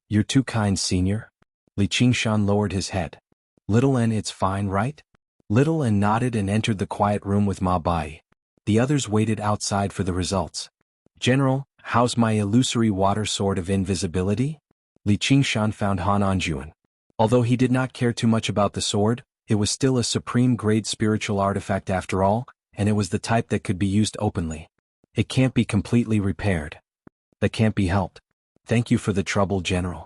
You're too kind, senior. Li Qingshan lowered his head. Little N, it's fine, right? Little N nodded and entered the quiet room with Ma Bai. The others waited outside for the results. General, how's my illusory water sword of invisibility? Li Qingshan found Han Anjuan. Although he did not care too much about the sword, it was still a supreme-grade spiritual artifact after all, and it was the type that could be used openly. It can't be completely repaired. That can't be helped. Thank you for the trouble, General.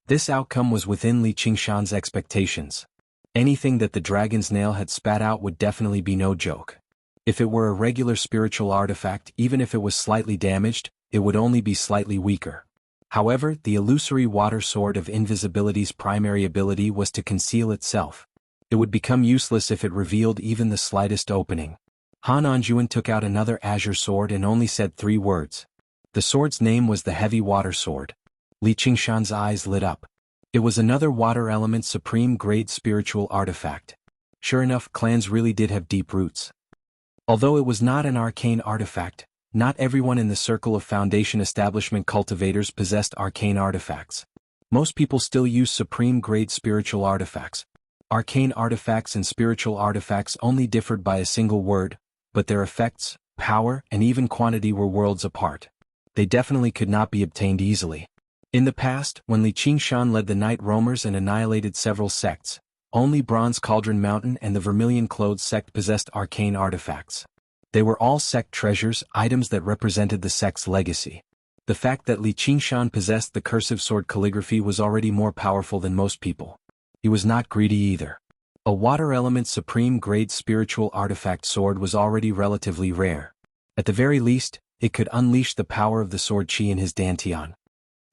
This outcome was within Li Qingshan's expectations. Anything that the dragon's nail had spat out would definitely be no joke. If it were a regular spiritual artifact, even if it was slightly damaged, it would only be slightly weaker. However, the illusory water sword of invisibility's primary ability was to conceal itself. It would become useless if it revealed even the slightest opening. Han Anjuan took out another azure sword and only said 3 words. The sword's name was the Heavy Water Sword. Li Qingshan's eyes lit up. It was another water element supreme-grade spiritual artifact. Sure enough, clans really did have deep roots. Although it was not an arcane artifact, not everyone in the circle of Foundation establishment cultivators possessed arcane artifacts. Most people still use supreme-grade spiritual artifacts. Arcane artifacts and spiritual artifacts only differed by a single word, but their effects, power, and even quantity were worlds apart. They definitely could not be obtained easily. In the past, when Li Qingshan led the Night Roamers and annihilated several sects, only Bronze Cauldron Mountain and the Vermilion Clothes sect possessed arcane artifacts. They were all sect treasures, items that represented the sect's legacy. The fact that Li Qingshan possessed the cursive sword calligraphy was already more powerful than most people. He was not greedy either. A water element supreme-grade spiritual artifact sword was already relatively rare. At the very least, it could unleash the power of the sword qi in his dantian.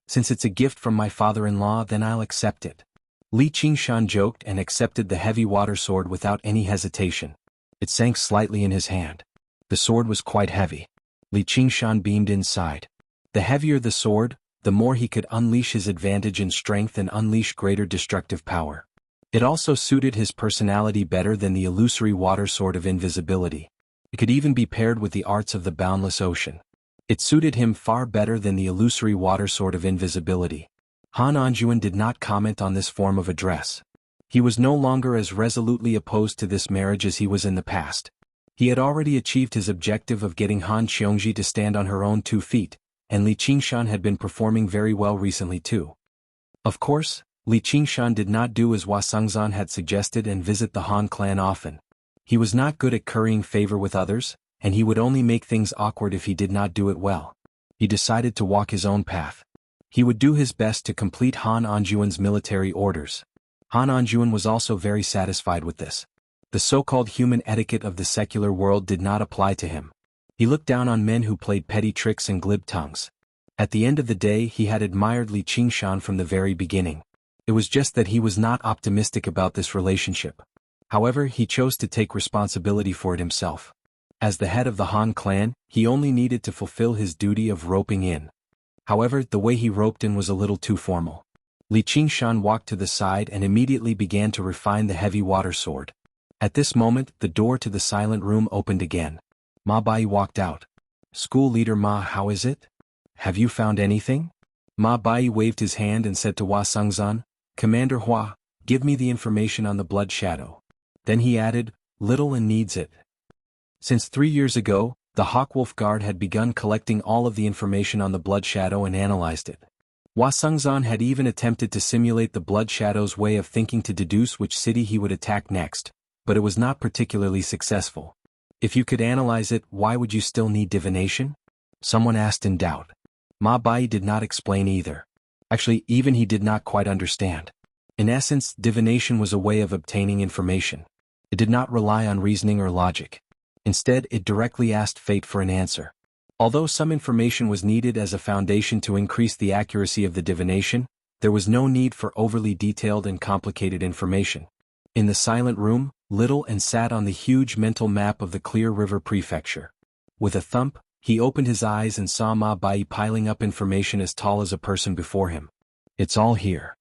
Since it's a gift from my father-in-law, then I'll accept it. Li Qingshan joked and accepted the heavy water sword without any hesitation. It sank slightly in his hand. The sword was quite heavy. Li Qingshan beamed inside. The heavier the sword, the more he could unleash his advantage in strength and unleash greater destructive power. It also suited his personality better than the illusory water sword of invisibility. It could even be paired with the arts of the boundless ocean. It suited him far better than the illusory water sword of invisibility. Han Anjuan did not comment on this form of address. He was no longer as resolutely opposed to this marriage as he was in the past. He had already achieved his objective of getting Han Xiongji to stand on her own 2 feet, and Li Qingshan had been performing very well recently too. Of course, Li Qingshan did not do as Hua Sengzan had suggested and visit the Han clan often. He was not good at currying favor with others, and he would only make things awkward if he did not do it well. He decided to walk his own path. He would do his best to complete Han Anjuan's military orders. Han Anjuan was also very satisfied with this. The so-called human etiquette of the secular world did not apply to him. He looked down on men who played petty tricks and glib tongues. At the end of the day, he had admired Li Qingshan from the very beginning. It was just that he was not optimistic about this relationship. However, he chose to take responsibility for it himself. As the head of the Han clan, he only needed to fulfill his duty of roping in. However, the way he roped in was a little too formal. Li Qingshan walked to the side and immediately began to refine the heavy water sword. At this moment, the door to the silent room opened again. Ma Bai walked out. School leader Ma, how is it? Have you found anything? Ma Bai waved his hand and said to Hua Sengzan, Commander Hua, give me the information on the blood shadow. Then he added, Little and needs it. Since 3 years ago, the Hawkwolf Guard had begun collecting all of the information on the blood shadow and analyzed it. Hua Sengzan had even attempted to simulate the blood shadow's way of thinking to deduce which city he would attack next, but it was not particularly successful. If you could analyze it, why would you still need divination? Someone asked in doubt. Ma Bai did not explain either. Actually, even he did not quite understand. In essence, divination was a way of obtaining information. It did not rely on reasoning or logic. Instead, it directly asked fate for an answer. Although some information was needed as a foundation to increase the accuracy of the divination, there was no need for overly detailed and complicated information. In the silent room, Little and sat on the huge mental map of the Clear River Prefecture. With a thump, he opened his eyes and saw Ma Bai piling up information as tall as a person before him. It's all here.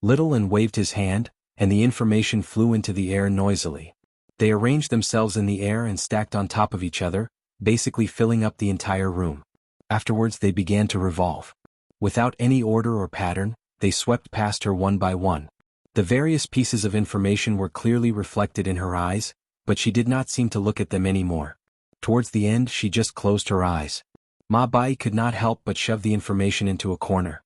Little and waved his hand, and the information flew into the air noisily. They arranged themselves in the air and stacked on top of each other, basically filling up the entire room. Afterwards they began to revolve. Without any order or pattern, they swept past her one by one. The various pieces of information were clearly reflected in her eyes, but she did not seem to look at them anymore. Towards the end she just closed her eyes. Ma Bai could not help but shove the information into a corner.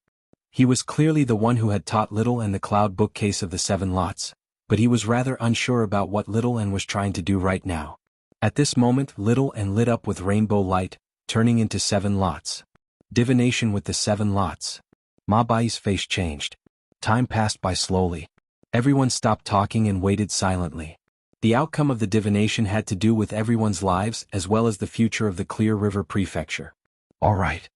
He was clearly the one who had taught Little N the cloud bookcase of the 7 lots, but he was rather unsure about what Little N was trying to do right now. At this moment Little N lit up with rainbow light, turning into 7 lots. Divination with the 7 lots. Ma Bai's face changed. Time passed by slowly. Everyone stopped talking and waited silently. The outcome of the divination had to do with everyone's lives as well as the future of the Clear River Prefecture. "All right."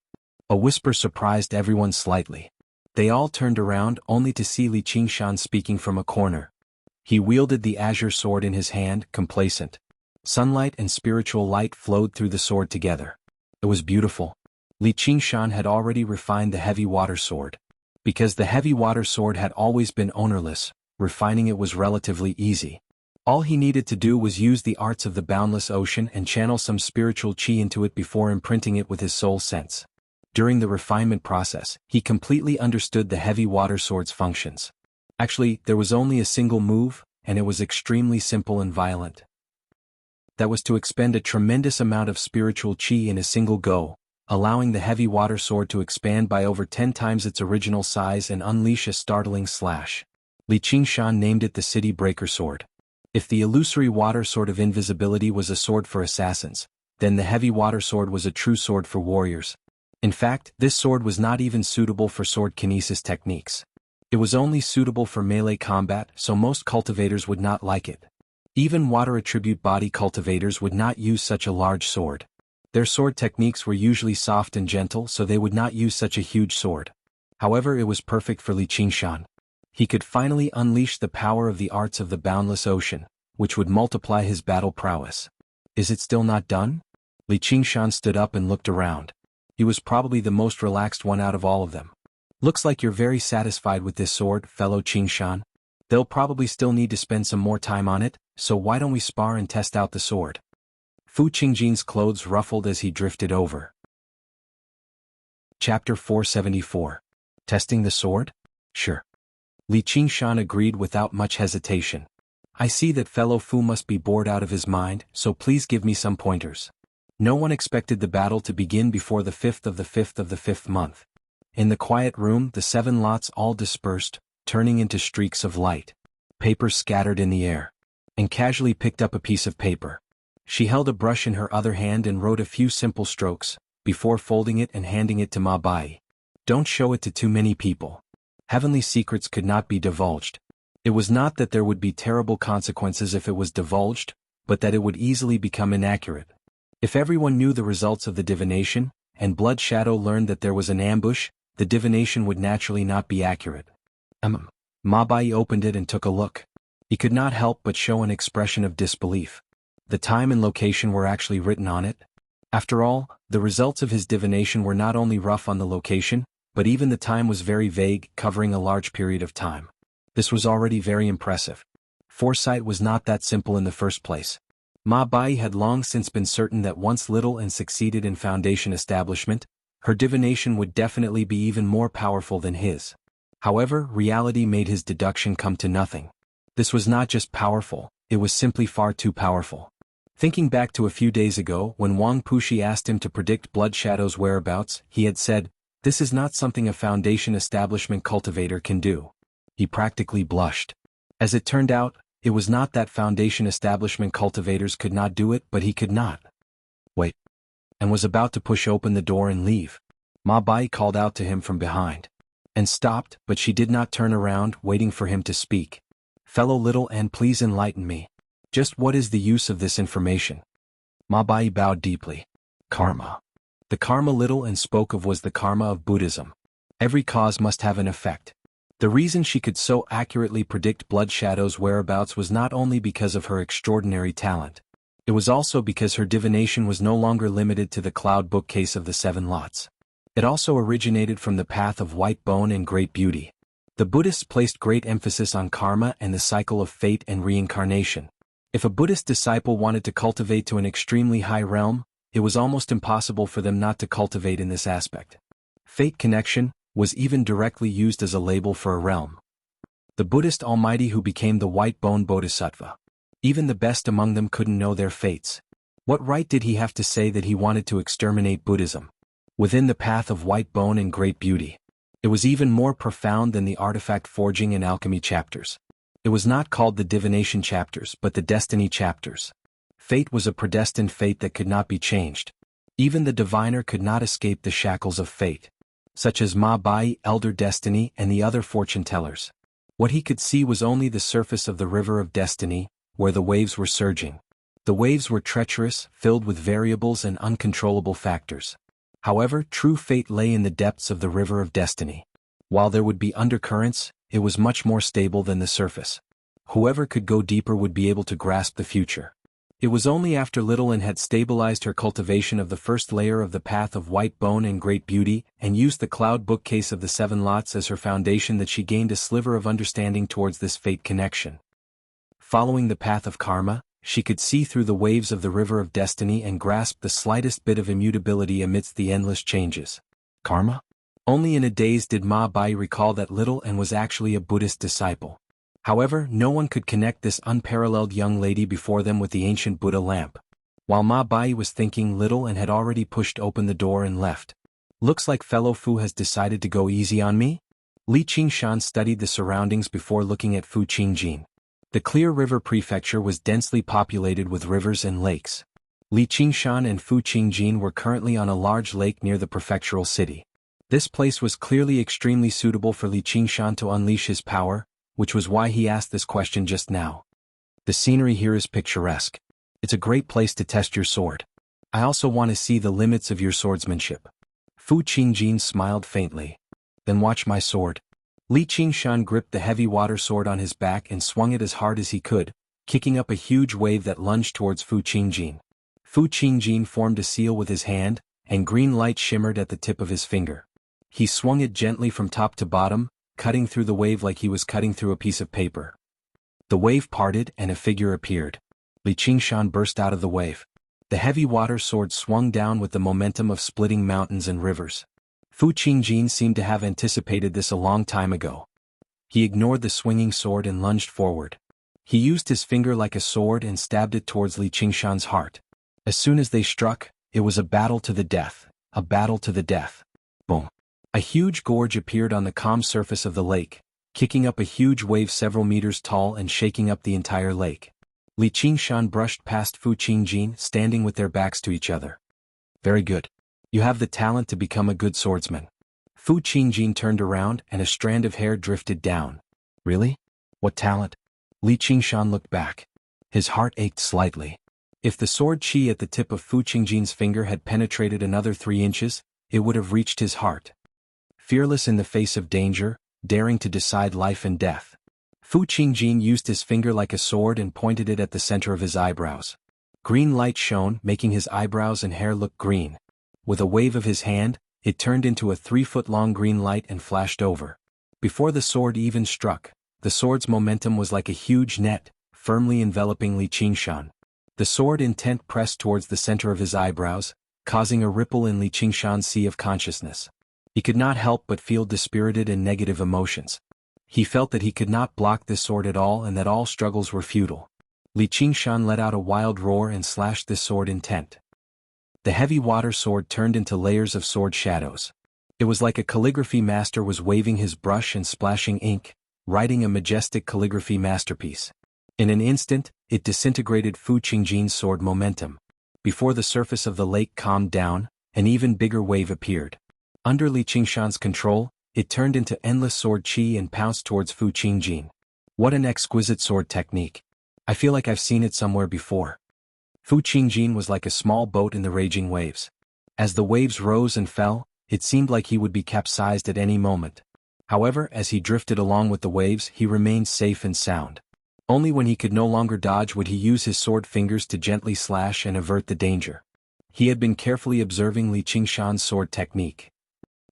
A whisper surprised everyone slightly. They all turned around only to see Li Qingshan speaking from a corner. He wielded the azure sword in his hand, complacent. Sunlight and spiritual light flowed through the sword together. It was beautiful. Li Qingshan had already refined the heavy water sword. Because the heavy water sword had always been ownerless, refining it was relatively easy. All he needed to do was use the arts of the boundless ocean and channel some spiritual qi into it before imprinting it with his soul sense. During the refinement process, he completely understood the heavy water sword's functions. Actually, there was only a single move, and it was extremely simple and violent. That was to expend a tremendous amount of spiritual qi in a single go, allowing the heavy water sword to expand by over 10 times its original size and unleash a startling slash. Li Qingshan named it the City Breaker Sword. If the illusory water sword of invisibility was a sword for assassins, then the heavy water sword was a true sword for warriors. In fact, this sword was not even suitable for sword kinesis techniques. It was only suitable for melee combat, so most cultivators would not like it. Even water attribute body cultivators would not use such a large sword. Their sword techniques were usually soft and gentle, so they would not use such a huge sword. However, it was perfect for Li Qingshan. He could finally unleash the power of the arts of the boundless ocean, which would multiply his battle prowess. Is it still not done? Li Qingshan stood up and looked around. He was probably the most relaxed one out of all of them. "Looks like you're very satisfied with this sword, fellow Qingshan. They'll probably still need to spend some more time on it, so why don't we spar and test out the sword?" Fu Qingjin's clothes ruffled as he drifted over. Chapter 474. Testing the sword? Sure. Li Qingshan agreed without much hesitation. "I see that fellow Fu must be bored out of his mind, so please give me some pointers." No one expected the battle to begin before the 5th of the 5th of the 5th month. In the quiet room the 7 lots all dispersed, turning into streaks of light. Papers scattered in the air. And casually picked up a piece of paper. She held a brush in her other hand and wrote a few simple strokes, before folding it and handing it to Ma Bai. "Don't show it to too many people. Heavenly secrets could not be divulged." It was not that there would be terrible consequences if it was divulged, but that it would easily become inaccurate. If everyone knew the results of the divination, and Blood Shadow learned that there was an ambush, the divination would naturally not be accurate. Ma Bai opened it and took a look. He could not help but show an expression of disbelief. The time and location were actually written on it. After all, the results of his divination were not only rough on the location, but even the time was very vague, covering a large period of time. This was already very impressive. Foresight was not that simple in the first place. Ma Bai had long since been certain that once Little N succeeded in foundation establishment, her divination would definitely be even more powerful than his. However, reality made his deduction come to nothing. This was not just powerful, it was simply far too powerful. Thinking back to a few days ago when Wang Pushi asked him to predict Blood Shadow's whereabouts, he had said, "This is not something a foundation establishment cultivator can do." He practically blushed. As it turned out, it was not that foundation establishment cultivators could not do it, but he could not. "Wait," and was about to push open the door and leave. Ma Bai called out to him from behind. And stopped, but she did not turn around, waiting for him to speak. "Fellow Little N, please enlighten me. Just what is the use of this information?" Ma Bai bowed deeply. "Karma." The karma Little N spoke of was the karma of Buddhism. Every cause must have an effect. The reason she could so accurately predict Blood Shadow's whereabouts was not only because of her extraordinary talent. It was also because her divination was no longer limited to the cloud bookcase of the 7 lots. It also originated from the path of white bone and great beauty. The Buddhists placed great emphasis on karma and the cycle of fate and reincarnation. If a Buddhist disciple wanted to cultivate to an extremely high realm, it was almost impossible for them not to cultivate in this aspect. Fate connection, was even directly used as a label for a realm. The Buddhist almighty who became the white-bone bodhisattva. Even the best among them couldn't know their fates. What right did he have to say that he wanted to exterminate Buddhism? Within the path of white bone and great beauty. It was even more profound than the artifact forging and alchemy chapters. It was not called the divination chapters but the destiny chapters. Fate was a predestined fate that could not be changed. Even the diviner could not escape the shackles of fate. Such as Ma Bai, Elder Destiny, and the other fortune-tellers. What he could see was only the surface of the river of destiny, where the waves were surging. The waves were treacherous, filled with variables and uncontrollable factors. However, true fate lay in the depths of the river of destiny. While there would be undercurrents, it was much more stable than the surface. Whoever could go deeper would be able to grasp the future. It was only after Little-An had stabilized her cultivation of the first layer of the path of white bone and great beauty, and used the cloud bookcase of the 7 lots as her foundation that she gained a sliver of understanding towards this fate connection. Following the path of karma, she could see through the waves of the river of destiny and grasp the slightest bit of immutability amidst the endless changes. Karma? Only in a daze did Ma Bai recall that Little-An was actually a Buddhist disciple. However, no one could connect this unparalleled young lady before them with the ancient Buddha lamp. While Ma Bai was thinking, Little-An had already pushed open the door and left. Looks like fellow Fu has decided to go easy on me? Li Qingshan studied the surroundings before looking at Fu Qingjin. The Clear River Prefecture was densely populated with rivers and lakes. Li Qingshan and Fu Qingjin were currently on a large lake near the prefectural city. This place was clearly extremely suitable for Li Qingshan to unleash his power, which was why he asked this question just now. The scenery here is picturesque. It's a great place to test your sword. I also want to see the limits of your swordsmanship. Fu Qingjin smiled faintly. Then watch my sword. Li Qingshan gripped the heavy water sword on his back and swung it as hard as he could, kicking up a huge wave that lunged towards Fu Qingjin. Fu Qingjin formed a seal with his hand, and green light shimmered at the tip of his finger. He swung it gently from top to bottom, cutting through the wave like he was cutting through a piece of paper. The wave parted and a figure appeared. Li Qingshan burst out of the wave. The heavy water sword swung down with the momentum of splitting mountains and rivers. Fu Qingjin seemed to have anticipated this a long time ago. He ignored the swinging sword and lunged forward. He used his finger like a sword and stabbed it towards Li Qingshan's heart. As soon as they struck, it was a battle to the death. A battle to the death. Boom. A huge gorge appeared on the calm surface of the lake, kicking up a huge wave several meters tall and shaking up the entire lake. Li Qingshan brushed past Fu Qingjin, standing with their backs to each other. Very good. You have the talent to become a good swordsman. Fu Qingjin turned around and a strand of hair drifted down. Really? What talent? Li Qingshan looked back. His heart ached slightly. If the sword chi at the tip of Fu Qingjin's finger had penetrated another 3 inches, it would have reached his heart. Fearless in the face of danger, daring to decide life and death. Fu Qingjin used his finger like a sword and pointed it at the center of his eyebrows. Green light shone, making his eyebrows and hair look green. With a wave of his hand, it turned into a 3-foot-long green light and flashed over. Before the sword even struck, the sword's momentum was like a huge net, firmly enveloping Li Qingshan. The sword intent pressed towards the center of his eyebrows, causing a ripple in Li Qingshan's sea of consciousness. He could not help but feel dispirited and negative emotions. He felt that he could not block this sword at all and that all struggles were futile. Li Qingshan let out a wild roar and slashed this sword intent. The heavy water sword turned into layers of sword shadows. It was like a calligraphy master was waving his brush and splashing ink, writing a majestic calligraphy masterpiece. In an instant, it disintegrated Fu Qingjin's sword momentum. Before the surface of the lake calmed down, an even bigger wave appeared. Under Li Qingshan's control, it turned into endless sword chi and pounced towards Fu Qingjin. What an exquisite sword technique. I feel like I've seen it somewhere before. Fu Qingjin was like a small boat in the raging waves. As the waves rose and fell, it seemed like he would be capsized at any moment. However, as he drifted along with the waves, he remained safe and sound. Only when he could no longer dodge would he use his sword fingers to gently slash and avert the danger. He had been carefully observing Li Qingshan's sword technique.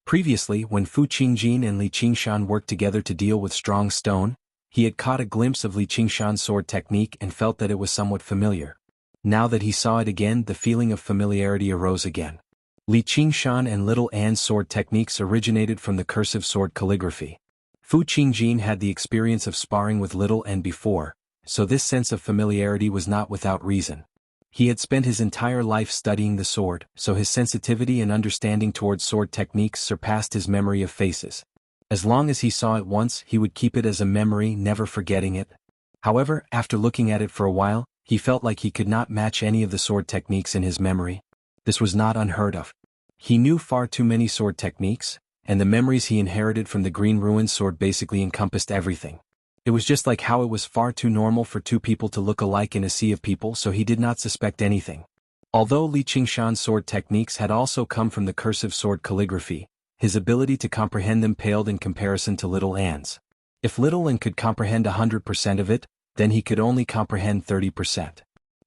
Previously, when Fu Qingjin and Li Qingshan worked together to deal with strong stone, he had caught a glimpse of Li Qingshan's sword technique and felt that it was somewhat familiar. Now that he saw it again, the feeling of familiarity arose again. Li Qingshan and Little An's sword techniques originated from the cursive sword calligraphy. Fu Qingjin had the experience of sparring with Little An before, so this sense of familiarity was not without reason. He had spent his entire life studying the sword, so his sensitivity and understanding towards sword techniques surpassed his memory of faces. As long as he saw it once, he would keep it as a memory, never forgetting it. However, after looking at it for a while, he felt like he could not match any of the sword techniques in his memory. This was not unheard of. He knew far too many sword techniques, and the memories he inherited from the Green Ruin sword basically encompassed everything. It was just like how it was far too normal for two people to look alike in a sea of people, so he did not suspect anything. Although Li Qingshan's sword techniques had also come from the cursive sword calligraphy, his ability to comprehend them paled in comparison to Little An's. If Little An could comprehend 100% of it, then he could only comprehend 30%.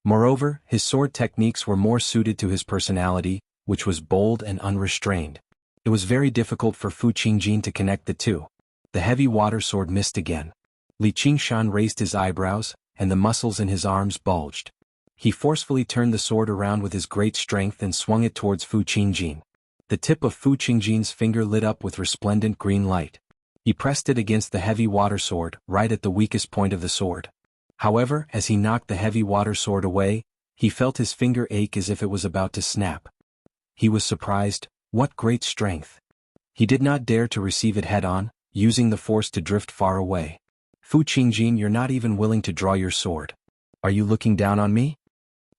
Moreover, his sword techniques were more suited to his personality, which was bold and unrestrained. It was very difficult for Fu Qingjin to connect the two. The heavy water sword missed again. Li Qingshan raised his eyebrows, and the muscles in his arms bulged. He forcefully turned the sword around with his great strength and swung it towards Fu Qingjin. The tip of Fu Qingjin's finger lit up with resplendent green light. He pressed it against the heavy water sword, right at the weakest point of the sword. However, as he knocked the heavy water sword away, he felt his finger ache as if it was about to snap. He was surprised. What great strength! He did not dare to receive it head-on, using the force to drift far away. Fu Qingjin, you're not even willing to draw your sword. Are you looking down on me?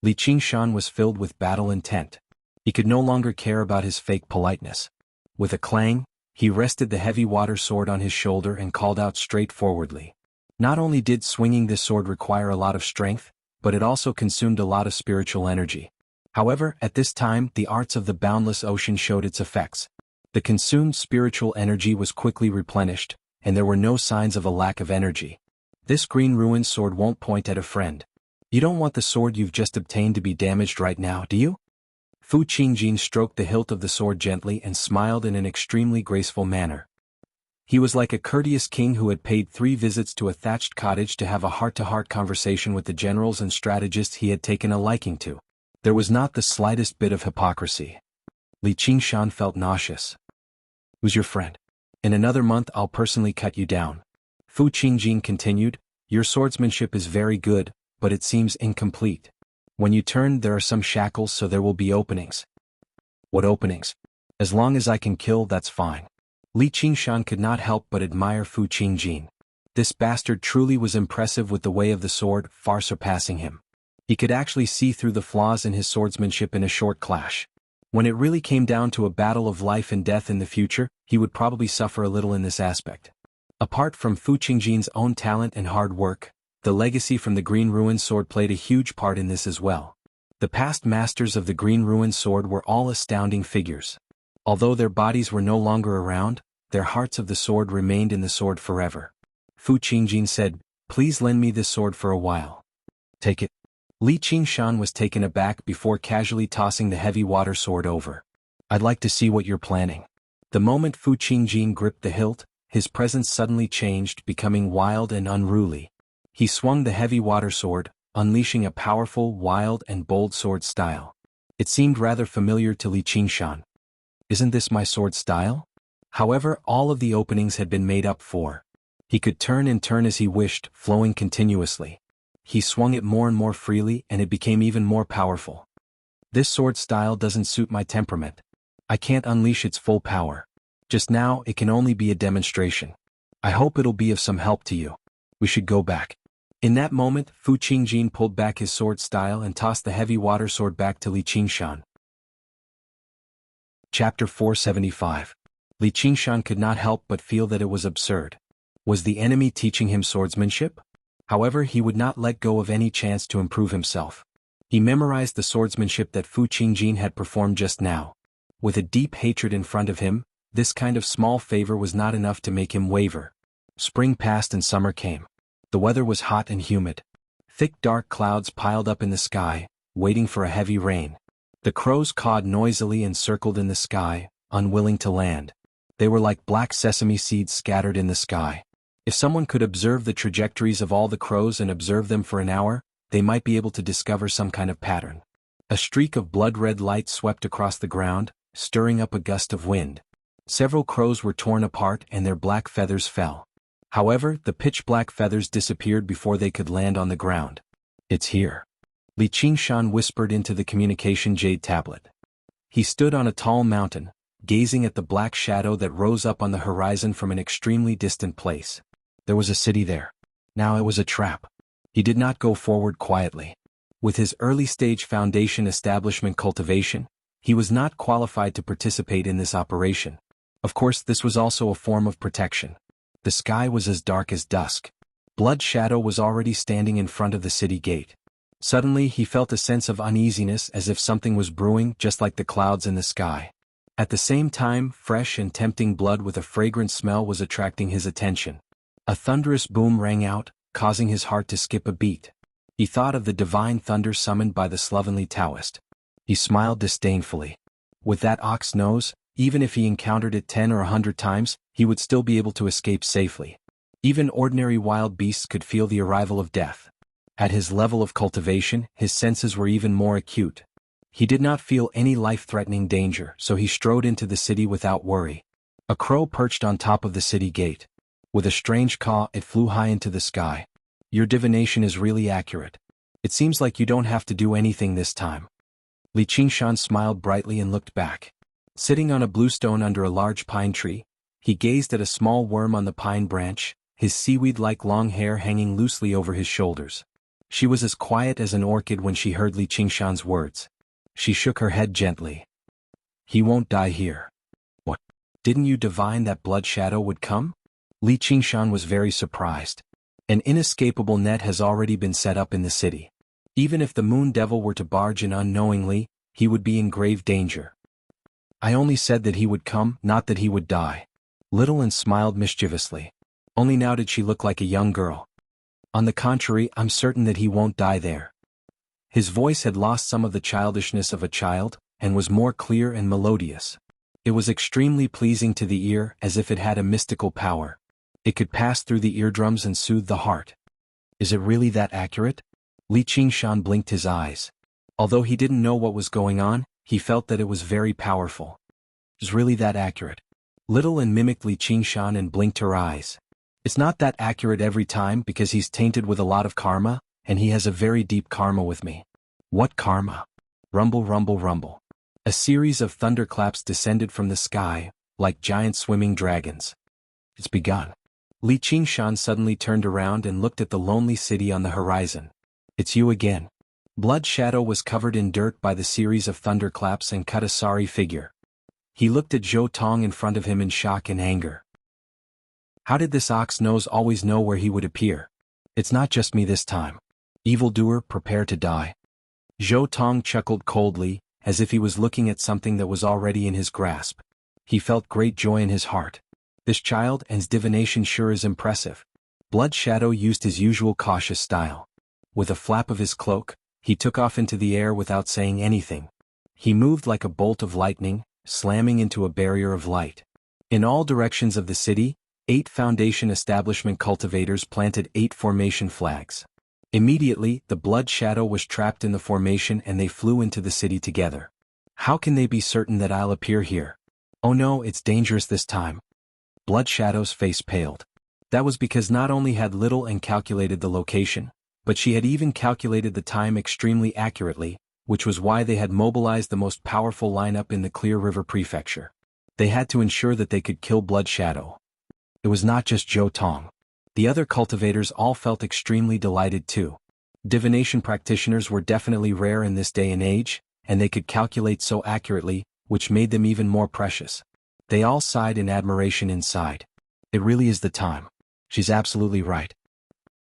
Li Qingshan was filled with battle intent. He could no longer care about his fake politeness. With a clang, he rested the heavy water sword on his shoulder and called out straightforwardly. Not only did swinging this sword require a lot of strength, but it also consumed a lot of spiritual energy. However, at this time, the arts of the boundless ocean showed its effects. The consumed spiritual energy was quickly replenished, and there were no signs of a lack of energy. This Green Ruin sword won't point at a friend. You don't want the sword you've just obtained to be damaged right now, do you? Fu Qingjin stroked the hilt of the sword gently and smiled in an extremely graceful manner. He was like a courteous king who had paid 3 visits to a thatched cottage to have a heart-to-heart conversation with the generals and strategists he had taken a liking to. There was not the slightest bit of hypocrisy. Li Qingshan felt nauseous. Who's your friend? In another month I'll personally cut you down. Fu Qingjin continued, your swordsmanship is very good, but it seems incomplete. When you turn there are some shackles, so there will be openings. What openings? As long as I can kill, that's fine. Li Qingshan could not help but admire Fu Qingjin. This bastard truly was impressive with the way of the sword, far surpassing him. He could actually see through the flaws in his swordsmanship in a short clash. When it really came down to a battle of life and death in the future, he would probably suffer a little in this aspect. Apart from Fu Qingjin's own talent and hard work, the legacy from the Green Ruin sword played a huge part in this as well. The past masters of the Green Ruin sword were all astounding figures. Although their bodies were no longer around, their hearts of the sword remained in the sword forever. Fu Qingjin said, please lend me this sword for a while. Take it. Li Qingshan was taken aback before casually tossing the heavy water sword over. I'd like to see what you're planning. The moment Fu Qingjin gripped the hilt, his presence suddenly changed, becoming wild and unruly. He swung the heavy water sword, unleashing a powerful, wild and bold sword style. It seemed rather familiar to Li Qingshan. Isn't this my sword style? However, all of the openings had been made up for. He could turn and turn as he wished, flowing continuously. He swung it more and more freely, and it became even more powerful. This sword style doesn't suit my temperament. I can't unleash its full power. Just now, it can only be a demonstration. I hope it'll be of some help to you. We should go back. In that moment, Fu Qingjin pulled back his sword style and tossed the heavy water sword back to Li Qingshan. Chapter 475. Li Qingshan could not help but feel that it was absurd. Was the enemy teaching him swordsmanship? However, he would not let go of any chance to improve himself. He memorized the swordsmanship that Fu Qingjin had performed just now. With a deep hatred in front of him, this kind of small favor was not enough to make him waver. Spring passed and summer came. The weather was hot and humid. Thick dark clouds piled up in the sky, waiting for a heavy rain. The crows cawed noisily and circled in the sky, unwilling to land. They were like black sesame seeds scattered in the sky. If someone could observe the trajectories of all the crows and observe them for an hour, they might be able to discover some kind of pattern. A streak of blood-red light swept across the ground, stirring up a gust of wind. Several crows were torn apart and their black feathers fell. However, the pitch-black feathers disappeared before they could land on the ground. "It's here," Li Qingshan whispered into the communication jade tablet. He stood on a tall mountain, gazing at the black shadow that rose up on the horizon from an extremely distant place. There was a city there. Now it was a trap. He did not go forward quietly. With his early-stage foundation establishment cultivation, he was not qualified to participate in this operation. Of course, this was also a form of protection. The sky was as dark as dusk. Blood Shadow was already standing in front of the city gate. Suddenly he felt a sense of uneasiness as if something was brewing, just like the clouds in the sky. At the same time, fresh and tempting blood with a fragrant smell was attracting his attention. A thunderous boom rang out, causing his heart to skip a beat. He thought of the divine thunder summoned by the slovenly Taoist. He smiled disdainfully. With that ox nose, even if he encountered it 10 or 100 times, he would still be able to escape safely. Even ordinary wild beasts could feel the arrival of death. At his level of cultivation, his senses were even more acute. He did not feel any life-threatening danger, so he strode into the city without worry. A crow perched on top of the city gate. With a strange caw, it flew high into the sky. "Your divination is really accurate. It seems like you don't have to do anything this time." Li Qingshan smiled brightly and looked back. Sitting on a bluestone under a large pine tree, he gazed at a small worm on the pine branch, his seaweed-like long hair hanging loosely over his shoulders. She was as quiet as an orchid when she heard Li Qingshan's words. She shook her head gently. "He won't die here." "What? Didn't you divine that Blood Shadow would come?" Li Qingshan was very surprised. An inescapable net has already been set up in the city. Even if the Moon Devil were to barge in unknowingly, he would be in grave danger. "I only said that he would come, not that he would die." Little and smiled mischievously. Only now did she look like a young girl. "On the contrary, I'm certain that he won't die there." His voice had lost some of the childishness of a child, and was more clear and melodious. It was extremely pleasing to the ear, as if it had a mystical power. It could pass through the eardrums and soothe the heart. "Is it really that accurate?" Li Qingshan blinked his eyes. Although he didn't know what was going on, he felt that it was very powerful. "Is really that accurate?" Little and mimicked Li Qingshan and blinked her eyes. "It's not that accurate every time because he's tainted with a lot of karma, and he has a very deep karma with me." "What karma?" Rumble, rumble, rumble. A series of thunderclaps descended from the sky, like giant swimming dragons. "It's begun." Li Qingshan suddenly turned around and looked at the lonely city on the horizon. "It's you again." Blood Shadow was covered in dirt by the series of thunderclaps and cut a sorry figure. He looked at Zhou Tong in front of him in shock and anger. How did this ox nose always know where he would appear? "It's not just me this time. Evildoer, prepare to die." Zhou Tong chuckled coldly, as if he was looking at something that was already in his grasp. He felt great joy in his heart. This child and his divination sure is impressive. Blood Shadow used his usual cautious style. With a flap of his cloak, he took off into the air without saying anything. He moved like a bolt of lightning, slamming into a barrier of light. In all directions of the city, 8 foundation establishment cultivators planted 8 formation flags. Immediately, the Blood Shadow was trapped in the formation and they flew into the city together. "How can they be certain that I'll appear here? Oh no, it's dangerous this time." Blood Shadow's face paled. That was because not only had Little and calculated the location, but she had even calculated the time extremely accurately, which was why they had mobilized the most powerful lineup in the Clear River Prefecture. They had to ensure that they could kill Blood Shadow. It was not just Zhou Tong. The other cultivators all felt extremely delighted too. Divination practitioners were definitely rare in this day and age, and they could calculate so accurately, which made them even more precious. They all sighed in admiration inside. It really is the time. She's absolutely right.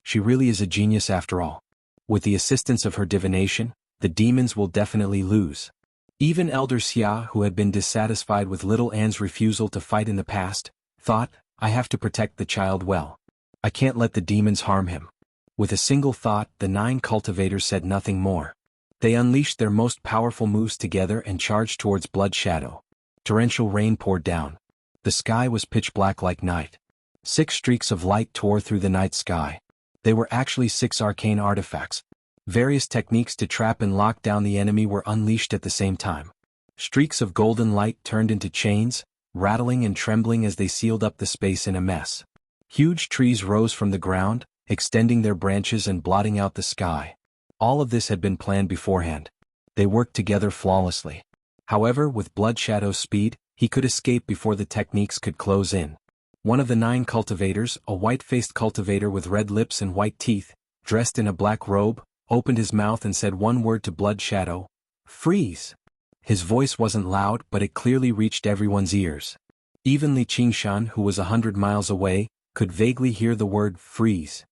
She really is a genius after all. With the assistance of her divination, the demons will definitely lose. Even Elder Xia, who had been dissatisfied with Little Anne's refusal to fight in the past, thought, "I have to protect the child well. I can't let the demons harm him." With a single thought, the 9 cultivators said nothing more. They unleashed their most powerful moves together and charged towards Blood Shadow. Torrential rain poured down. The sky was pitch black like night. 6 streaks of light tore through the night sky. They were actually 6 arcane artifacts. Various techniques to trap and lock down the enemy were unleashed at the same time. Streaks of golden light turned into chains, rattling and trembling as they sealed up the space in a mess. Huge trees rose from the ground, extending their branches and blotting out the sky. All of this had been planned beforehand. They worked together flawlessly. However, with Blood Shadow's speed, he could escape before the techniques could close in. One of the 9 cultivators, a white-faced cultivator with red lips and white teeth, dressed in a black robe, opened his mouth and said one word to Blood Shadow: "Freeze!" His voice wasn't loud, but it clearly reached everyone's ears. Even Li Qingshan, who was 100 miles away, could vaguely hear the word freeze.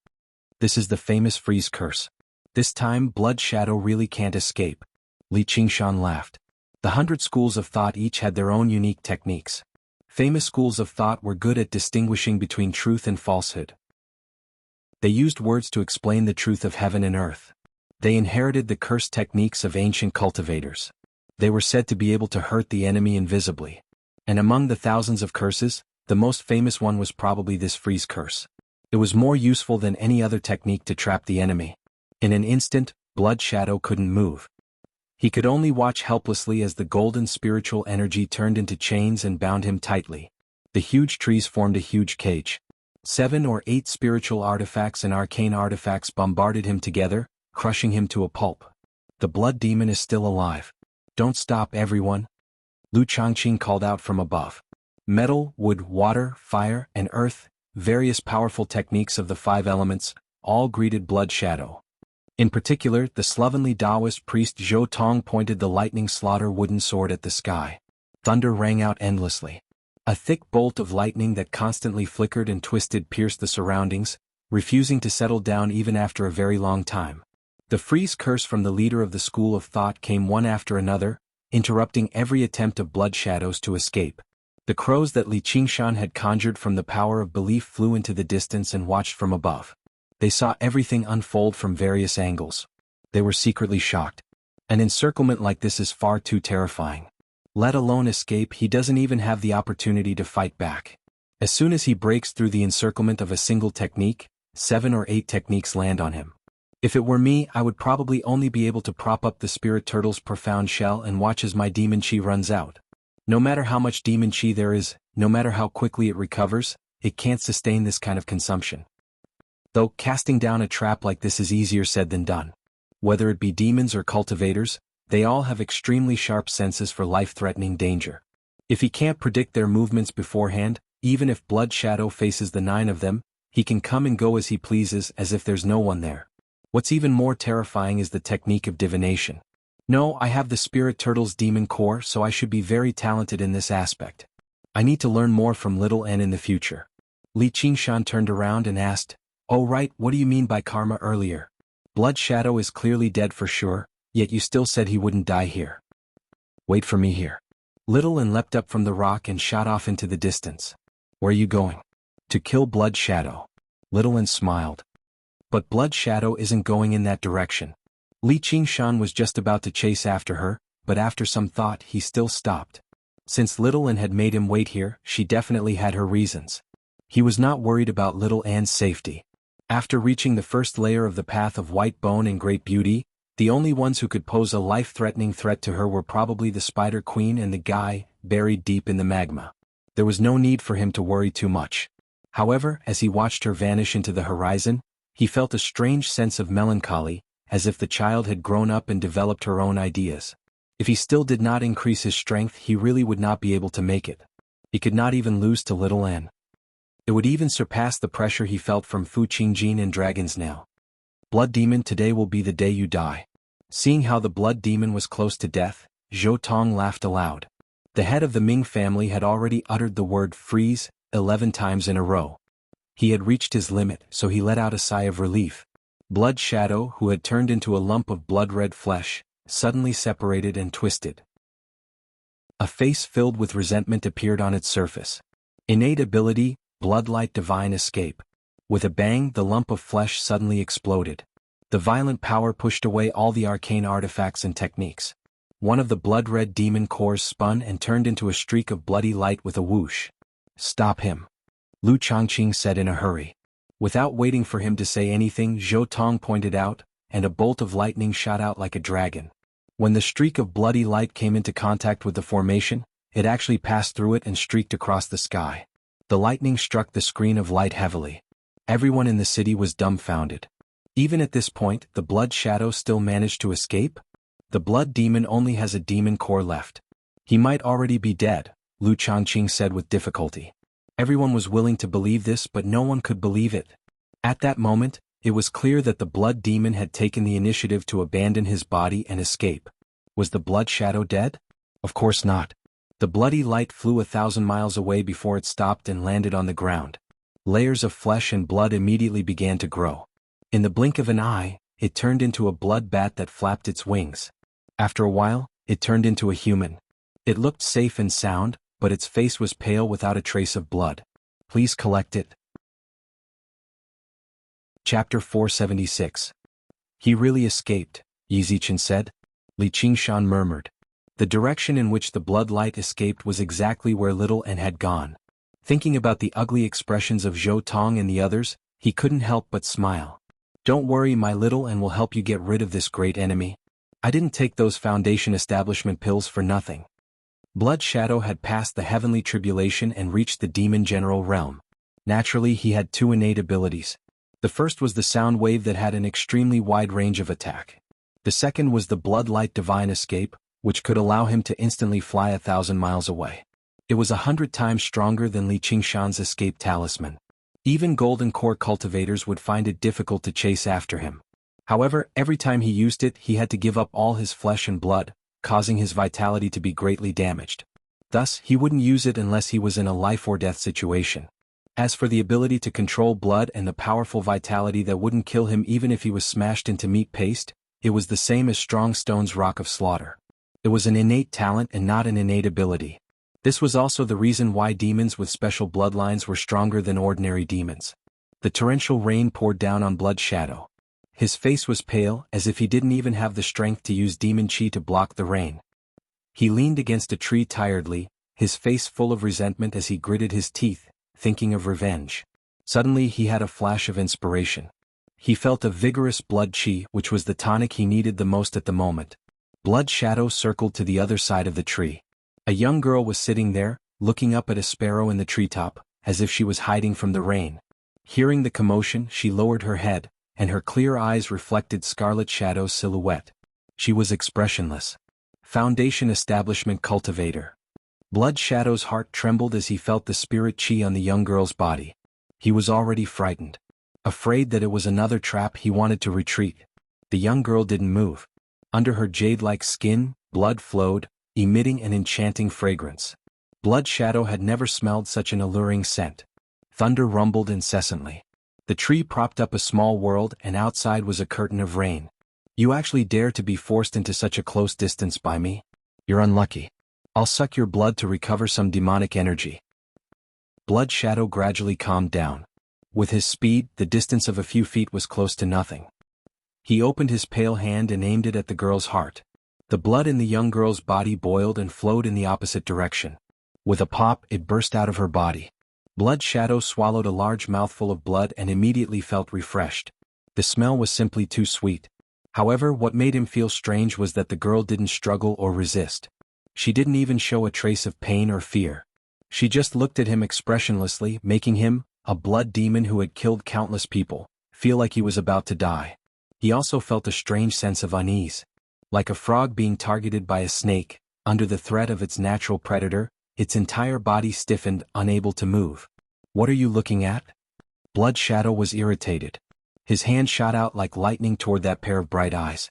This is the famous freeze curse. This time Blood Shadow really can't escape. Li Qingshan laughed. The 100 schools of thought each had their own unique techniques. Famous schools of thought were good at distinguishing between truth and falsehood. They used words to explain the truth of heaven and earth. They inherited the curse techniques of ancient cultivators. They were said to be able to hurt the enemy invisibly. And among the thousands of curses, the most famous one was probably this freeze curse. It was more useful than any other technique to trap the enemy. In an instant, Blood Shadow couldn't move. He could only watch helplessly as the golden spiritual energy turned into chains and bound him tightly. The huge trees formed a huge cage. 7 or 8 spiritual artifacts and arcane artifacts bombarded him together, crushing him to a pulp. The blood demon is still alive. Don't stop, everyone. Lu Changqing called out from above. Metal, wood, water, fire, and earth, various powerful techniques of the 5 elements, all greeted Blood Shadow. In particular, the slovenly Taoist priest Zhou Tong pointed the lightning slaughter wooden sword at the sky. Thunder rang out endlessly. A thick bolt of lightning that constantly flickered and twisted pierced the surroundings, refusing to settle down even after a very long time. The freeze curse from the leader of the school of thought came one after another, interrupting every attempt of Blood Shadows to escape. The crows that Li Qingshan had conjured from the power of belief flew into the distance and watched from above. They saw everything unfold from various angles. They were secretly shocked. An encirclement like this is far too terrifying. Let alone escape, he doesn't even have the opportunity to fight back. As soon as he breaks through the encirclement of a single technique, 7 or 8 techniques land on him. If it were me, I would probably only be able to prop up the spirit turtle's profound shell and watch as my demon chi runs out. No matter how much demon chi there is, no matter how quickly it recovers, it can't sustain this kind of consumption. Though casting down a trap like this is easier said than done. Whether it be demons or cultivators, they all have extremely sharp senses for life-threatening danger. If he can't predict their movements beforehand, even if Blood Shadow faces the 9 of them, he can come and go as he pleases as if there's no one there. What's even more terrifying is the technique of divination. No, I have the spirit turtle's demon core, so I should be very talented in this aspect. I need to learn more from Little N in the future. Li Qingshan turned around and asked, "Oh right, what do you mean by karma earlier? Blood Shadow is clearly dead for sure, yet you still said he wouldn't die here." "Wait for me here." Little N leapt up from the rock and shot off into the distance. "Where are you going?" "To kill Blood Shadow." Little N smiled. But Blood Shadow isn't going in that direction. Li Qingshan was just about to chase after her, but after some thought he still stopped. Since Little N had made him wait here, she definitely had her reasons. He was not worried about Little An's safety. After reaching the first layer of the path of white bone and great beauty, the only ones who could pose a life-threatening threat to her were probably the Spider Queen and the guy, buried deep in the magma. There was no need for him to worry too much. However, as he watched her vanish into the horizon, he felt a strange sense of melancholy, as if the child had grown up and developed her own ideas. If he still did not increase his strength, he really would not be able to make it. He could not even lose to Little N. It would even surpass the pressure he felt from Fu Qingjin and Dragon's Nail. "Blood Demon, today will be the day you die." Seeing how the Blood Demon was close to death, Zhou Tong laughed aloud. The head of the Ming family had already uttered the word freeze 11 times in a row. He had reached his limit, so he let out a sigh of relief. Blood Shadow, who had turned into a lump of blood-red flesh, suddenly separated and twisted. A face filled with resentment appeared on its surface. Innate ability, Bloodlight Divine Escape. With a bang, the lump of flesh suddenly exploded. The violent power pushed away all the arcane artifacts and techniques. One of the blood-red demon cores spun and turned into a streak of bloody light with a whoosh. "Stop him," Lu Changqing said in a hurry. Without waiting for him to say anything, Zhou Tong pointed out, and a bolt of lightning shot out like a dragon. When the streak of bloody light came into contact with the formation, it actually passed through it and streaked across the sky. The lightning struck the screen of light heavily. Everyone in the city was dumbfounded. Even at this point, the blood shadow still managed to escape? The blood demon only has a demon core left. He might already be dead, Lu Changqing said with difficulty. Everyone was willing to believe this, but no one could believe it. At that moment, it was clear that the blood demon had taken the initiative to abandon his body and escape. Was the blood shadow dead? Of course not. The bloody light flew 1,000 miles away before it stopped and landed on the ground. Layers of flesh and blood immediately began to grow. In the blink of an eye, it turned into a blood bat that flapped its wings. After a while, it turned into a human. It looked safe and sound, but its face was pale without a trace of blood. Please collect it. Chapter 476. He really escaped, Yi Zichen said. Li Qingshan murmured. The direction in which the blood light escaped was exactly where Little N had gone. Thinking about the ugly expressions of Zhou Tong and the others, he couldn't help but smile. Don't worry, my Little N will help you get rid of this great enemy. I didn't take those Foundation establishment pills for nothing. Blood Shadow had passed the heavenly tribulation and reached the demon general realm. Naturally, he had two innate abilities. The first was the sound wave that had an extremely wide range of attack. The second was the blood light divine escape, which could allow him to instantly fly 1,000 miles away. It was 100 times stronger than Li Qingshan's escape talisman. Even golden core cultivators would find it difficult to chase after him. However, every time he used it, he had to give up all his flesh and blood, causing his vitality to be greatly damaged. Thus, he wouldn't use it unless he was in a life-or-death situation. As for the ability to control blood and the powerful vitality that wouldn't kill him even if he was smashed into meat paste, it was the same as Strong Stone's Rock of Slaughter. It was an innate talent and not an innate ability. This was also the reason why demons with special bloodlines were stronger than ordinary demons. The torrential rain poured down on Blood Shadow. His face was pale, as if he didn't even have the strength to use demon chi to block the rain. He leaned against a tree tiredly, his face full of resentment as he gritted his teeth, thinking of revenge. Suddenly he had a flash of inspiration. He felt a vigorous blood chi, which was the tonic he needed the most at the moment. Blood Shadow circled to the other side of the tree. A young girl was sitting there, looking up at a sparrow in the treetop, as if she was hiding from the rain. Hearing the commotion, she lowered her head, and her clear eyes reflected Scarlet Shadow's silhouette. She was expressionless. Foundation Establishment Cultivator. Blood Shadow's heart trembled as he felt the spirit chi on the young girl's body. He was already frightened. Afraid that it was another trap, he wanted to retreat. The young girl didn't move. Under her jade-like skin, blood flowed, emitting an enchanting fragrance. Blood Shadow had never smelled such an alluring scent. Thunder rumbled incessantly. The tree propped up a small world, and outside was a curtain of rain. You actually dare to be forced into such a close distance by me? You're unlucky. I'll suck your blood to recover some demonic energy. Blood Shadow gradually calmed down. With his speed, the distance of a few feet was close to nothing. He opened his pale hand and aimed it at the girl's heart. The blood in the young girl's body boiled and flowed in the opposite direction. With a pop, it burst out of her body. Blood Shadow swallowed a large mouthful of blood and immediately felt refreshed. The smell was simply too sweet. However, what made him feel strange was that the girl didn't struggle or resist. She didn't even show a trace of pain or fear. She just looked at him expressionlessly, making him, a blood demon who had killed countless people, feel like he was about to die. He also felt a strange sense of unease. Like a frog being targeted by a snake, under the threat of its natural predator, its entire body stiffened, unable to move. What are you looking at? Blood Shadow was irritated. His hand shot out like lightning toward that pair of bright eyes.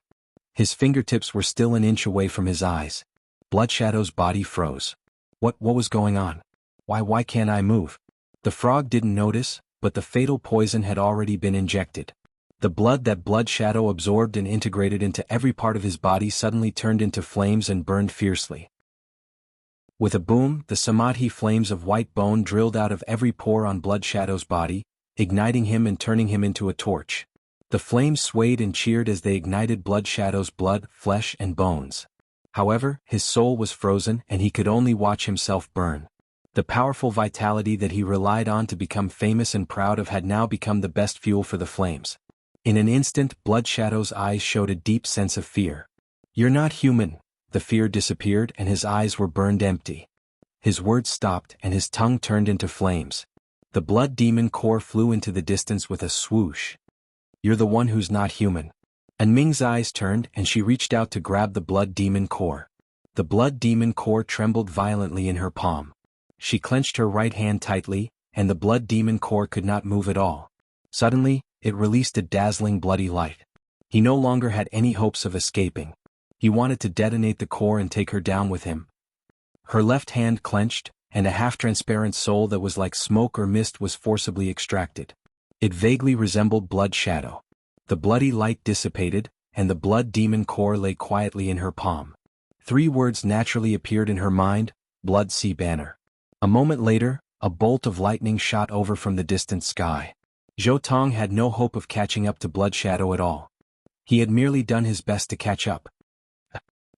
His fingertips were still an inch away from his eyes. Blood Shadow's body froze. What was going on? Why can't I move? The frog didn't notice, but the fatal poison had already been injected. The blood that Blood Shadow absorbed and integrated into every part of his body suddenly turned into flames and burned fiercely. With a boom, the samadhi flames of white bone drilled out of every pore on Blood Shadow's body, igniting him and turning him into a torch. The flames swayed and cheered as they ignited Blood Shadow's blood, flesh and bones. However, his soul was frozen and he could only watch himself burn. The powerful vitality that he relied on to become famous and proud of had now become the best fuel for the flames. In an instant, Blood Shadow's eyes showed a deep sense of fear. "You're not human." The fear disappeared and his eyes were burned empty. His words stopped and his tongue turned into flames. The blood demon core flew into the distance with a swoosh. "You're the one who's not human." And Ming's eyes turned and she reached out to grab the blood demon core. The blood demon core trembled violently in her palm. She clenched her right hand tightly, and the blood demon core could not move at all. Suddenly, it released a dazzling bloody light. He no longer had any hopes of escaping. He wanted to detonate the core and take her down with him. Her left hand clenched, and a half-transparent soul that was like smoke or mist was forcibly extracted. It vaguely resembled blood shadow. The bloody light dissipated, and the blood demon core lay quietly in her palm. 3 words naturally appeared in her mind: Blood Sea Banner. A moment later, a bolt of lightning shot over from the distant sky. Zhou Tong had no hope of catching up to Blood Shadow at all. He had merely done his best to catch up.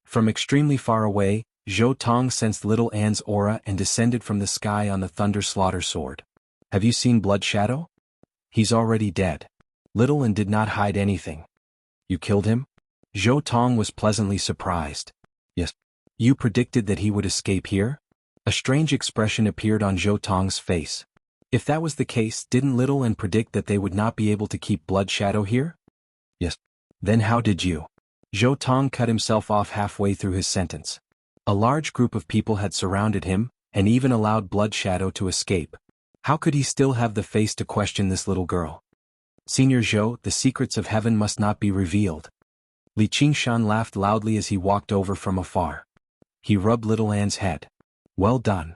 From extremely far away, Zhou Tong sensed little Anne's aura and descended from the sky on the Thunder Slaughter Sword. "Have you seen Blood Shadow? He's already dead." Little Anne did not hide anything. "You killed him?" Zhou Tong was pleasantly surprised. "Yes." "You predicted that he would escape here?" A strange expression appeared on Zhou Tong's face. If that was the case, didn't Little Anne predict that they would not be able to keep Blood Shadow here? "Yes." "Then how did you?" Zhou Tong cut himself off halfway through his sentence. A large group of people had surrounded him, and even allowed Blood Shadow to escape. How could he still have the face to question this little girl? "Senior Zhou, the secrets of heaven must not be revealed." Li Qingshan laughed loudly as he walked over from afar. He rubbed Little Anne's head. "Well done."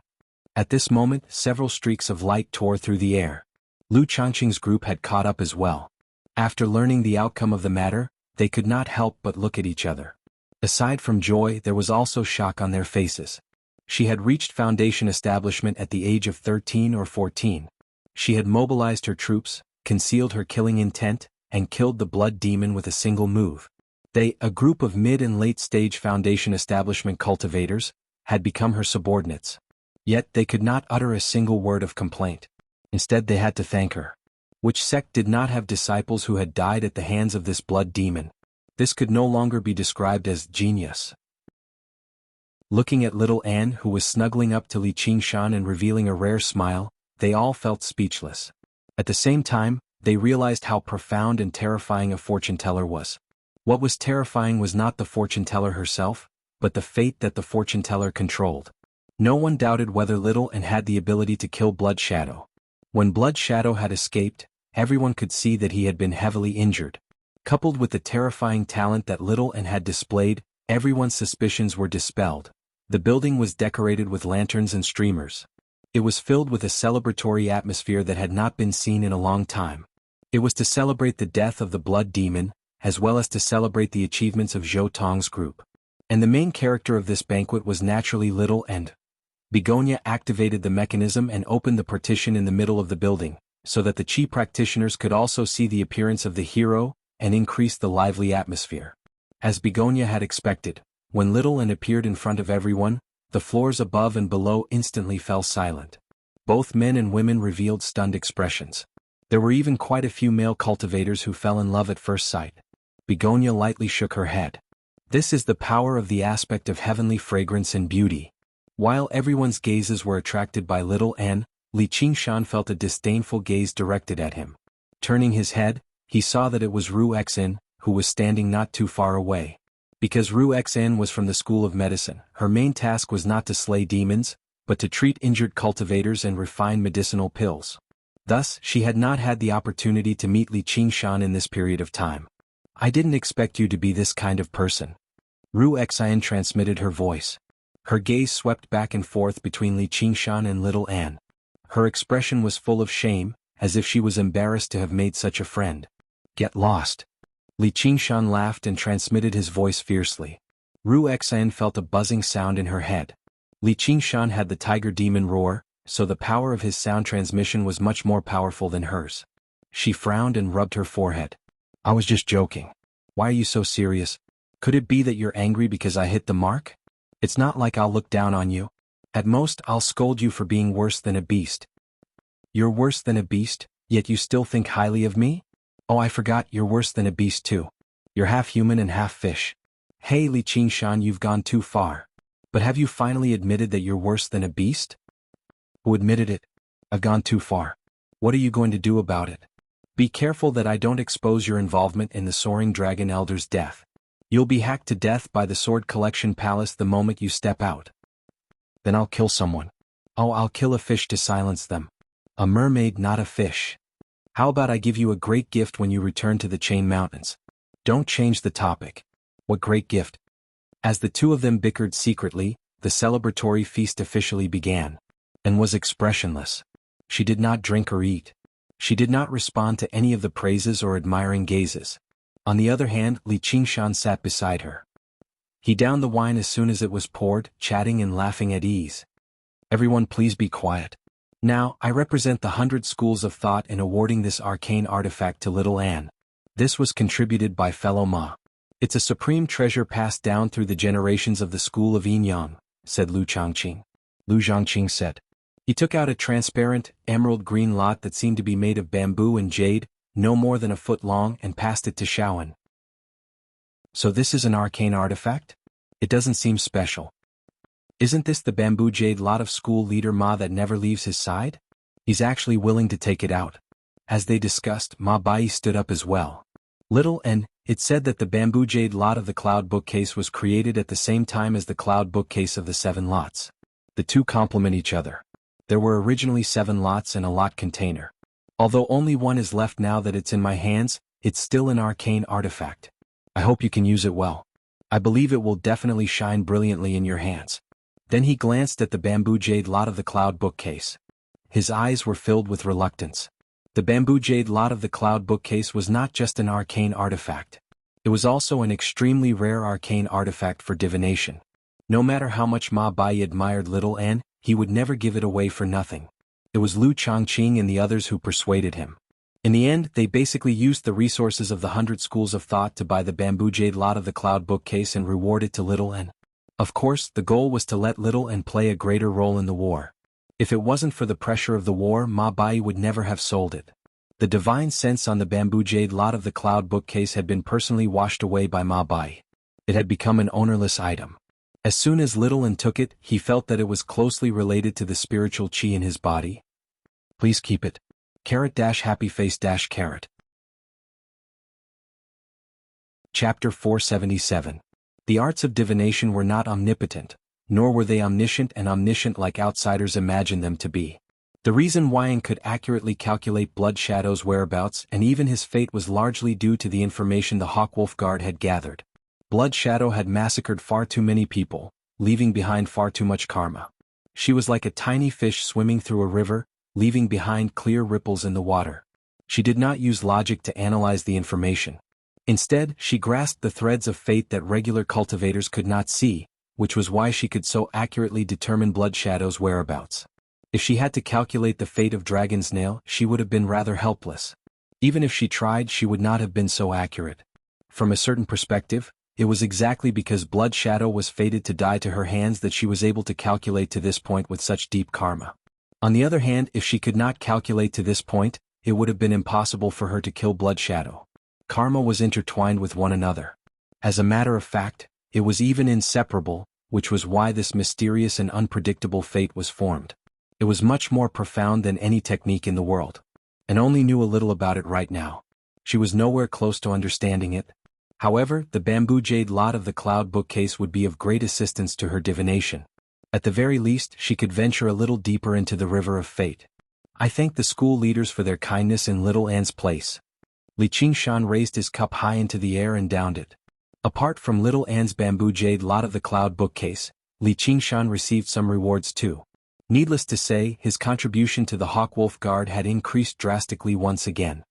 At this moment, several streaks of light tore through the air. Lu Changqing's group had caught up as well. After learning the outcome of the matter, they could not help but look at each other. Aside from joy, there was also shock on their faces. She had reached Foundation establishment at the age of 13 or 14. She had mobilized her troops, concealed her killing intent, and killed the blood demon with a single move. They, a group of mid- and late-stage Foundation establishment cultivators, had become her subordinates. Yet they could not utter a single word of complaint. Instead they had to thank her. Which sect did not have disciples who had died at the hands of this blood demon? This could no longer be described as genius. Looking at little Anne, who was snuggling up to Li Qingshan and revealing a rare smile, they all felt speechless. At the same time, they realized how profound and terrifying a fortune-teller was. What was terrifying was not the fortune-teller herself, but the fate that the fortune-teller controlled. No one doubted whether Little Anne had the ability to kill Blood Shadow. When Blood Shadow had escaped, everyone could see that he had been heavily injured. Coupled with the terrifying talent that Little Anne had displayed, everyone's suspicions were dispelled. The building was decorated with lanterns and streamers. It was filled with a celebratory atmosphere that had not been seen in a long time. It was to celebrate the death of the blood demon, as well as to celebrate the achievements of Zhou Tong's group. And the main character of this banquet was naturally Little Anne. Begonia activated the mechanism and opened the partition in the middle of the building, so that the Qi practitioners could also see the appearance of the hero, and increase the lively atmosphere. As Begonia had expected, when Little Anne appeared in front of everyone, the floors above and below instantly fell silent. Both men and women revealed stunned expressions. There were even quite a few male cultivators who fell in love at first sight. Begonia lightly shook her head. This is the power of the aspect of heavenly fragrance and beauty. While everyone's gazes were attracted by Little Anne, Li Qingshan felt a disdainful gaze directed at him. Turning his head, he saw that it was Ru Xen, who was standing not too far away. Because Ru Xen was from the School of Medicine, her main task was not to slay demons, but to treat injured cultivators and refine medicinal pills. Thus, she had not had the opportunity to meet Li Qingshan in this period of time. "I didn't expect you to be this kind of person." Ru Xen transmitted her voice. Her gaze swept back and forth between Li Qingshan and Little Anne. Her expression was full of shame, as if she was embarrassed to have made such a friend. "Get lost." Li Qingshan laughed and transmitted his voice fiercely. Ru Xen felt a buzzing sound in her head. Li Qingshan had the tiger demon roar, so the power of his sound transmission was much more powerful than hers. She frowned and rubbed her forehead. "I was just joking. Why are you so serious? Could it be that you're angry because I hit the mark? It's not like I'll look down on you. At most, I'll scold you for being worse than a beast." "You're worse than a beast, yet you still think highly of me? Oh, I forgot, you're worse than a beast too. You're half human and half fish." Hey Li Qingshan, you've gone too far. But have you finally admitted that you're worse than a beast? Who admitted it? I've gone too far. What are you going to do about it? Be careful that I don't expose your involvement in the Soaring Dragon Elder's death. You'll be hacked to death by the Sword Collection Palace the moment you step out. Then I'll kill someone. Oh, I'll kill a fish to silence them. A mermaid, not a fish. How about I give you a great gift when you return to the Chain Mountains? Don't change the topic. What great gift? As the two of them bickered secretly, the celebratory feast officially began, and was expressionless. She did not drink or eat. She did not respond to any of the praises or admiring gazes. On the other hand, Li Qingshan sat beside her. He downed the wine as soon as it was poured, chatting and laughing at ease. Everyone please be quiet. Now, I represent the 100 schools of thought in awarding this arcane artifact to little Anne. This was contributed by fellow Ma. It's a supreme treasure passed down through the generations of the school of Yin Yang, said Lu Changqing. Lu Zhangqing said. He took out a transparent, emerald-green lot that seemed to be made of bamboo and jade, no more than a foot long, and passed it to Shaoan. So this is an arcane artifact? It doesn't seem special. Isn't this the bamboo jade lot of school leader Ma that never leaves his side? He's actually willing to take it out. As they discussed, Ma Bai stood up as well. Little N, it said that the bamboo jade lot of the cloud bookcase was created at the same time as the cloud bookcase of the 7 lots. The two complement each other. There were originally 7 lots and a lot container. Although only one is left now that it's in my hands, it's still an arcane artifact. I hope you can use it well. I believe it will definitely shine brilliantly in your hands. Then he glanced at the bamboo jade lot of the cloud bookcase. His eyes were filled with reluctance. The bamboo jade lot of the cloud bookcase was not just an arcane artifact. It was also an extremely rare arcane artifact for divination. No matter how much Ma Bai admired little Anne, he would never give it away for nothing. It was Lu Changqing and the others who persuaded him. In the end, they basically used the resources of the 100 schools of thought to buy the bamboo jade lot of the cloud bookcase and reward it to little Anne. Of course, the goal was to let little Anne play a greater role in the war. If it wasn't for the pressure of the war, Ma Bai would never have sold it. The divine sense on the bamboo jade lot of the cloud bookcase had been personally washed away by Ma Bai. It had become an ownerless item. As soon as little Anne took it, he felt that it was closely related to the spiritual qi in his body. Please keep it. Happy face carrot. Chapter 477. The arts of divination were not omnipotent, nor were they omniscient like outsiders imagined them to be. The reason Wang could accurately calculate Blood Shadow's whereabouts and even his fate was largely due to the information the Hawkwolf Guard had gathered. Blood Shadow had massacred far too many people, leaving behind far too much karma. She was like a tiny fish swimming through a river, leaving behind clear ripples in the water. She did not use logic to analyze the information. Instead, she grasped the threads of fate that regular cultivators could not see, which was why she could so accurately determine Blood Shadow's whereabouts. If she had to calculate the fate of Dragon's Nail, she would have been rather helpless. Even if she tried, she would not have been so accurate. From a certain perspective, it was exactly because Blood Shadow was fated to die to her hands that she was able to calculate to this point with such deep karma. On the other hand, if she could not calculate to this point, it would have been impossible for her to kill Blood Shadow. Karma was intertwined with one another. As a matter of fact, it was even inseparable, which was why this mysterious and unpredictable fate was formed. It was much more profound than any technique in the world. And only knew a little about it right now. She was nowhere close to understanding it. However, the bamboo jade lot of the cloud bookcase would be of great assistance to her divination. At the very least, she could venture a little deeper into the river of fate. I thank the school leaders for their kindness in little Anne's place. Li Qingshan raised his cup high into the air and downed it. Apart from little Anne's bamboo jade lot of the cloud bookcase, Li Qingshan received some rewards too. Needless to say, his contribution to the Hawkwolf Guard had increased drastically once again.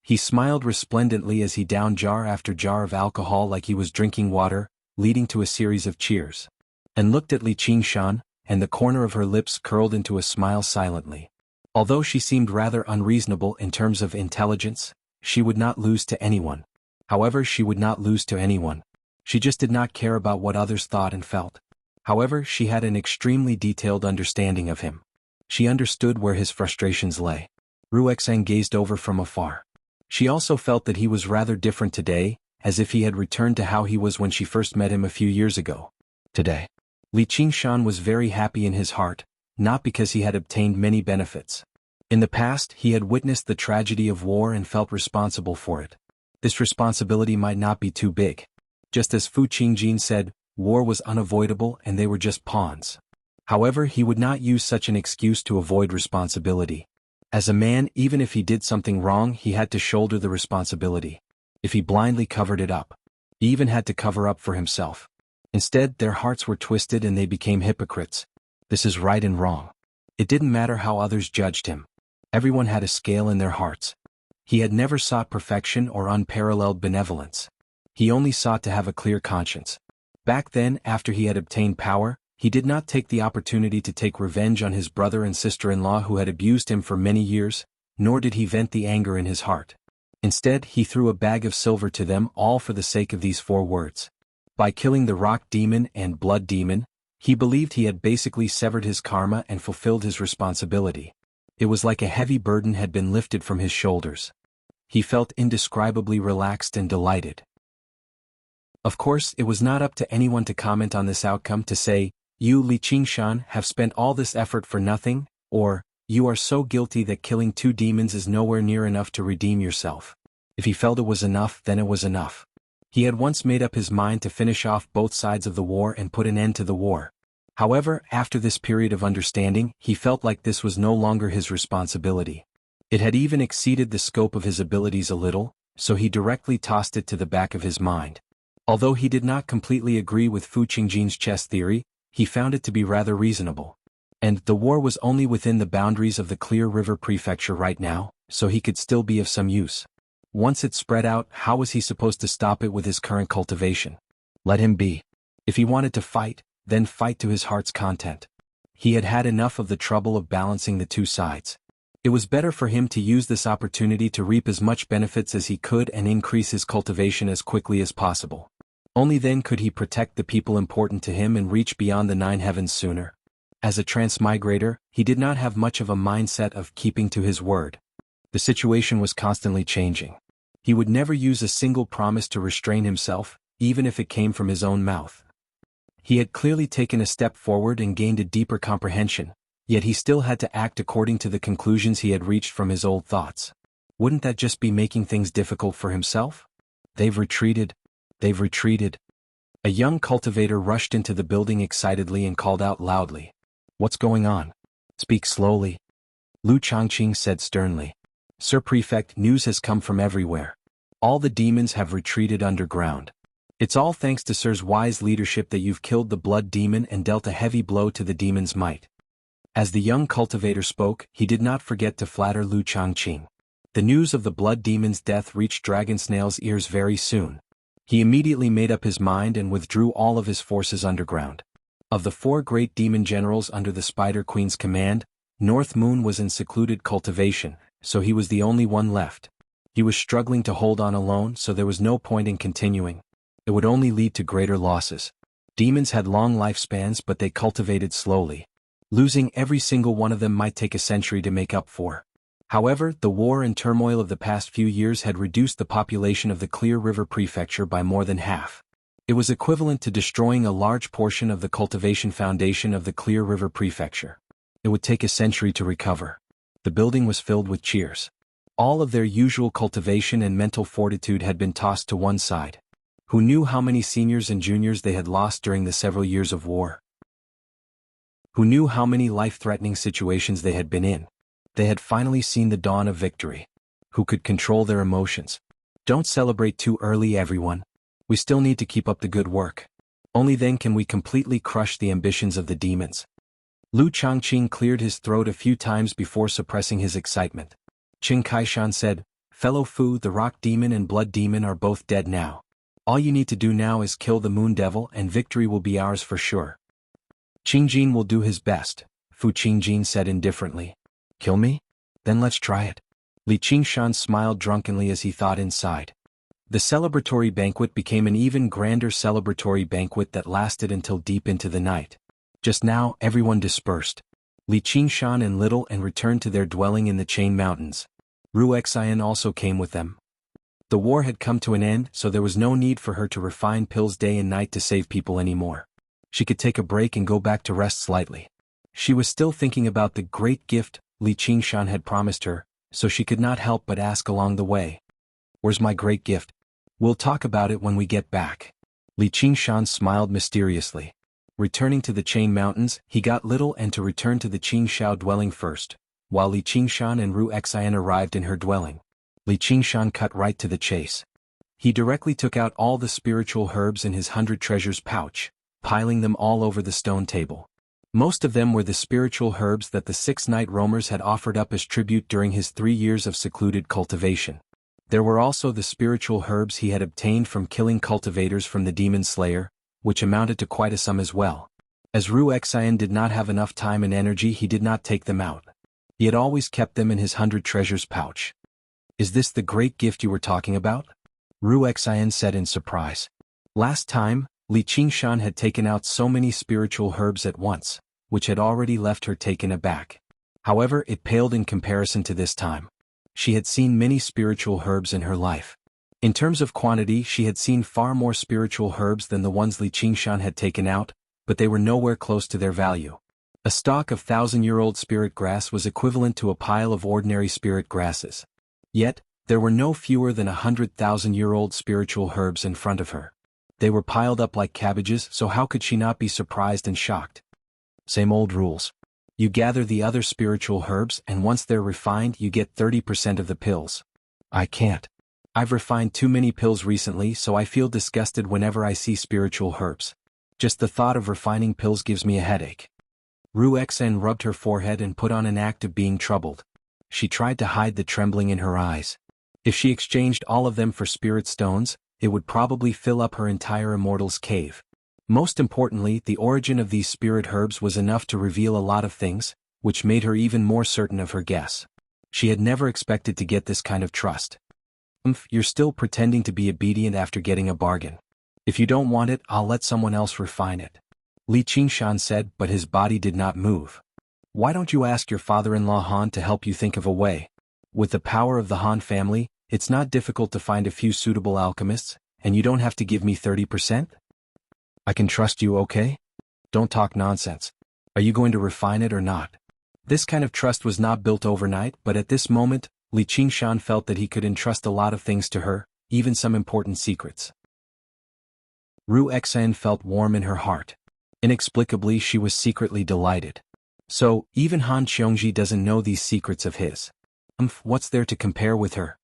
He smiled resplendently as he downed jar after jar of alcohol like he was drinking water, leading to a series of cheers. And looked at Li Qingshan, and the corner of her lips curled into a smile silently. Although she seemed rather unreasonable in terms of intelligence, she would not lose to anyone. However, she would not lose to anyone. She just did not care about what others thought and felt. However, she had an extremely detailed understanding of him. She understood where his frustrations lay. Ruexang gazed over from afar. She also felt that he was rather different today, as if he had returned to how he was when she first met him a few years ago. Today, Li Qingshan was very happy in his heart, not because he had obtained many benefits. In the past, he had witnessed the tragedy of war and felt responsible for it. This responsibility might not be too big. Just as Fu Qingjin said, war was unavoidable and they were just pawns. However, he would not use such an excuse to avoid responsibility. As a man, even if he did something wrong, he had to shoulder the responsibility. If he blindly covered it up, he even had to cover up for himself. Instead, their hearts were twisted and they became hypocrites. This is right and wrong. It didn't matter how others judged him. Everyone had a scale in their hearts. He had never sought perfection or unparalleled benevolence. He only sought to have a clear conscience. Back then, after he had obtained power, he did not take the opportunity to take revenge on his brother and sister-in-law who had abused him for many years, nor did he vent the anger in his heart. Instead, he threw a bag of silver to them all for the sake of these 4 words. By killing the rock demon and blood demon, he believed he had basically severed his karma and fulfilled his responsibility. It was like a heavy burden had been lifted from his shoulders. He felt indescribably relaxed and delighted. Of course, it was not up to anyone to comment on this outcome, to say, "You, Li Qingshan, have spent all this effort for nothing," or, "You are so guilty that killing 2 demons is nowhere near enough to redeem yourself." If he felt it was enough, then it was enough. He had once made up his mind to finish off both sides of the war and put an end to the war. However, after this period of understanding, he felt like this was no longer his responsibility. It had even exceeded the scope of his abilities a little, so he directly tossed it to the back of his mind. Although he did not completely agree with Fu Qingjin's chess theory, he found it to be rather reasonable. And the war was only within the boundaries of the Clear River Prefecture right now, so he could still be of some use. Once it spread out, how was he supposed to stop it with his current cultivation? Let him be. If he wanted to fight, then fight to his heart's content. He had had enough of the trouble of balancing the 2 sides. It was better for him to use this opportunity to reap as much benefits as he could and increase his cultivation as quickly as possible. Only then could he protect the people important to him and reach beyond the 9 heavens sooner. As a transmigrator, he did not have much of a mindset of keeping to his word. The situation was constantly changing. He would never use a single promise to restrain himself, even if it came from his own mouth. He had clearly taken a step forward and gained a deeper comprehension, yet he still had to act according to the conclusions he had reached from his old thoughts. Wouldn't that just be making things difficult for himself? They've retreated. They've retreated. A young cultivator rushed into the building excitedly and called out loudly. "What's going on? Speak slowly." Lu Changqing said sternly. "Sir Prefect, news has come from everywhere. All the demons have retreated underground. It's all thanks to Sir's wise leadership that you've killed the blood demon and dealt a heavy blow to the demon's might." As the young cultivator spoke, he did not forget to flatter Lu Changqing. The news of the blood demon's death reached Dragon Snail's ears very soon. He immediately made up his mind and withdrew all of his forces underground. Of the 4 great demon generals under the Spider Queen's command, North Moon was in secluded cultivation, so he was the only one left. He was struggling to hold on alone, so there was no point in continuing. It would only lead to greater losses. Demons had long lifespans, but they cultivated slowly. Losing every single one of them might take a century to make up for. However, the war and turmoil of the past few years had reduced the population of the Clear River Prefecture by more than half. It was equivalent to destroying a large portion of the cultivation foundation of the Clear River Prefecture. It would take a century to recover. The building was filled with cheers. All of their usual cultivation and mental fortitude had been tossed to one side. Who knew how many seniors and juniors they had lost during the several years of war? Who knew how many life-threatening situations they had been in? They had finally seen the dawn of victory. Who could control their emotions? Don't celebrate too early, everyone. We still need to keep up the good work. Only then can we completely crush the ambitions of the demons. Lu Changqing cleared his throat a few times before suppressing his excitement. Qing Kaishan said, "Fellow Fu, the rock demon and blood demon are both dead now. All you need to do now is kill the moon devil and victory will be ours for sure." "Qingjin will do his best," Fu Qingjin said indifferently. "Kill me? Then let's try it." Li Qingshan smiled drunkenly as he thought inside. The celebratory banquet became an even grander celebratory banquet that lasted until deep into the night. Just now, everyone dispersed. Li Qingshan and Little and returned to their dwelling in the Chain Mountains. Ruexian also came with them. The war had come to an end, so there was no need for her to refine pills day and night to save people anymore. She could take a break and go back to rest slightly. She was still thinking about the great gift Li Qingshan had promised her, so she could not help but ask along the way. "Where's my great gift? We'll talk about it when we get back." Li Qingshan smiled mysteriously. Returning to the Chain Mountains, he got Little N to return to the Qingxiao dwelling first, while Li Qingshan and Ru Xian arrived in her dwelling. Li Qingshan cut right to the chase. He directly took out all the spiritual herbs in his 100 treasures pouch, piling them all over the stone table. Most of them were the spiritual herbs that the 6 night roamers had offered up as tribute during his 3 years of secluded cultivation. There were also the spiritual herbs he had obtained from killing cultivators from the Demon Slayer, which amounted to quite a sum as well. As Ru Xian did not have enough time and energy, he did not take them out. He had always kept them in his 100 treasures pouch. "Is this the great gift you were talking about?" Ru Xian said in surprise. Last time, Li Qingshan had taken out so many spiritual herbs at once, which had already left her taken aback. However, it paled in comparison to this time. She had seen many spiritual herbs in her life. In terms of quantity, she had seen far more spiritual herbs than the ones Li Qingshan had taken out, but they were nowhere close to their value. A stalk of 1,000-year-old spirit grass was equivalent to a pile of ordinary spirit grasses. Yet, there were no fewer than 100,000-year-old spiritual herbs in front of her. They were piled up like cabbages, so how could she not be surprised and shocked? Same old rules. You gather the other spiritual herbs, and once they're refined, you get 30% of the pills. I can't. I've refined too many pills recently, so I feel disgusted whenever I see spiritual herbs. Just the thought of refining pills gives me a headache. Ru Xian rubbed her forehead and put on an act of being troubled. She tried to hide the trembling in her eyes. If she exchanged all of them for spirit stones, it would probably fill up her entire immortal's cave. Most importantly, the origin of these spirit herbs was enough to reveal a lot of things, which made her even more certain of her guess. She had never expected to get this kind of trust. You're still pretending to be obedient after getting a bargain. If you don't want it, I'll let someone else refine it. Li Qingshan said, but his body did not move. Why don't you ask your father-in-law Han to help you think of a way? With the power of the Han family, it's not difficult to find a few suitable alchemists, and you don't have to give me 30%? I can trust you, okay? Don't talk nonsense. Are you going to refine it or not? This kind of trust was not built overnight, but at this moment, Li Qingshan felt that he could entrust a lot of things to her, even some important secrets. Ru Xian felt warm in her heart. Inexplicably, she was secretly delighted. So, even Han Qiongji doesn't know these secrets of his. What's there to compare with her?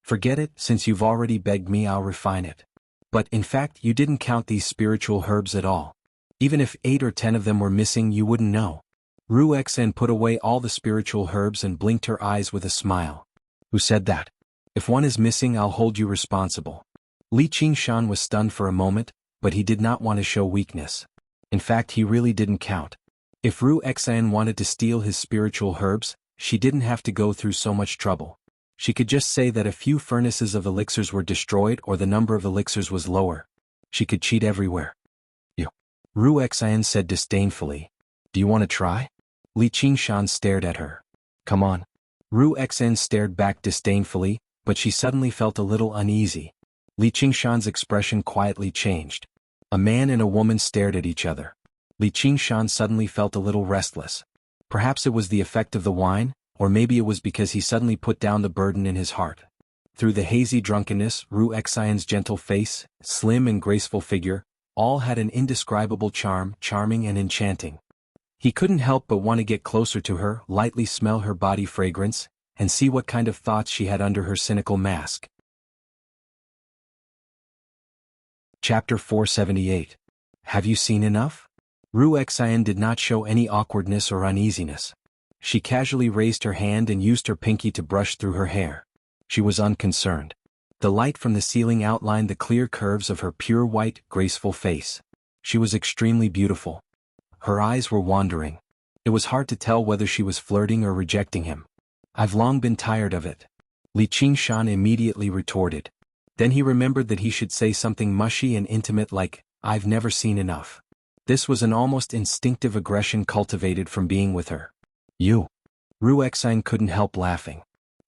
Forget it, since you've already begged me, I'll refine it. But in fact, you didn't count these spiritual herbs at all. Even if 8 or 10 of them were missing, you wouldn't know. Ru Xian put away all the spiritual herbs and blinked her eyes with a smile. Who said that? If one is missing, I'll hold you responsible. Li Qingshan was stunned for a moment, but he did not want to show weakness. In fact, he really didn't count. If Ru Xian wanted to steal his spiritual herbs, she didn't have to go through so much trouble. She could just say that a few furnaces of elixirs were destroyed or the number of elixirs was lower. She could cheat everywhere. You. Ru Xian said disdainfully. Do you want to try? Li Qingshan stared at her. Come on. Ru Xian stared back disdainfully, but she suddenly felt a little uneasy. Li Qingshan's expression quietly changed. A man and a woman stared at each other. Li Qingshan suddenly felt a little restless. Perhaps it was the effect of the wine, or maybe it was because he suddenly put down the burden in his heart. Through the hazy drunkenness, Ru Xian's gentle face, slim and graceful figure, all had an indescribable charm, charming and enchanting. He couldn't help but want to get closer to her, lightly smell her body fragrance, and see what kind of thoughts she had under her cynical mask. Chapter 478. Have you seen enough? Ru Xian did not show any awkwardness or uneasiness. She casually raised her hand and used her pinky to brush through her hair. She was unconcerned. The light from the ceiling outlined the clear curves of her pure white, graceful face. She was extremely beautiful. Her eyes were wandering. It was hard to tell whether she was flirting or rejecting him. I've long been tired of it. Li Qingshan immediately retorted. Then he remembered that he should say something mushy and intimate like, I've never seen enough. This was an almost instinctive aggression cultivated from being with her. You. Ru Xian couldn't help laughing.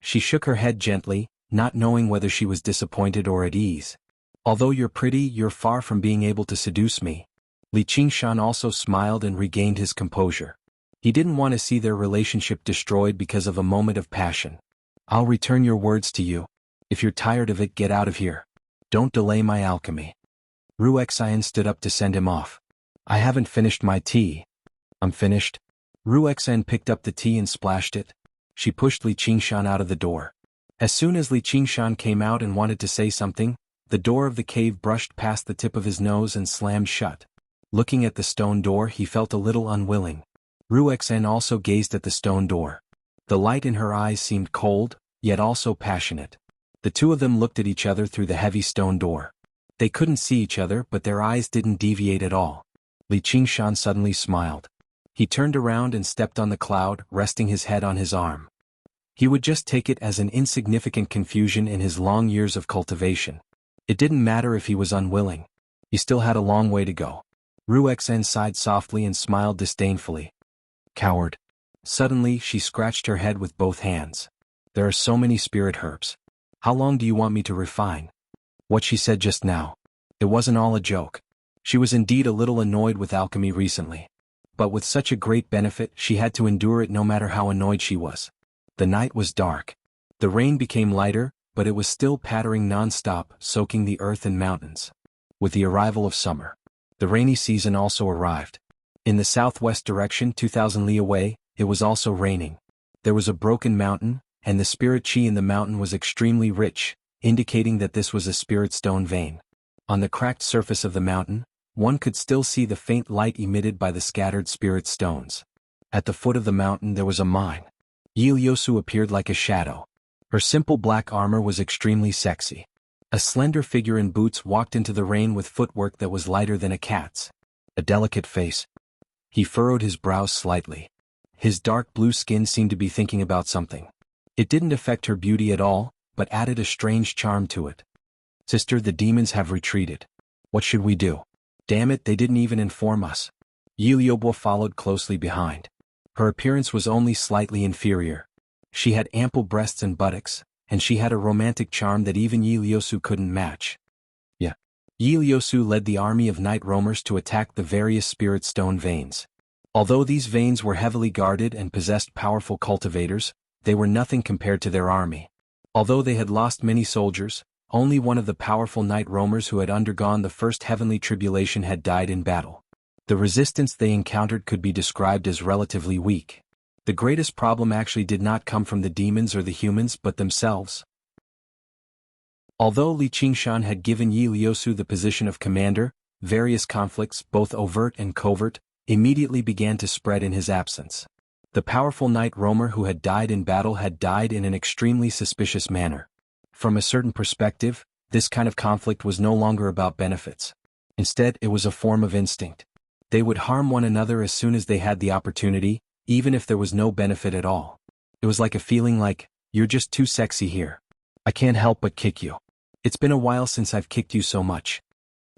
She shook her head gently, not knowing whether she was disappointed or at ease. Although you're pretty, you're far from being able to seduce me. Li Qingshan also smiled and regained his composure. He didn't want to see their relationship destroyed because of a moment of passion. I'll return your words to you. If you're tired of it, get out of here. Don't delay my alchemy. Ruexian stood up to send him off. I haven't finished my tea. I'm finished. Ruexian picked up the tea and splashed it. She pushed Li Qingshan out of the door. As soon as Li Qingshan came out and wanted to say something, the door of the cave brushed past the tip of his nose and slammed shut. Looking at the stone door, he felt a little unwilling. Ruexian also gazed at the stone door. The light in her eyes seemed cold, yet also passionate. The two of them looked at each other through the heavy stone door. They couldn't see each other, but their eyes didn't deviate at all. Li Qingshan suddenly smiled. He turned around and stepped on the cloud, resting his head on his arm. He would just take it as an insignificant confusion in his long years of cultivation. It didn't matter if he was unwilling. He still had a long way to go. Ruexian sighed softly and smiled disdainfully. Coward. Suddenly, she scratched her head with both hands. There are so many spirit herbs. How long do you want me to refine? What she said just now. It wasn't all a joke. She was indeed a little annoyed with alchemy recently. But with such a great benefit, she had to endure it no matter how annoyed she was. The night was dark. The rain became lighter, but it was still pattering non-stop, soaking the earth and mountains. With the arrival of summer, the rainy season also arrived. In the southwest direction 2,000 li away, it was also raining. There was a broken mountain, and the spirit chi in the mountain was extremely rich, indicating that this was a spirit stone vein. On the cracked surface of the mountain, one could still see the faint light emitted by the scattered spirit stones. At the foot of the mountain there was a mine. Yiliosu appeared like a shadow. Her simple black armor was extremely sexy. A slender figure in boots walked into the rain with footwork that was lighter than a cat's. A delicate face. He furrowed his brows slightly. His dark blue skin seemed to be thinking about something. It didn't affect her beauty at all, but added a strange charm to it. Sister, the demons have retreated. What should we do? Damn it, they didn't even inform us. Yiliobo followed closely behind. Her appearance was only slightly inferior. She had ample breasts and buttocks, and she had a romantic charm that even Yiliosu couldn't match. Yiliosu led the army of night roamers to attack the various spirit stone veins. Although these veins were heavily guarded and possessed powerful cultivators, they were nothing compared to their army. Although they had lost many soldiers, only one of the powerful night roamers who had undergone the first heavenly tribulation had died in battle. The resistance they encountered could be described as relatively weak. The greatest problem actually did not come from the demons or the humans but themselves. Although Li Qingshan had given Yiliosu the position of commander, various conflicts, both overt and covert, immediately began to spread in his absence. The powerful night roamer who had died in battle had died in an extremely suspicious manner. From a certain perspective, this kind of conflict was no longer about benefits. Instead, it was a form of instinct. They would harm one another as soon as they had the opportunity, even if there was no benefit at all. It was like a feeling like, you're just too sexy here. I can't help but kick you. It's been a while since I've kicked you so much.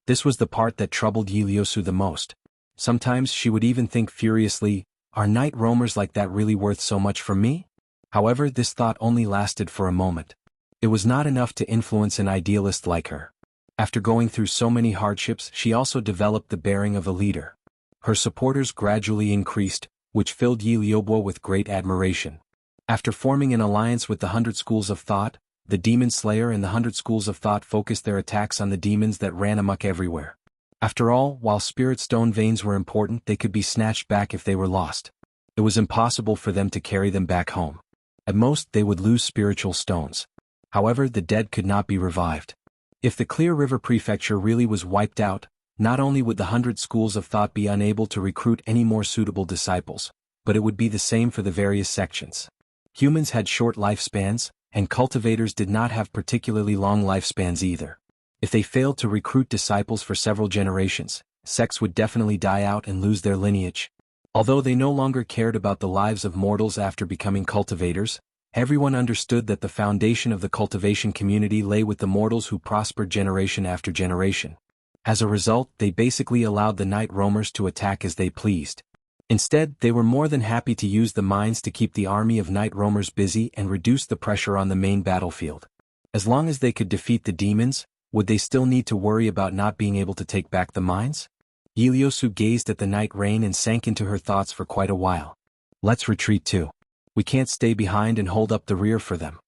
This was the part that troubled Yiliosu the most. Sometimes she would even think furiously, are night roamers like that really worth so much from me? However, this thought only lasted for a moment. It was not enough to influence an idealist like her. After going through so many hardships, she also developed the bearing of a leader. Her supporters gradually increased, which filled Yiliobo with great admiration. After forming an alliance with the 100 Schools of Thought, the Demon Slayer and the 100 Schools of Thought focused their attacks on the demons that ran amok everywhere. After all, while spirit stone veins were important, they could be snatched back if they were lost. It was impossible for them to carry them back home. At most, they would lose spiritual stones. However, the dead could not be revived. If the Clear River Prefecture really was wiped out, not only would the 100 Schools of Thought be unable to recruit any more suitable disciples, but it would be the same for the various sections. Humans had short lifespans, and cultivators did not have particularly long lifespans either. If they failed to recruit disciples for several generations, sects would definitely die out and lose their lineage. Although they no longer cared about the lives of mortals after becoming cultivators, everyone understood that the foundation of the cultivation community lay with the mortals who prospered generation after generation. As a result, they basically allowed the night roamers to attack as they pleased. Instead, they were more than happy to use the mines to keep the army of night roamers busy and reduce the pressure on the main battlefield. As long as they could defeat the demons, would they still need to worry about not being able to take back the mines? Ieyasu gazed at the night rain and sank into her thoughts for quite a while. Let's retreat too. We can't stay behind and hold up the rear for them.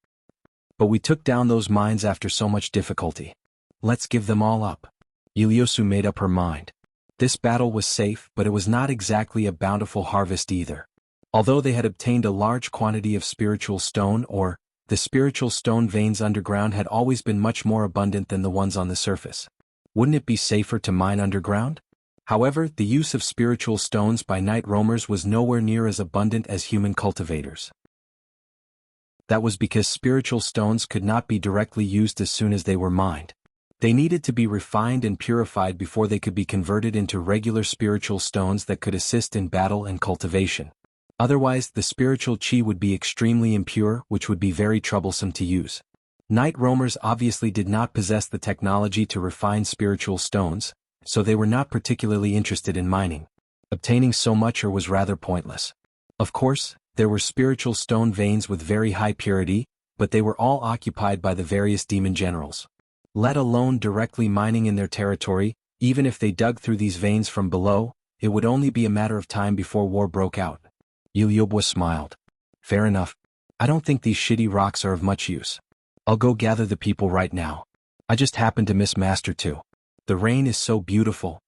But we took down those mines after so much difficulty. Let's give them all up. Ieyasu made up her mind. This battle was safe, but it was not exactly a bountiful harvest either. Although they had obtained a large quantity of spiritual stone, or the spiritual stone veins underground had always been much more abundant than the ones on the surface. Wouldn't it be safer to mine underground? However, the use of spiritual stones by night roamers was nowhere near as abundant as human cultivators. That was because spiritual stones could not be directly used as soon as they were mined. They needed to be refined and purified before they could be converted into regular spiritual stones that could assist in battle and cultivation. Otherwise, the spiritual chi would be extremely impure, which would be very troublesome to use. Night roamers obviously did not possess the technology to refine spiritual stones, so they were not particularly interested in mining. Obtaining so much ore was rather pointless. Of course, there were spiritual stone veins with very high purity, but they were all occupied by the various demon generals. Let alone directly mining in their territory, even if they dug through these veins from below, it would only be a matter of time before war broke out. Ieyasu smiled. Fair enough. I don't think these shitty rocks are of much use. I'll go gather the people right now. I just happened to miss Master too. The rain is so beautiful.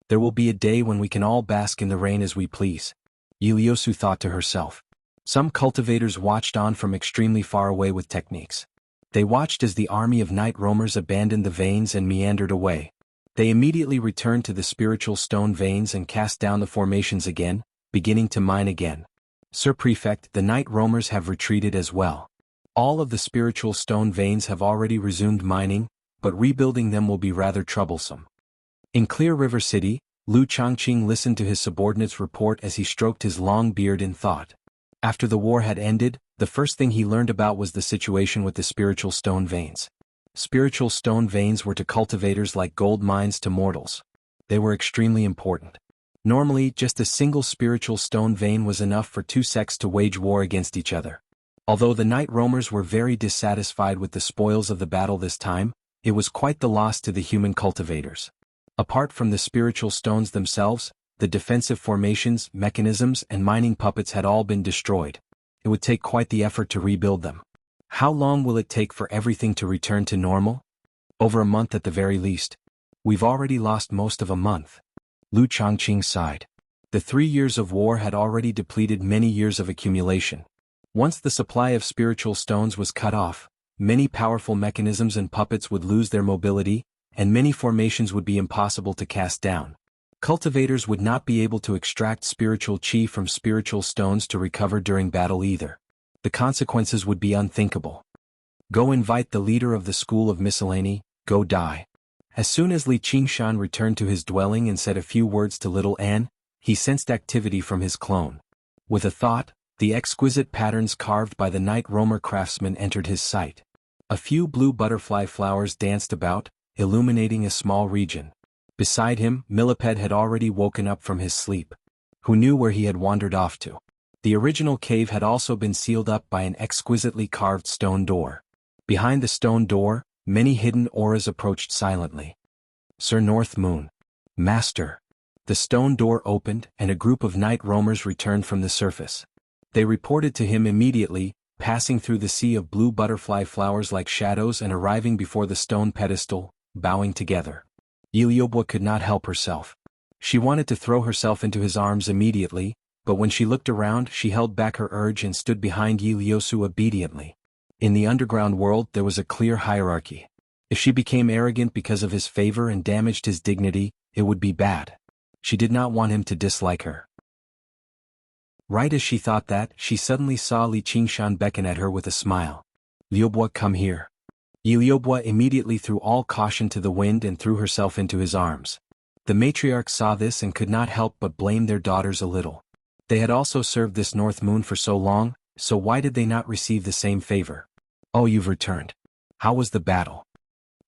There will be a day when we can all bask in the rain as we please. Ieyasu thought to herself. Some cultivators watched on from extremely far away with techniques. They watched as the army of night roamers abandoned the veins and meandered away. They immediately returned to the spiritual stone veins and cast down the formations again, beginning to mine again. Sir Prefect, the night roamers have retreated as well. All of the spiritual stone veins have already resumed mining, but rebuilding them will be rather troublesome. In Clear River City, Lu Changqing listened to his subordinate's report as he stroked his long beard in thought. After the war had ended, the first thing he learned about was the situation with the spiritual stone veins. Spiritual stone veins were to cultivators like gold mines to mortals. They were extremely important. Normally, just a single spiritual stone vein was enough for two sects to wage war against each other. Although the night roamers were very dissatisfied with the spoils of the battle this time, it was quite the loss to the human cultivators. Apart from the spiritual stones themselves, the defensive formations, mechanisms, and mining puppets had all been destroyed. It would take quite the effort to rebuild them. How long will it take for everything to return to normal? Over a month at the very least. We've already lost most of a month. Lu Changqing sighed. The 3 years of war had already depleted many years of accumulation. Once the supply of spiritual stones was cut off, many powerful mechanisms and puppets would lose their mobility, and many formations would be impossible to cast down. Cultivators would not be able to extract spiritual chi from spiritual stones to recover during battle either. The consequences would be unthinkable. Go invite the leader of the school of miscellany, go die. As soon as Li Qingshan returned to his dwelling and said a few words to little Anne, he sensed activity from his clone. With a thought, the exquisite patterns carved by the night roamer craftsman entered his sight. A few blue butterfly flowers danced about, illuminating a small region. Beside him, Millipede had already woken up from his sleep. Who knew where he had wandered off to? The original cave had also been sealed up by an exquisitely carved stone door. Behind the stone door, many hidden auras approached silently. Sir North Moon. Master. The stone door opened and a group of night roamers returned from the surface. They reported to him immediately, passing through the sea of blue butterfly flowers like shadows and arriving before the stone pedestal, bowing together. Ieyasu could not help herself. She wanted to throw herself into his arms immediately, but when she looked around she held back her urge and stood behind Ieyasu obediently. In the underground world there was a clear hierarchy. If she became arrogant because of his favor and damaged his dignity, it would be bad. She did not want him to dislike her. Right as she thought that, she suddenly saw Li Qingshan beckon at her with a smile. Ieyasu, come here. Ieyasu immediately threw all caution to the wind and threw herself into his arms. The matriarch saw this and could not help but blame their daughters a little. They had also served this North Moon for so long, so why did they not receive the same favor? Oh, you've returned. How was the battle?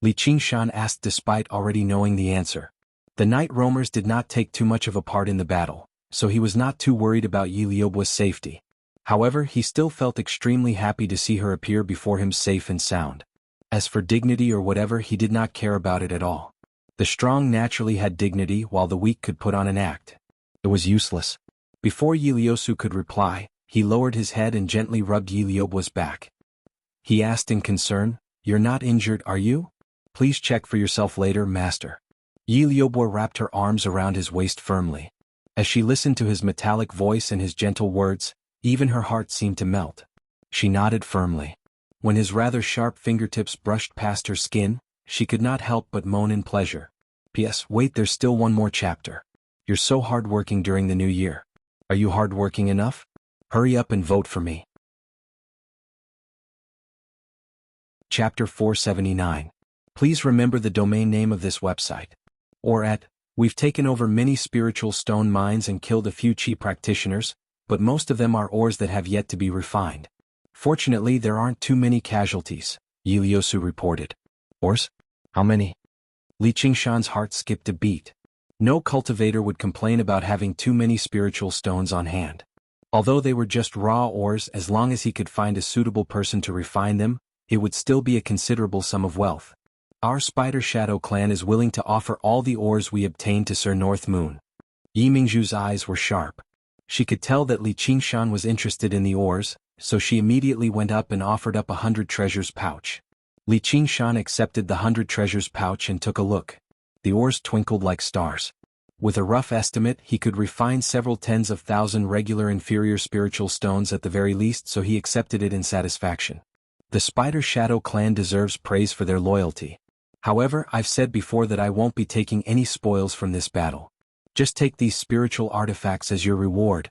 Li Qingshan asked despite already knowing the answer. The night roamers did not take too much of a part in the battle, so he was not too worried about Ieyabu's safety. However, he still felt extremely happy to see her appear before him safe and sound. As for dignity or whatever, he did not care about it at all. The strong naturally had dignity while the weak could put on an act. It was useless. Before Ieyasu could reply, he lowered his head and gently rubbed Ieyabu's back. He asked in concern, "You're not injured, are you? Please check for yourself later, master." Ieyabu wrapped her arms around his waist firmly. As she listened to his metallic voice and his gentle words, even her heart seemed to melt. She nodded firmly. When his rather sharp fingertips brushed past her skin, she could not help but moan in pleasure. P.S. Wait, there's still one more chapter. You're so hard-working during the new year. Are you hard-working enough? Hurry up and vote for me. Chapter 479. Please remember the domain name of this website. Or at, we've taken over many spiritual stone mines and killed a few cheap practitioners, but most of them are ores that have yet to be refined. Fortunately, there aren't too many casualties, Ieyasu reported. Ores? How many? Li Qingshan's heart skipped a beat. No cultivator would complain about having too many spiritual stones on hand. Although they were just raw ores, as long as he could find a suitable person to refine them, it would still be a considerable sum of wealth. Our Spider Shadow clan is willing to offer all the ores we obtained to Sir North Moon. Yi Mingzhu's eyes were sharp. She could tell that Li Qingshan was interested in the ores, so she immediately went up and offered up 100 treasures pouch. Li Qingshan accepted the 100 treasures pouch and took a look. The ores twinkled like stars. With a rough estimate, he could refine several tens of thousand regular inferior spiritual stones at the very least, so he accepted it in satisfaction. The Spider Shadow clan deserves praise for their loyalty. However, I've said before that I won't be taking any spoils from this battle. Just take these spiritual artifacts as your reward.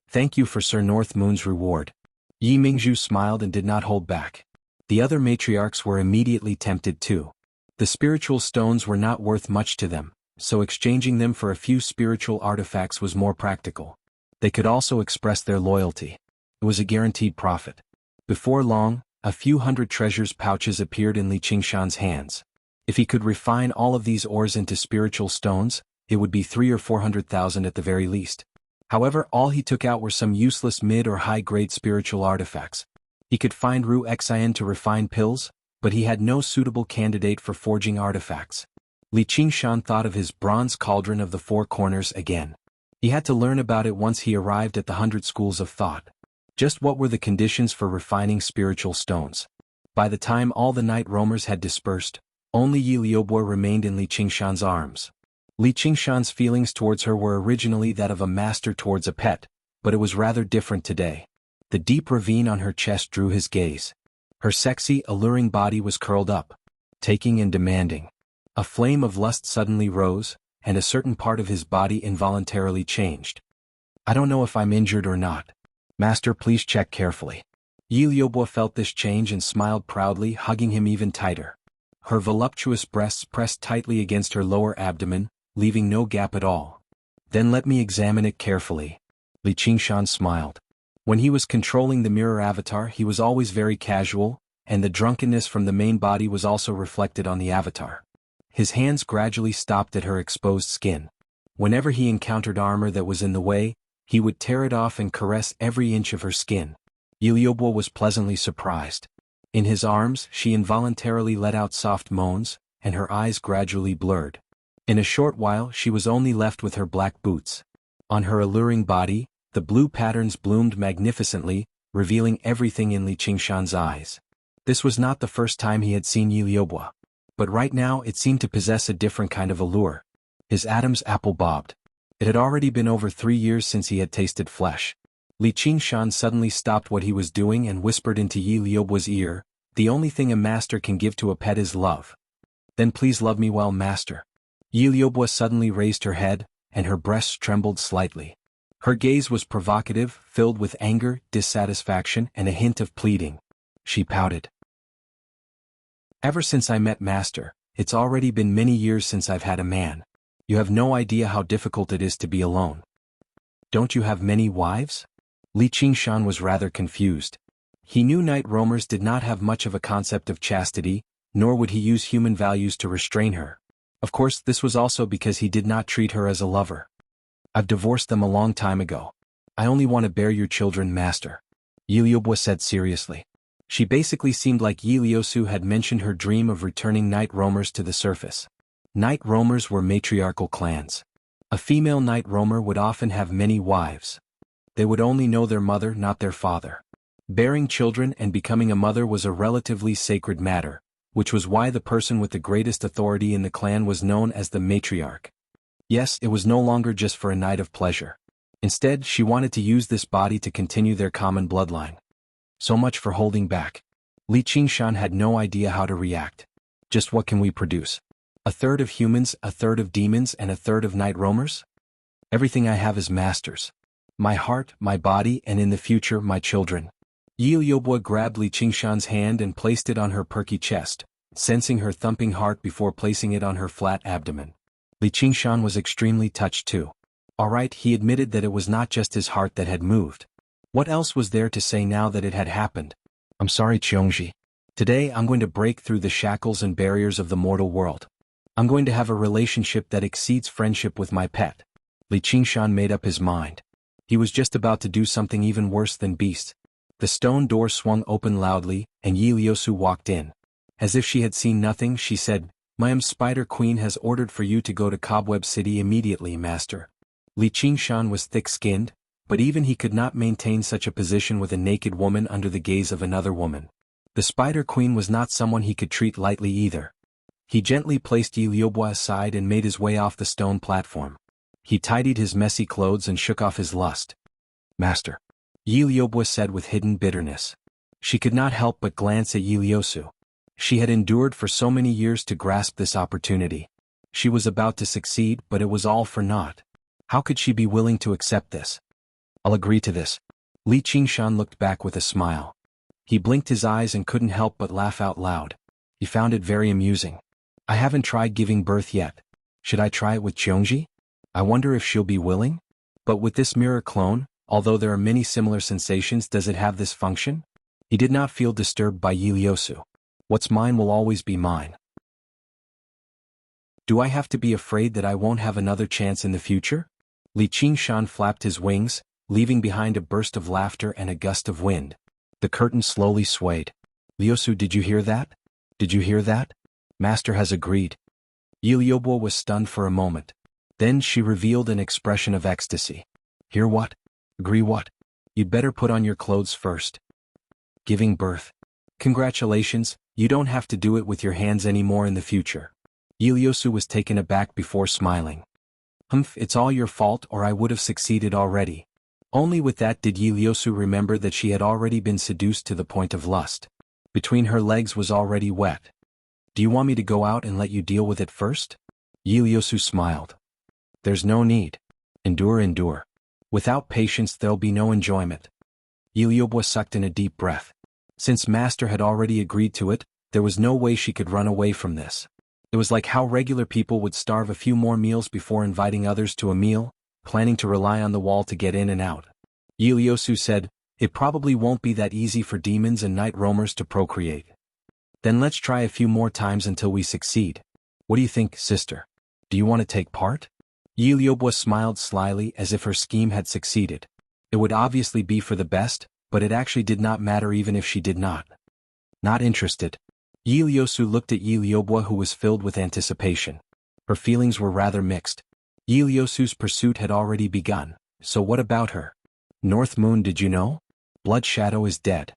Thank you for Sir North Moon's reward. Yi Mingzhu smiled and did not hold back. The other matriarchs were immediately tempted too. The spiritual stones were not worth much to them, so exchanging them for a few spiritual artifacts was more practical. They could also express their loyalty. It was a guaranteed profit. Before long, a few hundred treasures pouches appeared in Li Qingshan's hands. If he could refine all of these ores into spiritual stones, it would be 300,000 or 400,000 at the very least. However, all he took out were some useless mid or high-grade spiritual artifacts. He could find Ru Xian to refine pills, but he had no suitable candidate for forging artifacts. Li Qingshan thought of his bronze cauldron of the four corners again. He had to learn about it once he arrived at the 100 schools of thought. Just what were the conditions for refining spiritual stones? By the time all the night roamers had dispersed, only Yi Liubo remained in Li Qingshan's arms. Li Qingshan's feelings towards her were originally that of a master towards a pet, but it was rather different today. The deep ravine on her chest drew his gaze. Her sexy, alluring body was curled up, taking and demanding. A flame of lust suddenly rose, and a certain part of his body involuntarily changed. I don't know if I'm injured or not. Master, please check carefully. Yi Liubo felt this change and smiled proudly, hugging him even tighter. Her voluptuous breasts pressed tightly against her lower abdomen, leaving no gap at all. Then let me examine it carefully. Li Qingshan smiled. When he was controlling the mirror avatar, he was always very casual, and the drunkenness from the main body was also reflected on the avatar. His hands gradually stopped at her exposed skin. Whenever he encountered armor that was in the way, he would tear it off and caress every inch of her skin. Yi Liubo was pleasantly surprised. In his arms, she involuntarily let out soft moans, and her eyes gradually blurred. In a short while, she was only left with her black boots. On her alluring body, the blue patterns bloomed magnificently, revealing everything in Li Qingshan's eyes. This was not the first time he had seen Yi Liubo, but right now it seemed to possess a different kind of allure. His Adam's apple bobbed. It had already been over 3 years since he had tasted flesh. Li Qingshan suddenly stopped what he was doing and whispered into Yi Liubo's ear, "The only thing a master can give to a pet is love. Then please love me well, master." Yi Liubo suddenly raised her head, and her breasts trembled slightly. Her gaze was provocative, filled with anger, dissatisfaction, and a hint of pleading. She pouted. "Ever since I met Master, it's already been many years since I've had a man. You have no idea how difficult it is to be alone. Don't you have many wives?" Li Qingshan was rather confused. He knew night roamers did not have much of a concept of chastity, nor would he use human values to restrain her. Of course, this was also because he did not treat her as a lover. "I've divorced them a long time ago." I only want to bear your children, master. Yiliobwa said seriously. She basically seemed like Yiliosu had mentioned her dream of returning night roamers to the surface. Night roamers were matriarchal clans. A female night roamer would often have many wives. They would only know their mother, not their father. Bearing children and becoming a mother was a relatively sacred matter, which was why the person with the greatest authority in the clan was known as the matriarch. Yes, it was no longer just for a night of pleasure. Instead, she wanted to use this body to continue their common bloodline. So much for holding back. Li Qingshan had no idea how to react. Just what can we produce? A third of humans, a third of demons, and a third of night roamers? Everything I have is masters. My heart, my body, and in the future, my children. Yiliobwa grabbed Li Qingshan's hand and placed it on her perky chest, sensing her thumping heart before placing it on her flat abdomen. Li Qingshan was extremely touched too. Alright, he admitted that it was not just his heart that had moved. What else was there to say now that it had happened? I'm sorry, Qiongji. Today I'm going to break through the shackles and barriers of the mortal world. I'm going to have a relationship that exceeds friendship with my pet. Li Qingshan made up his mind. He was just about to do something even worse than beasts. The stone door swung open loudly, and Yiliosu walked in. As if she had seen nothing, she said, "My Spider Queen has ordered for you to go to Cobweb City immediately, master." Li Qingshan was thick-skinned, but even he could not maintain such a position with a naked woman under the gaze of another woman. The Spider Queen was not someone he could treat lightly either. He gently placed Yiliobwa aside and made his way off the stone platform. He tidied his messy clothes and shook off his lust. "Master," Yiliobwa said with hidden bitterness. She could not help but glance at Yiliosu. She had endured for so many years to grasp this opportunity. She was about to succeed, but it was all for naught. How could she be willing to accept this? "I'll agree to this." Li Qingshan looked back with a smile. He blinked his eyes and couldn't help but laugh out loud. He found it very amusing. "I haven't tried giving birth yet. Should I try it with Qiongji? I wonder if she'll be willing? But with this mirror clone, although there are many similar sensations, does it have this function?" He did not feel disturbed by Yiliosu. What's mine will always be mine. Do I have to be afraid that I won't have another chance in the future? Li Qingshan flapped his wings, leaving behind a burst of laughter and a gust of wind. The curtain slowly swayed. "Liosu, did you hear that? Did you hear that? Master has agreed." Yiliobwa was stunned for a moment. Then she revealed an expression of ecstasy. "Hear what? Agree what? You'd better put on your clothes first." "Giving birth. Congratulations, you don't have to do it with your hands anymore in the future." Yiliosu was taken aback before smiling. "Humph, it's all your fault, or I would have succeeded already." Only with that did Yiliosu remember that she had already been seduced to the point of lust. Between her legs was already wet. "Do you want me to go out and let you deal with it first?" Yiliosu smiled. "There's no need. Endure, endure. Without patience there'll be no enjoyment." Yiliobwa sucked in a deep breath. Since Master had already agreed to it, there was no way she could run away from this. It was like how regular people would starve a few more meals before inviting others to a meal, planning to rely on the wall to get in and out. Yiliosu said, "It probably won't be that easy for demons and night roamers to procreate. Then let's try a few more times until we succeed. What do you think, sister? Do you want to take part?" Yiliobwa smiled slyly as if her scheme had succeeded. It would obviously be for the best, but it actually did not matter even if she did not. "Not interested." Yiliosu looked at Yiliobwa, who was filled with anticipation. Her feelings were rather mixed. Yiliosu's pursuit had already begun, so what about her? "North Moon, did you know? Blood Shadow is dead."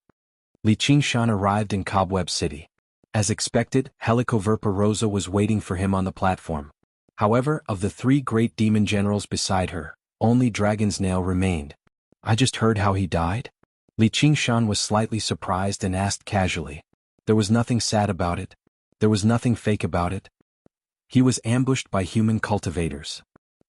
Li Qingshan arrived in Cobweb City. As expected, Helicoverpa Rosa was waiting for him on the platform. However, of the three great demon generals beside her, only Dragon's Nail remained. "I just heard how he died?" Li Qingshan was slightly surprised and asked casually. There was nothing sad about it. There was nothing fake about it. He was ambushed by human cultivators.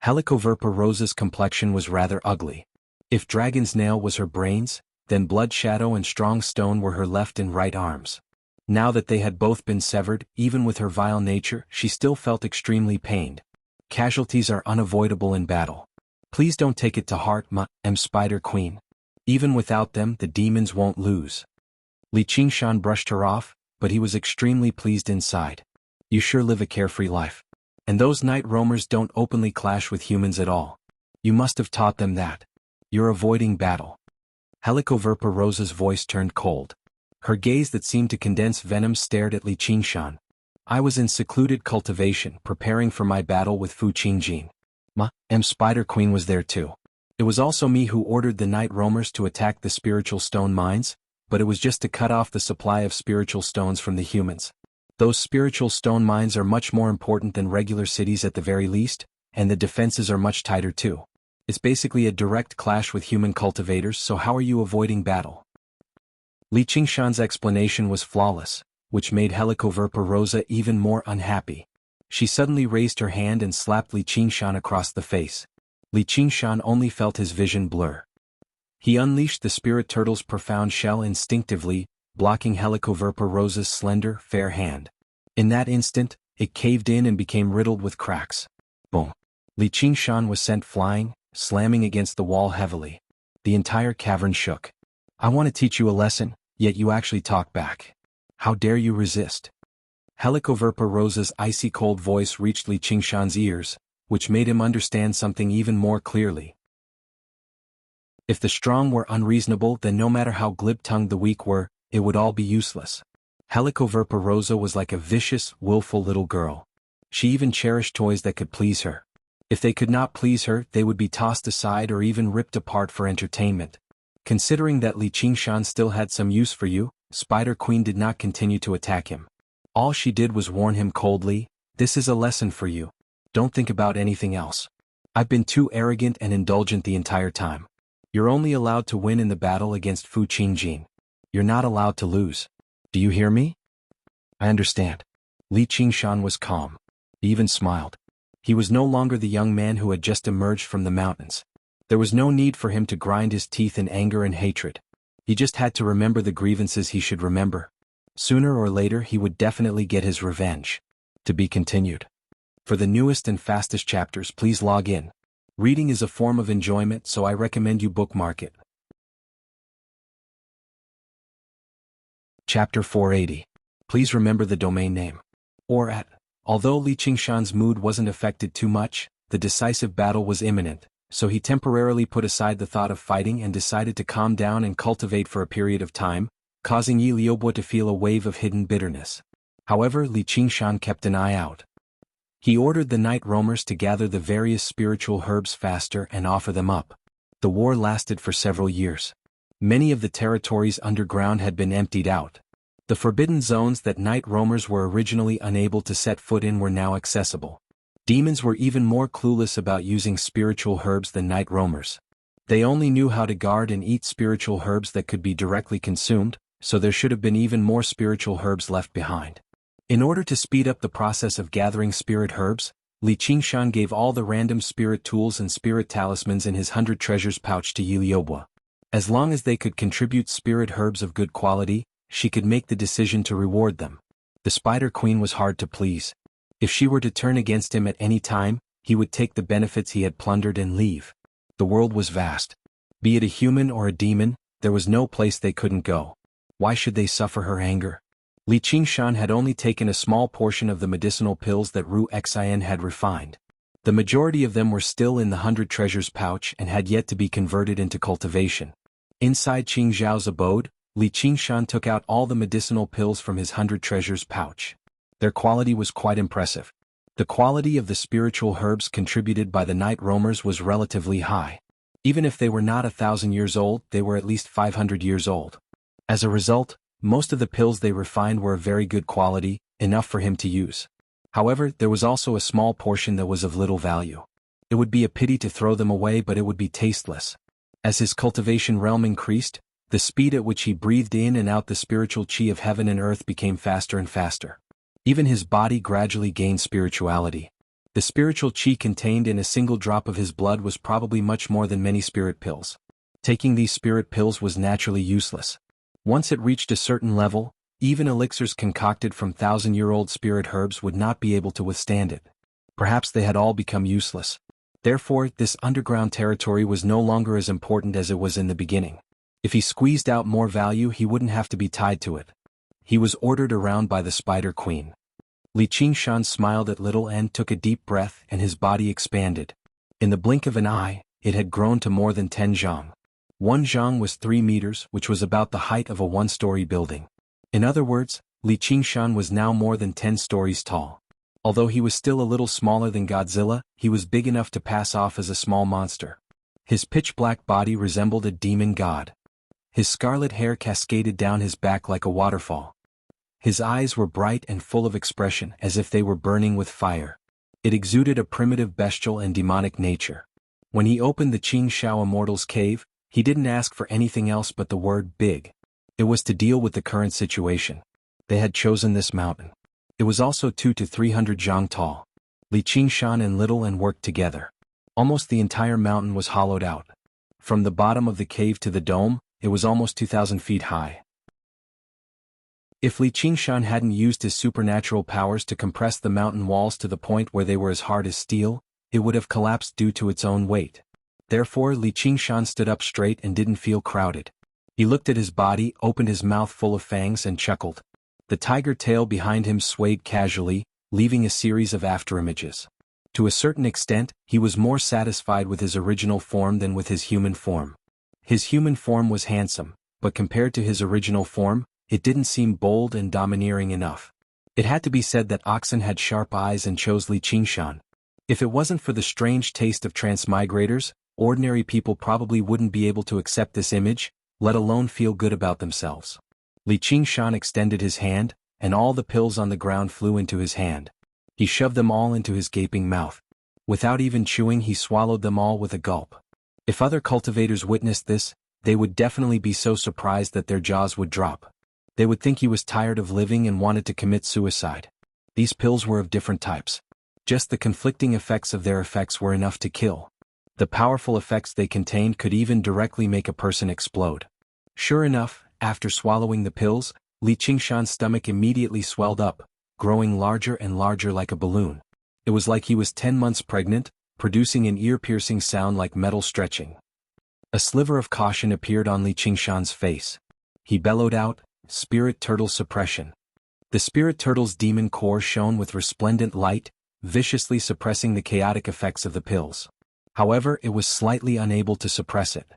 Helicoverpa Rosa's complexion was rather ugly. If Dragon's Nail was her brains, then Blood Shadow and Strong Stone were her left and right arms. Now that they had both been severed, even with her vile nature, she still felt extremely pained. Casualties are unavoidable in battle. Please don't take it to heart, Spider Queen. Even without them, the demons won't lose. Li Qingshan brushed her off, but he was extremely pleased inside. You sure live a carefree life. And those night roamers don't openly clash with humans at all. You must have taught them that. You're avoiding battle. Helicoverpa Rosa's voice turned cold. Her gaze that seemed to condense venom stared at Li Qingshan. I was in secluded cultivation, preparing for my battle with Fu Qingjin. Spider Queen was there too. It was also me who ordered the night roamers to attack the spiritual stone mines, but it was just to cut off the supply of spiritual stones from the humans. Those spiritual stone mines are much more important than regular cities at the very least, and the defenses are much tighter too. It's basically a direct clash with human cultivators, so how are you avoiding battle? Li Qingshan's explanation was flawless, which made Helicoverpa Rosa even more unhappy. She suddenly raised her hand and slapped Li Qingshan across the face. Li Qingshan only felt his vision blur. He unleashed the spirit turtle's profound shell instinctively, blocking Helicoverpa Rosa's slender, fair hand. In that instant, it caved in and became riddled with cracks. Boom! Li Qingshan was sent flying, slamming against the wall heavily. The entire cavern shook. I want to teach you a lesson, yet you actually talk back. How dare you resist? Helicoverpa Rosa's icy cold voice reached Li Qingshan's ears, which made him understand something even more clearly. If the strong were unreasonable, then no matter how glib-tongued the weak were, it would all be useless. Helicoverpa Rosa was like a vicious, willful little girl. She even cherished toys that could please her. If they could not please her, they would be tossed aside or even ripped apart for entertainment. Considering that Li Qingshan still had some use for you, Spider Queen did not continue to attack him. All she did was warn him coldly, "This is a lesson for you. Don't think about anything else. I've been too arrogant and indulgent the entire time. You're only allowed to win in the battle against Fu Qingjin. You're not allowed to lose. Do you hear me?" I understand. Li Qingshan was calm. He even smiled. He was no longer the young man who had just emerged from the mountains. There was no need for him to grind his teeth in anger and hatred. He just had to remember the grievances he should remember. Sooner or later he would definitely get his revenge. To be continued. For the newest and fastest chapters, please log in. Reading is a form of enjoyment, so I recommend you bookmark it. Chapter 480. Please remember the domain name. Or at. Although Li Qingshan's mood wasn't affected too much, the decisive battle was imminent, so he temporarily put aside the thought of fighting and decided to calm down and cultivate for a period of time, causing Yi Liubo to feel a wave of hidden bitterness. However, Li Qingshan kept an eye out. He ordered the night roamers to gather the various spiritual herbs faster and offer them up. The war lasted for several years. Many of the territories underground had been emptied out. The forbidden zones that night roamers were originally unable to set foot in were now accessible. Demons were even more clueless about using spiritual herbs than night roamers. They only knew how to guard and eat spiritual herbs that could be directly consumed, so there should have been even more spiritual herbs left behind. In order to speed up the process of gathering spirit herbs, Li Qingshan gave all the random spirit tools and spirit talismans in his 100 treasures pouch to Yi Liubo. As long as they could contribute spirit herbs of good quality, she could make the decision to reward them. The Spider Queen was hard to please. If she were to turn against him at any time, he would take the benefits he had plundered and leave. The world was vast. Be it a human or a demon, there was no place they couldn't go. Why should they suffer her anger? Li Qingshan had only taken a small portion of the medicinal pills that Ru Xian had refined. The majority of them were still in the 100 treasures pouch and had yet to be converted into cultivation. Inside Qing Zhao's abode, Li Qingshan took out all the medicinal pills from his 100 treasures pouch. Their quality was quite impressive. The quality of the spiritual herbs contributed by the night roamers was relatively high. Even if they were not 1,000 years old, they were at least 500 years old. As a result, most of the pills they refined were of very good quality, enough for him to use. However, there was also a small portion that was of little value. It would be a pity to throw them away, but it would be tasteless. As his cultivation realm increased, the speed at which he breathed in and out the spiritual qi of heaven and earth became faster and faster. Even his body gradually gained spirituality. The spiritual qi contained in a single drop of his blood was probably much more than many spirit pills. Taking these spirit pills was naturally useless. Once it reached a certain level, even elixirs concocted from 1,000-year-old spirit herbs would not be able to withstand it. Perhaps they had all become useless. Therefore, this underground territory was no longer as important as it was in the beginning. If he squeezed out more value, he wouldn't have to be tied to it. He was ordered around by the Spider Queen. Li Qingshan smiled at little and took a deep breath, and his body expanded. In the blink of an eye, it had grown to more than 10 zhang. 1 zhang was 3 meters, which was about the height of a one-story building. In other words, Li Qingshan was now more than 10 stories tall. Although he was still a little smaller than Godzilla, he was big enough to pass off as a small monster. His pitch-black body resembled a demon god. His scarlet hair cascaded down his back like a waterfall. His eyes were bright and full of expression, as if they were burning with fire. It exuded a primitive bestial and demonic nature. When he opened the Qing Shao Immortal's cave, he didn't ask for anything else but the word big. It was to deal with the current situation. They had chosen this mountain. It was also 200 to 300 zhang tall. Li Qingshan and Little N worked together. Almost the entire mountain was hollowed out. From the bottom of the cave to the dome, it was almost 2,000 feet high. If Li Qingshan hadn't used his supernatural powers to compress the mountain walls to the point where they were as hard as steel, it would have collapsed due to its own weight. Therefore, Li Qingshan stood up straight and didn't feel crowded. He looked at his body, opened his mouth full of fangs and chuckled. The tiger tail behind him swayed casually, leaving a series of afterimages. To a certain extent, he was more satisfied with his original form than with his human form. His human form was handsome, but compared to his original form, it didn't seem bold and domineering enough. It had to be said that oxen had sharp eyes and chose Li Qingshan. If it wasn't for the strange taste of transmigrators, ordinary people probably wouldn't be able to accept this image, let alone feel good about themselves. Li Qingshan extended his hand, and all the pills on the ground flew into his hand. He shoved them all into his gaping mouth. Without even chewing, he swallowed them all with a gulp. If other cultivators witnessed this, they would definitely be so surprised that their jaws would drop. They would think he was tired of living and wanted to commit suicide. These pills were of different types. Just the conflicting effects of their effects were enough to kill. The powerful effects they contained could even directly make a person explode. Sure enough, after swallowing the pills, Li Qingshan's stomach immediately swelled up, growing larger and larger like a balloon. It was like he was 10 months pregnant, producing an ear-piercing sound like metal stretching. A sliver of caution appeared on Li Qingshan's face. He bellowed out, "Spirit Turtle Suppression." The Spirit Turtle's demon core shone with resplendent light, viciously suppressing the chaotic effects of the pills. However, it was slightly unable to suppress it.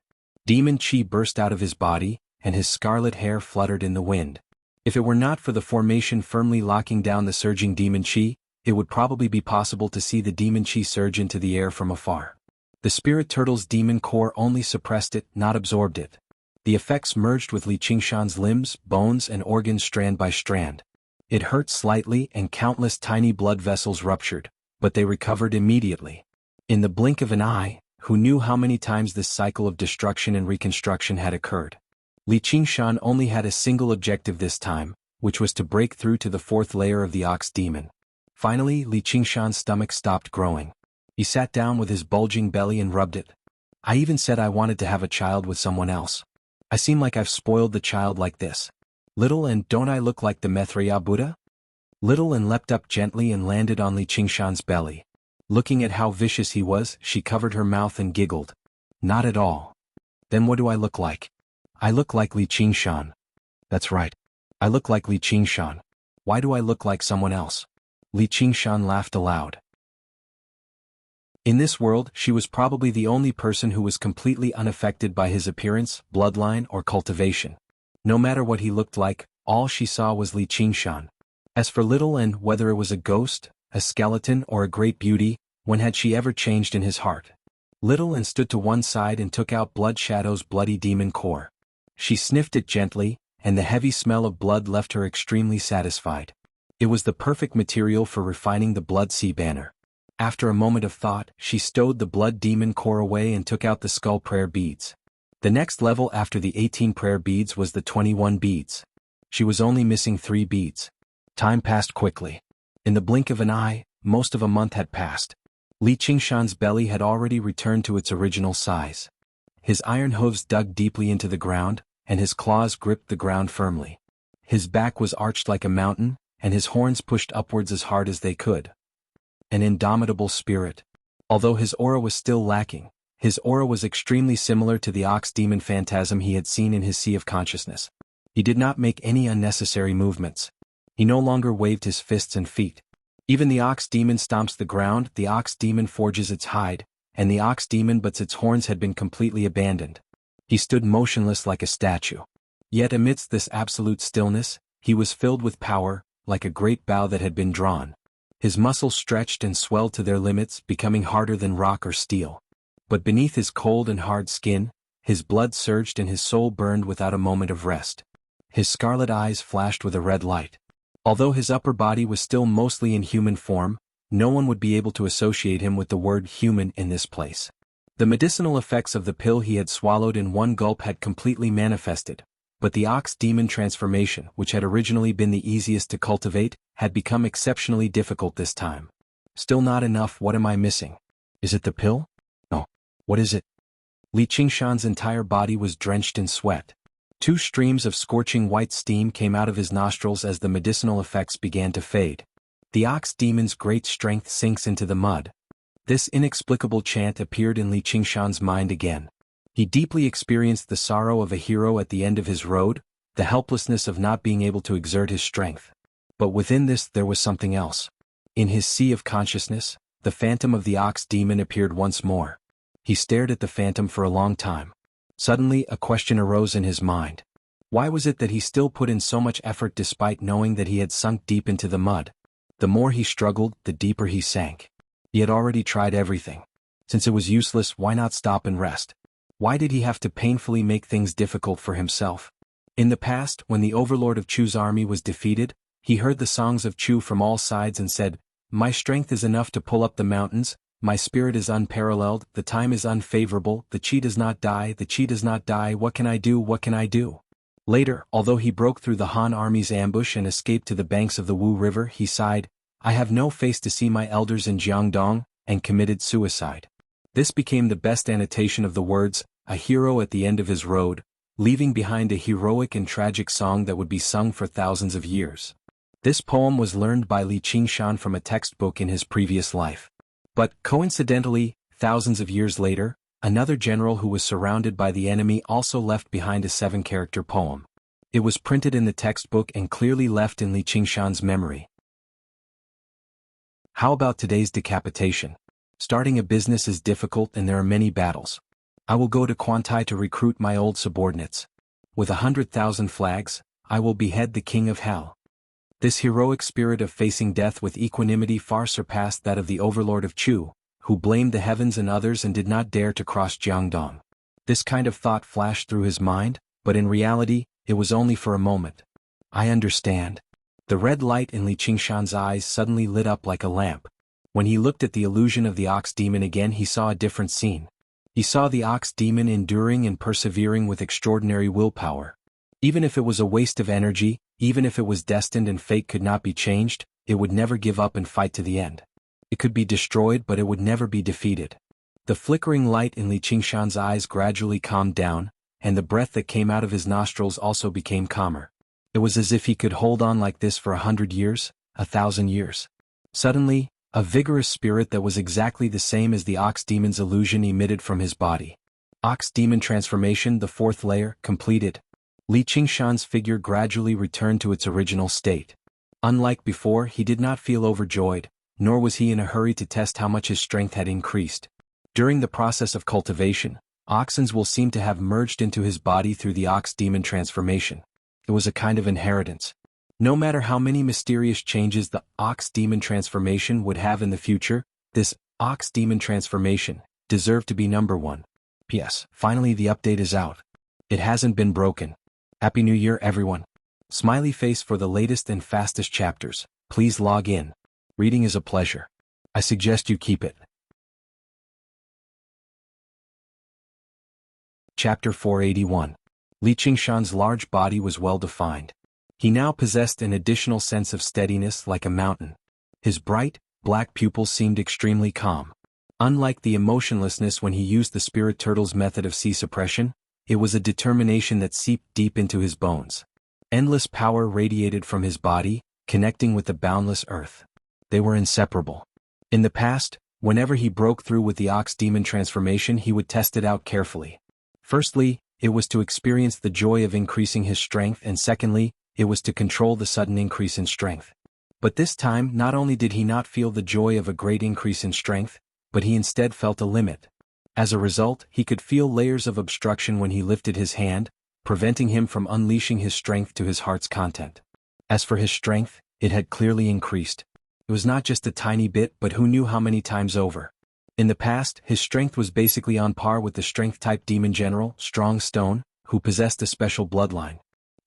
Demon chi burst out of his body, and his scarlet hair fluttered in the wind. If it were not for the formation firmly locking down the surging demon chi, it would probably be possible to see the demon chi surge into the air from afar. The Spirit Turtle's demon core only suppressed it, not absorbed it. The effects merged with Li Qingshan's limbs, bones and organs strand by strand. It hurt slightly and countless tiny blood vessels ruptured, but they recovered immediately. In the blink of an eye, who knew how many times this cycle of destruction and reconstruction had occurred? Li Qingshan only had a single objective this time, which was to break through to the 4th layer of the ox demon. Finally, Li Qingshan's stomach stopped growing. He sat down with his bulging belly and rubbed it. I even said I wanted to have a child with someone else. I seem like I've spoiled the child like this. Little and don't I look like the Maitreya Buddha? Little and leapt up gently and landed on Li Qingshan's belly. Looking at how vicious he was, she covered her mouth and giggled. Not at all. Then what do I look like? I look like Li Qingshan. That's right. I look like Li Qingshan. Why do I look like someone else? Li Qingshan laughed aloud. In this world, she was probably the only person who was completely unaffected by his appearance, bloodline, or cultivation. No matter what he looked like, all she saw was Li Qingshan. As for Little and whether it was a ghost, a skeleton, or a great beauty, when had she ever changed in his heart? Little and stood to one side and took out Blood Shadow's bloody demon core. She sniffed it gently, and the heavy smell of blood left her extremely satisfied. It was the perfect material for refining the Blood Sea banner. After a moment of thought, she stowed the blood demon core away and took out the skull prayer beads. The next level after the 18 prayer beads was the 21 beads. She was only missing 3 beads. Time passed quickly. In the blink of an eye, most of a month had passed. Li Qingshan's belly had already returned to its original size. His iron hooves dug deeply into the ground, and his claws gripped the ground firmly. His back was arched like a mountain, and his horns pushed upwards as hard as they could. An indomitable spirit. Although his aura was still lacking, his aura was extremely similar to the ox demon phantasm he had seen in his sea of consciousness. He did not make any unnecessary movements. He no longer waved his fists and feet. Even the ox demon stomps the ground, the ox demon forges its hide, and the ox demon, but its horns had been completely abandoned. He stood motionless like a statue. Yet amidst this absolute stillness, he was filled with power, like a great bow that had been drawn. His muscles stretched and swelled to their limits, becoming harder than rock or steel. But beneath his cold and hard skin, his blood surged and his soul burned without a moment of rest. His scarlet eyes flashed with a red light. Although his upper body was still mostly in human form, no one would be able to associate him with the word human in this place. The medicinal effects of the pill he had swallowed in one gulp had completely manifested, but the ox demon transformation, which had originally been the easiest to cultivate, had become exceptionally difficult this time. Still not enough. What am I missing? Is it the pill? No. What is it? Li Qingshan's entire body was drenched in sweat. 2 streams of scorching white steam came out of his nostrils as the medicinal effects began to fade. The ox demon's great strength sinks into the mud. This inexplicable chant appeared in Li Qingshan's mind again. He deeply experienced the sorrow of a hero at the end of his road, the helplessness of not being able to exert his strength. But within this there was something else. In his sea of consciousness, the phantom of the ox demon appeared once more. He stared at the phantom for a long time. Suddenly a question arose in his mind. Why was it that he still put in so much effort despite knowing that he had sunk deep into the mud? The more he struggled, the deeper he sank. He had already tried everything. Since it was useless, why not stop and rest? Why did he have to painfully make things difficult for himself? In the past, when the overlord of Chu's army was defeated, he heard the songs of Chu from all sides and said, "My strength is enough to pull up the mountains, my spirit is unparalleled, the time is unfavorable, the Qi does not die, the Qi does not die, what can I do, what can I do?" Later, although he broke through the Han army's ambush and escaped to the banks of the Wu River, he sighed, "I have no face to see my elders in Jiangdong," and committed suicide. This became the best annotation of the words, "a hero at the end of his road," leaving behind a heroic and tragic song that would be sung for thousands of years. This poem was learned by Li Qingshan from a textbook in his previous life. But, coincidentally, thousands of years later, another general who was surrounded by the enemy also left behind a 7-character poem. It was printed in the textbook and clearly left in Li Qingshan's memory. How about today's decapitation? Starting a business is difficult and there are many battles. I will go to Quantai to recruit my old subordinates. With 100,000 flags, I will behead the king of hell. This heroic spirit of facing death with equanimity far surpassed that of the overlord of Chu, who blamed the heavens and others and did not dare to cross Jiangdong. This kind of thought flashed through his mind, but in reality, it was only for a moment. I understand. The red light in Li Qingshan's eyes suddenly lit up like a lamp. When he looked at the illusion of the ox demon again, he saw a different scene. He saw the ox demon enduring and persevering with extraordinary willpower. Even if it was a waste of energy, even if it was destined and fate could not be changed, it would never give up and fight to the end. It could be destroyed, but it would never be defeated. The flickering light in Li Qingshan's eyes gradually calmed down, and the breath that came out of his nostrils also became calmer. It was as if he could hold on like this for 100 years, 1,000 years. Suddenly, a vigorous spirit that was exactly the same as the ox demon's illusion emitted from his body. Ox demon transformation, the 4th layer, completed. Li Qingshan's figure gradually returned to its original state. Unlike before, he did not feel overjoyed, nor was he in a hurry to test how much his strength had increased. During the process of cultivation, oxens will seem to have merged into his body through the ox demon transformation. It was a kind of inheritance. No matter how many mysterious changes the ox demon transformation would have in the future, this ox demon transformation deserved to be number 1. P.S. Finally, the update is out. It hasn't been broken. Happy New Year, everyone. Smiley face for the latest and fastest chapters. Please log in. Reading is a pleasure. I suggest you keep it. Chapter 481. Li Qingshan's large body was well defined. He now possessed an additional sense of steadiness like a mountain. His bright, black pupils seemed extremely calm. Unlike the emotionlessness when he used the spirit turtle's method of sea suppression, it was a determination that seeped deep into his bones. Endless power radiated from his body, connecting with the boundless earth. They were inseparable. In the past, whenever he broke through with the ox demon transformation, he would test it out carefully. Firstly, it was to experience the joy of increasing his strength, and secondly, it was to control the sudden increase in strength. But this time, not only did he not feel the joy of a great increase in strength, but he instead felt a limit. As a result, he could feel layers of obstruction when he lifted his hand, preventing him from unleashing his strength to his heart's content. As for his strength, it had clearly increased. It was not just a tiny bit, but who knew how many times over. In the past, his strength was basically on par with the strength-type demon general, Strong Stone, who possessed a special bloodline.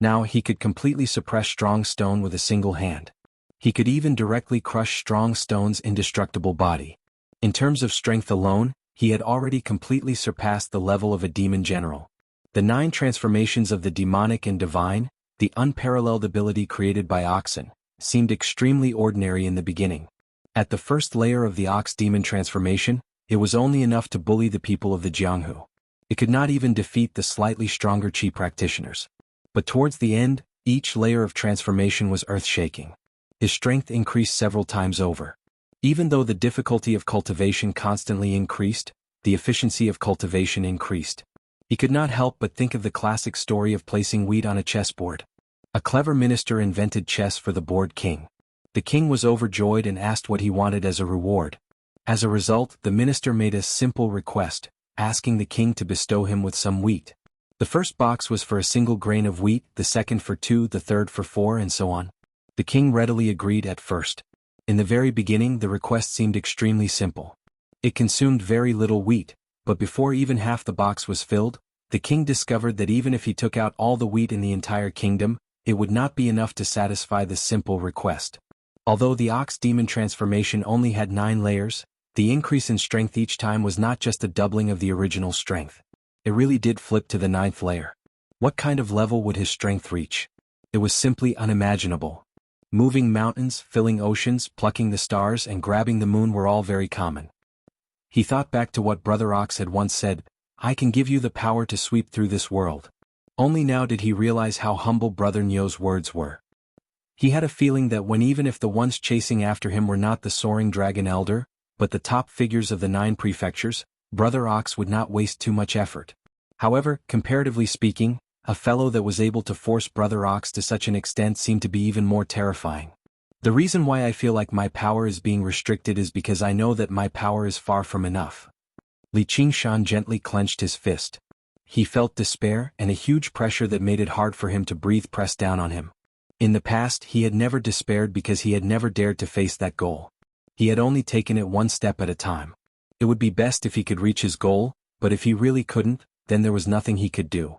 Now he could completely suppress Strong Stone with a single hand. He could even directly crush Strong Stone's indestructible body. In terms of strength alone, he had already completely surpassed the level of a demon general. The 9 transformations of the demonic and divine, the unparalleled ability created by Oxen, seemed extremely ordinary in the beginning. At the first layer of the Ox demon transformation, it was only enough to bully the people of the Jianghu. It could not even defeat the slightly stronger Qi practitioners. But towards the end, each layer of transformation was earth-shaking. His strength increased several times over. Even though the difficulty of cultivation constantly increased, the efficiency of cultivation increased. He could not help but think of the classic story of placing wheat on a chessboard. A clever minister invented chess for the bored king. The king was overjoyed and asked what he wanted as a reward. As a result, the minister made a simple request, asking the king to bestow him with some wheat. The first box was for a single grain of wheat, the second for 2, the third for 4, and so on. The king readily agreed at first. In the very beginning, the request seemed extremely simple. It consumed very little wheat, but before even half the box was filled, the king discovered that even if he took out all the wheat in the entire kingdom, it would not be enough to satisfy the simple request. Although the Ox demon transformation only had 9 layers, the increase in strength each time was not just a doubling of the original strength. It really did flip to the 9th layer. What kind of level would his strength reach? It was simply unimaginable. Moving mountains, filling oceans, plucking the stars, and grabbing the moon were all very common. He thought back to what Brother Ox had once said, "I can give you the power to sweep through this world." Only now did he realize how humble Brother Nyo's words were. He had a feeling that even if the ones chasing after him were not the soaring dragon elder, but the top figures of the 9 prefectures, Brother Ox would not waste too much effort. However, comparatively speaking, a fellow that was able to force Brother Ox to such an extent seemed to be even more terrifying. The reason why I feel like my power is being restricted is because I know that my power is far from enough. Li Qingshan gently clenched his fist. He felt despair and a huge pressure that made it hard for him to breathe pressed down on him. In the past, he had never despaired because he had never dared to face that goal. He had only taken it one step at a time. It would be best if he could reach his goal, but if he really couldn't, then there was nothing he could do.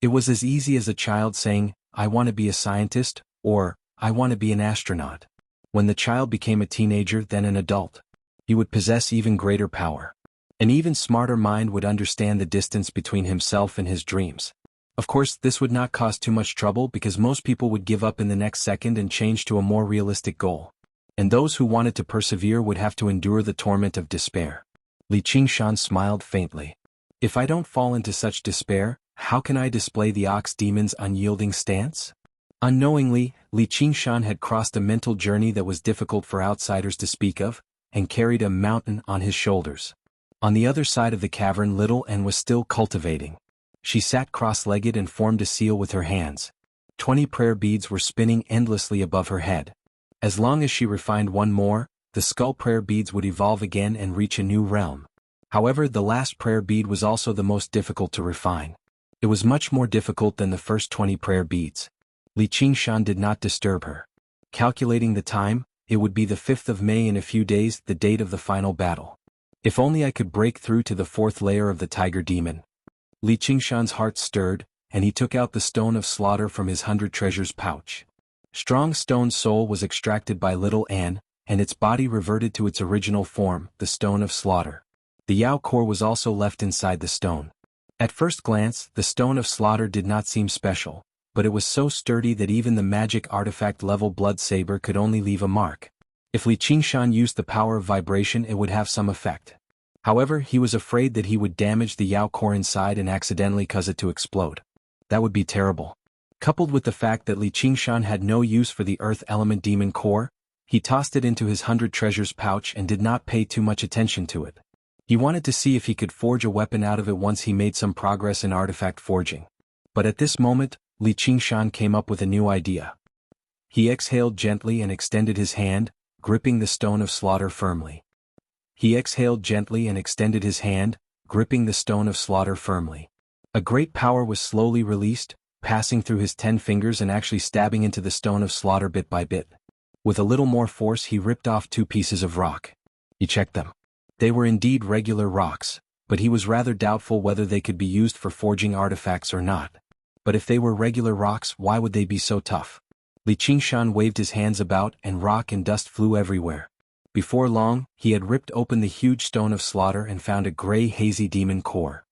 It was as easy as a child saying, "I want to be a scientist," or, "I want to be an astronaut." When the child became a teenager, then an adult, he would possess even greater power. An even smarter mind would understand the distance between himself and his dreams. Of course, this would not cause too much trouble because most people would give up in the next second and change to a more realistic goal. And those who wanted to persevere would have to endure the torment of despair. Li Qingshan smiled faintly. If I don't fall into such despair, how can I display the Ox demon's unyielding stance? Unknowingly, Li Qingshan had crossed a mental journey that was difficult for outsiders to speak of, and carried a mountain on his shoulders. On the other side of the cavern, Little N was still cultivating. She sat cross-legged and formed a seal with her hands. 20 prayer beads were spinning endlessly above her head. As long as she refined one more, the skull prayer beads would evolve again and reach a new realm. However, the last prayer bead was also the most difficult to refine. It was much more difficult than the first 20 prayer beads. Li Qingshan did not disturb her. Calculating the time, it would be the 5th of May in a few days, the date of the final battle. If only I could break through to the 4th layer of the tiger demon. Li Qingshan's heart stirred, and he took out the stone of slaughter from his 100 treasures pouch. Strong Stone's soul was extracted by Little Anne, and its body reverted to its original form, the stone of slaughter. The Yao core was also left inside the stone. At first glance, the stone of slaughter did not seem special, but it was so sturdy that even the magic artifact-level blood saber could only leave a mark. If Li Qingshan used the power of vibration, it would have some effect. However, he was afraid that he would damage the Yao core inside and accidentally cause it to explode. That would be terrible. Coupled with the fact that Li Qingshan had no use for the earth element demon core, he tossed it into his 100 treasures pouch and did not pay too much attention to it. He wanted to see if he could forge a weapon out of it once he made some progress in artifact forging. But at this moment, Li Qingshan came up with a new idea. He exhaled gently and extended his hand, gripping the stone of slaughter firmly. He exhaled gently and extended his hand, gripping the stone of slaughter firmly. A great power was slowly released, passing through his 10 fingers and actually stabbing into the stone of slaughter bit by bit. With a little more force he ripped off 2 pieces of rock. He checked them. They were indeed regular rocks, but he was rather doubtful whether they could be used for forging artifacts or not. But if they were regular rocks, why would they be so tough? Li Qingshan waved his hands about and rock and dust flew everywhere. Before long, he had ripped open the huge stone of slaughter and found a gray hazy demon core.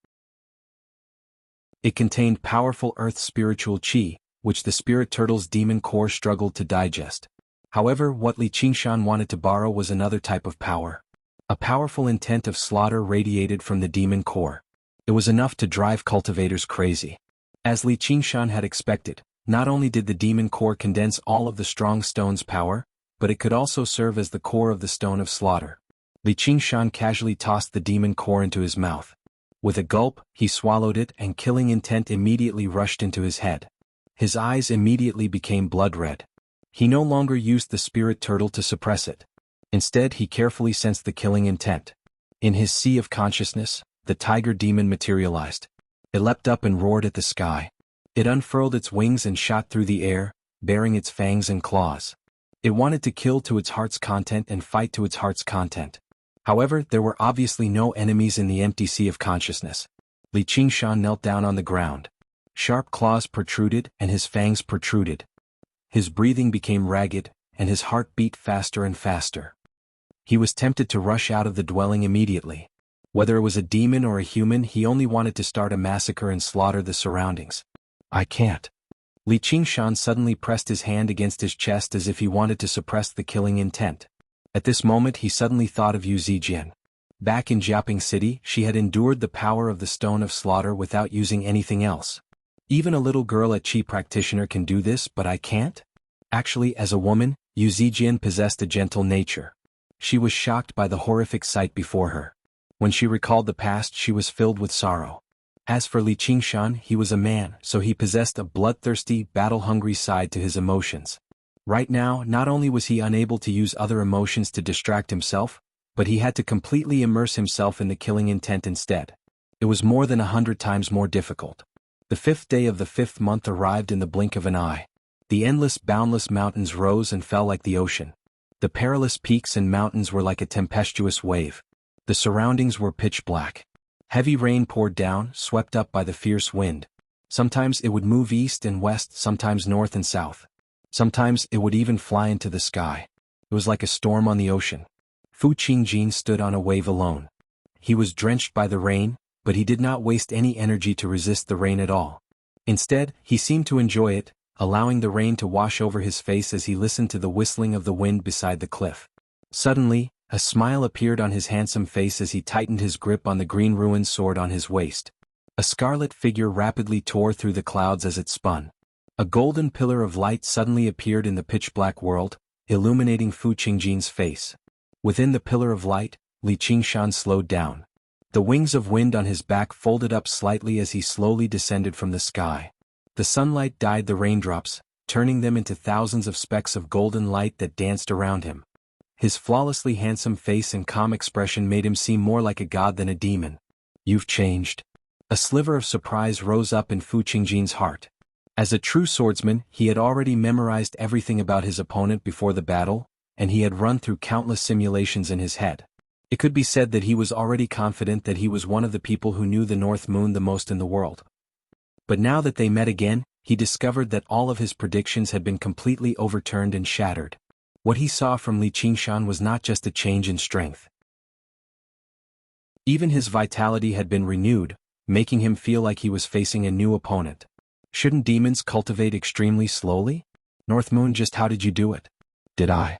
It contained powerful earth spiritual qi, which the spirit turtle's demon core struggled to digest. However, what Li Qingshan wanted to borrow was another type of power. A powerful intent of slaughter radiated from the demon core. It was enough to drive cultivators crazy. As Li Qingshan had expected, not only did the demon core condense all of the strong stone's power, but it could also serve as the core of the stone of slaughter. Li Qingshan casually tossed the demon core into his mouth. With a gulp, he swallowed it and killing intent immediately rushed into his head. His eyes immediately became blood red. He no longer used the spirit turtle to suppress it. Instead, he carefully sensed the killing intent. In his sea of consciousness, the tiger demon materialized. It leapt up and roared at the sky. It unfurled its wings and shot through the air, baring its fangs and claws. It wanted to kill to its heart's content and fight to its heart's content. However, there were obviously no enemies in the empty sea of consciousness. Li Qingshan knelt down on the ground. Sharp claws protruded and his fangs protruded. His breathing became ragged, and his heart beat faster and faster. He was tempted to rush out of the dwelling immediately. Whether it was a demon or a human, he only wanted to start a massacre and slaughter the surroundings. I can't. Li Qingshan suddenly pressed his hand against his chest as if he wanted to suppress the killing intent. At this moment he suddenly thought of Yu Zijian. Back in Jiaping City, she had endured the power of the stone of slaughter without using anything else. Even a little girl at Qi practitioner can do this, but I can't? Actually, as a woman, Yu Zijian possessed a gentle nature. She was shocked by the horrific sight before her. When she recalled the past, she was filled with sorrow. As for Li Qingshan, he was a man, so he possessed a bloodthirsty, battle-hungry side to his emotions. Right now, not only was he unable to use other emotions to distract himself, but he had to completely immerse himself in the killing intent instead. It was more than 100 times more difficult. The 5th day of the 5th month arrived in the blink of an eye. The endless, boundless mountains rose and fell like the ocean. The perilous peaks and mountains were like a tempestuous wave. The surroundings were pitch black. Heavy rain poured down, swept up by the fierce wind. Sometimes it would move east and west, sometimes north and south. Sometimes it would even fly into the sky. It was like a storm on the ocean. Fu Qingjin stood on a wave alone. He was drenched by the rain, but he did not waste any energy to resist the rain at all. Instead, he seemed to enjoy it, allowing the rain to wash over his face as he listened to the whistling of the wind beside the cliff. Suddenly, a smile appeared on his handsome face as he tightened his grip on the green ruined sword on his waist. A scarlet figure rapidly tore through the clouds as it spun. A golden pillar of light suddenly appeared in the pitch-black world, illuminating Fu Qingjin's face. Within the pillar of light, Li Qingshan slowed down. The wings of wind on his back folded up slightly as he slowly descended from the sky. The sunlight dyed the raindrops, turning them into thousands of specks of golden light that danced around him. His flawlessly handsome face and calm expression made him seem more like a god than a demon. You've changed. A sliver of surprise rose up in Fu Qingjin's heart. As a true swordsman, he had already memorized everything about his opponent before the battle, and he had run through countless simulations in his head. It could be said that he was already confident that he was one of the people who knew the North Moon the most in the world. But now that they met again, he discovered that all of his predictions had been completely overturned and shattered. What he saw from Li Qingshan was not just a change in strength. Even his vitality had been renewed, making him feel like he was facing a new opponent. Shouldn't demons cultivate extremely slowly? North Moon, just how did you do it? Did I?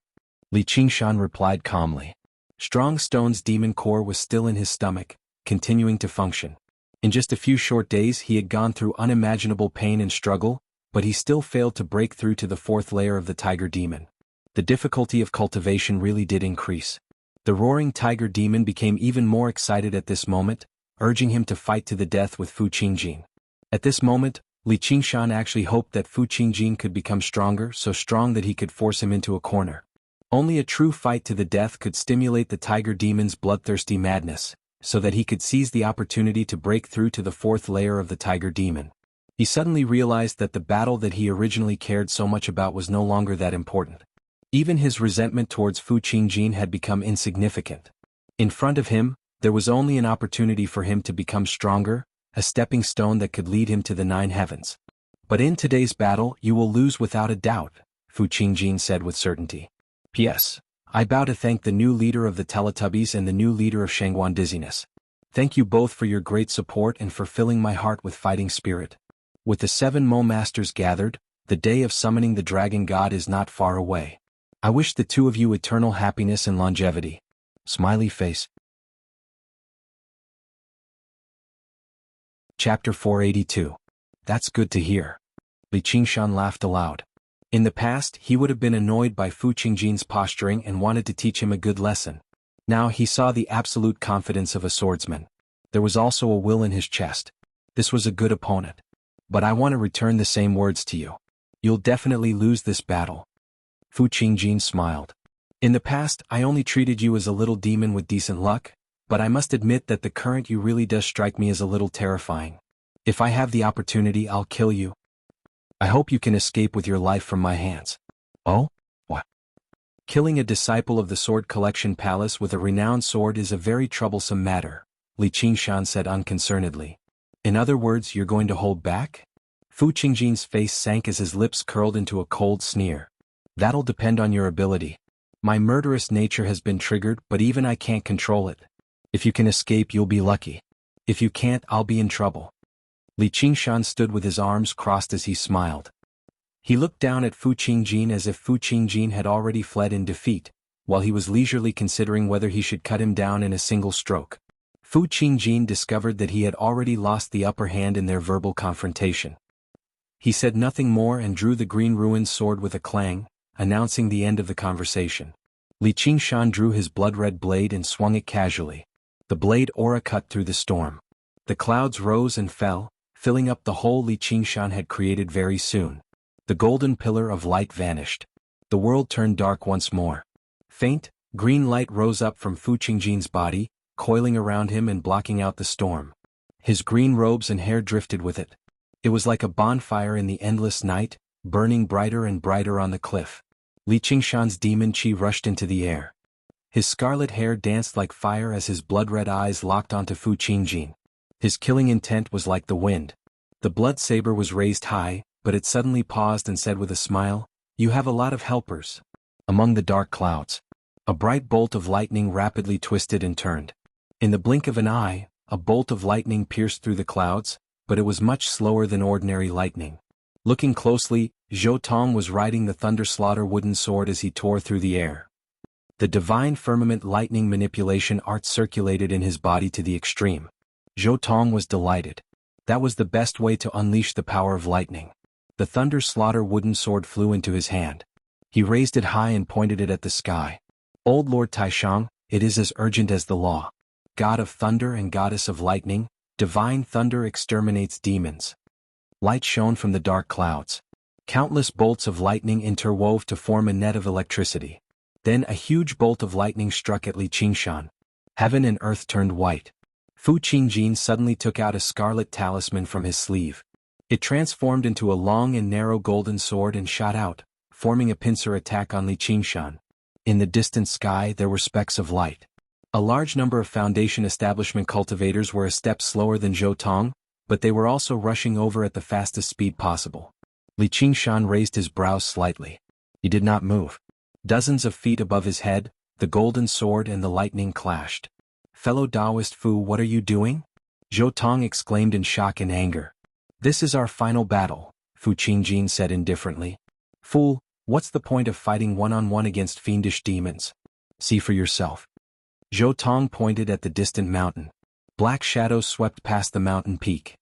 Li Qingshan replied calmly. Strong Stone's demon core was still in his stomach, continuing to function. In just a few short days he had gone through unimaginable pain and struggle, but he still failed to break through to the 4th layer of the tiger demon. The difficulty of cultivation really did increase. The roaring tiger demon became even more excited at this moment, urging him to fight to the death with Fu Qingjin. At this moment, Li Qingshan actually hoped that Fu Qingjin could become stronger, so strong that he could force him into a corner. Only a true fight to the death could stimulate the tiger demon's bloodthirsty madness, so that he could seize the opportunity to break through to the fourth layer of the tiger demon. He suddenly realized that the battle that he originally cared so much about was no longer that important. Even his resentment towards Fu Qingjin had become insignificant. In front of him, there was only an opportunity for him to become stronger, a stepping stone that could lead him to the 9 heavens. But in today's battle you will lose without a doubt, Fu Qingjin said with certainty. P.S. I bow to thank the new leader of the Teletubbies and the new leader of Shangguan Dizziness. Thank you both for your great support and for filling my heart with fighting spirit. With the 7 Mo Masters gathered, the day of summoning the Dragon God is not far away. I wish the 2 of you eternal happiness and longevity. Smiley face. Chapter 482. That's good to hear. Li Qingshan laughed aloud. In the past, he would have been annoyed by Fu Qingjin's posturing and wanted to teach him a good lesson. Now he saw the absolute confidence of a swordsman. There was also a will in his chest. This was a good opponent. But I want to return the same words to you. You'll definitely lose this battle. Fu Qingjin smiled. In the past, I only treated you as a little demon with decent luck, but I must admit that the current you really does strike me as a little terrifying. If I have the opportunity, I'll kill you. I hope you can escape with your life from my hands. Oh? What? Killing a disciple of the Sword Collection Palace with a renowned sword is a very troublesome matter, Li Qingshan said unconcernedly. In other words, you're going to hold back? Fu Qingjin's face sank as his lips curled into a cold sneer. That'll depend on your ability. My murderous nature has been triggered, but even I can't control it. If you can escape, you'll be lucky. If you can't, I'll be in trouble. Li Qingshan stood with his arms crossed as he smiled. He looked down at Fu Qingjin as if Fu Qingjin had already fled in defeat, while he was leisurely considering whether he should cut him down in a single stroke. Fu Qingjin discovered that he had already lost the upper hand in their verbal confrontation. He said nothing more and drew the green ruined sword with a clang, announcing the end of the conversation. Li Qingshan drew his blood-red blade and swung it casually. The blade aura cut through the storm. The clouds rose and fell, filling up the hole Li Qingshan had created very soon. The golden pillar of light vanished. The world turned dark once more. Faint, green light rose up from Fu Qingjin's body, coiling around him and blocking out the storm. His green robes and hair drifted with it. It was like a bonfire in the endless night, burning brighter and brighter on the cliff. Li Qingshan's demon chi rushed into the air. His scarlet hair danced like fire as his blood-red eyes locked onto Fu Qingjin. His killing intent was like the wind. The blood saber was raised high, but it suddenly paused and said with a smile, "You have a lot of helpers." Among the dark clouds, a bright bolt of lightning rapidly twisted and turned. In the blink of an eye, a bolt of lightning pierced through the clouds, but it was much slower than ordinary lightning. Looking closely, Zhou Tong was riding the Thunder Slaughter wooden sword as he tore through the air. The divine firmament lightning manipulation art circulated in his body to the extreme. Zhou Tong was delighted. That was the best way to unleash the power of lightning. The Thunder Slaughter wooden sword flew into his hand. He raised it high and pointed it at the sky. "Old Lord Taishang, it is as urgent as the law. God of thunder and goddess of lightning, divine thunder exterminates demons." Light shone from the dark clouds. Countless bolts of lightning interwove to form a net of electricity. Then a huge bolt of lightning struck at Li Qingshan. Heaven and earth turned white. Fu Qingjin suddenly took out a scarlet talisman from his sleeve. It transformed into a long and narrow golden sword and shot out, forming a pincer attack on Li Qingshan. In the distant sky there were specks of light. A large number of Foundation establishment cultivators were a step slower than Zhou Tong, but they were also rushing over at the fastest speed possible. Li Qingshan raised his brows slightly. He did not move. Dozens of feet above his head, the golden sword and the lightning clashed. "Fellow Taoist Fu, what are you doing?" Zhou Tong exclaimed in shock and anger. "This is our final battle," Fu Qingjin said indifferently. "Fool, what's the point of fighting one-on-one against fiendish demons? See for yourself." Zhou Tong pointed at the distant mountain. Black shadows swept past the mountain peak.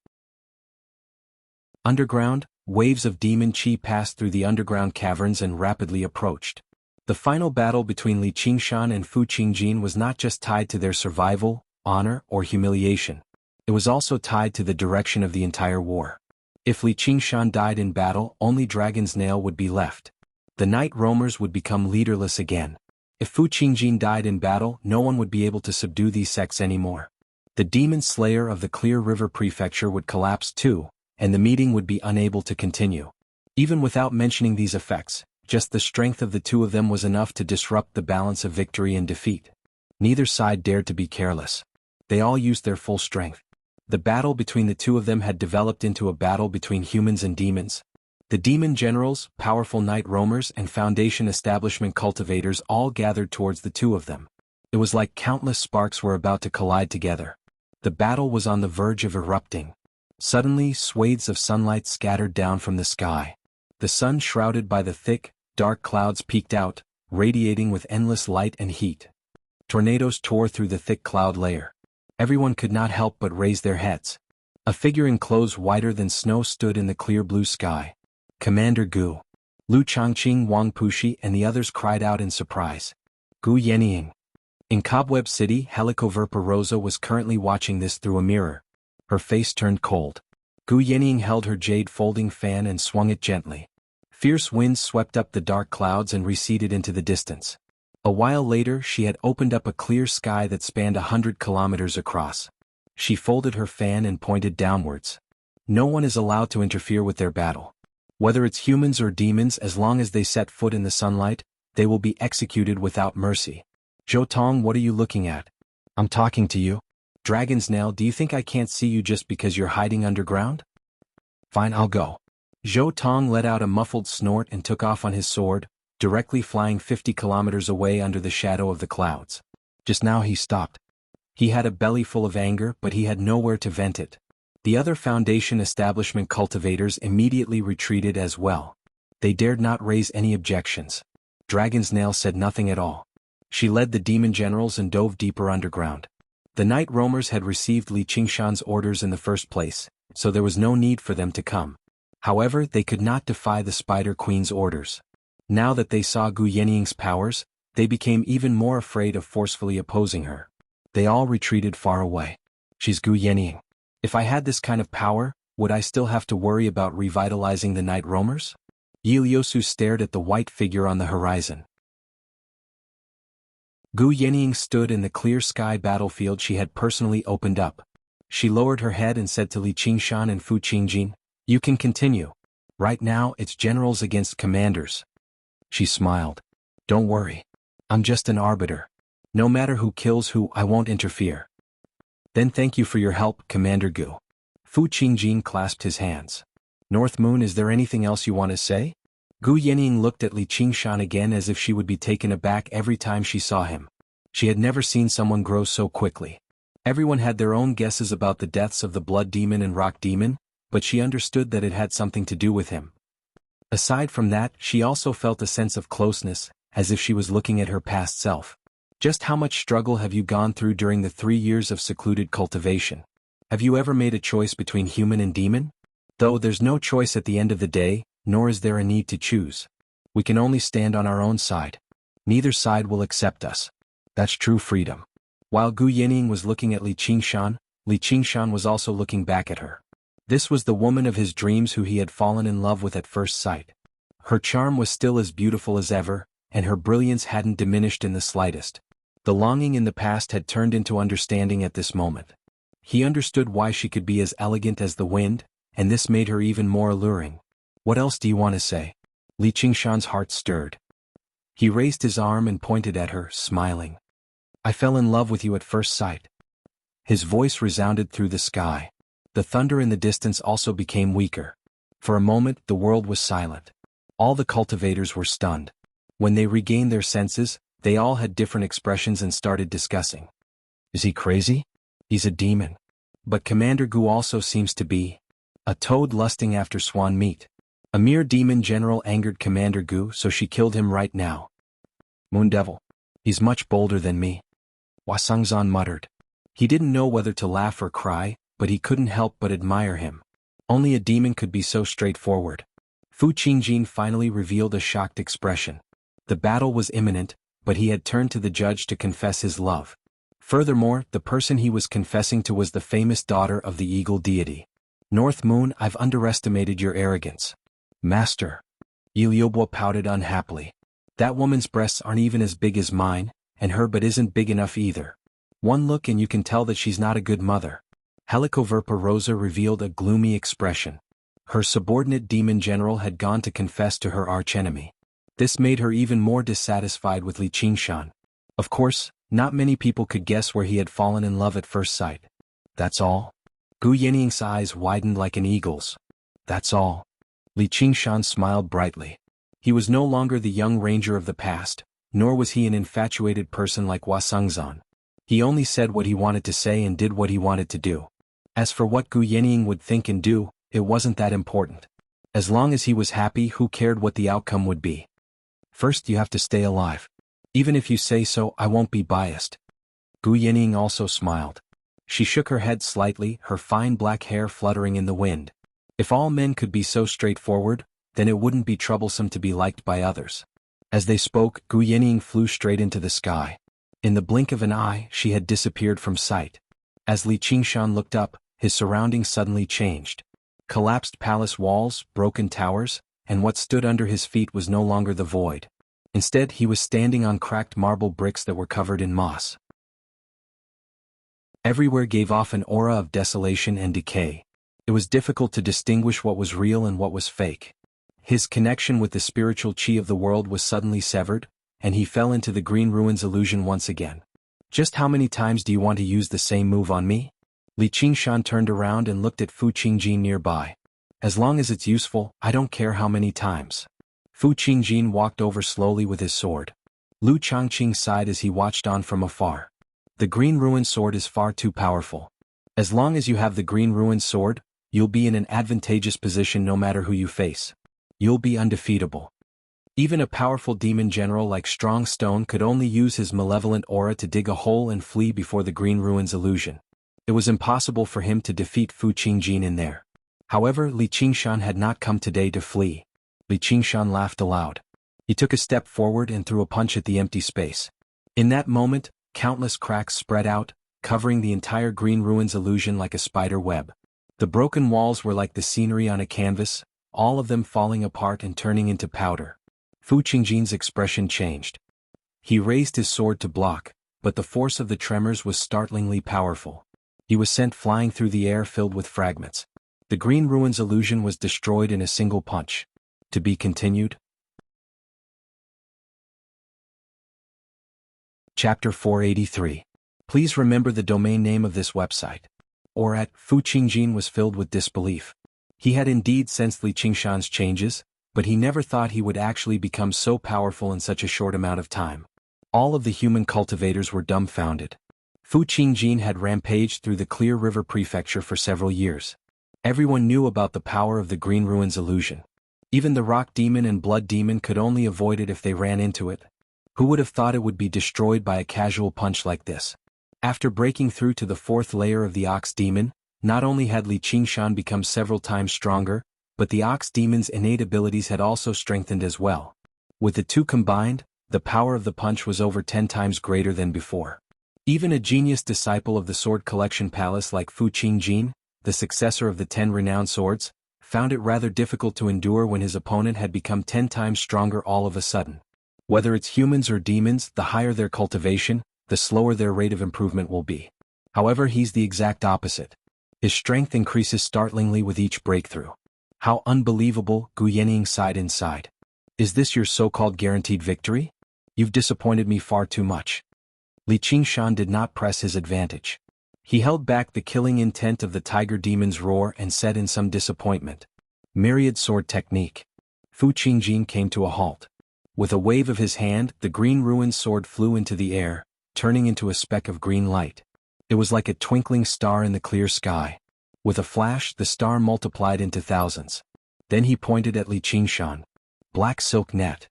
Underground, waves of demon chi passed through the underground caverns and rapidly approached. The final battle between Li Qingshan and Fu Qingjin was not just tied to their survival, honor, or humiliation. It was also tied to the direction of the entire war. If Li Qingshan died in battle, only Dragon's Nail would be left. The night roamers would become leaderless again. If Fu Qingjin died in battle, no one would be able to subdue these sects anymore. The demon slayer of the Clear River Prefecture would collapse too, and the meeting would be unable to continue. Even without mentioning these effects, just the strength of the two of them was enough to disrupt the balance of victory and defeat. Neither side dared to be careless. They all used their full strength. The battle between the two of them had developed into a battle between humans and demons. The demon generals, powerful night roamers, and Foundation establishment cultivators all gathered towards the two of them. It was like countless sparks were about to collide together. The battle was on the verge of erupting. Suddenly, swathes of sunlight scattered down from the sky. The sun, shrouded by the thick, dark clouds, peeked out, radiating with endless light and heat. Tornadoes tore through the thick cloud layer. Everyone could not help but raise their heads. A figure in clothes whiter than snow stood in the clear blue sky. Commander Gu. Lu Changqing, Wang Pushi, and the others cried out in surprise. Gu Yenying. In Cobweb City, Helicoverpa Rosa was currently watching this through a mirror. Her face turned cold. Gu Yenying held her jade folding fan and swung it gently. Fierce winds swept up the dark clouds and receded into the distance. A while later, she had opened up a clear sky that spanned 100 kilometers across. She folded her fan and pointed downwards. No one is allowed to interfere with their battle. Whether it's humans or demons, as long as they set foot in the sunlight, they will be executed without mercy. Zhou Tong, what are you looking at? I'm talking to you. Dragon's Nail, do you think I can't see you just because you're hiding underground? Fine, I'll go. Zhou Tong let out a muffled snort and took off on his sword, directly flying 50 kilometers away under the shadow of the clouds. Just now he stopped. He had a belly full of anger, but he had nowhere to vent it. The other Foundation establishment cultivators immediately retreated as well. They dared not raise any objections. Dragon's Nail said nothing at all. She led the demon generals and dove deeper underground. The night roamers had received Li Qingshan's orders in the first place, so there was no need for them to come. However, they could not defy the Spider Queen's orders. Now that they saw Gu Yenying's powers, they became even more afraid of forcefully opposing her. They all retreated far away. She's Gu Yenying. If I had this kind of power, would I still have to worry about revitalizing the night roamers? Yi Liusu stared at the white figure on the horizon. Gu Yenying stood in the clear sky battlefield she had personally opened up. She lowered her head and said to Li Qingshan and Fu Qingjin, "You can continue. Right now it's generals against commanders." She smiled. "Don't worry. I'm just an arbiter. No matter who kills who, I won't interfere." "Then thank you for your help, Commander Gu." Fu Qingjin clasped his hands. "North Moon, is there anything else you want to say?" Gu Yenying looked at Li Qingshan again as if she would be taken aback every time she saw him. She had never seen someone grow so quickly. Everyone had their own guesses about the deaths of the Blood Demon and Rock Demon, but she understood that it had something to do with him. Aside from that, she also felt a sense of closeness, as if she was looking at her past self. "Just how much struggle have you gone through during the 3 years of secluded cultivation? Have you ever made a choice between human and demon? Though there's no choice at the end of the day, nor is there a need to choose. We can only stand on our own side. Neither side will accept us. That's true freedom." While Gu Yenying was looking at Li Qingshan was also looking back at her. This was the woman of his dreams who he had fallen in love with at first sight. Her charm was still as beautiful as ever, and her brilliance hadn't diminished in the slightest. The longing in the past had turned into understanding at this moment. He understood why she could be as elegant as the wind, and this made her even more alluring. "What else do you want to say?" Li Qingshan's heart stirred. He raised his arm and pointed at her, smiling. "I fell in love with you at first sight." His voice resounded through the sky. The thunder in the distance also became weaker. For a moment, the world was silent. All the cultivators were stunned. When they regained their senses, they all had different expressions and started discussing. "Is he crazy? He's a demon. But Commander Gu also seems to be a toad lusting after swan meat. A mere demon general angered Commander Gu, so she killed him right now. Moon Devil. He's much bolder than me." Wasangzan muttered. He didn't know whether to laugh or cry, but he couldn't help but admire him. Only a demon could be so straightforward. Fu Qingjin finally revealed a shocked expression. The battle was imminent, but he had turned to the judge to confess his love. Furthermore, the person he was confessing to was the famous daughter of the eagle deity. "North Moon, I've underestimated your arrogance." "Master." Audiobook pouted unhappily. That woman's breasts aren't even as big as mine, and her butt isn't big enough either. One look and you can tell that she's not a good mother. Helicoverpa Rosa revealed a gloomy expression. Her subordinate demon general had gone to confess to her archenemy. This made her even more dissatisfied with Li Qingshan. Of course, not many people could guess where he had fallen in love at first sight. That's all? Gu Yanniang's eyes widened like an eagle's. That's all? Li Qingshan smiled brightly. He was no longer the young ranger of the past, nor was he an infatuated person like Hua Sengzan. He only said what he wanted to say and did what he wanted to do. As for what Gu Yanniang would think and do, it wasn't that important. As long as he was happy, who cared what the outcome would be? First you have to stay alive. Even if you say so, I won't be biased. Gu Yanniang also smiled. She shook her head slightly, her fine black hair fluttering in the wind. If all men could be so straightforward, then it wouldn't be troublesome to be liked by others. As they spoke, Gu Yanniang flew straight into the sky. In the blink of an eye, she had disappeared from sight. As Li Qingshan looked up, his surroundings suddenly changed. Collapsed palace walls, broken towers, and what stood under his feet was no longer the void. Instead, he was standing on cracked marble bricks that were covered in moss. Everywhere gave off an aura of desolation and decay. It was difficult to distinguish what was real and what was fake. His connection with the spiritual chi of the world was suddenly severed, and he fell into the green ruins illusion once again. Just how many times do you want to use the same move on me? Li Qingshan turned around and looked at Fu Qingjin nearby. As long as it's useful, I don't care how many times. Fu Qingjin walked over slowly with his sword. Lu Changqing sighed as he watched on from afar. The green ruin sword is far too powerful. As long as you have the green ruin sword, you'll be in an advantageous position no matter who you face. You'll be undefeatable. Even a powerful demon general like Strong Stone could only use his malevolent aura to dig a hole and flee before the green ruins illusion. It was impossible for him to defeat Fu Qingjin in there. However, Li Qingshan had not come today to flee. Li Qingshan laughed aloud. He took a step forward and threw a punch at the empty space. In that moment, countless cracks spread out, covering the entire green ruins illusion like a spider web. The broken walls were like the scenery on a canvas, all of them falling apart and turning into powder. Fu Qingjin's expression changed. He raised his sword to block, but the force of the tremors was startlingly powerful. He was sent flying through the air filled with fragments. The green ruins illusion was destroyed in a single punch. To be continued. Chapter 483. Please remember the domain name of this website. Fu Qingjin was filled with disbelief. He had indeed sensed Li Qingshan's changes, but he never thought he would actually become so powerful in such a short amount of time. All of the human cultivators were dumbfounded. Fu Qingjin had rampaged through the Clear River Prefecture for several years. Everyone knew about the power of the Green Ruins illusion. Even the Rock Demon and Blood Demon could only avoid it if they ran into it. Who would have thought it would be destroyed by a casual punch like this? After breaking through to the fourth layer of the Ox Demon, not only had Li Qingshan become several times stronger, but the Ox Demon's innate abilities had also strengthened as well. With the two combined, the power of the punch was over 10 times greater than before. Even a genius disciple of the Sword Collection Palace like Fu Qingjin, the successor of the 10 renowned swords, found it rather difficult to endure when his opponent had become 10 times stronger all of a sudden. Whether it's humans or demons, the higher their cultivation, the slower their rate of improvement will be. However, he's the exact opposite. His strength increases startlingly with each breakthrough. How unbelievable, Gu Yanniang sighed inside. Is this your so-called guaranteed victory? You've disappointed me far too much. Li Qingshan did not press his advantage. He held back the killing intent of the tiger demon's roar and said in some disappointment. Myriad sword technique. Fu Qingjin came to a halt. With a wave of his hand, the green ruined sword flew into the air, turning into a speck of green light. It was like a twinkling star in the clear sky. With a flash, the star multiplied into thousands. Then he pointed at Li Qingshan. Black silk net.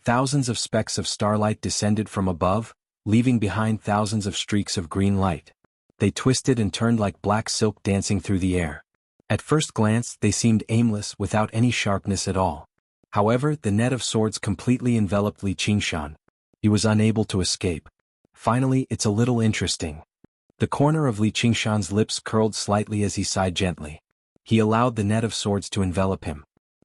Thousands of specks of starlight descended from above, leaving behind thousands of streaks of green light. They twisted and turned like black silk dancing through the air. At first glance, they seemed aimless without any sharpness at all. However, the net of swords completely enveloped Li Qingshan. He was unable to escape. Finally, it's a little interesting. The corner of Li Qingshan's lips curled slightly as he sighed gently. He allowed the net of swords to envelop him.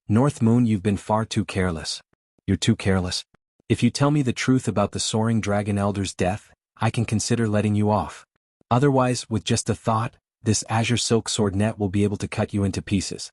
North Moon, you've been far too careless. You're too careless. If you tell me the truth about the soaring dragon elder's death, I can consider letting you off. Otherwise, with just a thought, this azure silk sword net will be able to cut you into pieces.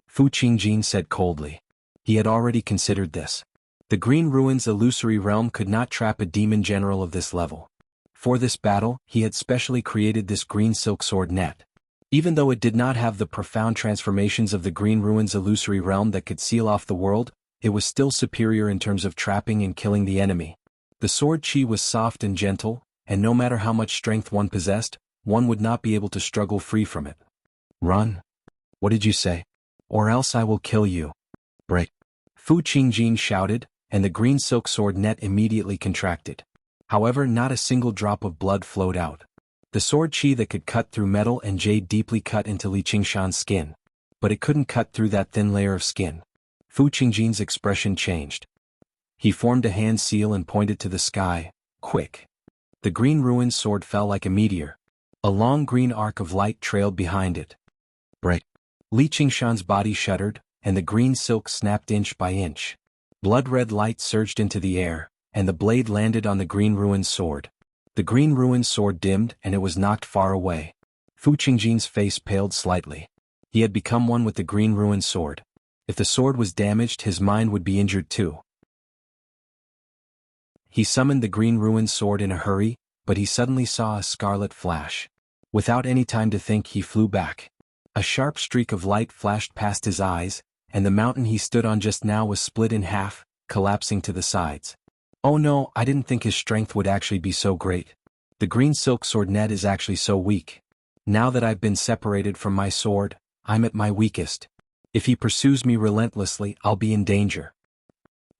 Fu Qingjin said coldly. He had already considered this. The Green Ruins illusory realm could not trap a demon general of this level. For this battle, he had specially created this green silk sword net. Even though it did not have the profound transformations of the Green Ruins illusory realm that could seal off the world, it was still superior in terms of trapping and killing the enemy. The sword chi was soft and gentle, and no matter how much strength one possessed, one would not be able to struggle free from it. Run. What did you say? Or else I will kill you. Break. Fu Qingjin shouted, and the green silk sword net immediately contracted. However, not a single drop of blood flowed out. The sword chi that could cut through metal and jade deeply cut into Li Qingshan's skin. But it couldn't cut through that thin layer of skin. Fu Qingjin's expression changed. He formed a hand seal and pointed to the sky. Quick. The Green Ruins sword fell like a meteor. A long green arc of light trailed behind it. Break. Li Qingshan's body shuddered, and the green silk snapped inch by inch. Blood-red light surged into the air, and the blade landed on the Green Ruins sword. The Green Ruins sword dimmed and it was knocked far away. Fu Qingjin's face paled slightly. He had become one with the Green Ruins sword. If the sword was damaged, his mind would be injured too. He summoned the Green Ruins sword in a hurry, but he suddenly saw a scarlet flash. Without any time to think, he flew back. A sharp streak of light flashed past his eyes, and the mountain he stood on just now was split in half, collapsing to the sides. Oh no, I didn't think his strength would actually be so great. The green silk sword net is actually so weak. Now that I've been separated from my sword, I'm at my weakest. If he pursues me relentlessly, I'll be in danger.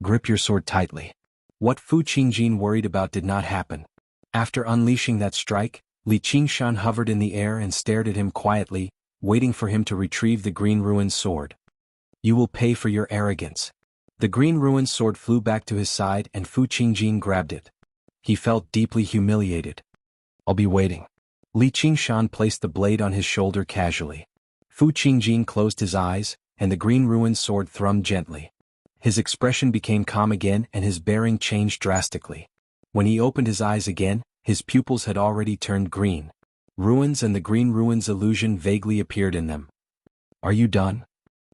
Grip your sword tightly. What Fu Qingjin worried about did not happen. After unleashing that strike, Li Qingshan hovered in the air and stared at him quietly, waiting for him to retrieve the Green Ruins sword. You will pay for your arrogance. The Green Ruins sword flew back to his side and Fu Qingjin grabbed it. He felt deeply humiliated. I'll be waiting. Li Qingshan placed the blade on his shoulder casually. Fu Qingjin closed his eyes, and the Green Ruins sword thrummed gently. His expression became calm again and his bearing changed drastically. When he opened his eyes again, his pupils had already turned green. Ruins and the Green Ruins illusion vaguely appeared in them. Are you done?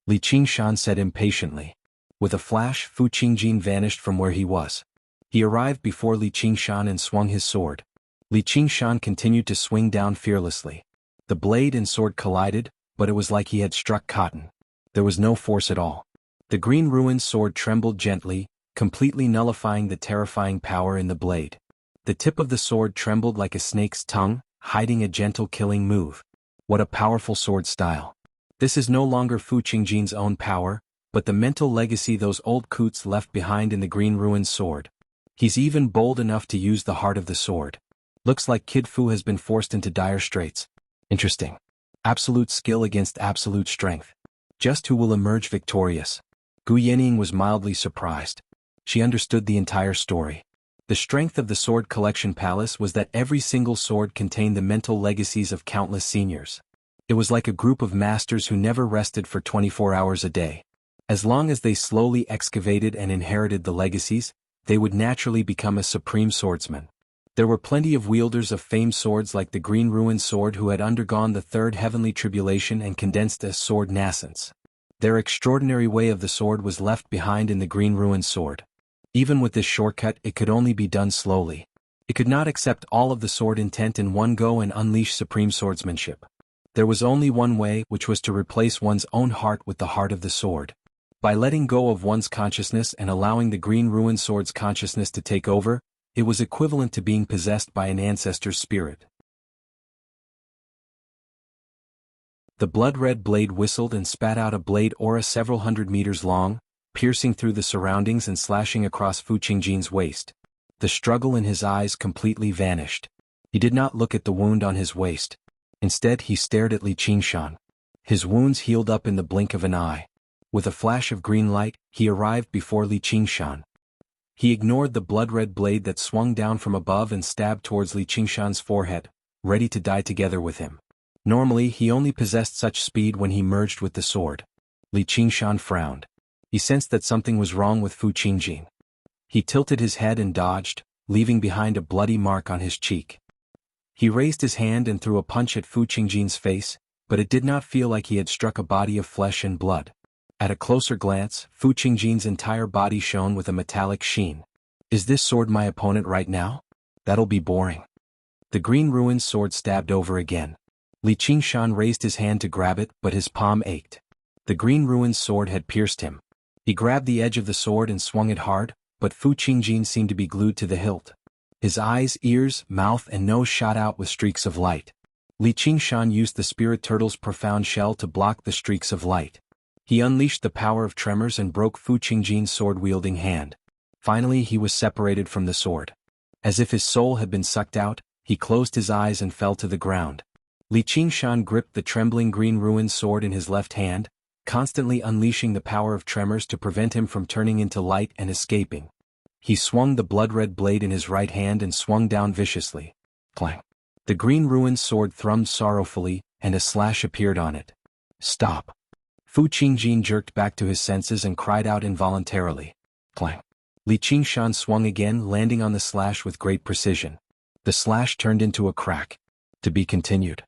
Li Qingshan said impatiently. With a flash, Fu Qingjin vanished from where he was. He arrived before Li Qingshan and swung his sword. Li Qingshan continued to swing down fearlessly. The blade and sword collided, but it was like he had struck cotton. There was no force at all. The Green Ruins sword trembled gently, completely nullifying the terrifying power in the blade. The tip of the sword trembled like a snake's tongue, hiding a gentle killing move. What a powerful sword style. This is no longer Fu Qingjin's own power, but the mental legacy those old coots left behind in the Green Ruins sword. He's even bold enough to use the heart of the sword. Looks like Kid Fu has been forced into dire straits. Interesting. Absolute skill against absolute strength. Just who will emerge victorious? Gu Yening was mildly surprised. She understood the entire story. The strength of the Sword Collection Palace was that every single sword contained the mental legacies of countless seniors. It was like a group of masters who never rested for 24 hours a day. As long as they slowly excavated and inherited the legacies, they would naturally become a supreme swordsman. There were plenty of wielders of famed swords like the Green Ruins sword who had undergone the third heavenly tribulation and condensed a sword nascence. Their extraordinary way of the sword was left behind in the Green Ruins sword. Even with this shortcut, it could only be done slowly. It could not accept all of the sword intent in one go and unleash supreme swordsmanship. There was only one way, which was to replace one's own heart with the heart of the sword. By letting go of one's consciousness and allowing the Green Ruins sword's consciousness to take over, it was equivalent to being possessed by an ancestor's spirit. The blood-red blade whistled and spat out a blade aura several hundred meters long, piercing through the surroundings and slashing across Fu Qingjin's waist. The struggle in his eyes completely vanished. He did not look at the wound on his waist. Instead, he stared at Li Qingshan. His wounds healed up in the blink of an eye. With a flash of green light, he arrived before Li Qingshan. He ignored the blood-red blade that swung down from above and stabbed towards Li Qingshan's forehead, ready to die together with him. Normally, he only possessed such speed when he merged with the sword. Li Qingshan frowned. He sensed that something was wrong with Fu Qingjin. He tilted his head and dodged, leaving behind a bloody mark on his cheek. He raised his hand and threw a punch at Fu Qingjin's face, but it did not feel like he had struck a body of flesh and blood. At a closer glance, Fu Qingjin's entire body shone with a metallic sheen. Is this sword my opponent right now? That'll be boring. The green ruined sword stabbed over again. Li Qingshan raised his hand to grab it, but his palm ached. The green ruined sword had pierced him. He grabbed the edge of the sword and swung it hard, but Fu Qingjin seemed to be glued to the hilt. His eyes, ears, mouth and nose shot out with streaks of light. Li Qingshan used the spirit turtle's profound shell to block the streaks of light. He unleashed the power of tremors and broke Fu Qingjin's sword-wielding hand. Finally he was separated from the sword. As if his soul had been sucked out, he closed his eyes and fell to the ground. Li Qingshan gripped the trembling green ruined sword in his left hand, constantly unleashing the power of tremors to prevent him from turning into light and escaping. He swung the blood-red blade in his right hand and swung down viciously. Clang! The green ruined sword thrummed sorrowfully, and a slash appeared on it. Stop! Fu Qingjin jerked back to his senses and cried out involuntarily. Clang! Li Qingshan swung again, landing on the slash with great precision. The slash turned into a crack. To be continued.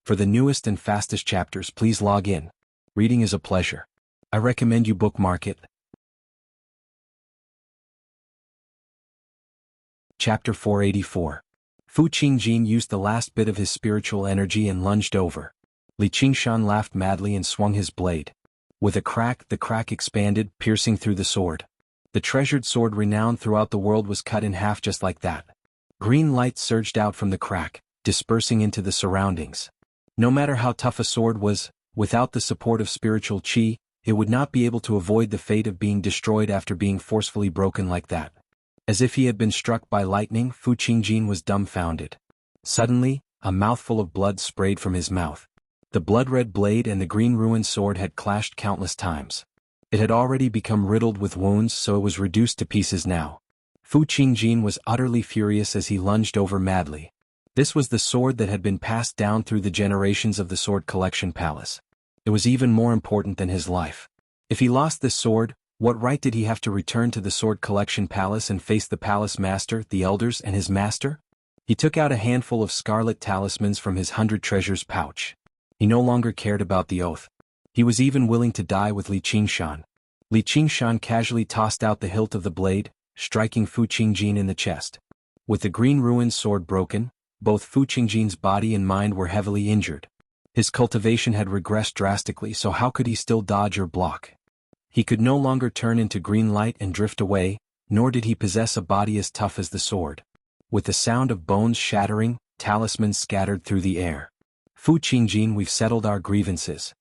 For the newest and fastest chapters, please log in. Reading is a pleasure. I recommend you bookmark it. Chapter 484. Fu Qingjin used the last bit of his spiritual energy and lunged over. Li Qingshan laughed madly and swung his blade. With a crack, the crack expanded, piercing through the sword. The treasured sword renowned throughout the world was cut in half just like that. Green light surged out from the crack, dispersing into the surroundings. No matter how tough a sword was, without the support of spiritual qi, it would not be able to avoid the fate of being destroyed after being forcefully broken like that. As if he had been struck by lightning, Fu Qingjin was dumbfounded. Suddenly, a mouthful of blood sprayed from his mouth. The blood-red blade and the green ruined sword had clashed countless times. It had already become riddled with wounds, so it was reduced to pieces now. Fu Qingjin was utterly furious as he lunged over madly. This was the sword that had been passed down through the generations of the Sword Collection Palace. It was even more important than his life. If he lost this sword, what right did he have to return to the Sword Collection Palace and face the palace master, the elders, and his master? He took out a handful of scarlet talismans from his 100 treasures pouch. He no longer cared about the oath. He was even willing to die with Li Qingshan. Li Qingshan casually tossed out the hilt of the blade, striking Fu Qingjin in the chest. With the green ruined sword broken, both Fu Qingjin's body and mind were heavily injured. His cultivation had regressed drastically, so how could he still dodge or block? He could no longer turn into green light and drift away, nor did he possess a body as tough as the sword. With the sound of bones shattering, talismans scattered through the air. Fu Qingjin, we've settled our grievances.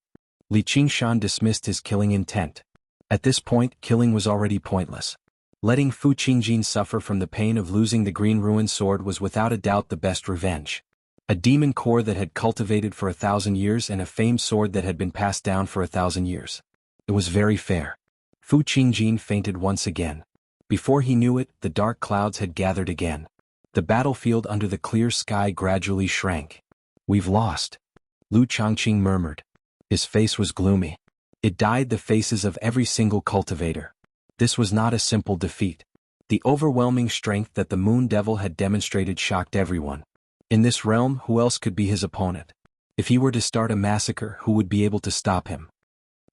Li Qingshan dismissed his killing intent. At this point, killing was already pointless. Letting Fu Qingjin suffer from the pain of losing the green ruined sword was without a doubt the best revenge. A demon core that had cultivated for 1,000 years and a famed sword that had been passed down for 1,000 years. It was very fair. Fu Qingjin fainted once again. Before he knew it, the dark clouds had gathered again. The battlefield under the clear sky gradually shrank. We've lost. Lu Changqing murmured. His face was gloomy. It dyed the faces of every single cultivator. This was not a simple defeat. The overwhelming strength that the Moon Devil had demonstrated shocked everyone. In this realm, who else could be his opponent? If he were to start a massacre, who would be able to stop him?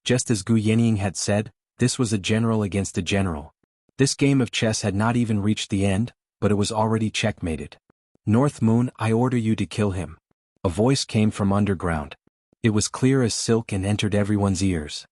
Just as Gu Yenying had said, this was a general against a general. This game of chess had not even reached the end, but it was already checkmated. North Moon, I order you to kill him. A voice came from underground. It was clear as silk and entered everyone's ears.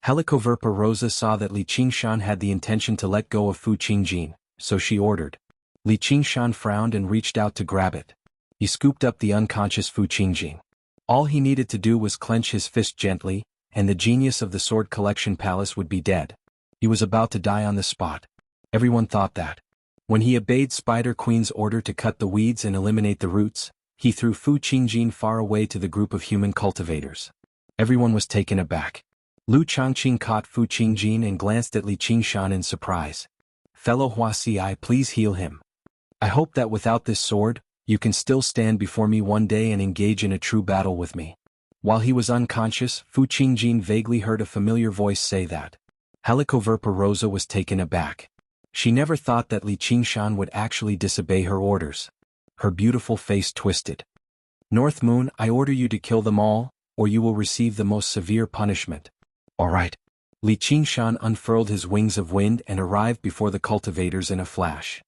Helicoverpa Rosa saw that Li Qingshan had the intention to let go of Fu Qingjin, so she ordered. Li Qingshan frowned and reached out to grab it. He scooped up the unconscious Fu Qingjin. All he needed to do was clench his fist gently, and the genius of the Sword Collection Palace would be dead. He was about to die on the spot. Everyone thought that. When he obeyed Spider Queen's order to cut the weeds and eliminate the roots, he threw Fu Qingjin far away to the group of human cultivators. Everyone was taken aback. Lu Changqing caught Fu Qingjin and glanced at Li Qingshan in surprise. Fellow Huasi, please heal him. I hope that without this sword, you can still stand before me one day and engage in a true battle with me. While he was unconscious, Fu Qingjin vaguely heard a familiar voice say that. Helicoverpa Rosa was taken aback. She never thought that Li Qingshan would actually disobey her orders. Her beautiful face twisted. North Moon, I order you to kill them all, or you will receive the most severe punishment. All right. Li Qingshan unfurled his wings of wind and arrived before the cultivators in a flash.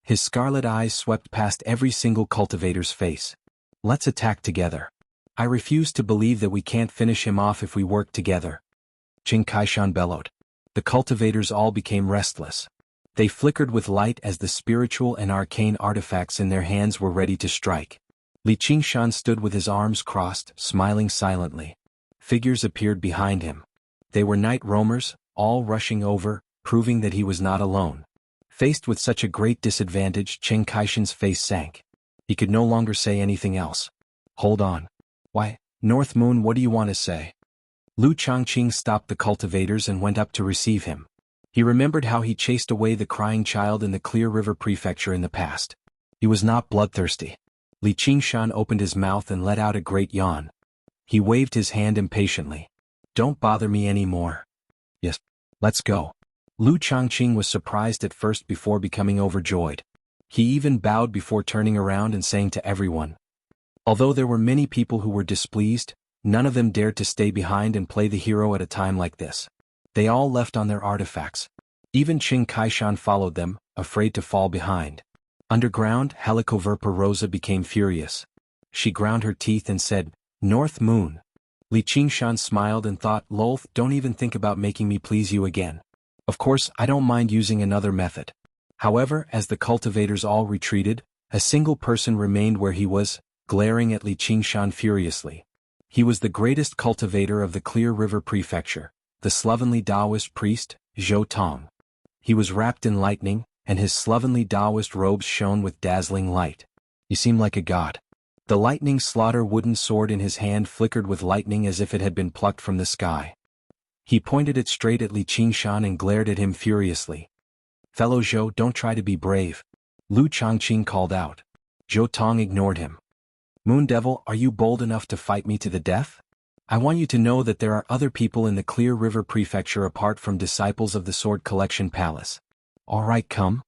His scarlet eyes swept past every single cultivator's face. Let's attack together. I refuse to believe that we can't finish him off if we work together. Qin Kaishan bellowed. The cultivators all became restless. They flickered with light as the spiritual and arcane artifacts in their hands were ready to strike. Li Qingshan stood with his arms crossed, smiling silently. Figures appeared behind him. They were night roamers, all rushing over, proving that he was not alone. Faced with such a great disadvantage, Qin Kaishan's face sank. He could no longer say anything else. Hold on. Why, North Moon, what do you want to say? Lu Chongqing stopped the cultivators and went up to receive him. He remembered how he chased away the crying child in the Clear River Prefecture in the past. He was not bloodthirsty. Li Qingshan opened his mouth and let out a great yawn. He waved his hand impatiently. Don't bother me anymore. Yes, let's go. Lu Chongqing was surprised at first before becoming overjoyed. He even bowed before turning around and saying to everyone. Although there were many people who were displeased, none of them dared to stay behind and play the hero at a time like this. They all left on their artifacts. Even Qin Kaishan followed them, afraid to fall behind. Underground, Helicoverpa Rosa became furious. She ground her teeth and said, North Moon. Li Qingshan smiled and thought, Lolth, don't even think about making me please you again. Of course, I don't mind using another method. However, as the cultivators all retreated, a single person remained where he was, glaring at Li Qingshan furiously. He was the greatest cultivator of the Clear River Prefecture, the slovenly Taoist priest, Zhou Tong. He was wrapped in lightning, and his slovenly Taoist robes shone with dazzling light. He seemed like a god. The lightning slaughter wooden sword in his hand flickered with lightning as if it had been plucked from the sky. He pointed it straight at Li Qingshan and glared at him furiously. Fellow Zhou, don't try to be brave. Lu Chongqing called out. Zhou Tong ignored him. Moon Devil, are you bold enough to fight me to the death? I want you to know that there are other people in the Clear River Prefecture apart from disciples of the Sword Collection Palace. All right, come.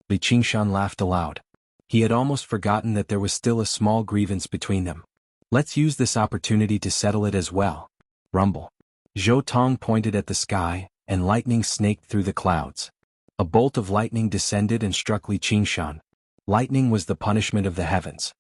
Li Qingshan laughed aloud. He had almost forgotten that there was still a small grievance between them. Let's use this opportunity to settle it as well. Rumble. Zhou Tong pointed at the sky, and lightning snaked through the clouds. A bolt of lightning descended and struck Li Qingshan. Lightning was the punishment of the heavens.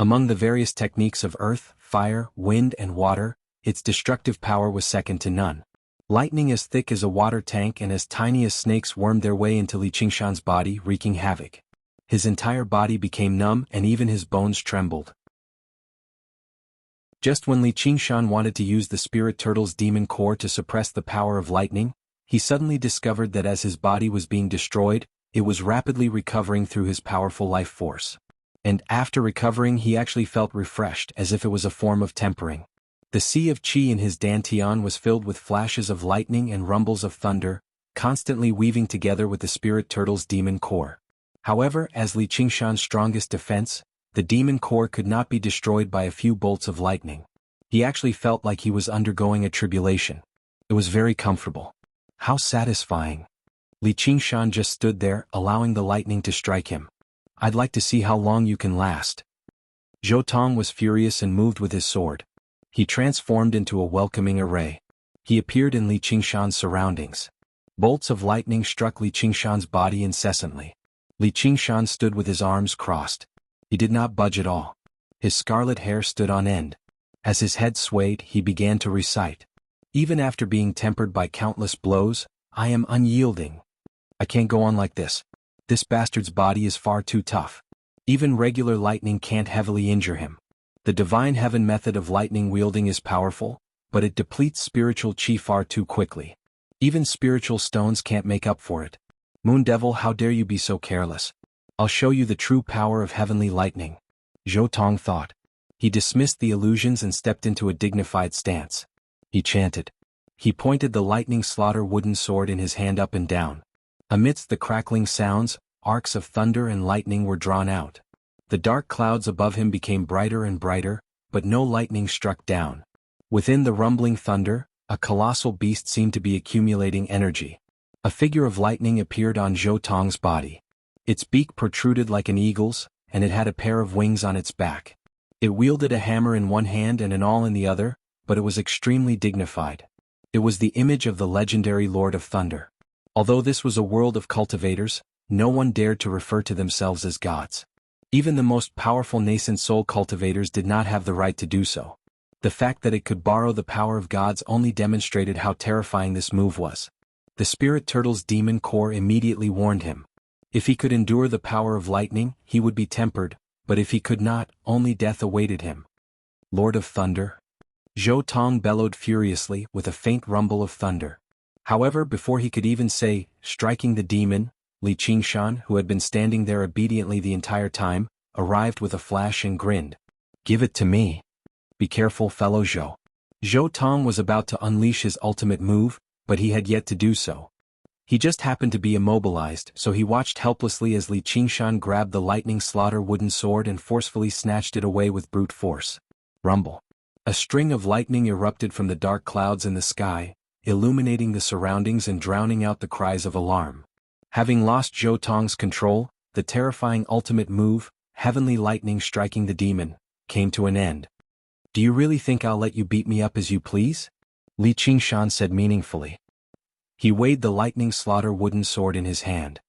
Among the various techniques of earth, fire, wind and water, its destructive power was second to none. Lightning as thick as a water tank and as tiny as snakes wormed their way into Li Qingshan's body, wreaking havoc. His entire body became numb and even his bones trembled. Just when Li Qingshan wanted to use the spirit turtle's demon core to suppress the power of lightning, he suddenly discovered that as his body was being destroyed, it was rapidly recovering through his powerful life force. And after recovering, he actually felt refreshed, as if it was a form of tempering. The sea of qi in his dantian was filled with flashes of lightning and rumbles of thunder, constantly weaving together with the spirit turtle's demon core. However, as Li Qingshan's strongest defense, the demon core could not be destroyed by a few bolts of lightning. He actually felt like he was undergoing a tribulation. It was very comfortable. How satisfying. Li Qingshan just stood there, allowing the lightning to strike him. I'd like to see how long you can last. Zhou Tong was furious and moved with his sword. He transformed into a welcoming array. He appeared in Li Qingshan's surroundings. Bolts of lightning struck Li Qingshan's body incessantly. Li Qingshan stood with his arms crossed. He did not budge at all. His scarlet hair stood on end. As his head swayed, he began to recite. Even after being tempered by countless blows, I am unyielding. I can't go on like this. This bastard's body is far too tough. Even regular lightning can't heavily injure him. The divine heaven method of lightning wielding is powerful, but it depletes spiritual qi far too quickly. Even spiritual stones can't make up for it. Moon Devil, how dare you be so careless? I'll show you the true power of heavenly lightning. Zhou Tong thought. He dismissed the illusions and stepped into a dignified stance. He chanted. He pointed the lightning slaughter wooden sword in his hand up and down. Amidst the crackling sounds, arcs of thunder and lightning were drawn out. The dark clouds above him became brighter and brighter, but no lightning struck down. Within the rumbling thunder, a colossal beast seemed to be accumulating energy. A figure of lightning appeared on Zhou Tong's body. Its beak protruded like an eagle's, and it had a pair of wings on its back. It wielded a hammer in one hand and an awl in the other, but it was extremely dignified. It was the image of the legendary Lord of Thunder. Although this was a world of cultivators, no one dared to refer to themselves as gods. Even the most powerful nascent soul cultivators did not have the right to do so. The fact that it could borrow the power of gods only demonstrated how terrifying this move was. The spirit turtle's demon core immediately warned him. If he could endure the power of lightning, he would be tempered, but if he could not, only death awaited him. Lord of Thunder? Zhou Tong bellowed furiously, with a faint rumble of thunder. However, before he could even say, striking the demon, Li Qingshan, who had been standing there obediently the entire time, arrived with a flash and grinned. Give it to me. Be careful, fellow Zhou. Zhou Tong was about to unleash his ultimate move, but he had yet to do so. He just happened to be immobilized, so he watched helplessly as Li Qingshan grabbed the lightning slaughter wooden sword and forcefully snatched it away with brute force. Rumble. A string of lightning erupted from the dark clouds in the sky, illuminating the surroundings and drowning out the cries of alarm. Having lost Zhou Tong's control, the terrifying ultimate move, heavenly lightning striking the demon, came to an end. Do you really think I'll let you beat me up as you please? Li Qingshan said meaningfully. He weighed the lightning slaughter wooden sword in his hand.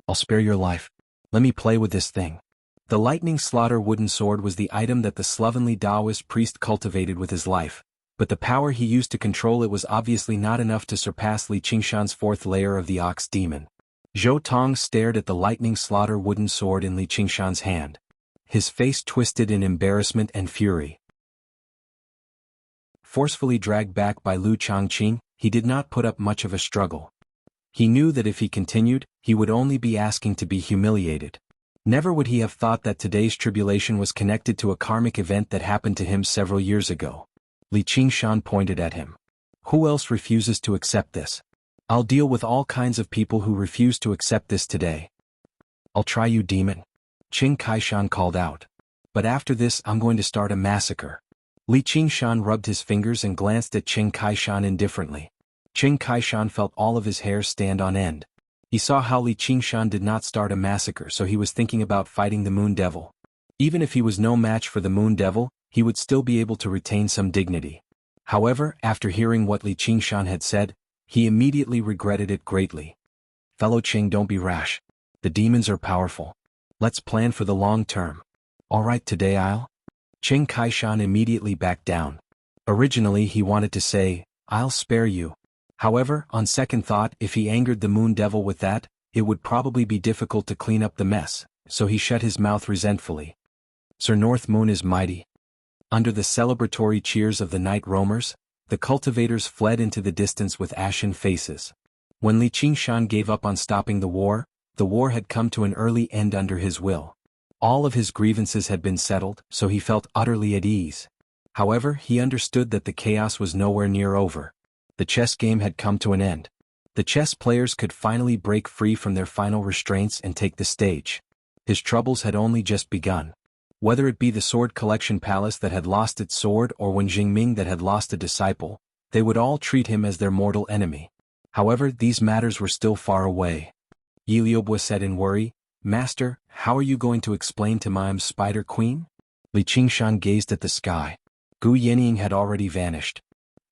I'll spare your life. Let me play with this thing. The lightning slaughter wooden sword was the item that the slovenly Taoist priest cultivated with his life, but the power he used to control it was obviously not enough to surpass Li Qingshan's fourth layer of the ox demon. Zhou Tong stared at the lightning slaughter wooden sword in Li Qingshan's hand. His face twisted in embarrassment and fury. Forcefully dragged back by Lu Changqing, he did not put up much of a struggle. He knew that if he continued, he would only be asking to be humiliated. Never would he have thought that today's tribulation was connected to a karmic event that happened to him several years ago. Li Qingshan pointed at him. Who else refuses to accept this? I'll deal with all kinds of people who refuse to accept this today. I'll try you, demon. Qing Kaishan called out. But after this I'm going to start a massacre. Li Qingshan rubbed his fingers and glanced at Qing Kaishan indifferently. Qing Kaishan felt all of his hair stand on end. He saw how Li Qingshan did not start a massacre, so he was thinking about fighting the Moon Devil. Even if he was no match for the Moon Devil, he would still be able to retain some dignity. However, after hearing what Li Qingshan had said, he immediately regretted it greatly. Fellow Qing, don't be rash. The demons are powerful. Let's plan for the long term. Alright, today I'll... Qing Kaishan immediately backed down. Originally he wanted to say, I'll spare you. However, on second thought, if he angered the Moon Devil with that, it would probably be difficult to clean up the mess, so he shut his mouth resentfully. Sir North Moon is mighty. Under the celebratory cheers of the night roamers, the cultivators fled into the distance with ashen faces. When Li Qingshan gave up on stopping the war had come to an early end under his will. All of his grievances had been settled, so he felt utterly at ease. However, he understood that the chaos was nowhere near over. The chess game had come to an end. The chess players could finally break free from their final restraints and take the stage. His troubles had only just begun. Whether it be the Sword Collection Palace that had lost its sword or Wen Jingming that had lost a disciple, they would all treat him as their mortal enemy. However, these matters were still far away. Yi Liubo said in worry, Master, how are you going to explain to Mime's Spider Queen? Li Qingshan gazed at the sky. Gu Yenying had already vanished.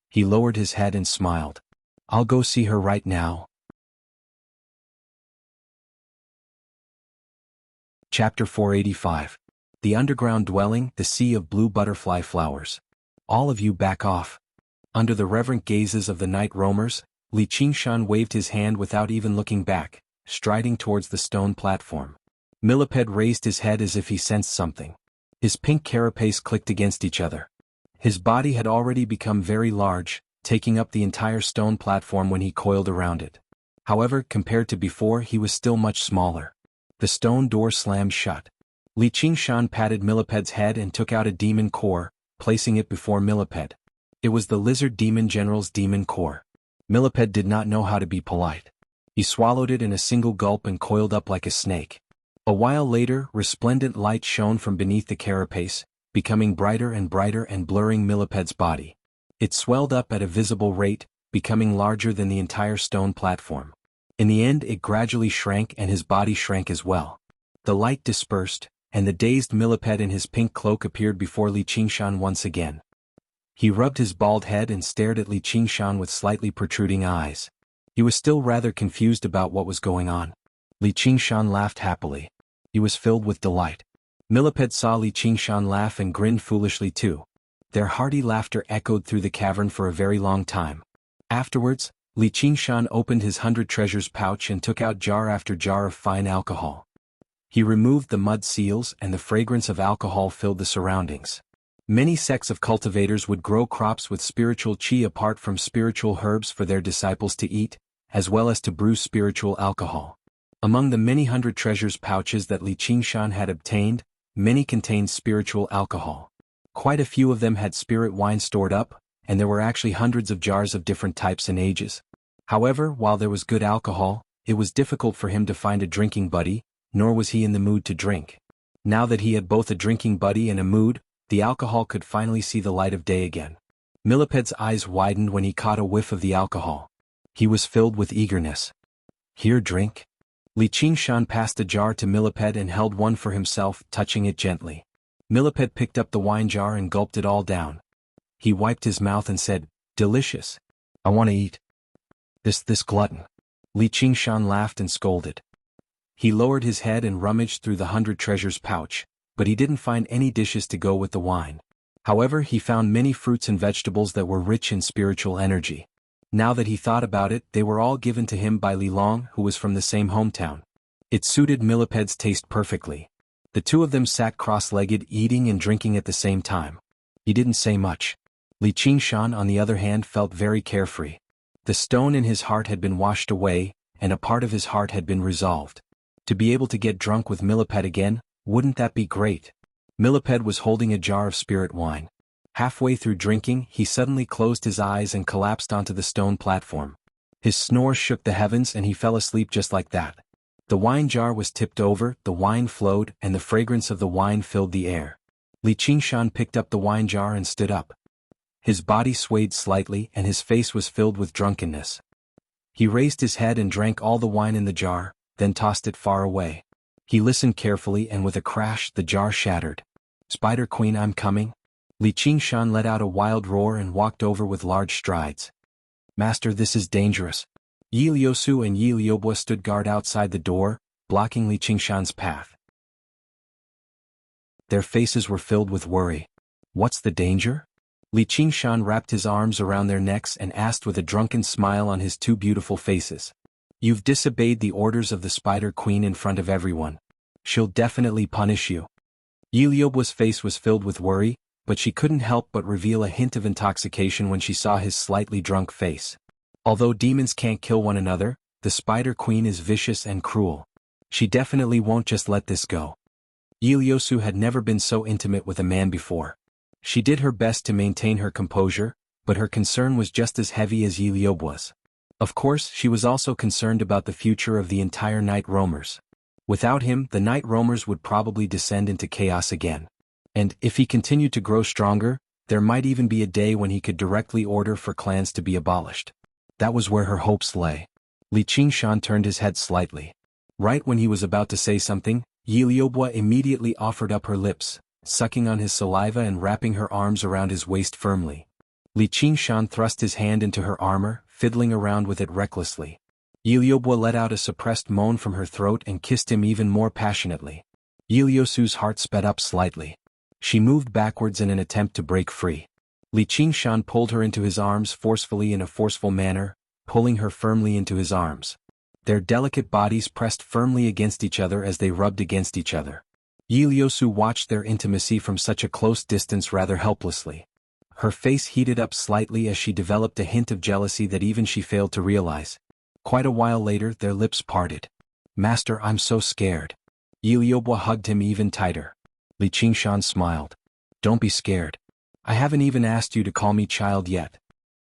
He lowered his head and smiled. I'll go see her right now. Chapter 485. The Underground Dwelling, the Sea of Blue Butterfly Flowers. All of you back off. Under the reverent gazes of the night roamers, Li Qingshan waved his hand without even looking back, striding towards the stone platform. Millipede raised his head as if he sensed something. His pink carapace clicked against each other. His body had already become very large, taking up the entire stone platform when he coiled around it. However, compared to before, he was still much smaller. The stone door slammed shut. Li Qingshan patted Millipede's head and took out a demon core, placing it before Millipede. It was the Lizard Demon General's demon core. Millipede did not know how to be polite. He swallowed it in a single gulp and coiled up like a snake. A while later, resplendent light shone from beneath the carapace, becoming brighter and brighter and blurring Millipede's body. It swelled up at a visible rate, becoming larger than the entire stone platform. In the end it gradually shrank and his body shrank as well. The light dispersed, and the dazed millipede in his pink cloak appeared before Li Qingshan once again. He rubbed his bald head and stared at Li Qingshan with slightly protruding eyes. He was still rather confused about what was going on. Li Qingshan laughed happily. He was filled with delight. Millipede saw Li Qingshan laugh and grinned foolishly too. Their hearty laughter echoed through the cavern for a very long time. Afterwards, Li Qingshan opened his 100 treasures pouch and took out jar after jar of fine alcohol. He removed the mud seals and the fragrance of alcohol filled the surroundings. Many sects of cultivators would grow crops with spiritual qi apart from spiritual herbs for their disciples to eat, as well as to brew spiritual alcohol. Among the many 100 treasures pouches that Li Qingshan had obtained, many contained spiritual alcohol. Quite a few of them had spirit wine stored up, and there were actually hundreds of jars of different types and ages. However, while there was good alcohol, it was difficult for him to find a drinking buddy, nor was he in the mood to drink. Now that he had both a drinking buddy and a mood, the alcohol could finally see the light of day again. Millipede's eyes widened when he caught a whiff of the alcohol. He was filled with eagerness. Here, drink. Li Qingshan passed a jar to Millipede and held one for himself, touching it gently. Millipede picked up the wine jar and gulped it all down. He wiped his mouth and said, "Delicious. I want to eat." This glutton. Li Qingshan laughed and scolded. He lowered his head and rummaged through the 100 treasures pouch, but he didn't find any dishes to go with the wine. However, he found many fruits and vegetables that were rich in spiritual energy. Now that he thought about it, they were all given to him by Li Long, who was from the same hometown. It suited Millipede's taste perfectly. The two of them sat cross-legged, eating and drinking at the same time. He didn't say much. Li Qingshan, on the other hand, felt very carefree. The stone in his heart had been washed away, and a part of his heart had been resolved. To be able to get drunk with Millipede again, wouldn't that be great? Millipede was holding a jar of spirit wine. Halfway through drinking, he suddenly closed his eyes and collapsed onto the stone platform. His snores shook the heavens and he fell asleep just like that. The wine jar was tipped over, the wine flowed, and the fragrance of the wine filled the air. Li Qingshan picked up the wine jar and stood up. His body swayed slightly and his face was filled with drunkenness. He raised his head and drank all the wine in the jar, then tossed it far away. He listened carefully and with a crash the jar shattered. "Spider Queen, I'm coming." Li Qingshan let out a wild roar and walked over with large strides. "Master, this is dangerous." Yi Liusu and Yi Liubua stood guard outside the door, blocking Li Qingshan's path. Their faces were filled with worry. "What's the danger?" Li Qingshan wrapped his arms around their necks and asked with a drunken smile on his two beautiful faces. "You've disobeyed the orders of the Spider Queen in front of everyone. She'll definitely punish you." Yi Liubua's face was filled with worry, but she couldn't help but reveal a hint of intoxication when she saw his slightly drunk face. Although demons can't kill one another, the Spider Queen is vicious and cruel. She definitely won't just let this go. Yi Liusu had never been so intimate with a man before. She did her best to maintain her composure, but her concern was just as heavy as Yi Liubua's. Of course, she was also concerned about the future of the entire night roamers. Without him, the night roamers would probably descend into chaos again. And, if he continued to grow stronger, there might even be a day when he could directly order for clans to be abolished. That was where her hopes lay. Li Qingshan turned his head slightly. Right when he was about to say something, Yi Liubua immediately offered up her lips, sucking on his saliva and wrapping her arms around his waist firmly. Li Qingshan thrust his hand into her armor, fiddling around with it recklessly. Yi Liubua let out a suppressed moan from her throat and kissed him even more passionately. Yi Liusu's heart sped up slightly. She moved backwards in an attempt to break free. Li Qingshan pulled her into his arms forcefully in a forceful manner, pulling her firmly into his arms. Their delicate bodies pressed firmly against each other as they rubbed against each other. Yi Liusu watched their intimacy from such a close distance rather helplessly. Her face heated up slightly as she developed a hint of jealousy that even she failed to realize. Quite a while later, their lips parted. "Master, I'm so scared." Yi Liubua hugged him even tighter. Li Qingshan smiled. "Don't be scared. I haven't even asked you to call me child yet."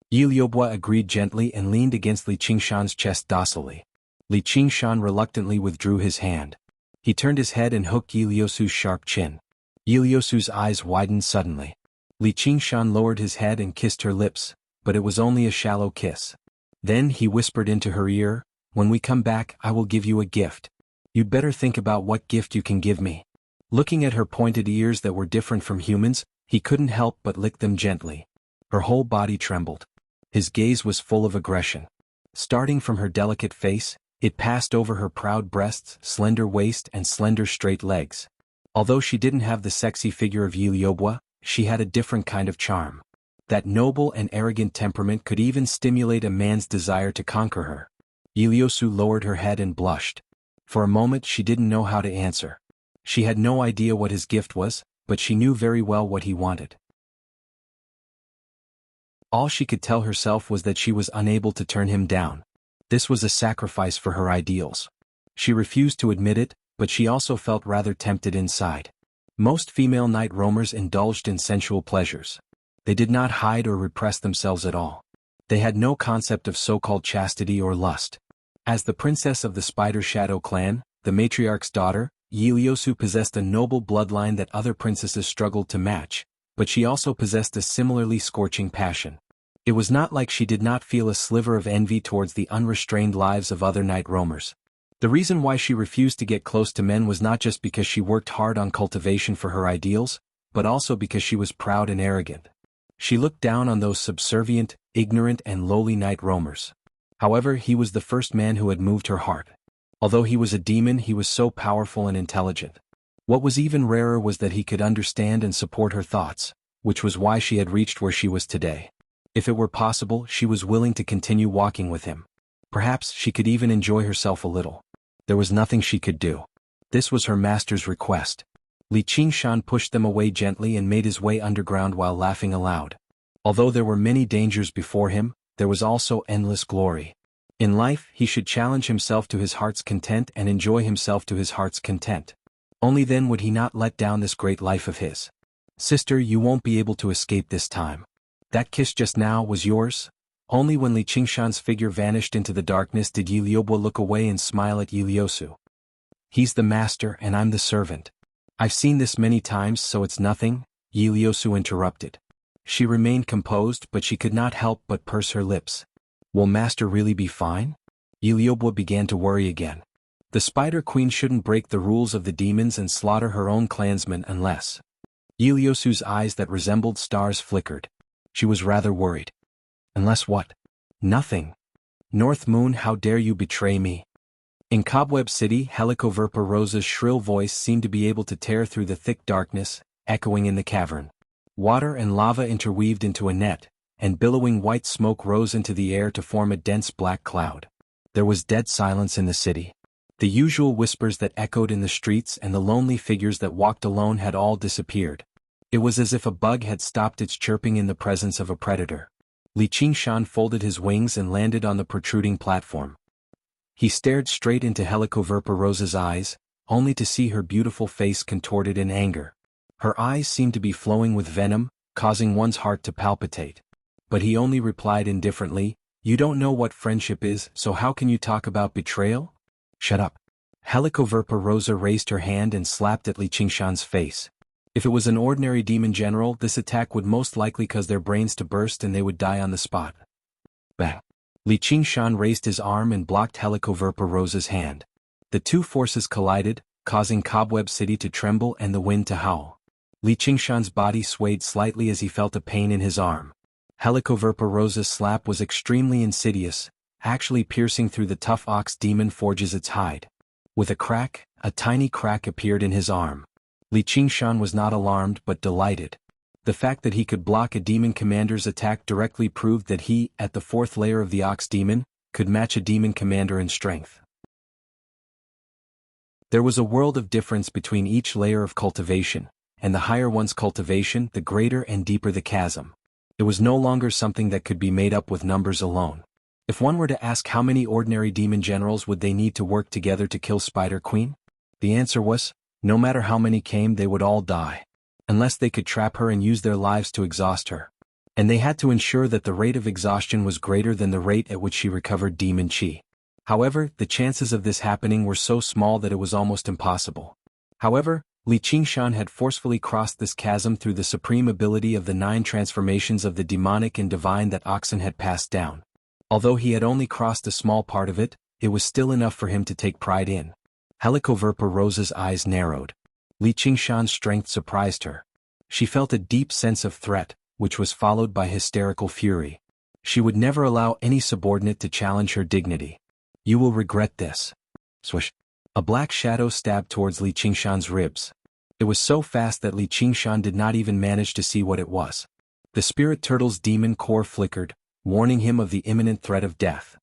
Yi Liubua agreed gently and leaned against Li Qingshan's chest docilely. Li Qingshan reluctantly withdrew his hand. He turned his head and hooked Yi Liusu's sharp chin. Yi Liusu's eyes widened suddenly. Li Qingshan lowered his head and kissed her lips, but it was only a shallow kiss. Then he whispered into her ear, "When we come back, I will give you a gift. You'd better think about what gift you can give me." Looking at her pointed ears that were different from humans, he couldn't help but lick them gently. Her whole body trembled. His gaze was full of aggression. Starting from her delicate face, it passed over her proud breasts, slender waist and slender straight legs. Although she didn't have the sexy figure of Yi Liuobua, she had a different kind of charm. That noble and arrogant temperament could even stimulate a man's desire to conquer her. Yi Liusu lowered her head and blushed. For a moment she didn't know how to answer. She had no idea what his gift was, but she knew very well what he wanted. All she could tell herself was that she was unable to turn him down. This was a sacrifice for her ideals. She refused to admit it, but she also felt rather tempted inside. Most female night roamers indulged in sensual pleasures. They did not hide or repress themselves at all. They had no concept of so-called chastity or lust. As the princess of the Spider Shadow clan, the matriarch's daughter, Yi Liusu possessed a noble bloodline that other princesses struggled to match, but she also possessed a similarly scorching passion. It was not like she did not feel a sliver of envy towards the unrestrained lives of other night roamers. The reason why she refused to get close to men was not just because she worked hard on cultivation for her ideals, but also because she was proud and arrogant. She looked down on those subservient, ignorant and lowly night roamers. However, he was the first man who had moved her heart. Although he was a demon, he was so powerful and intelligent. What was even rarer was that he could understand and support her thoughts, which was why she had reached where she was today. If it were possible, she was willing to continue walking with him. Perhaps she could even enjoy herself a little. There was nothing she could do. This was her master's request. Li Qingshan pushed them away gently and made his way underground while laughing aloud. Although there were many dangers before him, there was also endless glory. In life, he should challenge himself to his heart's content and enjoy himself to his heart's content. Only then would he not let down this great life of his. "Sister, you won't be able to escape this time. That kiss just now was yours?" Only when Li Qingshan's figure vanished into the darkness did Yi Liuobua look away and smile at Yi Liusu. "He's the master and I'm the servant. I've seen this many times, so it's nothing," Yi Liusu interrupted. She remained composed, but she could not help but purse her lips. Will master really be fine? Yi Liuobua began to worry again. The Spider Queen shouldn't break the rules of the demons and slaughter her own clansmen unless... Yi Liusu's eyes that resembled stars flickered. She was rather worried. Unless what? Nothing. North Moon, how dare you betray me? In Cobweb City, Helicoverpa Rosa's shrill voice seemed to be able to tear through the thick darkness, echoing in the cavern. Water and lava interweaved into a net, and billowing white smoke rose into the air to form a dense black cloud. There was dead silence in the city. The usual whispers that echoed in the streets and the lonely figures that walked alone had all disappeared. It was as if a bug had stopped its chirping in the presence of a predator. Li Qingshan folded his wings and landed on the protruding platform. He stared straight into Helicoverpa Rosa's eyes, only to see her beautiful face contorted in anger. Her eyes seemed to be flowing with venom, causing one's heart to palpitate. But he only replied indifferently, "You don't know what friendship is, so how can you talk about betrayal?" "Shut up." Helicoverpa Rosa raised her hand and slapped at Li Qingshan's face. If it was an ordinary demon general, this attack would most likely cause their brains to burst and they would die on the spot. Bang! Li Qingshan raised his arm and blocked Helicoverpa Rosa's hand. The two forces collided, causing Cobweb City to tremble and the wind to howl. Li Qingshan's body swayed slightly as he felt a pain in his arm. Helicoverpa Rosa's slap was extremely insidious, actually piercing through the tough ox demon forges its hide. With a crack, a tiny crack appeared in his arm. Li Qingshan was not alarmed but delighted. The fact that he could block a demon commander's attack directly proved that he, at the fourth layer of the ox demon, could match a demon commander in strength. There was a world of difference between each layer of cultivation, and the higher one's cultivation, the greater and deeper the chasm. It was no longer something that could be made up with numbers alone. If one were to ask how many ordinary demon generals would they need to work together to kill Spider Queen, the answer was, no matter how many came, they would all die. Unless they could trap her and use their lives to exhaust her. And they had to ensure that the rate of exhaustion was greater than the rate at which she recovered demon chi. However, the chances of this happening were so small that it was almost impossible. However, Li Qingshan had forcefully crossed this chasm through the supreme ability of the 9 transformations of the demonic and divine that Oxen had passed down. Although he had only crossed a small part of it, it was still enough for him to take pride in. Helicoverpa Rosa's eyes narrowed. Li Qingshan's strength surprised her. She felt a deep sense of threat, which was followed by hysterical fury. She would never allow any subordinate to challenge her dignity. You will regret this. Swish. A black shadow stabbed towards Li Qingshan's ribs. It was so fast that Li Qingshan did not even manage to see what it was. The spirit turtle's demon core flickered, warning him of the imminent threat of death.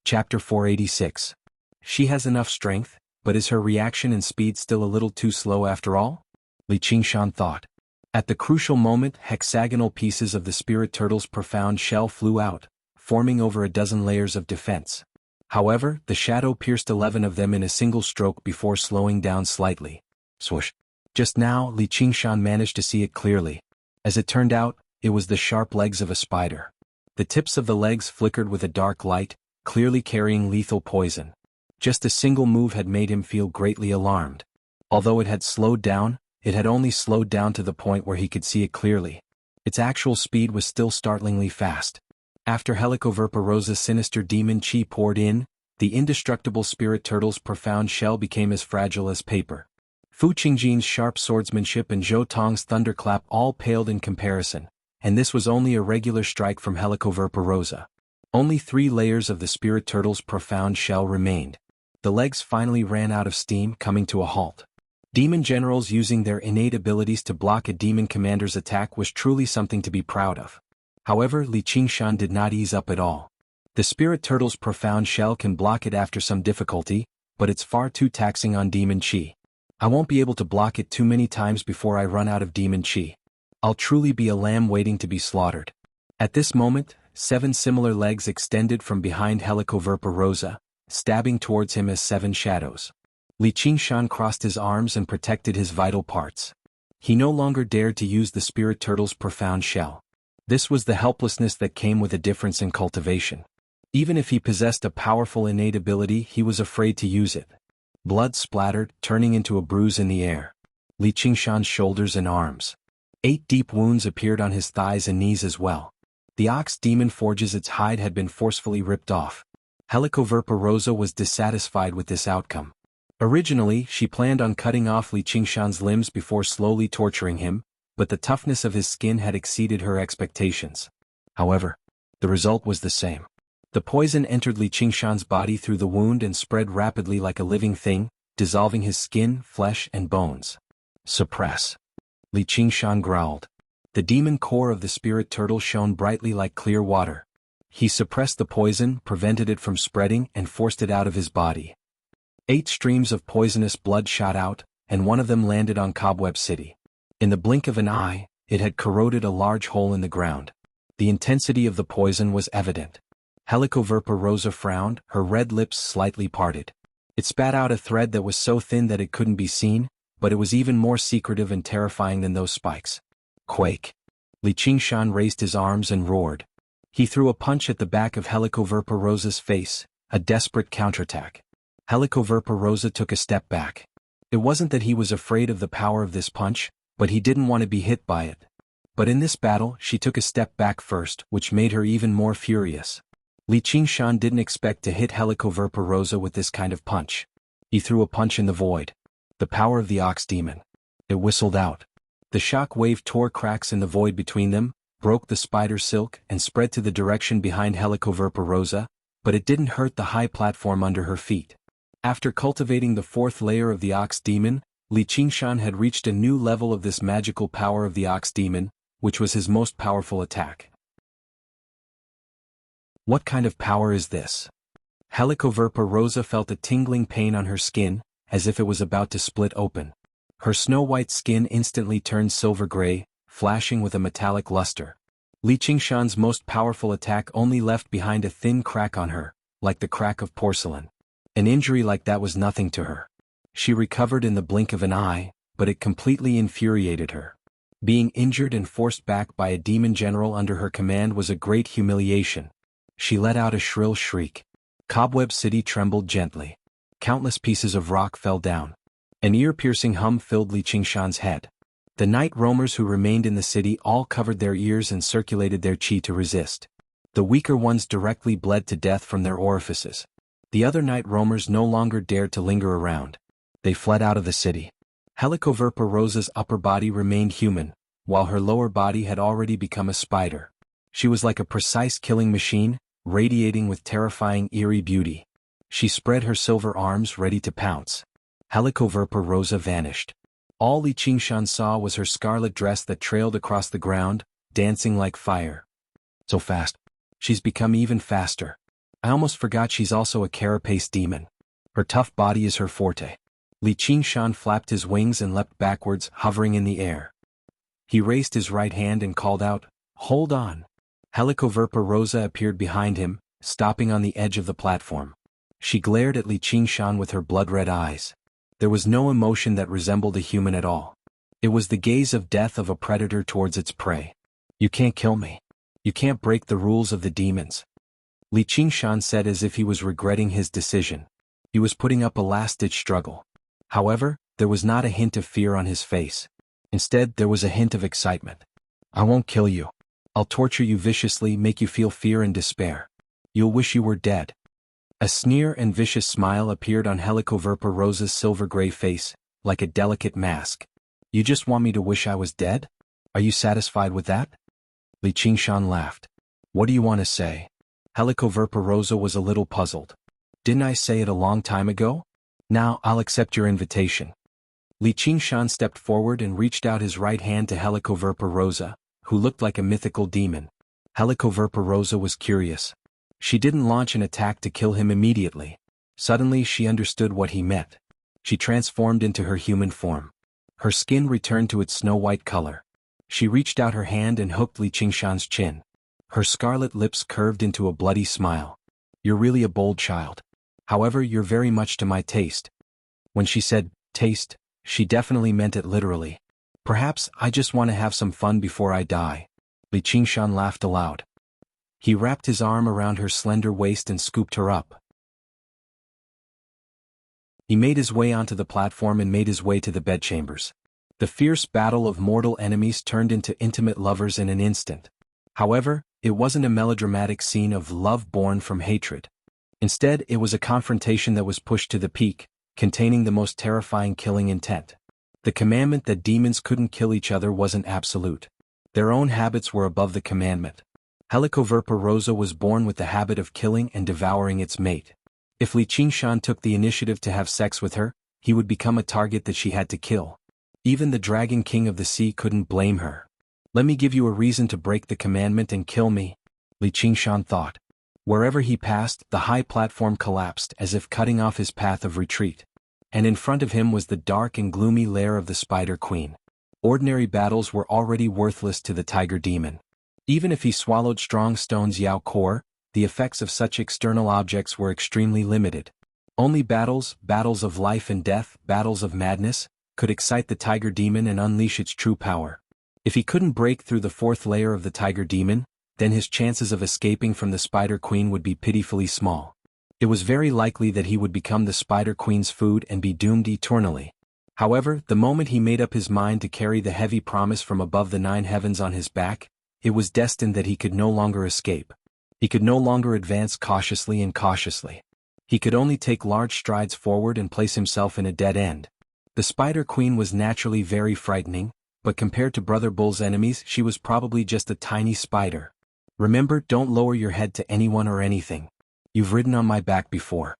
Chapter 486. She has enough strength, but is her reaction and speed still a little too slow after all? Li Qingshan thought. At the crucial moment, hexagonal pieces of the spirit turtle's profound shell flew out, forming over a dozen layers of defense. However, the shadow pierced 11 of them in a single stroke before slowing down slightly. Swoosh. Just now, Li Qingshan managed to see it clearly. As it turned out, it was the sharp legs of a spider. The tips of the legs flickered with a dark light, clearly carrying lethal poison. Just a single move had made him feel greatly alarmed. Although it had slowed down, it had only slowed down to the point where he could see it clearly. Its actual speed was still startlingly fast. After Helicoverpa Rosa's sinister demon chi poured in, the indestructible spirit turtle's profound shell became as fragile as paper. Fu Qingjin's sharp swordsmanship and Zhou Tong's thunderclap all paled in comparison, and this was only a regular strike from Helicoverpa Rosa. Only 3 layers of the spirit turtle's profound shell remained. The legs finally ran out of steam, coming to a halt. Demon generals using their innate abilities to block a demon commander's attack was truly something to be proud of. However, Li Qingshan did not ease up at all. The spirit turtle's profound shell can block it after some difficulty, but it's far too taxing on demon chi. I won't be able to block it too many times before I run out of demon chi. I'll truly be a lamb waiting to be slaughtered. At this moment, 7 similar legs extended from behind Helicoverpa Rosa, stabbing towards him as 7 shadows. Li Qingshan crossed his arms and protected his vital parts. He no longer dared to use the spirit turtle's profound shell. This was the helplessness that came with a difference in cultivation. Even if he possessed a powerful innate ability, he was afraid to use it. Blood splattered, turning into a bruise in the air. Li Qingshan's shoulders and arms. 8 deep wounds appeared on his thighs and knees as well. The ox demon forges its hide had been forcefully ripped off. Helicoverpa Rosa was dissatisfied with this outcome. Originally, she planned on cutting off Li Qingshan's limbs before slowly torturing him, but the toughness of his skin had exceeded her expectations. However, the result was the same. The poison entered Li Qingshan's body through the wound and spread rapidly like a living thing, dissolving his skin, flesh, and bones. Suppress. Li Qingshan growled. The demon core of the spirit turtle shone brightly like clear water. He suppressed the poison, prevented it from spreading, and forced it out of his body. 8 streams of poisonous blood shot out, and one of them landed on Cobweb City. In the blink of an eye, it had corroded a large hole in the ground. The intensity of the poison was evident. Helicoverpa Rosa frowned, her red lips slightly parted. It spat out a thread that was so thin that it couldn't be seen, but it was even more secretive and terrifying than those spikes. Quake. Li Qingshan raised his arms and roared. He threw a punch at the back of Helicoverpa Rosa's face, a desperate counterattack. Helicoverpa Rosa took a step back. It wasn't that he was afraid of the power of this punch, but he didn't want to be hit by it. But in this battle, she took a step back first, which made her even more furious. Li Qingshan didn't expect to hit Helicoverpa Rosa with this kind of punch. He threw a punch in the void. The power of the ox demon. It whistled out. The shock wave tore cracks in the void between them, broke the spider silk, and spread to the direction behind Helicoverpa Rosa, but it didn't hurt the high platform under her feet. After cultivating the 4th layer of the ox demon, Li Qingshan had reached a new level of this magical power of the ox demon, which was his most powerful attack. What kind of power is this? Helicoverpa Rosa felt a tingling pain on her skin, as if it was about to split open. Her snow-white skin instantly turned silver-gray, flashing with a metallic luster. Li Qingshan's most powerful attack only left behind a thin crack on her, like the crack of porcelain. An injury like that was nothing to her. She recovered in the blink of an eye, but it completely infuriated her. Being injured and forced back by a demon general under her command was a great humiliation. She let out a shrill shriek. Cobweb City trembled gently. Countless pieces of rock fell down. An ear-piercing hum filled Li Qingshan's head. The night roamers who remained in the city all covered their ears and circulated their qi to resist. The weaker ones directly bled to death from their orifices. The other night roamers no longer dared to linger around. They fled out of the city. Helicoverpa Rosa's upper body remained human, while her lower body had already become a spider. She was like a precise killing machine, radiating with terrifying eerie beauty. She spread her silver arms ready to pounce. Helicoverpa Rosa vanished. All Li Qingshan saw was her scarlet dress that trailed across the ground, dancing like fire. So fast. She's become even faster. I almost forgot she's also a carapace demon. Her tough body is her forte. Li Qingshan flapped his wings and leapt backwards, hovering in the air. He raised his right hand and called out, "Hold on." Helicoverpa Rosa appeared behind him, stopping on the edge of the platform. She glared at Li Qingshan with her blood-red eyes. There was no emotion that resembled a human at all. It was the gaze of death of a predator towards its prey. "You can't kill me. You can't break the rules of the demons," Li Qingshan said as if he was regretting his decision. He was putting up a last-ditch struggle. However, there was not a hint of fear on his face. Instead, there was a hint of excitement. "I won't kill you. I'll torture you viciously, make you feel fear and despair. You'll wish you were dead." A sneer and vicious smile appeared on Helicoverpa Rosa's silver-gray face, like a delicate mask. "You just want me to wish I was dead? Are you satisfied with that?" Li Qingshan laughed. "What do you want to say?" Helicoverpa Rosa was a little puzzled. "Didn't I say it a long time ago? Now I'll accept your invitation." Li Qingshan stepped forward and reached out his right hand to Helicoverpa Rosa, who looked like a mythical demon. Helicoverpa Rosa was curious. She didn't launch an attack to kill him immediately. Suddenly she understood what he meant. She transformed into her human form. Her skin returned to its snow-white color. She reached out her hand and hooked Li Qingshan's chin. Her scarlet lips curved into a bloody smile. "You're really a bold child. However, you're very much to my taste." When she said, taste, she definitely meant it literally. "Perhaps I just want to have some fun before I die." Li Qingshan laughed aloud. He wrapped his arm around her slender waist and scooped her up. He made his way onto the platform and made his way to the bedchambers. The fierce battle of mortal enemies turned into intimate lovers in an instant. However, it wasn't a melodramatic scene of love born from hatred. Instead, it was a confrontation that was pushed to the peak, containing the most terrifying killing intent. The commandment that demons couldn't kill each other wasn't absolute. Their own habits were above the commandment. Helicoverpa Rosa was born with the habit of killing and devouring its mate. If Li Qingshan took the initiative to have sex with her, he would become a target that she had to kill. Even the Dragon King of the Sea couldn't blame her. "Let me give you a reason to break the commandment and kill me," Li Qingshan thought. Wherever he passed, the high platform collapsed as if cutting off his path of retreat. And in front of him was the dark and gloomy lair of the Spider Queen. Ordinary battles were already worthless to the Tiger Demon. Even if he swallowed strong stones Yao core, the effects of such external objects were extremely limited. Only battles of life and death, battles of madness, could excite the Tiger Demon and unleash its true power. If he couldn't break through the fourth layer of the Tiger Demon, then his chances of escaping from the Spider Queen would be pitifully small. It was very likely that he would become the Spider Queen's food and be doomed eternally. However, the moment he made up his mind to carry the heavy promise from above the 9 heavens on his back, it was destined that he could no longer escape. He could no longer advance cautiously and cautiously. He could only take large strides forward and place himself in a dead end. The Spider Queen was naturally very frightening, but compared to Brother Bull's enemies she was probably just a tiny spider. "Remember, don't lower your head to anyone or anything. You've ridden on my back before."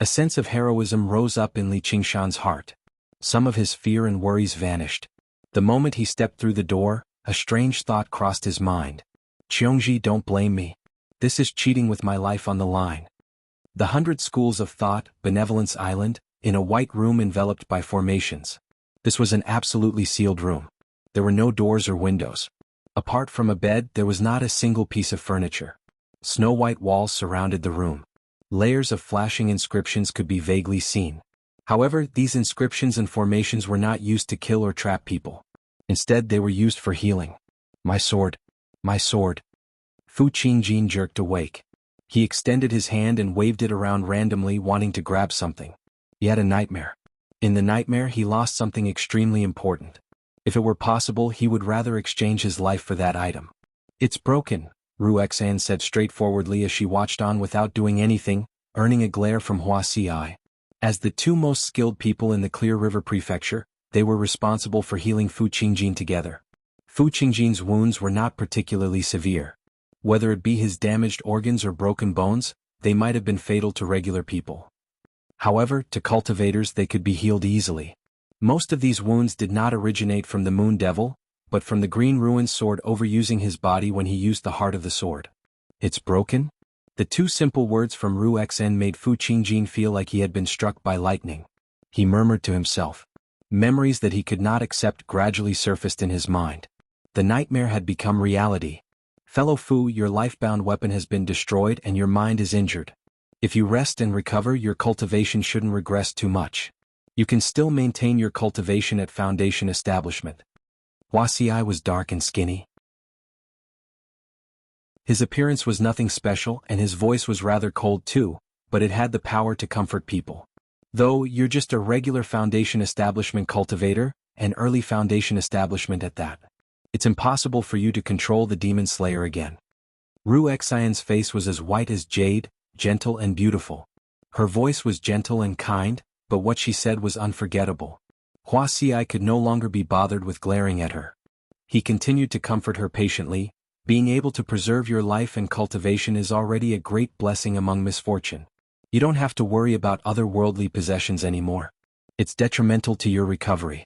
A sense of heroism rose up in Li Qingshan's heart. Some of his fear and worries vanished. The moment he stepped through the door, a strange thought crossed his mind. "Qiongji, don't blame me. This is cheating with my life on the line." The 100 schools of thought, Benevolence Island, in a white room enveloped by formations. This was an absolutely sealed room. There were no doors or windows. Apart from a bed, there was not a single piece of furniture. Snow-white walls surrounded the room. Layers of flashing inscriptions could be vaguely seen. However, these inscriptions and formations were not used to kill or trap people. Instead, they were used for healing. My sword. My sword." Fu Qingjin jerked awake. He extended his hand and waved it around randomly, wanting to grab something. He had a nightmare. In the nightmare he lost something extremely important. If it were possible he would rather exchange his life for that item. It's broken, Ruexan said straightforwardly as she watched on without doing anything, earning a glare from Wuxia. As the two most skilled people in the Clear River Prefecture, they were responsible for healing Fu Qingjin together. Fu Qingjin's wounds were not particularly severe. Whether it be his damaged organs or broken bones, they might have been fatal to regular people. However, to cultivators they could be healed easily. Most of these wounds did not originate from the Moon Devil, but from the Green Ruin's sword overusing his body when he used the heart of the sword. It's broken? The two simple words from Ruexan made Fu Qingjin feel like he had been struck by lightning. He murmured to himself. Memories that he could not accept gradually surfaced in his mind. The nightmare had become reality. Fellow Fu, your life-bound weapon has been destroyed and your mind is injured. If you rest and recover, your cultivation shouldn't regress too much. You can still maintain your cultivation at Foundation Establishment. Wuxia was dark and skinny. His appearance was nothing special and his voice was rather cold too, but it had the power to comfort people. Though you're just a regular Foundation Establishment cultivator, an early Foundation Establishment at that. It's impossible for you to control the Demon Slayer again. Ruexian's face was as white as jade, gentle and beautiful. Her voice was gentle and kind, but what she said was unforgettable. Wuxia could no longer be bothered with glaring at her. He continued to comfort her patiently. Being able to preserve your life and cultivation is already a great blessing among misfortune. You don't have to worry about other worldly possessions anymore. It's detrimental to your recovery.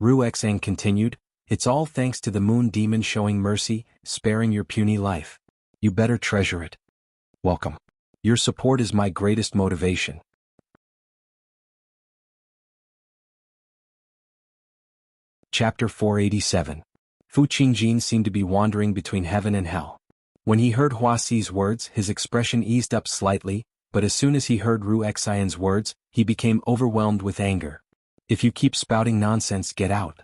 Ruexan continued, it's all thanks to the Moon Demon showing mercy, sparing your puny life. You better treasure it. Welcome. Your support is my greatest motivation. Chapter 487. Fu Qingjin seemed to be wandering between heaven and hell. When he heard Huasi's words, his expression eased up slightly, but as soon as he heard Ruexian's words, he became overwhelmed with anger. If you keep spouting nonsense, get out.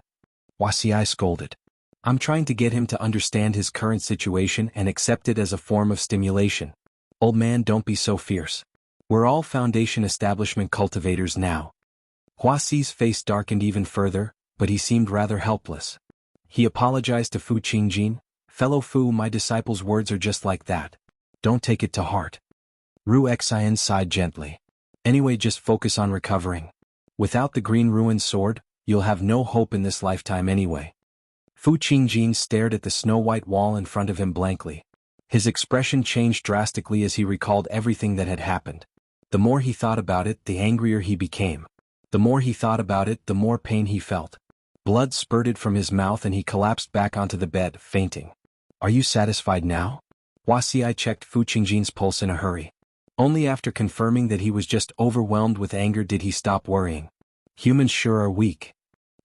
Wuxia scolded. I'm trying to get him to understand his current situation and accept it as a form of stimulation. Old man, don't be so fierce. We're all Foundation Establishment cultivators now. Huasi's face darkened even further, but he seemed rather helpless. He apologized to Fu Qingjin. Fellow Fu, my disciple's words are just like that. Don't take it to heart. Ruexian sighed gently. Anyway, just focus on recovering. Without the Green Ruin sword, you'll have no hope in this lifetime anyway. Fu Qingjin stared at the snow-white wall in front of him blankly. His expression changed drastically as he recalled everything that had happened. The more he thought about it, the angrier he became. The more he thought about it, the more pain he felt. Blood spurted from his mouth and he collapsed back onto the bed, fainting. Are you satisfied now? Wuxia checked Fu Qingjin's pulse in a hurry. Only after confirming that he was just overwhelmed with anger did he stop worrying. Humans sure are weak.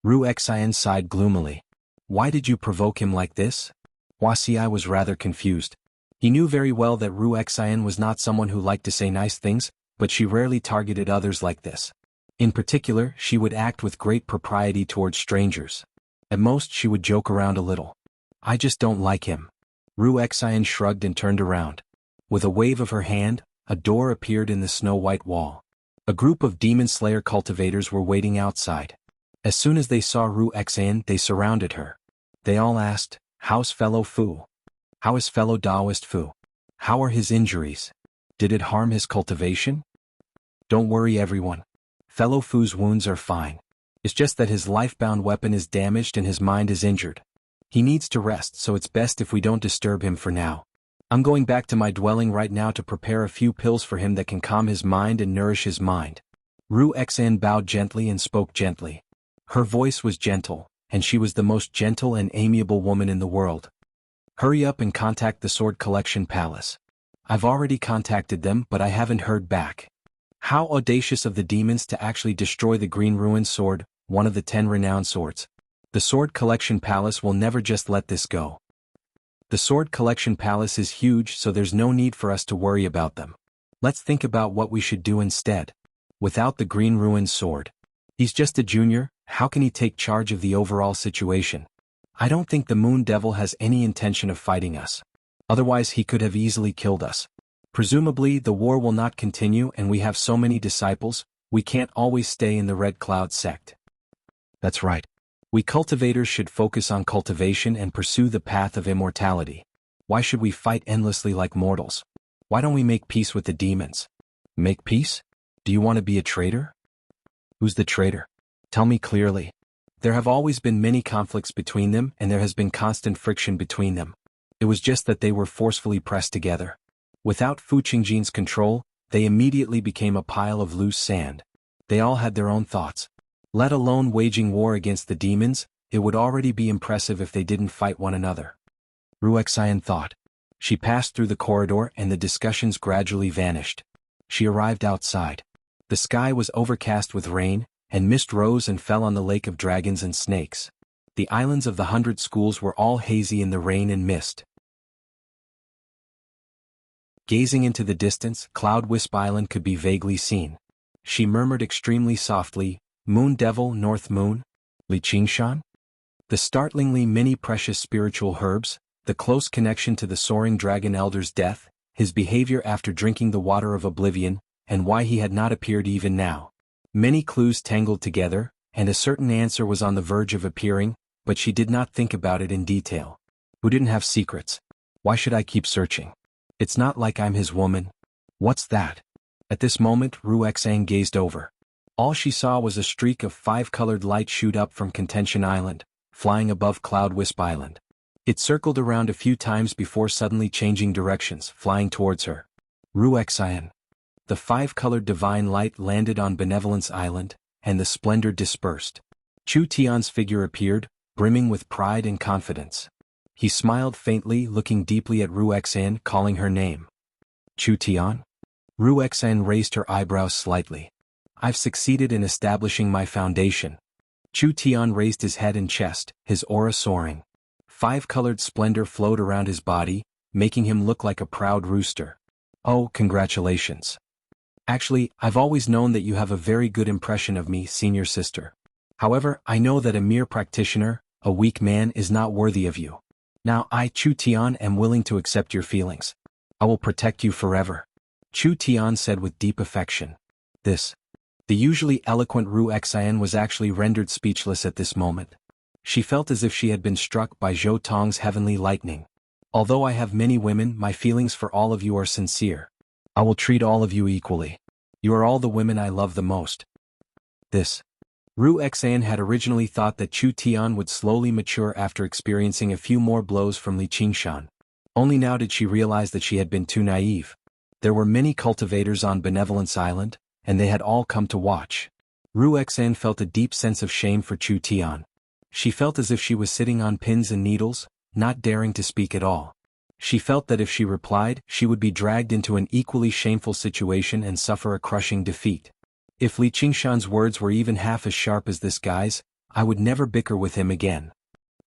Ruexian sighed gloomily. Why did you provoke him like this? Wuxia was rather confused. He knew very well that Ruexian was not someone who liked to say nice things, but she rarely targeted others like this. In particular, she would act with great propriety towards strangers. At most, she would joke around a little. I just don't like him. Ruexian shrugged and turned around. With a wave of her hand, a door appeared in the snow-white wall. A group of Demon Slayer cultivators were waiting outside. As soon as they saw Ruexian, they surrounded her. They all asked, how's fellow Fu? How is fellow Taoist Fu? How are his injuries? Did it harm his cultivation? Don't worry everyone. Fellow Fu's wounds are fine. It's just that his life-bound weapon is damaged and his mind is injured. He needs to rest, so it's best if we don't disturb him for now. I'm going back to my dwelling right now to prepare a few pills for him that can calm his mind and nourish his mind. Ruexian bowed gently and spoke gently. Her voice was gentle, and she was the most gentle and amiable woman in the world. Hurry up and contact the Sword Collection Palace. I've already contacted them, but I haven't heard back. How audacious of the demons to actually destroy the Green Ruin sword, one of the 10 renowned swords. The Sword Collection Palace will never just let this go. The Sword Collection Palace is huge, so there's no need for us to worry about them. Let's think about what we should do instead. Without the Green Ruin sword. He's just a junior, how can he take charge of the overall situation? I don't think the Moon Devil has any intention of fighting us. Otherwise he could have easily killed us. Presumably the war will not continue and we have so many disciples, We can't always stay in the Red Cloud sect. That's right. We cultivators should focus on cultivation and pursue the path of immortality. Why should we fight endlessly like mortals? Why don't we make peace with the demons? Make peace? Do you want to be a traitor? Who's the traitor? Tell me clearly. There have always been many conflicts between them, and there has been constant friction between them. It was just that they were forcefully pressed together. Without Fu Qingjin's control, they immediately became a pile of loose sand. They all had their own thoughts. Let alone waging war against the demons, it would already be impressive if they didn't fight one another. Ruexian thought. She passed through the corridor and the discussions gradually vanished. She arrived outside. The sky was overcast with rain, and mist rose and fell on the lake of dragons and snakes. The islands of the 100 schools were all hazy in the rain and mist. Gazing into the distance, Cloud Wisp Island could be vaguely seen. She murmured extremely softly, "Moon Devil, North Moon? Li Qingshan?" The startlingly many precious spiritual herbs, the close connection to the soaring dragon elder's death, his behavior after drinking the water of oblivion, and why he had not appeared even now. Many clues tangled together, and a certain answer was on the verge of appearing, but she did not think about it in detail. Who didn't have secrets? Why should I keep searching? It's not like I'm his woman. What's that? At this moment, Ruexian gazed over. All she saw was a streak of 5-colored light shoot up from Contention Island, flying above Cloud Wisp Island. It circled around a few times before suddenly changing directions, flying towards her. Ruexian. The 5-colored divine light landed on Benevolence Island, and the splendor dispersed. Chu Tian's figure appeared, brimming with pride and confidence. He smiled faintly, looking deeply at Ruexian, calling her name. Chu Tian? Ruexian raised her eyebrows slightly. I've succeeded in establishing my foundation. Chu Tian raised his head and chest, his aura soaring. 5-colored splendor flowed around his body, making him look like a proud rooster. Oh, congratulations. Actually, I've always known that you have a very good impression of me, senior sister. However, I know that a mere practitioner, a weak man, is not worthy of you. Now I, Chu Tian, am willing to accept your feelings. I will protect you forever. Chu Tian said with deep affection. The usually eloquent Ruexian was actually rendered speechless at this moment. She felt as if she had been struck by Zhou Tong's heavenly lightning. Although I have many women, my feelings for all of you are sincere. I will treat all of you equally. You are all the women I love the most. Ruexian had originally thought that Chu Tian would slowly mature after experiencing a few more blows from Li Qingshan. Only now did she realize that she had been too naive. There were many cultivators on Benevolence Island, and they had all come to watch. Ruexian felt a deep sense of shame for Chu Tian. She felt as if she was sitting on pins and needles, not daring to speak at all. She felt that if she replied, she would be dragged into an equally shameful situation and suffer a crushing defeat. If Li Qingshan's words were even half as sharp as this guy's, I would never bicker with him again.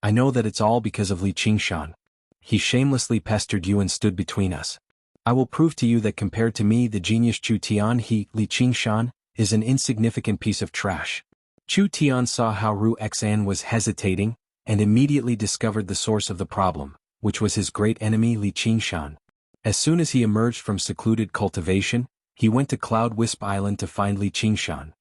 I know that it's all because of Li Qingshan. He shamelessly pestered you and stood between us. I will prove to you that compared to me, the genius Chu Tian, Li Qingshan, is an insignificant piece of trash. Chu Tian saw how Ruexian was hesitating, and immediately discovered the source of the problem, which was his great enemy Li Qingshan. As soon as he emerged from secluded cultivation, he went to Cloud Wisp Island to find Li Qingshan.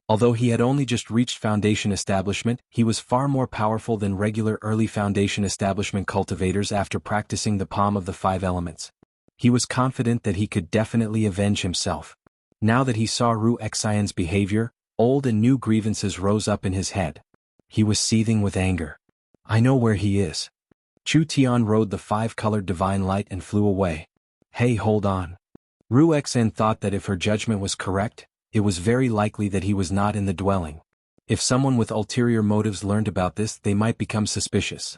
Although he had only just reached Foundation Establishment, he was far more powerful than regular early Foundation Establishment cultivators after practicing the palm of the 5 elements. He was confident that he could definitely avenge himself. Now that he saw Ruexian's behavior, old and new grievances rose up in his head. He was seething with anger. I know where he is. Chu Tian rode the 5-colored divine light and flew away. Hey, hold on. Ruexian thought that if her judgment was correct, it was very likely that he was not in the dwelling. If someone with ulterior motives learned about this, they might become suspicious.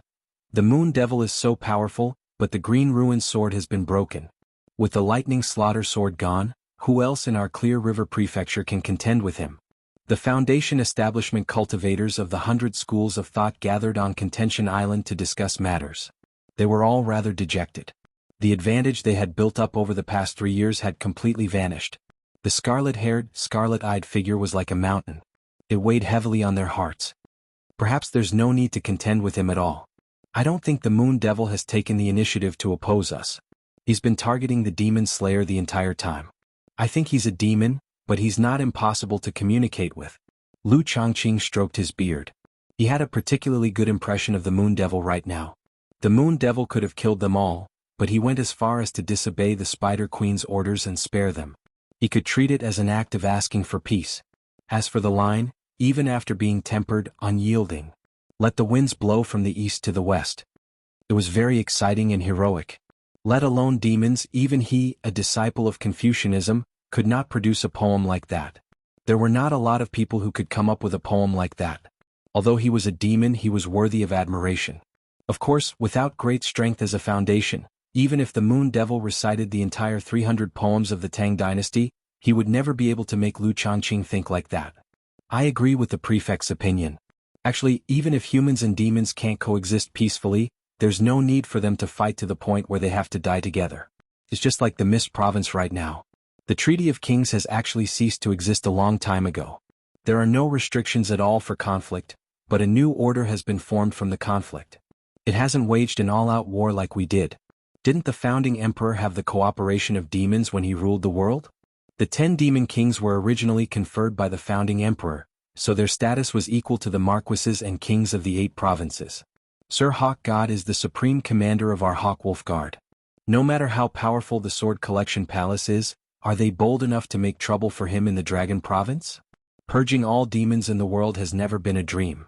The Moon Devil is so powerful, but the Green Ruin Sword has been broken. With the Lightning Slaughter Sword gone, who else in our Clear River Prefecture can contend with him? The Foundation Establishment cultivators of the 100 schools of thought gathered on Contention Island to discuss matters. They were all rather dejected. The advantage they had built up over the past 3 years had completely vanished. The scarlet-haired, scarlet-eyed figure was like a mountain. It weighed heavily on their hearts. Perhaps there's no need to contend with him at all. I don't think the Moon Devil has taken the initiative to oppose us. He's been targeting the Demon Slayer the entire time. I think he's a demon, but he's not impossible to communicate with. Lu Changqing stroked his beard. He had a particularly good impression of the Moon Devil right now. The Moon Devil could have killed them all, but he went as far as to disobey the Spider Queen's orders and spare them. He could treat it as an act of asking for peace. As for the line, even after being tempered, unyielding. Let the winds blow from the east to the west. It was very exciting and heroic. Let alone demons, even he, a disciple of Confucianism, could not produce a poem like that. There were not a lot of people who could come up with a poem like that. Although he was a demon, he was worthy of admiration. Of course, without great strength as a foundation, even if the Moon Devil recited the entire 300 poems of the Tang dynasty, he would never be able to make Lu Changqing think like that. I agree with the prefect's opinion. Actually, even if humans and demons can't coexist peacefully, there's no need for them to fight to the point where they have to die together. It's just like the Mist Province right now. The Treaty of Kings has actually ceased to exist a long time ago. There are no restrictions at all for conflict, but a new order has been formed from the conflict. It hasn't waged an all-out war like we did. Didn't the founding emperor have the cooperation of demons when he ruled the world? The 10 demon kings were originally conferred by the founding emperor, so their status was equal to the marquises and kings of the 8 provinces. Sir Hawk God is the supreme commander of our Hawkwolf Guard. No matter how powerful the Sword Collection Palace is, are they bold enough to make trouble for him in the Dragon Province? Purging all demons in the world has never been a dream.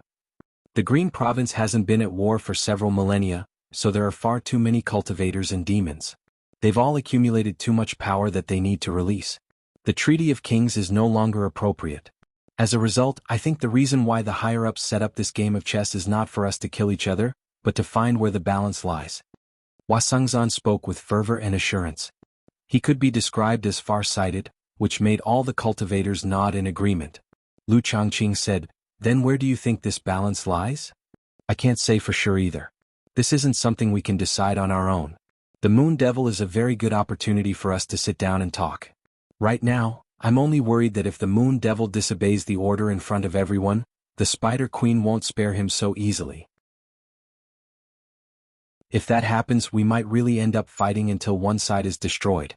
The Green Province hasn't been at war for several millennia, so there are far too many cultivators and demons. They've all accumulated too much power that they need to release. The Treaty of Kings is no longer appropriate. As a result, I think the reason why the higher-ups set up this game of chess is not for us to kill each other, but to find where the balance lies. Hua Sengzan spoke with fervor and assurance. He could be described as far-sighted, which made all the cultivators nod in agreement. Lu Changqing said, "Then where do you think this balance lies?" "I can't say for sure either. This isn't something we can decide on our own. The Moon Devil is a very good opportunity for us to sit down and talk. Right now, I'm only worried that if the Moon Devil disobeys the order in front of everyone, the Spider Queen won't spare him so easily. If that happens, we might really end up fighting until one side is destroyed.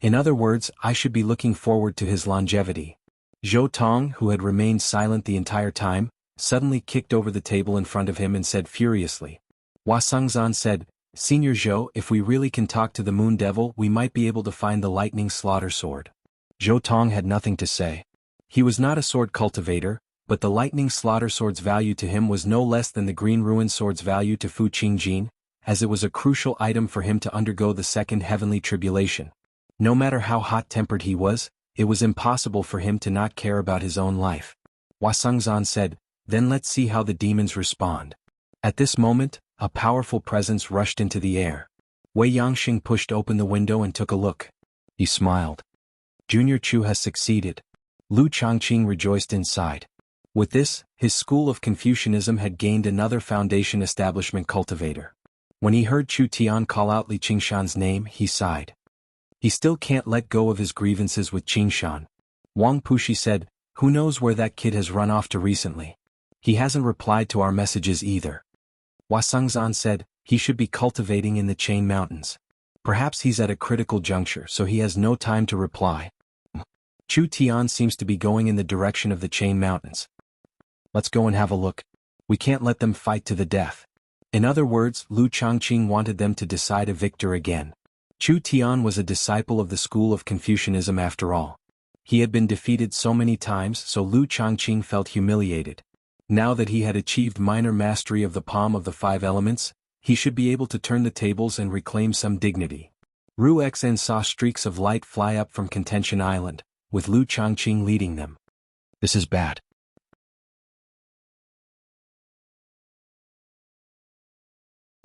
In other words, I should be looking forward to his longevity." Zhou Tong, who had remained silent the entire time, suddenly kicked over the table in front of him and said furiously. Hua Sengzan said, "Senior Zhou, if we really can talk to the Moon Devil, we might be able to find the Lightning Slaughter Sword." Zhou Tong had nothing to say. He was not a sword cultivator, but the Lightning Slaughter Sword's value to him was no less than the Green Ruin Sword's value to Fu Qingjin, as it was a crucial item for him to undergo the second heavenly tribulation. No matter how hot-tempered he was, it was impossible for him to not care about his own life. Hua Sengzan said, "Then let's see how the demons respond." At this moment, a powerful presence rushed into the air. Wei Yangxing pushed open the window and took a look. He smiled. Junior Chu has succeeded. Lu Changqing rejoiced inside. With this, his school of Confucianism had gained another foundation establishment cultivator. When he heard Chu Tian call out Li Qingshan's name, he sighed. He still can't let go of his grievances with Qingshan. Wang Pushi said, "Who knows where that kid has run off to recently? He hasn't replied to our messages either." Hua Sengzan said, "He should be cultivating in the Chain Mountains. Perhaps he's at a critical juncture so he has no time to reply." Chu Tian seems to be going in the direction of the Chain Mountains. "Let's go and have a look. We can't let them fight to the death." In other words, Lu Changqing wanted them to decide a victor again. Chu Tian was a disciple of the school of Confucianism after all. He had been defeated so many times, so Lu Changqing felt humiliated. Now that he had achieved minor mastery of the palm of the 5 elements, he should be able to turn the tables and reclaim some dignity. Ru Xen saw streaks of light fly up from Contention Island, with Lu Changqing leading them. This is bad.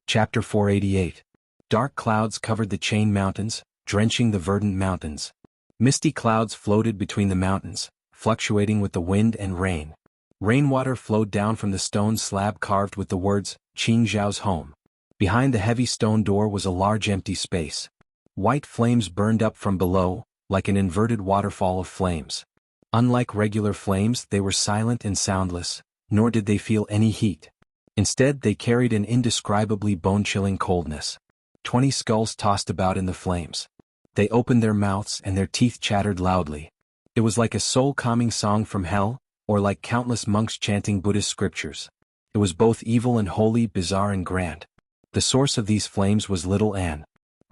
Chapter 488. Dark clouds covered the Chain Mountains, drenching the verdant mountains. Misty clouds floated between the mountains, fluctuating with the wind and rain. Rainwater flowed down from the stone slab carved with the words, "Qing Zhao's home." Behind the heavy stone door was a large empty space. White flames burned up from below, like an inverted waterfall of flames. Unlike regular flames, they were silent and soundless, nor did they feel any heat. Instead, they carried an indescribably bone-chilling coldness. 20 skulls tossed about in the flames. They opened their mouths and their teeth chattered loudly. It was like a soul-calming song from hell, or like countless monks chanting Buddhist scriptures. It was both evil and holy, bizarre and grand. The source of these flames was little Anne.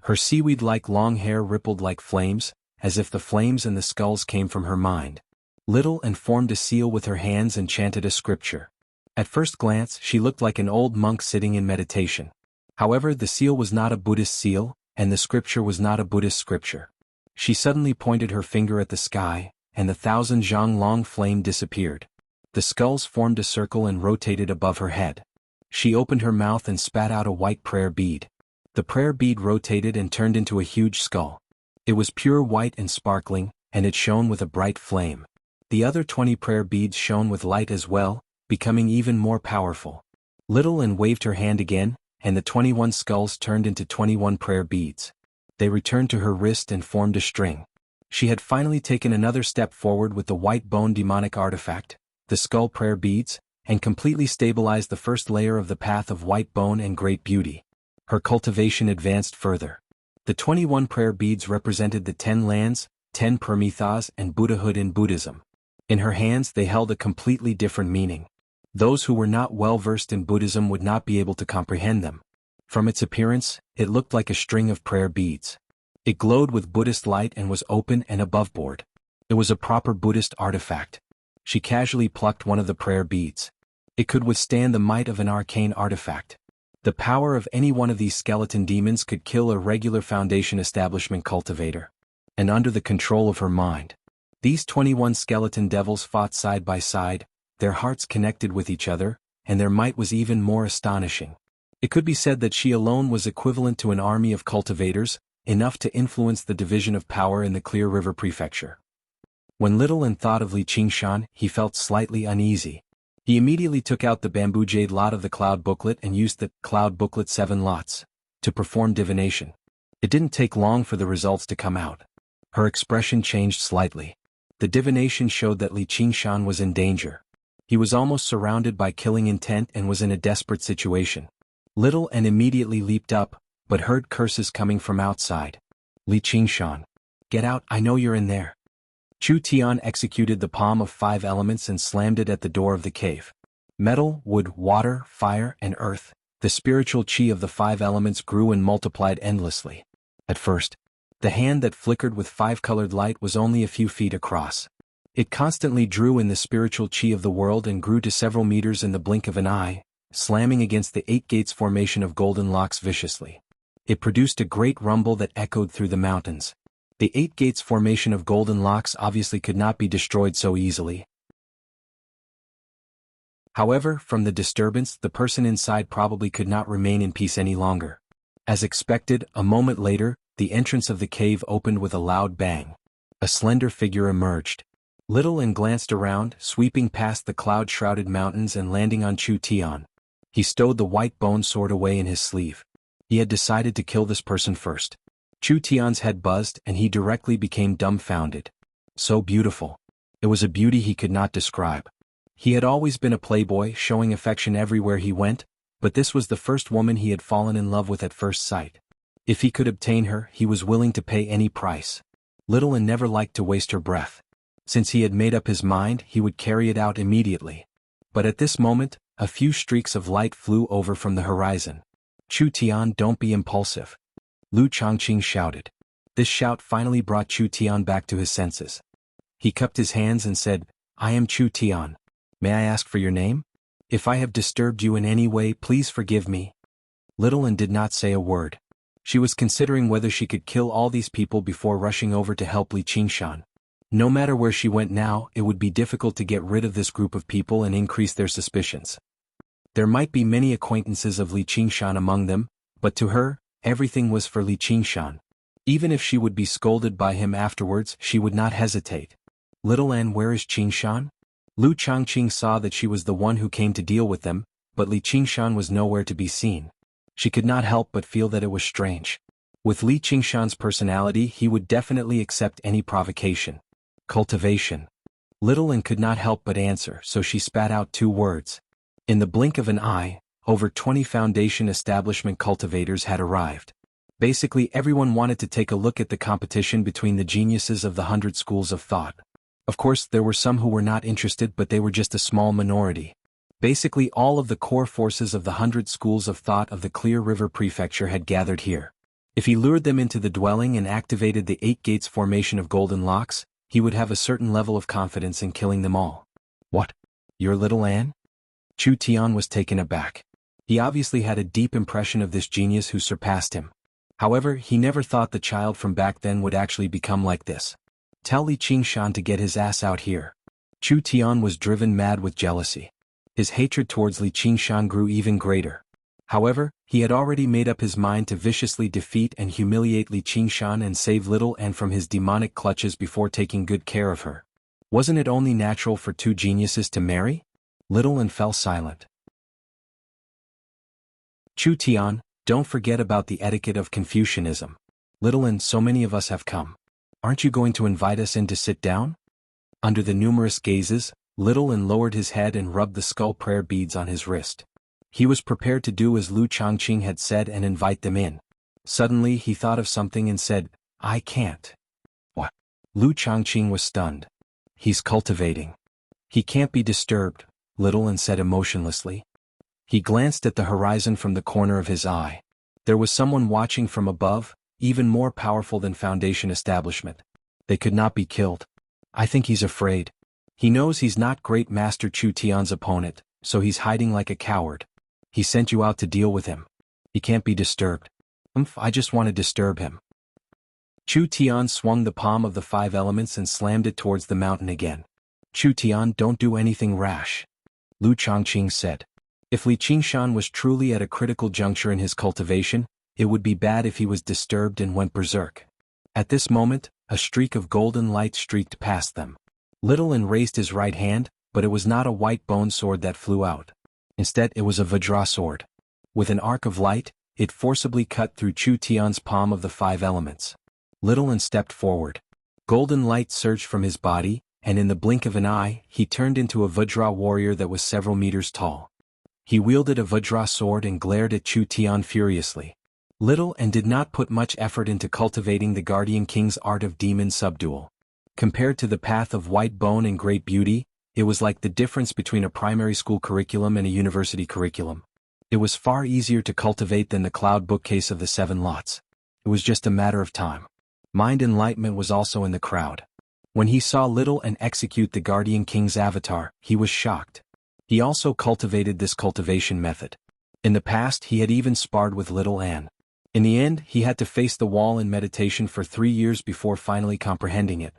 Her seaweed-like long hair rippled like flames, as if the flames and the skulls came from her mind. Little Anne formed a seal with her hands and chanted a scripture. At first glance, she looked like an old monk sitting in meditation. However, the seal was not a Buddhist seal, and the scripture was not a Buddhist scripture. She suddenly pointed her finger at the sky, and the 1,000-zhang-long flame disappeared. The skulls formed a circle and rotated above her head. She opened her mouth and spat out a white prayer bead. The prayer bead rotated and turned into a huge skull. It was pure white and sparkling, and it shone with a bright flame. The other 20 prayer beads shone with light as well, becoming even more powerful. Little Anne waved her hand again, and the 21 skulls turned into 21 prayer beads. They returned to her wrist and formed a string. She had finally taken another step forward with the white bone demonic artifact, the skull prayer beads, and completely stabilized the first layer of the path of white bone and great beauty. Her cultivation advanced further. The 21 prayer beads represented the 10 lands, 10 Parmithas, and Buddhahood in Buddhism. In her hands they held a completely different meaning. Those who were not well versed in Buddhism would not be able to comprehend them. From its appearance, it looked like a string of prayer beads. It glowed with Buddhist light and was open and aboveboard. It was a proper Buddhist artifact. She casually plucked one of the prayer beads. It could withstand the might of an arcane artifact. The power of any one of these skeleton demons could kill a regular Foundation establishment cultivator. And under the control of her mind. These 21 skeleton devils fought side by side, their hearts connected with each other, and their might was even more astonishing. It could be said that she alone was equivalent to an army of cultivators, enough to influence the division of power in the Clear River Prefecture. When Little Anne thought of Li Qingshan, he felt slightly uneasy. He immediately took out the bamboo jade lot of the Cloud Booklet and used the Cloud Booklet 7 lots to perform divination. It didn't take long for the results to come out. Her expression changed slightly. The divination showed that Li Qingshan was in danger. He was almost surrounded by killing intent and was in a desperate situation. Little Anne immediately leaped up, but heard curses coming from outside. Li Qingshan. Get out, I know you're in there. Chu Tian executed the palm of 5 elements and slammed it at the door of the cave. Metal, wood, water, fire, and earth, the spiritual chi of the 5 elements grew and multiplied endlessly. At first, the hand that flickered with 5-colored light was only a few feet across. It constantly drew in the spiritual chi of the world and grew to several meters in the blink of an eye, slamming against the 8 gates formation of golden locks viciously. It produced a great rumble that echoed through the mountains. The 8 gates formation of golden locks obviously could not be destroyed so easily. However, from the disturbance, the person inside probably could not remain in peace any longer. As expected, a moment later, the entrance of the cave opened with a loud bang. A slender figure emerged. Little Anne glanced around, sweeping past the cloud-shrouded mountains and landing on Chu Tian. He stowed the white bone sword away in his sleeve. He had decided to kill this person first. Chu Tian's head buzzed and he directly became dumbfounded. So beautiful. It was a beauty he could not describe. He had always been a playboy, showing affection everywhere he went, but this was the first woman he had fallen in love with at first sight. If he could obtain her, he was willing to pay any price. Little Anne never liked to waste her breath. Since he had made up his mind, he would carry it out immediately. But at this moment, a few streaks of light flew over from the horizon. Chu Tian, don't be impulsive. Lu Chongqing shouted. This shout finally brought Chu Tian back to his senses. He cupped his hands and said, I am Chu Tian. May I ask for your name? If I have disturbed you in any way, please forgive me. Little Anne did not say a word. She was considering whether she could kill all these people before rushing over to help Li Qingshan. No matter where she went now, it would be difficult to get rid of this group of people and increase their suspicions. There might be many acquaintances of Li Qingshan among them, but to her, everything was for Li Qingshan. Even if she would be scolded by him afterwards, she would not hesitate. Little Anne, where is Qingshan? Lu Chongqing saw that she was the one who came to deal with them, but Li Qingshan was nowhere to be seen. She could not help but feel that it was strange. With Li Qingshan's personality, he would definitely accept any provocation. Cultivation. Little Anne could not help but answer, so she spat out 2 words. In the blink of an eye, over 20 Foundation establishment cultivators had arrived. Basically, everyone wanted to take a look at the competition between the geniuses of the 100 schools of thought. Of course, there were some who were not interested, but they were just a small minority. Basically, all of the core forces of the 100 schools of thought of the Clear River Prefecture had gathered here. If he lured them into the dwelling and activated the 8 gates formation of golden locks, he would have a certain level of confidence in killing them all. What? You're little Anne? Chu Tian was taken aback. He obviously had a deep impression of this genius who surpassed him. However, he never thought the child from back then would actually become like this. Tell Li Qingshan to get his ass out here. Chu Tian was driven mad with jealousy. His hatred towards Li Qingshan grew even greater. However, he had already made up his mind to viciously defeat and humiliate Li Qingshan and save little Anne from his demonic clutches before taking good care of her. Wasn't it only natural for two geniuses to marry? Little Anne fell silent. Chu Tian, don't forget about the etiquette of Confucianism. Little Anne, so many of us have come. Aren't you going to invite us in to sit down? Under the numerous gazes, Little Anne lowered his head and rubbed the skull prayer beads on his wrist. He was prepared to do as Lu Changqing had said and invite them in. Suddenly he thought of something and said, I can't. What? Lu Changqing was stunned. He's cultivating. He can't be disturbed, Little Anne said emotionlessly. He glanced at the horizon from the corner of his eye. There was someone watching from above, even more powerful than Foundation establishment. They could not be killed. I think he's afraid. He knows he's not Great Master Chu Tian's opponent, so he's hiding like a coward. He sent you out to deal with him. He can't be disturbed. I just want to disturb him. Chu Tian swung the palm of the 5 elements and slammed it towards the mountain again. Chu Tian, don't do anything rash. Lu Changqing said. If Li Qingshan was truly at a critical juncture in his cultivation, it would be bad if he was disturbed and went berserk. At this moment, a streak of golden light streaked past them. Little Anne raised his right hand, but it was not a white bone sword that flew out. Instead, it was a Vajra sword. With an arc of light, it forcibly cut through Chu Tian's palm of the 5 elements. Little Anne stepped forward. Golden light surged from his body, and in the blink of an eye, he turned into a Vajra warrior that was several meters tall. He wielded a Vajra sword and glared at Chu Tian furiously. Little Anne did not put much effort into cultivating the Guardian King's art of demon subdual. Compared to the path of white bone and great beauty, it was like the difference between a primary school curriculum and a university curriculum. It was far easier to cultivate than the cloud bookcase of the 7 lots. It was just a matter of time. Mind Enlightenment was also in the crowd. When he saw Little Anne execute the Guardian King's avatar, he was shocked. He also cultivated this cultivation method. In the past, he had even sparred with Little Anne. In the end, he had to face the wall in meditation for 3 years before finally comprehending it.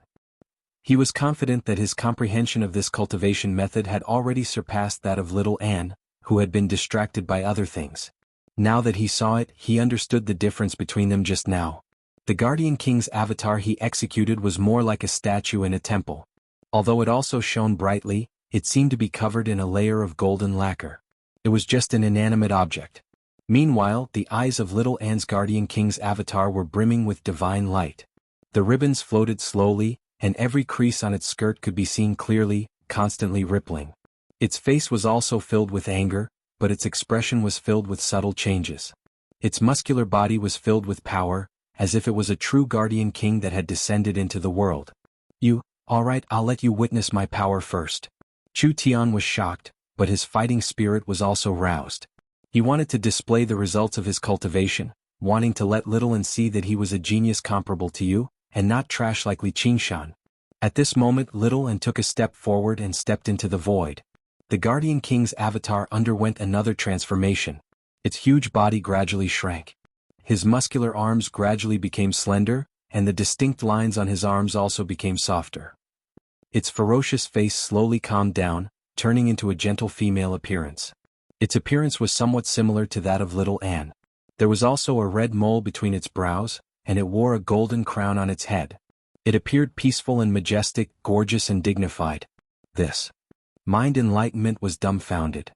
He was confident that his comprehension of this cultivation method had already surpassed that of Little Anne, who had been distracted by other things. Now that he saw it, he understood the difference between them just now. The Guardian King's avatar he executed was more like a statue in a temple. Although it also shone brightly, it seemed to be covered in a layer of golden lacquer. It was just an inanimate object. Meanwhile, the eyes of Little Anne's Guardian King's avatar were brimming with divine light. The ribbons floated slowly, and every crease on its skirt could be seen clearly, constantly rippling. Its face was also filled with anger, but its expression was filled with subtle changes. Its muscular body was filled with power, as if it was a true Guardian King that had descended into the world. Alright, I'll let you witness my power first. Chu Tian was shocked, but his fighting spirit was also roused. He wanted to display the results of his cultivation, wanting to let Little Anne see that he was a genius comparable to you, and not trash like Li Qingshan. At this moment, Little Anne took a step forward and stepped into the void. The Guardian King's avatar underwent another transformation. Its huge body gradually shrank. His muscular arms gradually became slender, and the distinct lines on his arms also became softer. Its ferocious face slowly calmed down, turning into a gentle female appearance. Its appearance was somewhat similar to that of Little Anne. There was also a red mole between its brows, and it wore a golden crown on its head. It appeared peaceful and majestic, gorgeous and dignified. This Mind Enlightenment was dumbfounded.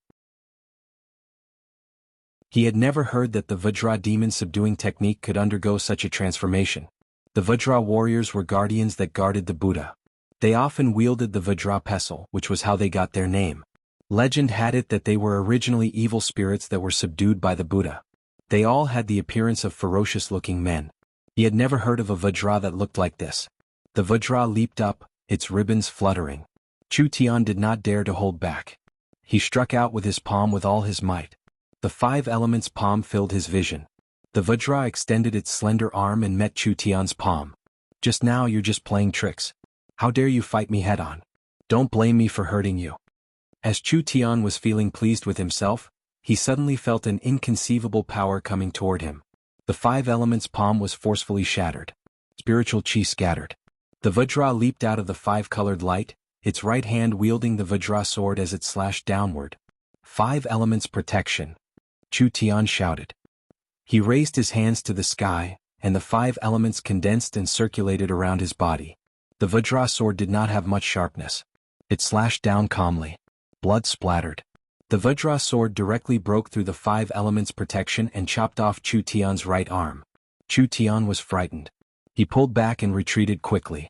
He had never heard that the Vajra demon subduing technique could undergo such a transformation. The Vajra warriors were guardians that guarded the Buddha. They often wielded the Vajra pestle, which was how they got their name. Legend had it that they were originally evil spirits that were subdued by the Buddha. They all had the appearance of ferocious-looking men. He had never heard of a Vajra that looked like this. The Vajra leaped up, its ribbons fluttering. Chu Tian did not dare to hold back. He struck out with his palm with all his might. The 5 elements palm filled his vision. The Vajra extended its slender arm and met Chu Tian's palm. Just now you're just playing tricks. How dare you fight me head-on? Don't blame me for hurting you. As Chu Tian was feeling pleased with himself, he suddenly felt an inconceivable power coming toward him. The 5 elements palm was forcefully shattered. Spiritual chi scattered. The Vajra leaped out of the 5-colored light, its right hand wielding the Vajra sword as it slashed downward. 5 elements protection. Chu Tian shouted. He raised his hands to the sky, and the 5 elements condensed and circulated around his body. The Vajra sword did not have much sharpness. It slashed down calmly. Blood splattered. The Vajra sword directly broke through the 5 elements protection and chopped off Chu Tian's right arm. Chu Tian was frightened. He pulled back and retreated quickly.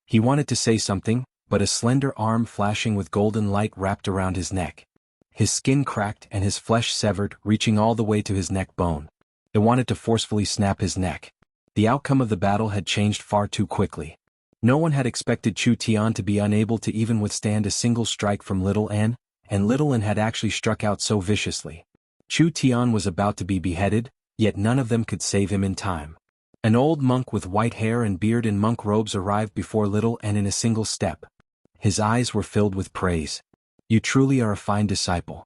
He wanted to say something, but a slender arm flashing with golden light wrapped around his neck. His skin cracked and his flesh severed, reaching all the way to his neck bone. It wanted to forcefully snap his neck. The outcome of the battle had changed far too quickly. No one had expected Chu Tian to be unable to even withstand a single strike from Little N, and Little N had actually struck out so viciously. Chu Tian was about to be beheaded, yet none of them could save him in time. An old monk with white hair and beard in monk robes arrived before Little N in a single step. His eyes were filled with praise. You truly are a fine disciple.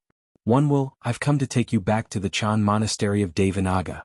I've come to take you back to the Chan monastery of Devanaga.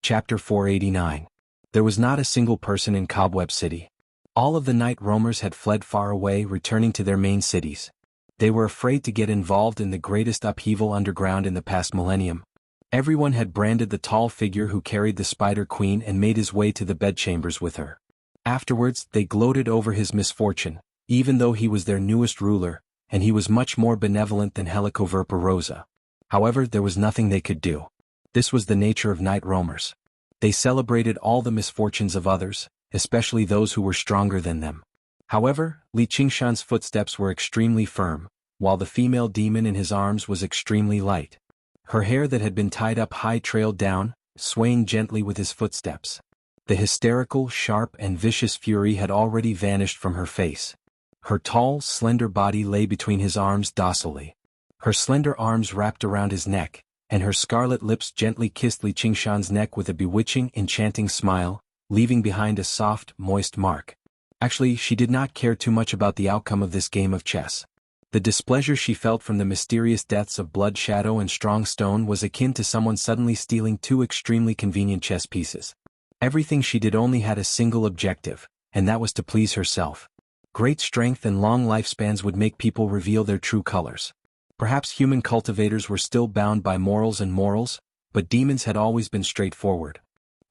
Chapter 489. There was not a single person in Cobweb City. All of the night roamers had fled far away, returning to their main cities. They were afraid to get involved in the greatest upheaval underground in the past millennium. Everyone had branded the tall figure who carried the Spider Queen and made his way to the bedchambers with her. Afterwards, they gloated over his misfortune, even though he was their newest ruler, and he was much more benevolent than Helicoverpa Rosa. However, there was nothing they could do. This was the nature of night roamers. They celebrated all the misfortunes of others, especially those who were stronger than them. However, Li Qingshan's footsteps were extremely firm, while the female demon in his arms was extremely light. Her hair that had been tied up high trailed down, swaying gently with his footsteps. The hysterical, sharp and vicious fury had already vanished from her face. Her tall, slender body lay between his arms docilely. Her slender arms wrapped around his neck, and her scarlet lips gently kissed Li Qingshan's neck with a bewitching, enchanting smile, leaving behind a soft, moist mark. Actually, she did not care too much about the outcome of this game of chess. The displeasure she felt from the mysterious deaths of Blood Shadow and Strong Stone was akin to someone suddenly stealing 2 extremely convenient chess pieces. Everything she did only had a single objective, and that was to please herself. Great strength and long lifespans would make people reveal their true colors. Perhaps human cultivators were still bound by morals, but demons had always been straightforward.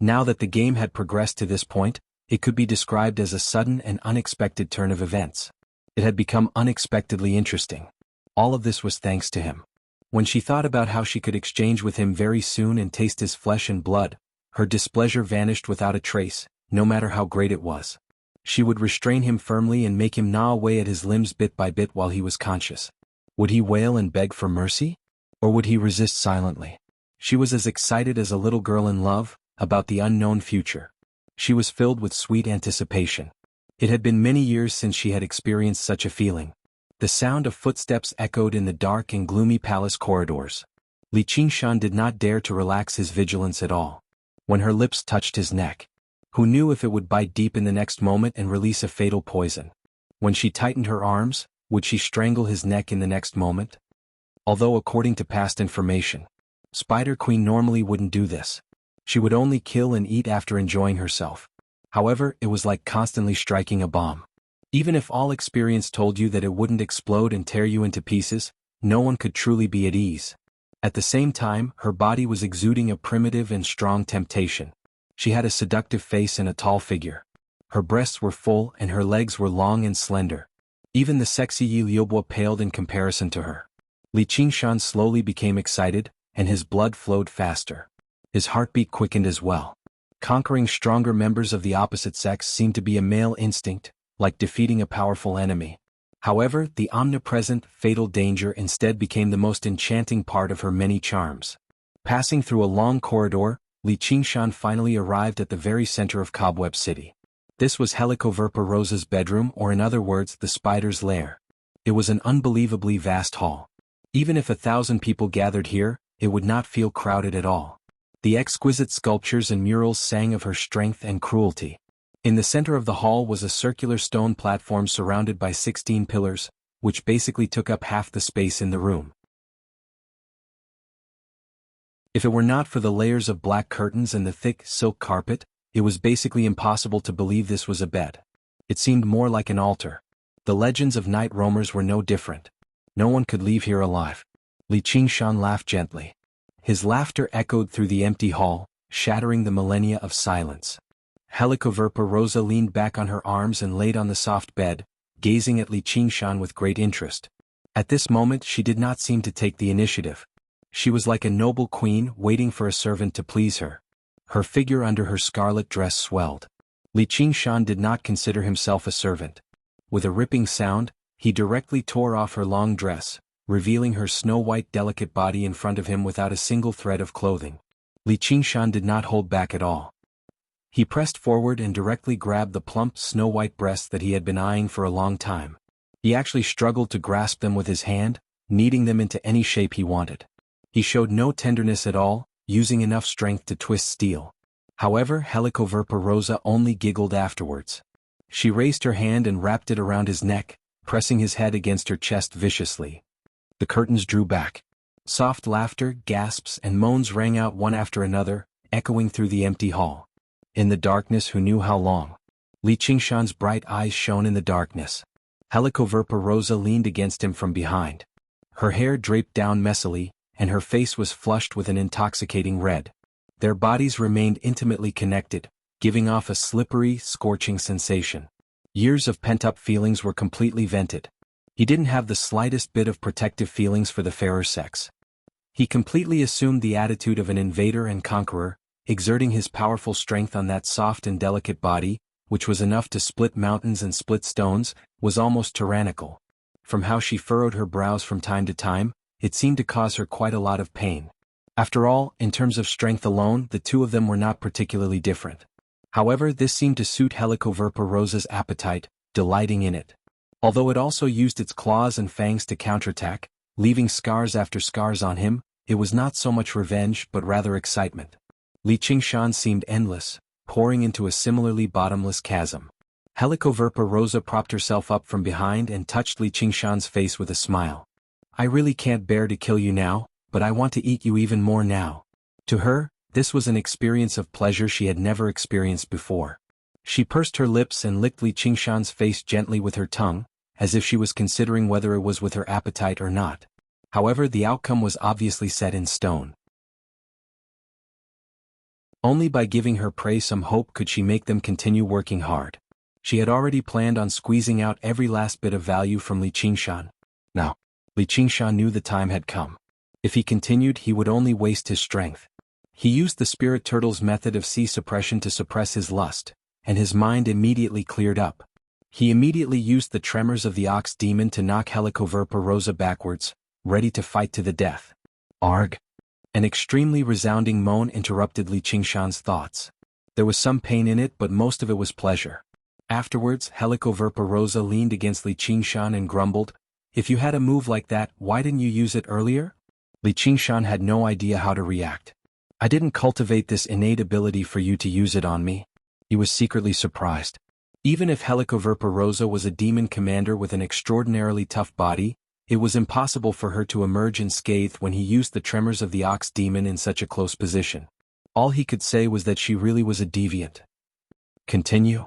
Now that the game had progressed to this point, it could be described as a sudden and unexpected turn of events. It had become unexpectedly interesting. All of this was thanks to him. When she thought about how she could exchange with him very soon and taste his flesh and blood, her displeasure vanished without a trace, no matter how great it was. She would restrain him firmly and make him gnaw away at his limbs bit by bit while he was conscious. Would he wail and beg for mercy? Or would he resist silently? She was as excited as a little girl in love, about the unknown future. She was filled with sweet anticipation. It had been many years since she had experienced such a feeling. The sound of footsteps echoed in the dark and gloomy palace corridors. Li Qingshan did not dare to relax his vigilance at all. When her lips touched his neck, who knew if it would bite deep in the next moment and release a fatal poison? When she tightened her arms, would she strangle his neck in the next moment? Although according to past information, Spider Queen normally wouldn't do this. She would only kill and eat after enjoying herself. However, it was like constantly striking a bomb. Even if all experience told you that it wouldn't explode and tear you into pieces, no one could truly be at ease. At the same time, her body was exuding a primitive and strong temptation. She had a seductive face and a tall figure. Her breasts were full and her legs were long and slender. Even the sexy Yi Liubo paled in comparison to her. Li Qingshan slowly became excited, and his blood flowed faster. His heartbeat quickened as well. Conquering stronger members of the opposite sex seemed to be a male instinct, like defeating a powerful enemy. However, the omnipresent, fatal danger instead became the most enchanting part of her many charms. Passing through a long corridor, Li Qingshan finally arrived at the very center of Cobweb City. This was Helicoverpa Rosa's bedroom, or in other words, the spider's lair. It was an unbelievably vast hall. Even if 1,000 people gathered here, it would not feel crowded at all. The exquisite sculptures and murals sang of her strength and cruelty. In the center of the hall was a circular stone platform surrounded by 16 pillars, which basically took up half the space in the room. If it were not for the layers of black curtains and the thick silk carpet, it was basically impossible to believe this was a bed. It seemed more like an altar. The legends of night roamers were no different. No one could leave here alive. Li Qingshan laughed gently. His laughter echoed through the empty hall, shattering the millennia of silence. Helicoverpa Rosa leaned back on her arms and laid on the soft bed, gazing at Li Qingshan with great interest. At this moment she did not seem to take the initiative. She was like a noble queen waiting for a servant to please her. Her figure under her scarlet dress swelled. Li Qingshan did not consider himself a servant. With a ripping sound, he directly tore off her long dress, revealing her snow-white delicate body in front of him without a single thread of clothing. Li Qingshan did not hold back at all. He pressed forward and directly grabbed the plump snow-white breasts that he had been eyeing for a long time. He actually struggled to grasp them with his hand, kneading them into any shape he wanted. He showed no tenderness at all, using enough strength to twist steel. However, Helicoverpa Rosa only giggled afterwards. She raised her hand and wrapped it around his neck, pressing his head against her chest viciously. The curtains drew back. Soft laughter, gasps, and moans rang out one after another, echoing through the empty hall. In the darkness, who knew how long? Li Qingshan's bright eyes shone in the darkness. Helicoverpa Rosa leaned against him from behind. Her hair draped down messily, and her face was flushed with an intoxicating red. Their bodies remained intimately connected, giving off a slippery, scorching sensation. Years of pent-up feelings were completely vented. He didn't have the slightest bit of protective feelings for the fairer sex. He completely assumed the attitude of an invader and conqueror, exerting his powerful strength on that soft and delicate body, which was enough to split mountains and split stones, was almost tyrannical. From how she furrowed her brows from time to time, it seemed to cause her quite a lot of pain. After all, in terms of strength alone, the two of them were not particularly different. However, this seemed to suit Helicoverpa Rosa's appetite, delighting in it. Although it also used its claws and fangs to counterattack, leaving scars after scars on him, it was not so much revenge but rather excitement. Li Qingshan seemed endless, pouring into a similarly bottomless chasm. Helicoverpa Rosa propped herself up from behind and touched Li Qingshan's face with a smile. "I really can't bear to kill you now, but I want to eat you even more now." To her, this was an experience of pleasure she had never experienced before. She pursed her lips and licked Li Qingshan's face gently with her tongue, as if she was considering whether it was with her appetite or not. However, the outcome was obviously set in stone. Only by giving her prey some hope could she make them continue working hard. She had already planned on squeezing out every last bit of value from Li Qingshan. Now, Li Qingshan knew the time had come. If he continued, he would only waste his strength. He used the spirit turtle's method of sea suppression to suppress his lust, and his mind immediately cleared up. He immediately used the tremors of the ox demon to knock Helicoverpa Rosa backwards, ready to fight to the death. Arg! An extremely resounding moan interrupted Li Qingshan's thoughts. There was some pain in it, but most of it was pleasure. Afterwards, Helicoverpa Rosa leaned against Li Qingshan and grumbled, "If you had a move like that, why didn't you use it earlier?" Li Qingshan had no idea how to react. "I didn't cultivate this innate ability for you to use it on me." He was secretly surprised. Even if Helicoverpa Rosa was a demon commander with an extraordinarily tough body, it was impossible for her to emerge unscathed when he used the tremors of the ox demon in such a close position. All he could say was that she really was a deviant. "Continue."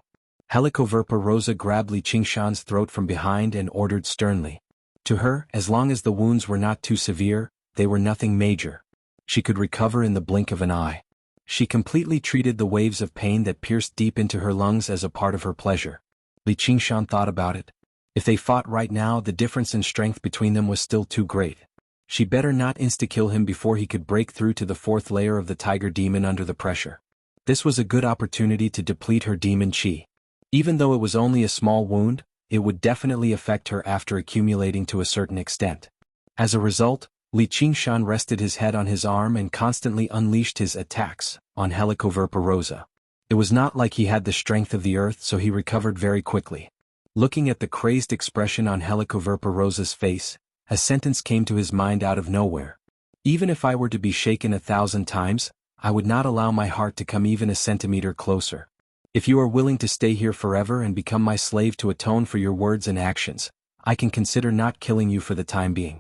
Helicoverpa Rosa grabbed Li Qingshan's throat from behind and ordered sternly. To her, as long as the wounds were not too severe, they were nothing major. She could recover in the blink of an eye. She completely treated the waves of pain that pierced deep into her lungs as a part of her pleasure. Li Qingshan thought about it. If they fought right now, the difference in strength between them was still too great. She better not insta-kill him before he could break through to the fourth layer of the tiger demon under the pressure. This was a good opportunity to deplete her demon chi. Even though it was only a small wound, it would definitely affect her after accumulating to a certain extent. As a result, Li Qingshan rested his head on his arm and constantly unleashed his attacks on Helicoverpa. It was not like he had the strength of the earth, so he recovered very quickly. Looking at the crazed expression on Helicoverpa's face, a sentence came to his mind out of nowhere. Even if I were to be shaken 1,000 times, I would not allow my heart to come even a centimeter closer. If you are willing to stay here forever and become my slave to atone for your words and actions, I can consider not killing you for the time being.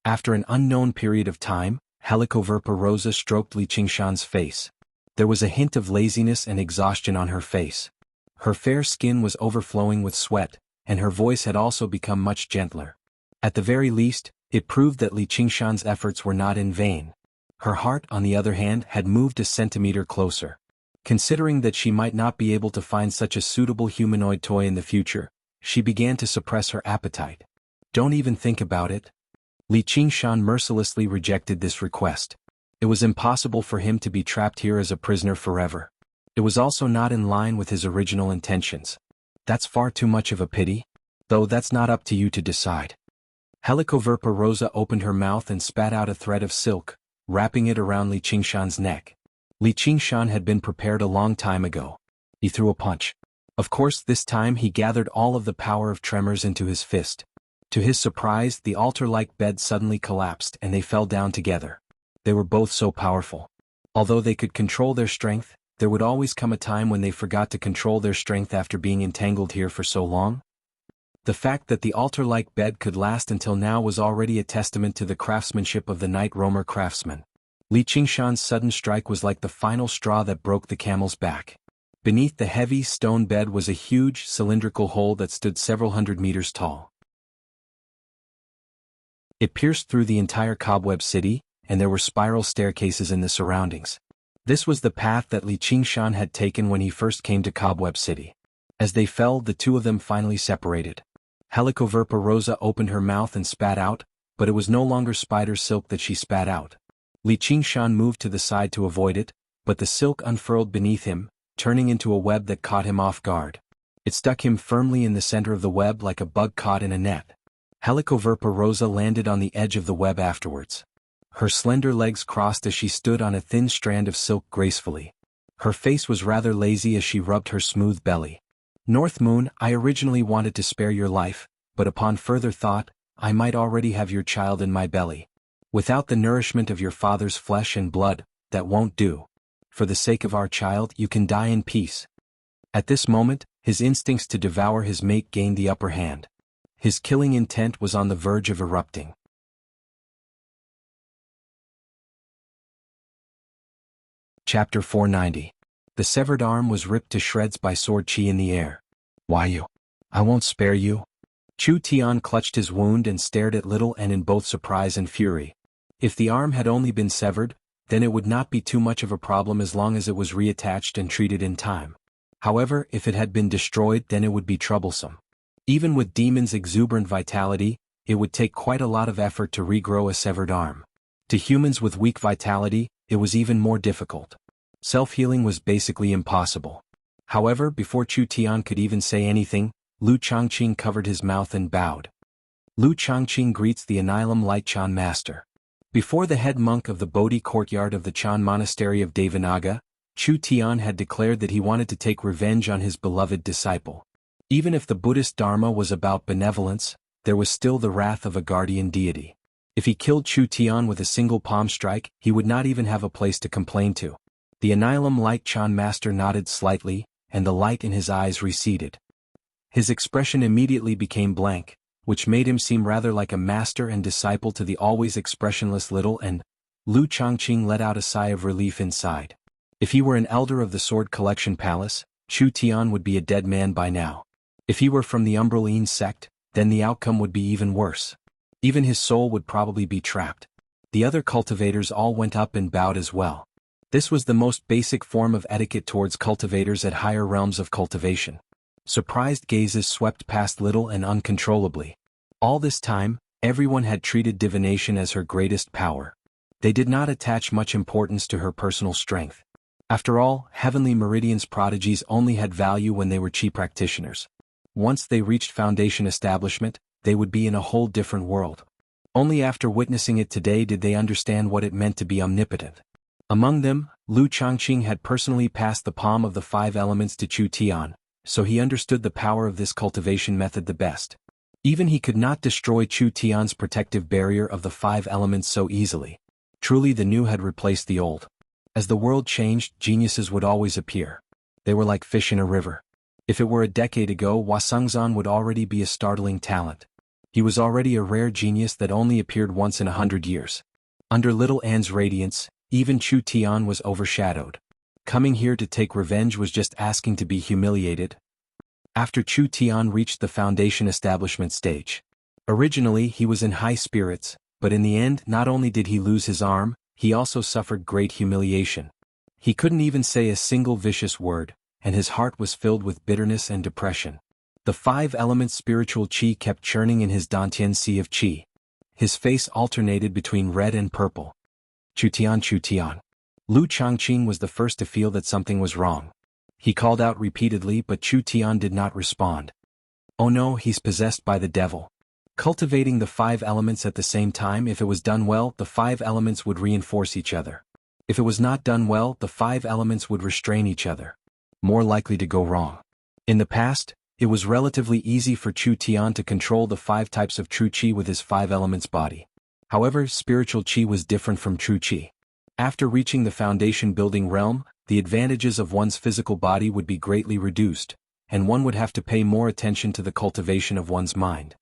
After an unknown period of time, Helicoverpa stroked Li Qingshan's face. There was a hint of laziness and exhaustion on her face. Her fair skin was overflowing with sweat, and her voice had also become much gentler. At the very least, it proved that Li Qingshan's efforts were not in vain. Her heart, on the other hand, had moved a centimeter closer. Considering that she might not be able to find such a suitable humanoid toy in the future, she began to suppress her appetite. Don't even think about it. Li Qingshan mercilessly rejected this request. It was impossible for him to be trapped here as a prisoner forever. It was also not in line with his original intentions. That's far too much of a pity. Though that's not up to you to decide. Helicoverpa opened her mouth and spat out a thread of silk, wrapping it around Li Qingshan's neck. Li Qingshan had been prepared a long time ago. He threw a punch. Of course, this time he gathered all of the power of tremors into his fist. To his surprise, the altar-like bed suddenly collapsed and they fell down together. They were both so powerful. Although they could control their strength, there would always come a time when they forgot to control their strength after being entangled here for so long. The fact that the altar-like bed could last until now was already a testament to the craftsmanship of the Night Roamer craftsman. Li Qingshan's sudden strike was like the final straw that broke the camel's back. Beneath the heavy stone bed was a huge, cylindrical hole that stood several hundred meters tall. It pierced through the entire cobweb city, and there were spiral staircases in the surroundings. This was the path that Li Qingshan had taken when he first came to Cobweb City. As they fell, the two of them finally separated. Helicoverpa opened her mouth and spat out, but it was no longer spider silk that she spat out. Li Qingshan moved to the side to avoid it, but the silk unfurled beneath him, turning into a web that caught him off guard. It stuck him firmly in the center of the web like a bug caught in a net. Helicoverpa landed on the edge of the web afterwards. Her slender legs crossed as she stood on a thin strand of silk gracefully. Her face was rather lazy as she rubbed her smooth belly. North Moon, I originally wanted to spare your life, but upon further thought, I might already have your child in my belly. Without the nourishment of your father's flesh and blood, that won't do. For the sake of our child, you can die in peace. At this moment, his instincts to devour his mate gained the upper hand. His killing intent was on the verge of erupting. Chapter 490. The severed arm was ripped to shreds by Sword Chi in the air. Why you? I won't spare you. Chu Tian clutched his wound and stared at Little N in both surprise and fury. If the arm had only been severed, then it would not be too much of a problem as long as it was reattached and treated in time. However, if it had been destroyed, then it would be troublesome. Even with Demon's exuberant vitality, it would take quite a lot of effort to regrow a severed arm. To humans with weak vitality, it was even more difficult. Self-healing was basically impossible. However, before Chu Tian could even say anything, Lu Changqing covered his mouth and bowed. Lu Changqing greets the Anilam Light Chan Master. Before the head monk of the Bodhi courtyard of the Chan Monastery of Devanaga, Chu Tian had declared that he wanted to take revenge on his beloved disciple. Even if the Buddhist Dharma was about benevolence, there was still the wrath of a guardian deity. If he killed Chu Tian with a single palm strike, he would not even have a place to complain to. The Anilam Light Chan Master nodded slightly, and the light in his eyes receded. His expression immediately became blank, which made him seem rather like a master and disciple to the always expressionless Little N. Lu Changqing let out a sigh of relief inside. If he were an elder of the Sword Collection Palace, Chu Tian would be a dead man by now. If he were from the Umbraline sect, then the outcome would be even worse. Even his soul would probably be trapped. The other cultivators all went up and bowed as well. This was the most basic form of etiquette towards cultivators at higher realms of cultivation. Surprised gazes swept past Little and uncontrollably. All this time, everyone had treated divination as her greatest power. They did not attach much importance to her personal strength. After all, Heavenly Meridian's prodigies only had value when they were chi practitioners. Once they reached Foundation establishment, they would be in a whole different world. Only after witnessing it today did they understand what it meant to be omnipotent. Among them, Lu Changqing had personally passed the palm of the 5 elements to Chu Tian, so he understood the power of this cultivation method the best. Even he could not destroy Chu Tian's protective barrier of the 5 elements so easily. Truly the new had replaced the old. As the world changed, geniuses would always appear. They were like fish in a river. If it were a decade ago, Hua Sengzan would already be a startling talent. He was already a rare genius that only appeared once in 100 years. Under Little An's radiance, even Chu Tian was overshadowed. Coming here to take revenge was just asking to be humiliated. After Chu Tian reached the Foundation establishment stage. Originally he was in high spirits, but in the end not only did he lose his arm, he also suffered great humiliation. He couldn't even say a single vicious word, and his heart was filled with bitterness and depression. The 5 elements spiritual qi kept churning in his Dantian sea of qi. His face alternated between red and purple. Chu Tian, Chu Tian. Lu Changqing was the first to feel that something was wrong. He called out repeatedly, but Chu Tian did not respond. Oh no, he's possessed by the devil. Cultivating the 5 elements at the same time, if it was done well, the 5 elements would reinforce each other. If it was not done well, the 5 elements would restrain each other. More likely to go wrong. In the past, it was relatively easy for Chu Tian to control the 5 types of true qi with his 5 elements body. However, spiritual qi was different from true qi. After reaching the foundation building realm, the advantages of one's physical body would be greatly reduced, and one would have to pay more attention to the cultivation of one's mind.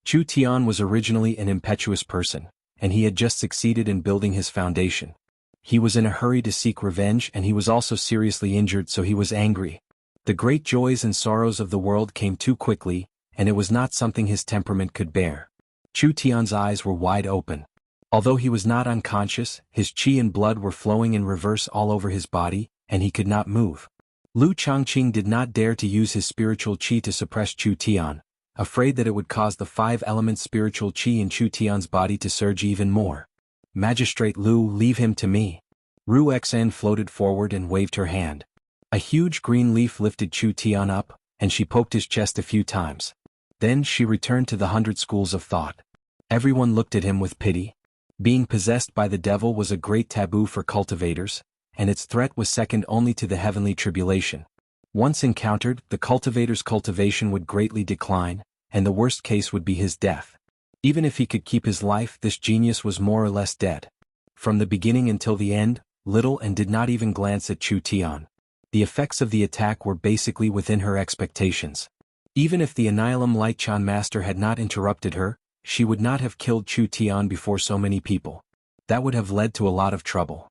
Chu Tian was originally an impetuous person, and he had just succeeded in building his foundation. He was in a hurry to seek revenge, and he was also seriously injured, so he was angry. The great joys and sorrows of the world came too quickly, and it was not something his temperament could bear. Chu Tian's eyes were wide open. Although he was not unconscious, his qi and blood were flowing in reverse all over his body, and he could not move. Lu Changqing did not dare to use his spiritual qi to suppress Chu Tian, afraid that it would cause the 5 elements spiritual qi in Chu Tian's body to surge even more. Magistrate Lu, leave him to me. Ru Xen floated forward and waved her hand. A huge green leaf lifted Chu Tian up, and she poked his chest a few times. Then she returned to the 100 schools of thought. Everyone looked at him with pity. Being possessed by the devil was a great taboo for cultivators, and its threat was second only to the heavenly tribulation. Once encountered, the cultivator's cultivation would greatly decline, and the worst case would be his death. Even if he could keep his life, this genius was more or less dead. From the beginning until the end, Little An did not even glance at Chu Tian. The effects of the attack were basically within her expectations. Even if the Annihilum Light-Chan master had not interrupted her, she would not have killed Chu Tian before so many people. That would have led to a lot of trouble.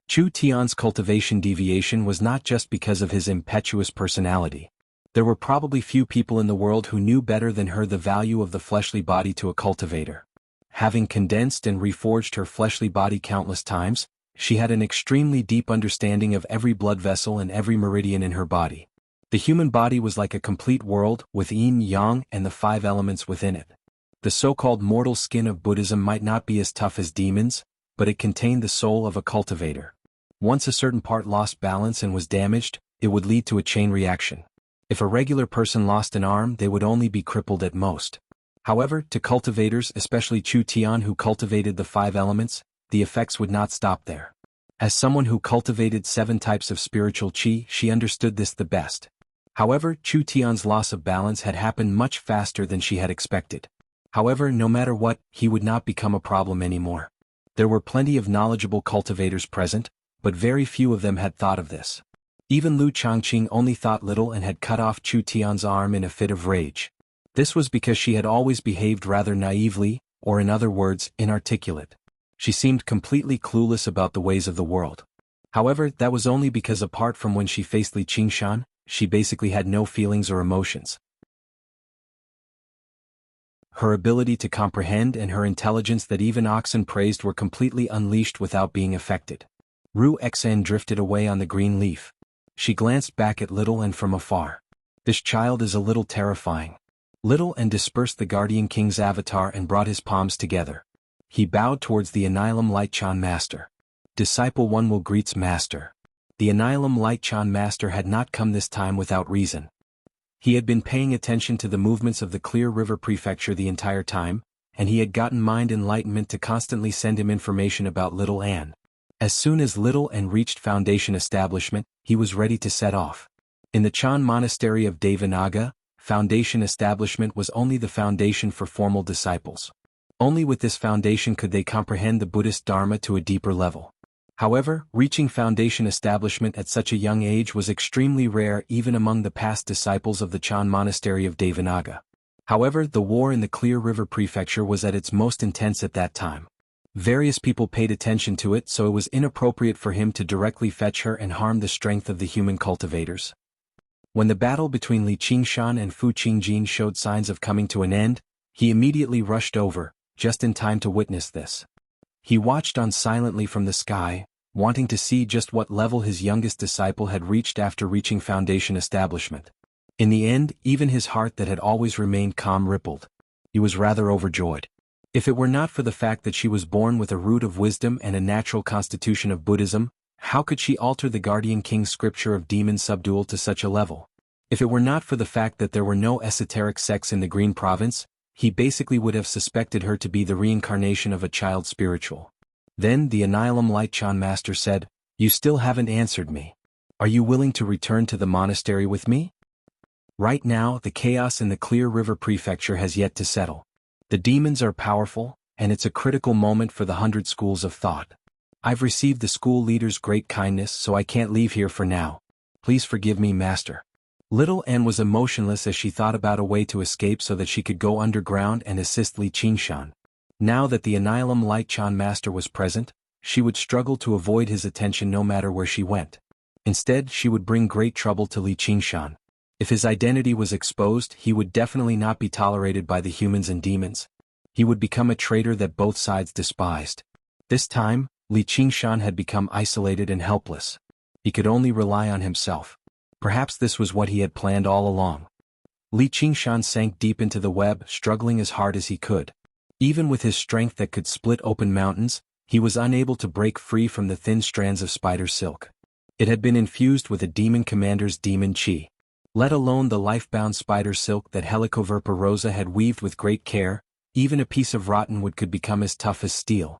Chu Tian's cultivation deviation was not just because of his impetuous personality. There were probably few people in the world who knew better than her the value of the fleshly body to a cultivator. Having condensed and reforged her fleshly body countless times, she had an extremely deep understanding of every blood vessel and every meridian in her body. The human body was like a complete world, with yin, yang, and the 5 elements within it. The so-called mortal skin of Buddhism might not be as tough as demons, but it contained the soul of a cultivator. Once a certain part lost balance and was damaged, it would lead to a chain reaction. If a regular person lost an arm, they would only be crippled at most. However, to cultivators, especially Chu Tian who cultivated the 5 elements, the effects would not stop there. As someone who cultivated 7 types of spiritual qi, she understood this the best. However, Chu Tian's loss of balance had happened much faster than she had expected. However, no matter what, he would not become a problem anymore. There were plenty of knowledgeable cultivators present, but very few of them had thought of this. Even Lu Changqing only thought little and had cut off Chu Tian's arm in a fit of rage. This was because she had always behaved rather naively, or in other words, inarticulate. She seemed completely clueless about the ways of the world. However, that was only because apart from when she faced Li Qingshan, she basically had no feelings or emotions. Her ability to comprehend and her intelligence that even oxen praised were completely unleashed without being affected. Ru Xen drifted away on the green leaf. She glanced back at Little An from afar. This child is a little terrifying. Little An dispersed the Guardian King's avatar and brought his palms together. He bowed towards the Annihilum Light-Chan master. Disciple 1 will greets master. The Annihilum Lightchan master had not come this time without reason. He had been paying attention to the movements of the Clear River Prefecture the entire time, and he had gotten mind enlightenment to constantly send him information about Little Anne. As soon as Little Anne reached Foundation Establishment, he was ready to set off. In the Chan Monastery of Devanaga, Foundation Establishment was only the foundation for formal disciples. Only with this foundation could they comprehend the Buddhist Dharma to a deeper level. However, reaching Foundation Establishment at such a young age was extremely rare even among the past disciples of the Chan Monastery of Devanaga. However, the war in the Clear River Prefecture was at its most intense at that time. Various people paid attention to it, so it was inappropriate for him to directly fetch her and harm the strength of the human cultivators. When the battle between Li Qingshan and Fu Qingjin showed signs of coming to an end, he immediately rushed over, just in time to witness this. He watched on silently from the sky, wanting to see just what level his youngest disciple had reached after reaching Foundation Establishment. In the end, even his heart that had always remained calm rippled. He was rather overjoyed. If it were not for the fact that she was born with a root of wisdom and a natural constitution of Buddhism, how could she alter the Guardian King's scripture of demon subdual to such a level? If it were not for the fact that there were no esoteric sects in the Green Province, he basically would have suspected her to be the reincarnation of a child spiritual. Then the Annihilum Lightchan master said, "You still haven't answered me. Are you willing to return to the monastery with me?" Right now, the chaos in the Clear River Prefecture has yet to settle. The demons are powerful, and it's a critical moment for the 100 schools of thought. I've received the school leader's great kindness, so I can't leave here for now. Please forgive me, master. Little Anne was emotionless as she thought about a way to escape so that she could go underground and assist Li Qingshan. Now that the Annihilum Lightchan master was present, she would struggle to avoid his attention no matter where she went. Instead, she would bring great trouble to Li Qingshan. If his identity was exposed, he would definitely not be tolerated by the humans and demons. He would become a traitor that both sides despised. This time, Li Qingshan had become isolated and helpless. He could only rely on himself. Perhaps this was what he had planned all along. Li Qingshan sank deep into the web, struggling as hard as he could. Even with his strength that could split open mountains, he was unable to break free from the thin strands of spider silk. It had been infused with a demon commander's demon chi. Let alone the life-bound spider silk that Helicoverpa rosa had weaved with great care, even a piece of rotten wood could become as tough as steel.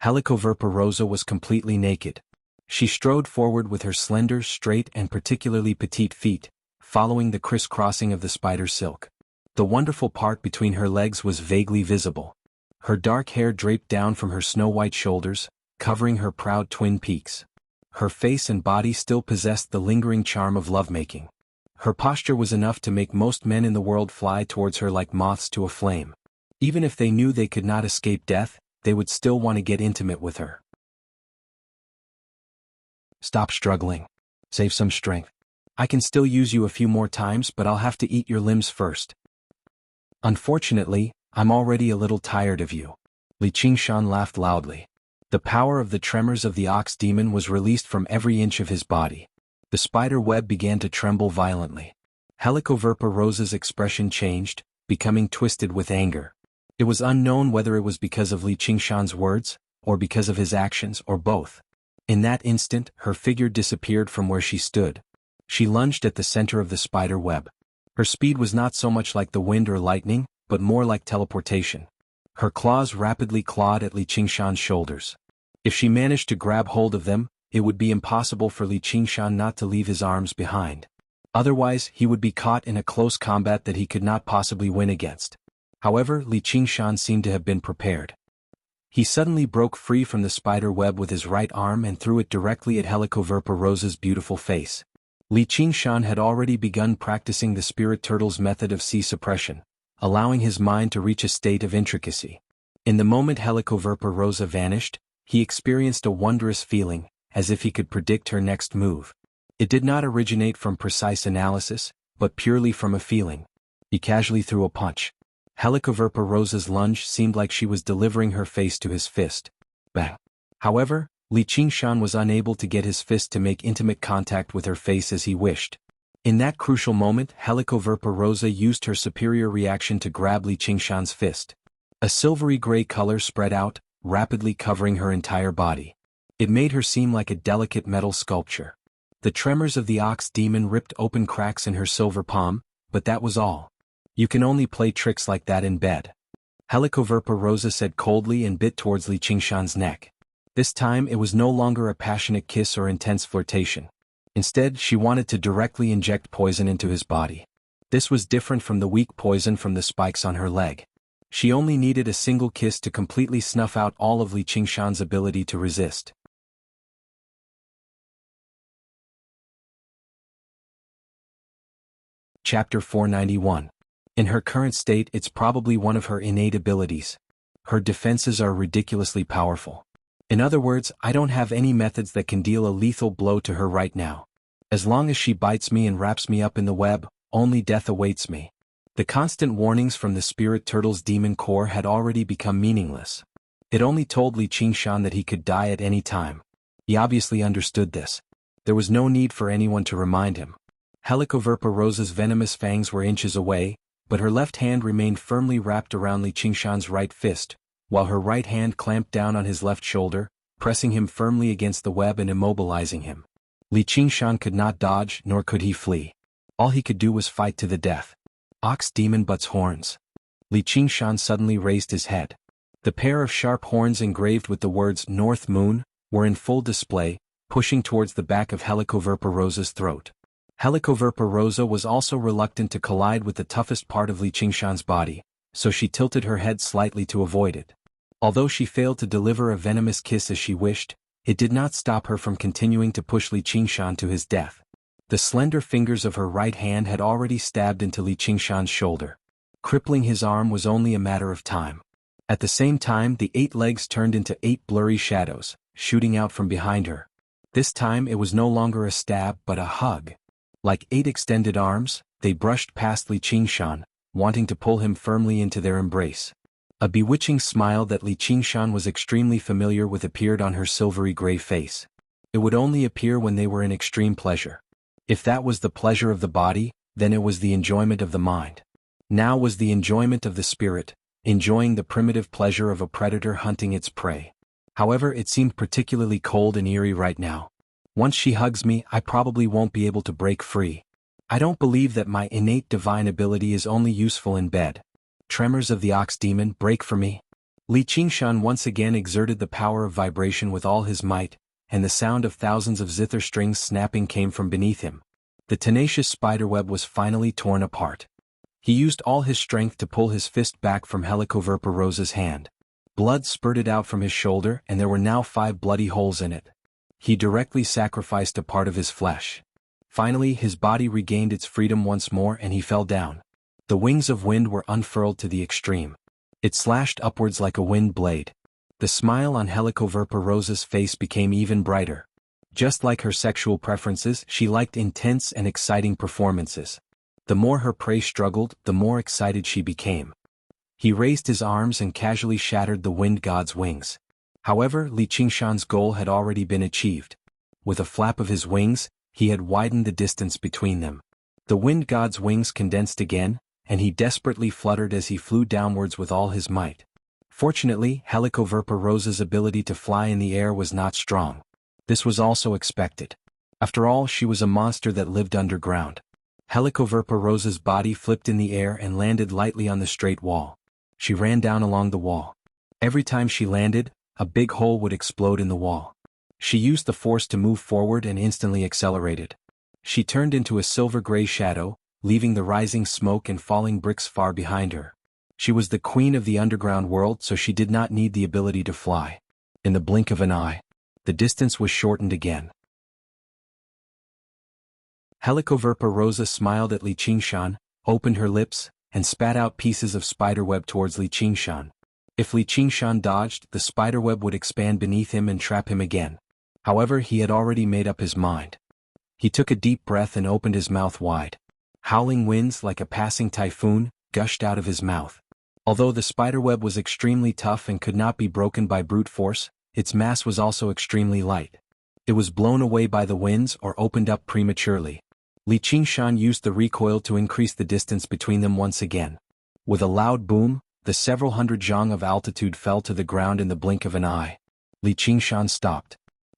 Helicoverpa rosa was completely naked. She strode forward with her slender, straight and particularly petite feet, following the crisscrossing of the spider silk. The wonderful part between her legs was vaguely visible. Her dark hair draped down from her snow-white shoulders, covering her proud twin peaks. Her face and body still possessed the lingering charm of lovemaking. Her posture was enough to make most men in the world fly towards her like moths to a flame. Even if they knew they could not escape death, they would still want to get intimate with her. Stop struggling. Save some strength. I can still use you a few more times, but I'll have to eat your limbs first. Unfortunately, I'm already a little tired of you. Li Qingshan laughed loudly. The power of the tremors of the ox demon was released from every inch of his body. The spider web began to tremble violently. Helicoverpa rosa's expression changed, becoming twisted with anger. It was unknown whether it was because of Li Qingshan's words, or because of his actions, or both. In that instant, her figure disappeared from where she stood. She lunged at the center of the spider web. Her speed was not so much like the wind or lightning, but more like teleportation. Her claws rapidly clawed at Li Qingshan's shoulders. If she managed to grab hold of them, it would be impossible for Li Qingshan not to leave his arms behind. Otherwise, he would be caught in a close combat that he could not possibly win against. However, Li Qingshan seemed to have been prepared. He suddenly broke free from the spider web with his right arm and threw it directly at Helicoverpa rosa's beautiful face. Li Qingshan had already begun practicing the spirit turtle's method of sea suppression, allowing his mind to reach a state of intricacy. In the moment Helicoverpa rosa vanished, he experienced a wondrous feeling, as if he could predict her next move. It did not originate from precise analysis, but purely from a feeling. He casually threw a punch. Helicoverpa rosa's lunge seemed like she was delivering her face to his fist. Bang! However, Li Qingshan was unable to get his fist to make intimate contact with her face as he wished. In that crucial moment, Helicoverpa rosa used her superior reaction to grab Li Qingshan's fist. A silvery gray color spread out, rapidly covering her entire body. It made her seem like a delicate metal sculpture. The tremors of the ox demon ripped open cracks in her silver palm, but that was all. You can only play tricks like that in bed. Helicoverpa Rosa said coldly and bit towards Li Qingshan's neck. This time it was no longer a passionate kiss or intense flirtation. Instead, she wanted to directly inject poison into his body. This was different from the weak poison from the spikes on her leg. She only needed a single kiss to completely snuff out all of Li Qingshan's ability to resist. Chapter 491. In her current state, it's probably one of her innate abilities. Her defenses are ridiculously powerful. In other words, I don't have any methods that can deal a lethal blow to her right now. As long as she bites me and wraps me up in the web, only death awaits me. The constant warnings from the spirit turtle's demon core had already become meaningless. It only told Li Qingshan that he could die at any time. He obviously understood this. There was no need for anyone to remind him. Helicoverpa Rosa's venomous fangs were inches away, but her left hand remained firmly wrapped around Li Qingshan's right fist, while her right hand clamped down on his left shoulder, pressing him firmly against the web and immobilizing him. Li Qingshan could not dodge, nor could he flee. All he could do was fight to the death. Ox demon butts horns. Li Qingshan suddenly raised his head. The pair of sharp horns engraved with the words North Moon were in full display, pushing towards the back of Helicoverpa Rosa's throat. Helicoverpa Rosa was also reluctant to collide with the toughest part of Li Qingshan's body, so she tilted her head slightly to avoid it. Although she failed to deliver a venomous kiss as she wished, it did not stop her from continuing to push Li Qingshan to his death. The slender fingers of her right hand had already stabbed into Li Qingshan's shoulder. Crippling his arm was only a matter of time. At the same time, the 8 legs turned into 8 blurry shadows, shooting out from behind her. This time it was no longer a stab but a hug. Like 8 extended arms, they brushed past Li Qingshan, wanting to pull him firmly into their embrace. A bewitching smile that Li Qingshan was extremely familiar with appeared on her silvery gray face. It would only appear when they were in extreme pleasure. If that was the pleasure of the body, then it was the enjoyment of the mind. Now was the enjoyment of the spirit, enjoying the primitive pleasure of a predator hunting its prey. However, it seemed particularly cold and eerie right now. Once she hugs me, I probably won't be able to break free. I don't believe that my innate divine ability is only useful in bed. Tremors of the ox demon, break for me. Li Qingshan once again exerted the power of vibration with all his might, and the sound of thousands of zither strings snapping came from beneath him. The tenacious spiderweb was finally torn apart. He used all his strength to pull his fist back from Helicoverpa Rosa's hand. Blood spurted out from his shoulder and there were now 5 bloody holes in it. He directly sacrificed a part of his flesh. Finally, his body regained its freedom once more and he fell down. The wings of wind were unfurled to the extreme. It slashed upwards like a wind blade. The smile on Helicoverpa Rosa's face became even brighter. Just like her sexual preferences, she liked intense and exciting performances. The more her prey struggled, the more excited she became. He raised his arms and casually shattered the wind god's wings. However, Li Qingshan's goal had already been achieved. With a flap of his wings, he had widened the distance between them. The wind god's wings condensed again, and he desperately fluttered as he flew downwards with all his might. Fortunately, Helicoverpa Rosa's ability to fly in the air was not strong. This was also expected. After all, she was a monster that lived underground. Helicoverpa Rosa's body flipped in the air and landed lightly on the straight wall. She ran down along the wall. Every time she landed, a big hole would explode in the wall. She used the force to move forward and instantly accelerated. She turned into a silver-gray shadow, leaving the rising smoke and falling bricks far behind her. She was the queen of the underground world, so she did not need the ability to fly. In the blink of an eye, the distance was shortened again. Helicoverpa Rosa smiled at Li Qingshan, opened her lips, and spat out pieces of spiderweb towards Li Qingshan. If Li Qingshan dodged, the spiderweb would expand beneath him and trap him again. However, he had already made up his mind. He took a deep breath and opened his mouth wide. Howling winds, like a passing typhoon, gushed out of his mouth. Although the spiderweb was extremely tough and could not be broken by brute force, its mass was also extremely light. It was blown away by the winds or opened up prematurely. Li Qingshan used the recoil to increase the distance between them once again. With a loud boom, the several hundred zhang of altitude fell to the ground in the blink of an eye. Li Qingshan stopped.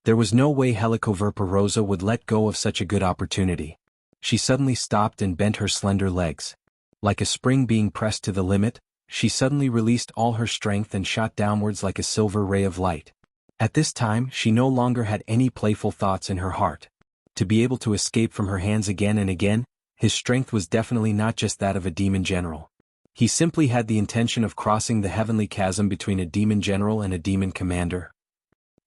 There was no way Helicoverpa would let go of such a good opportunity. She suddenly stopped and bent her slender legs. Like a spring being pressed to the limit, she suddenly released all her strength and shot downwards like a silver ray of light. At this time, she no longer had any playful thoughts in her heart. To be able to escape from her hands again and again, his strength was definitely not just that of a demon general. He simply had the intention of crossing the heavenly chasm between a demon general and a demon commander.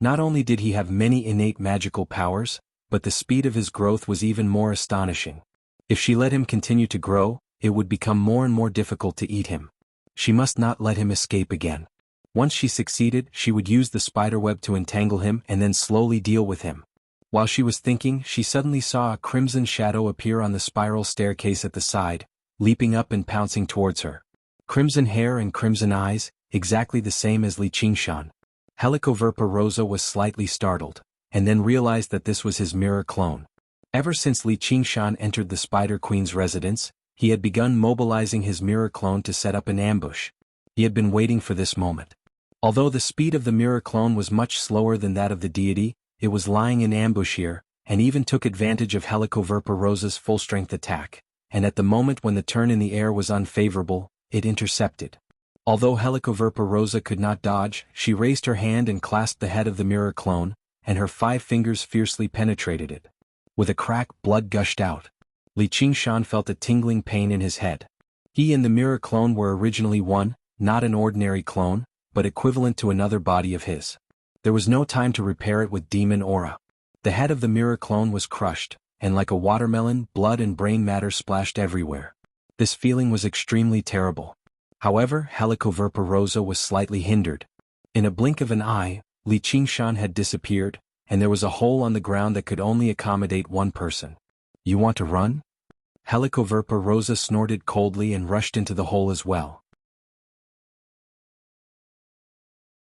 Not only did he have many innate magical powers, but the speed of his growth was even more astonishing. If she let him continue to grow, it would become more and more difficult to eat him. She must not let him escape again. Once she succeeded, she would use the spiderweb to entangle him and then slowly deal with him. While she was thinking, she suddenly saw a crimson shadow appear on the spiral staircase at the side, leaping up and pouncing towards her. Crimson hair and crimson eyes, exactly the same as Li Qingshan. Helicoverpa was slightly startled, and then realized that this was his mirror clone. Ever since Li Qingshan entered the Spider Queen's residence, he had begun mobilizing his mirror clone to set up an ambush. He had been waiting for this moment. Although the speed of the mirror clone was much slower than that of the deity, it was lying in ambush here, and even took advantage of Helicoverpa's full-strength attack, and at the moment when the turn in the air was unfavorable, it intercepted. Although Helicoverpa could not dodge, she raised her hand and clasped the head of the mirror clone, and her 5 fingers fiercely penetrated it. With a crack, blood gushed out. Li Qingshan felt a tingling pain in his head. He and the mirror clone were originally one, not an ordinary clone, but equivalent to another body of his. There was no time to repair it with demon aura. The head of the mirror clone was crushed, and like a watermelon, blood and brain matter splashed everywhere. This feeling was extremely terrible. However, Helicoverpa was slightly hindered. In a blink of an eye, Li Qingshan had disappeared, and there was a hole on the ground that could only accommodate one person. "You want to run?" Helicoverpa snorted coldly and rushed into the hole as well.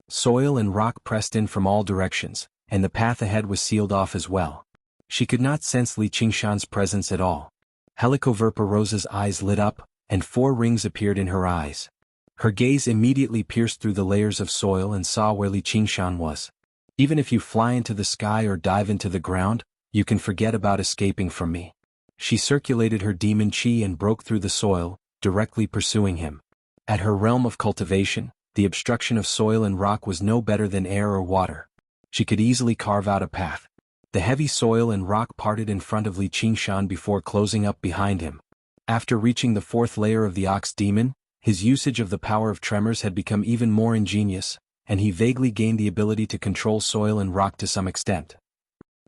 Soil and rock pressed in from all directions, and the path ahead was sealed off as well. She could not sense Li Qingshan's presence at all. Helicoverpa's eyes lit up, and 4 rings appeared in her eyes. Her gaze immediately pierced through the layers of soil and saw where Li Qingshan was. "Even if you fly into the sky or dive into the ground, you can forget about escaping from me." She circulated her demon chi and broke through the soil, directly pursuing him. At her realm of cultivation, the obstruction of soil and rock was no better than air or water. She could easily carve out a path. The heavy soil and rock parted in front of Li Qingshan before closing up behind him. After reaching the 4th layer of the ox demon, his usage of the power of tremors had become even more ingenious, and he vaguely gained the ability to control soil and rock to some extent.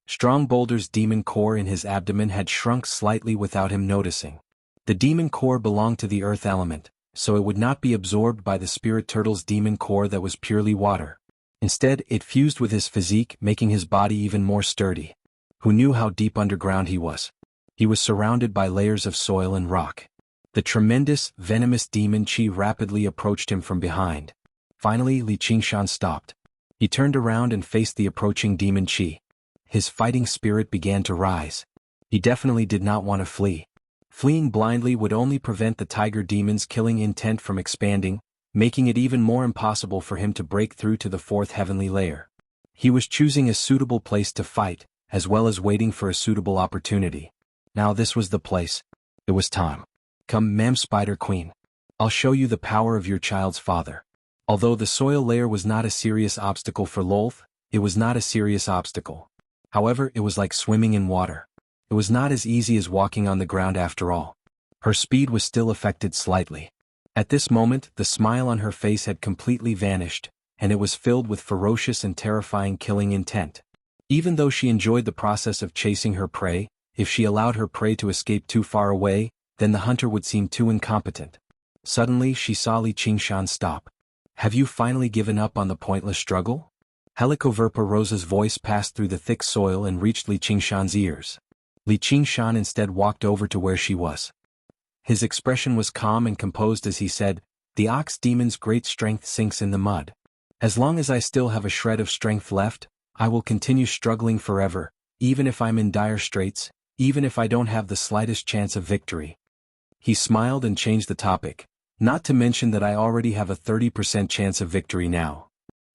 Strong Boulder's demon core in his abdomen had shrunk slightly without him noticing. The demon core belonged to the earth element, so it would not be absorbed by the spirit turtle's demon core that was purely water. Instead, it fused with his physique, making his body even more sturdy. Who knew how deep underground he was? He was surrounded by layers of soil and rock. The tremendous, venomous demon chi rapidly approached him from behind. Finally, Li Qingshan stopped. He turned around and faced the approaching demon chi. His fighting spirit began to rise. He definitely did not want to flee. Fleeing blindly would only prevent the tiger demon's killing intent from expanding, making it even more impossible for him to break through to the 4th heavenly layer. He was choosing a suitable place to fight, as well as waiting for a suitable opportunity. Now this was the place. It was time. "Come, Ma'am Spider Queen. I'll show you the power of your child's father." Although the soil layer was not a serious obstacle for Lolth, it was not a serious obstacle. However, it was like swimming in water. It was not as easy as walking on the ground after all. Her speed was still affected slightly. At this moment, the smile on her face had completely vanished, and it was filled with ferocious and terrifying killing intent. Even though she enjoyed the process of chasing her prey, if she allowed her prey to escape too far away, then the hunter would seem too incompetent. Suddenly, she saw Li Qingshan stop. "Have you finally given up on the pointless struggle?" Helicoverpa's voice passed through the thick soil and reached Li Qingshan's ears. Li Qingshan instead walked over to where she was. His expression was calm and composed as he said, "The ox demon's great strength sinks in the mud. As long as I still have a shred of strength left, I will continue struggling forever, even if I'm in dire straits, even if I don't have the slightest chance of victory." He smiled and changed the topic, "Not to mention that I already have a 30% chance of victory now."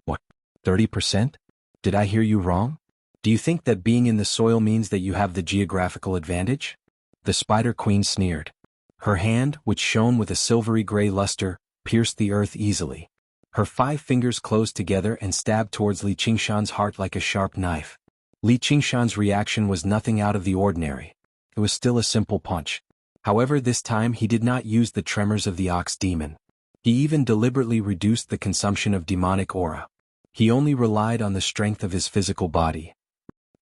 "What? 30%? Did I hear you wrong?" Do you think that being in the soil means that you have the geographical advantage? The Spider Queen sneered. Her hand, which shone with a silvery gray luster, pierced the earth easily. Her 5 fingers closed together and stabbed towards Li Qingshan's heart like a sharp knife. Li Qingshan's reaction was nothing out of the ordinary. It was still a simple punch. However, this time he did not use the tremors of the ox demon. He even deliberately reduced the consumption of demonic aura. He only relied on the strength of his physical body.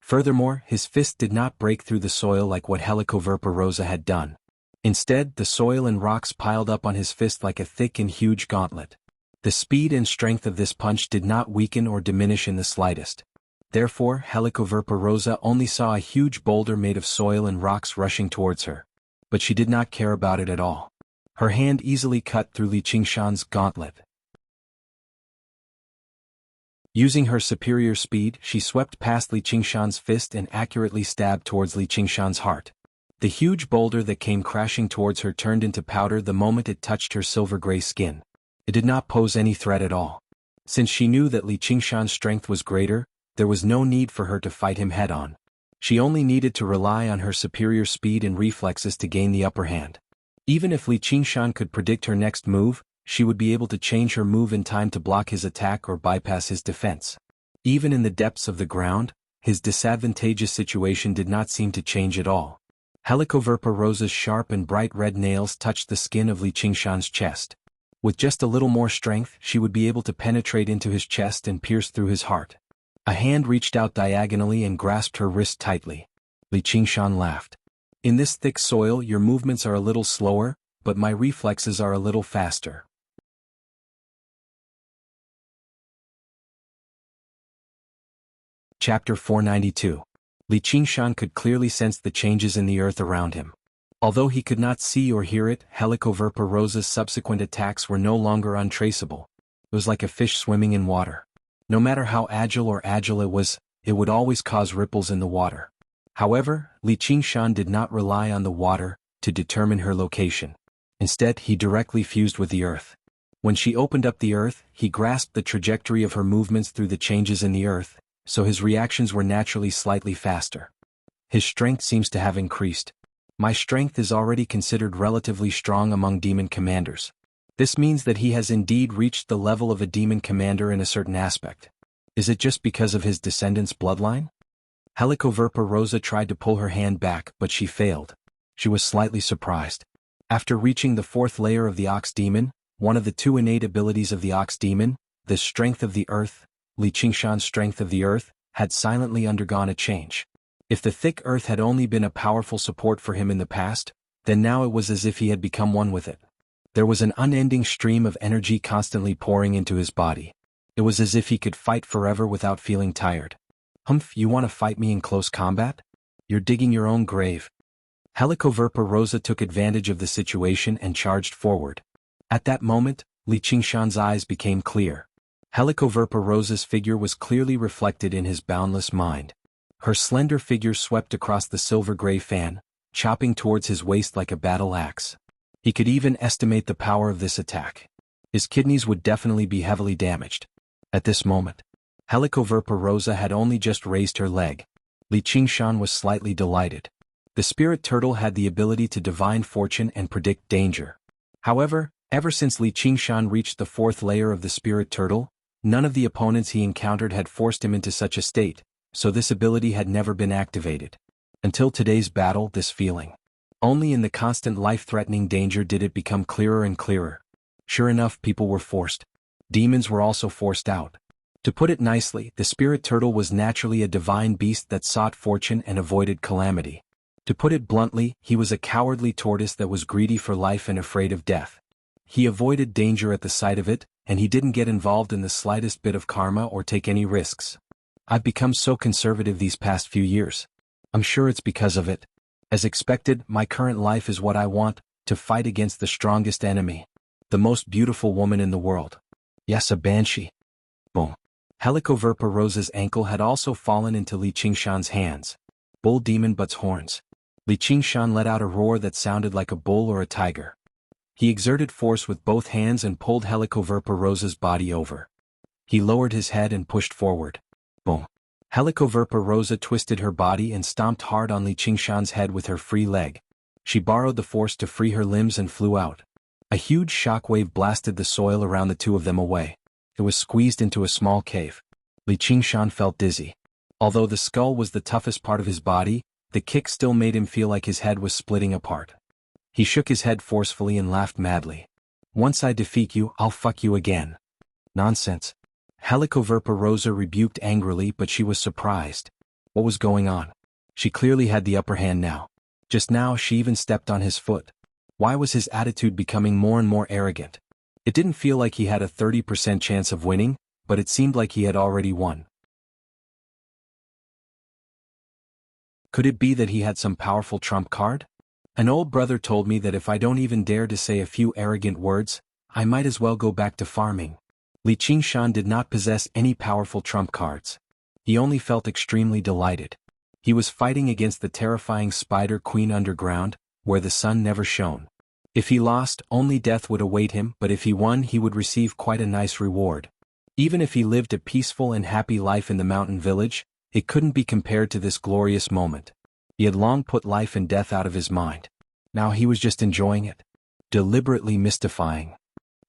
Furthermore, his fist did not break through the soil like what Helicoverpa rosa had done. Instead, the soil and rocks piled up on his fist like a thick and huge gauntlet. The speed and strength of this punch did not weaken or diminish in the slightest. Therefore, Helicoverpa rosa only saw a huge boulder made of soil and rocks rushing towards her. But she did not care about it at all. Her hand easily cut through Li Qingshan's gauntlet. Using her superior speed, she swept past Li Qingshan's fist and accurately stabbed towards Li Qingshan's heart. The huge boulder that came crashing towards her turned into powder the moment it touched her silver-gray skin. It did not pose any threat at all. Since she knew that Li Qingshan's strength was greater, there was no need for her to fight him head-on. She only needed to rely on her superior speed and reflexes to gain the upper hand. Even if Li Qingshan could predict her next move, she would be able to change her move in time to block his attack or bypass his defense. Even in the depths of the ground, his disadvantageous situation did not seem to change at all. Helicoverpa rosa's sharp and bright red nails touched the skin of Li Qingshan's chest. With just a little more strength, she would be able to penetrate into his chest and pierce through his heart. A hand reached out diagonally and grasped her wrist tightly. Li Qingshan laughed. In this thick soil, your movements are a little slower, but my reflexes are a little faster. Chapter 492. Li Qingshan could clearly sense the changes in the earth around him. Although he could not see or hear it, Helicoverpa rosa's subsequent attacks were no longer untraceable. It was like a fish swimming in water. No matter how agile it would always cause ripples in the water. However, Li Qingshan did not rely on the water to determine her location. Instead, he directly fused with the earth. When she opened up the earth, he grasped the trajectory of her movements through the changes in the earth, so his reactions were naturally slightly faster. His strength seems to have increased. My strength is already considered relatively strong among demon commanders. This means that he has indeed reached the level of a demon commander in a certain aspect. Is it just because of his descendants' bloodline? Helicoverpa rosa tried to pull her hand back, but she failed. She was slightly surprised. After reaching the 4th layer of the ox demon, one of the 2 innate abilities of the ox demon, the strength of the earth, Li Qingshan's strength of the earth, had silently undergone a change. If the thick earth had only been a powerful support for him in the past, then now it was as if he had become one with it. There was an unending stream of energy constantly pouring into his body. It was as if he could fight forever without feeling tired. Humph, you want to fight me in close combat? You're digging your own grave. Helicoverpa rosa took advantage of the situation and charged forward. At that moment, Li Qingshan's eyes became clear. Helicoverpa rosa's figure was clearly reflected in his boundless mind. Her slender figure swept across the silver-gray fan, chopping towards his waist like a battle axe. He could even estimate the power of this attack. His kidneys would definitely be heavily damaged. At this moment, Helicoverpa rosa had only just raised her leg. Li Qingshan was slightly delighted. The spirit turtle had the ability to divine fortune and predict danger. However, ever since Li Qingshan reached the 4th layer of the spirit turtle, none of the opponents he encountered had forced him into such a state, so this ability had never been activated. Until today's battle, this feeling. Only in the constant life-threatening danger did it become clearer and clearer. Sure enough, people were forced. Demons were also forced out. To put it nicely, the spirit turtle was naturally a divine beast that sought fortune and avoided calamity. To put it bluntly, he was a cowardly tortoise that was greedy for life and afraid of death. He avoided danger at the sight of it, and he didn't get involved in the slightest bit of karma or take any risks. I've become so conservative these past few years. I'm sure it's because of it. As expected, my current life is what I want, to fight against the strongest enemy. The most beautiful woman in the world. Yes, a banshee. Boom. Helicoverpa rosa's ankle had also fallen into Li Qingshan's hands. Bull demon butts horns. Li Qingshan let out a roar that sounded like a bull or a tiger. He exerted force with both hands and pulled Helicoverpa rosa's body over. He lowered his head and pushed forward. Boom. Helicoverpa Rosa twisted her body and stomped hard on Li Qingshan's head with her free leg. She borrowed the force to free her limbs and flew out. A huge shockwave blasted the soil around the two of them away. It was squeezed into a small cave. Li Qingshan felt dizzy. Although the skull was the toughest part of his body, the kick still made him feel like his head was splitting apart. He shook his head forcefully and laughed madly. "Once I defeat you, I'll fuck you again." "Nonsense." Helicoverpa Rosa rebuked angrily, but she was surprised. What was going on? She clearly had the upper hand now. Just now she even stepped on his foot. Why was his attitude becoming more and more arrogant? It didn't feel like he had a 30% chance of winning, but it seemed like he had already won. Could it be that he had some powerful trump card? An old brother told me that if I don't even dare to say a few arrogant words, I might as well go back to farming. Li Qingshan did not possess any powerful trump cards. He only felt extremely delighted. He was fighting against the terrifying Spider Queen underground, where the sun never shone. If he lost, only death would await him, but if he won, he would receive quite a nice reward. Even if he lived a peaceful and happy life in the mountain village, it couldn't be compared to this glorious moment. He had long put life and death out of his mind. Now he was just enjoying it. Deliberately mystifying.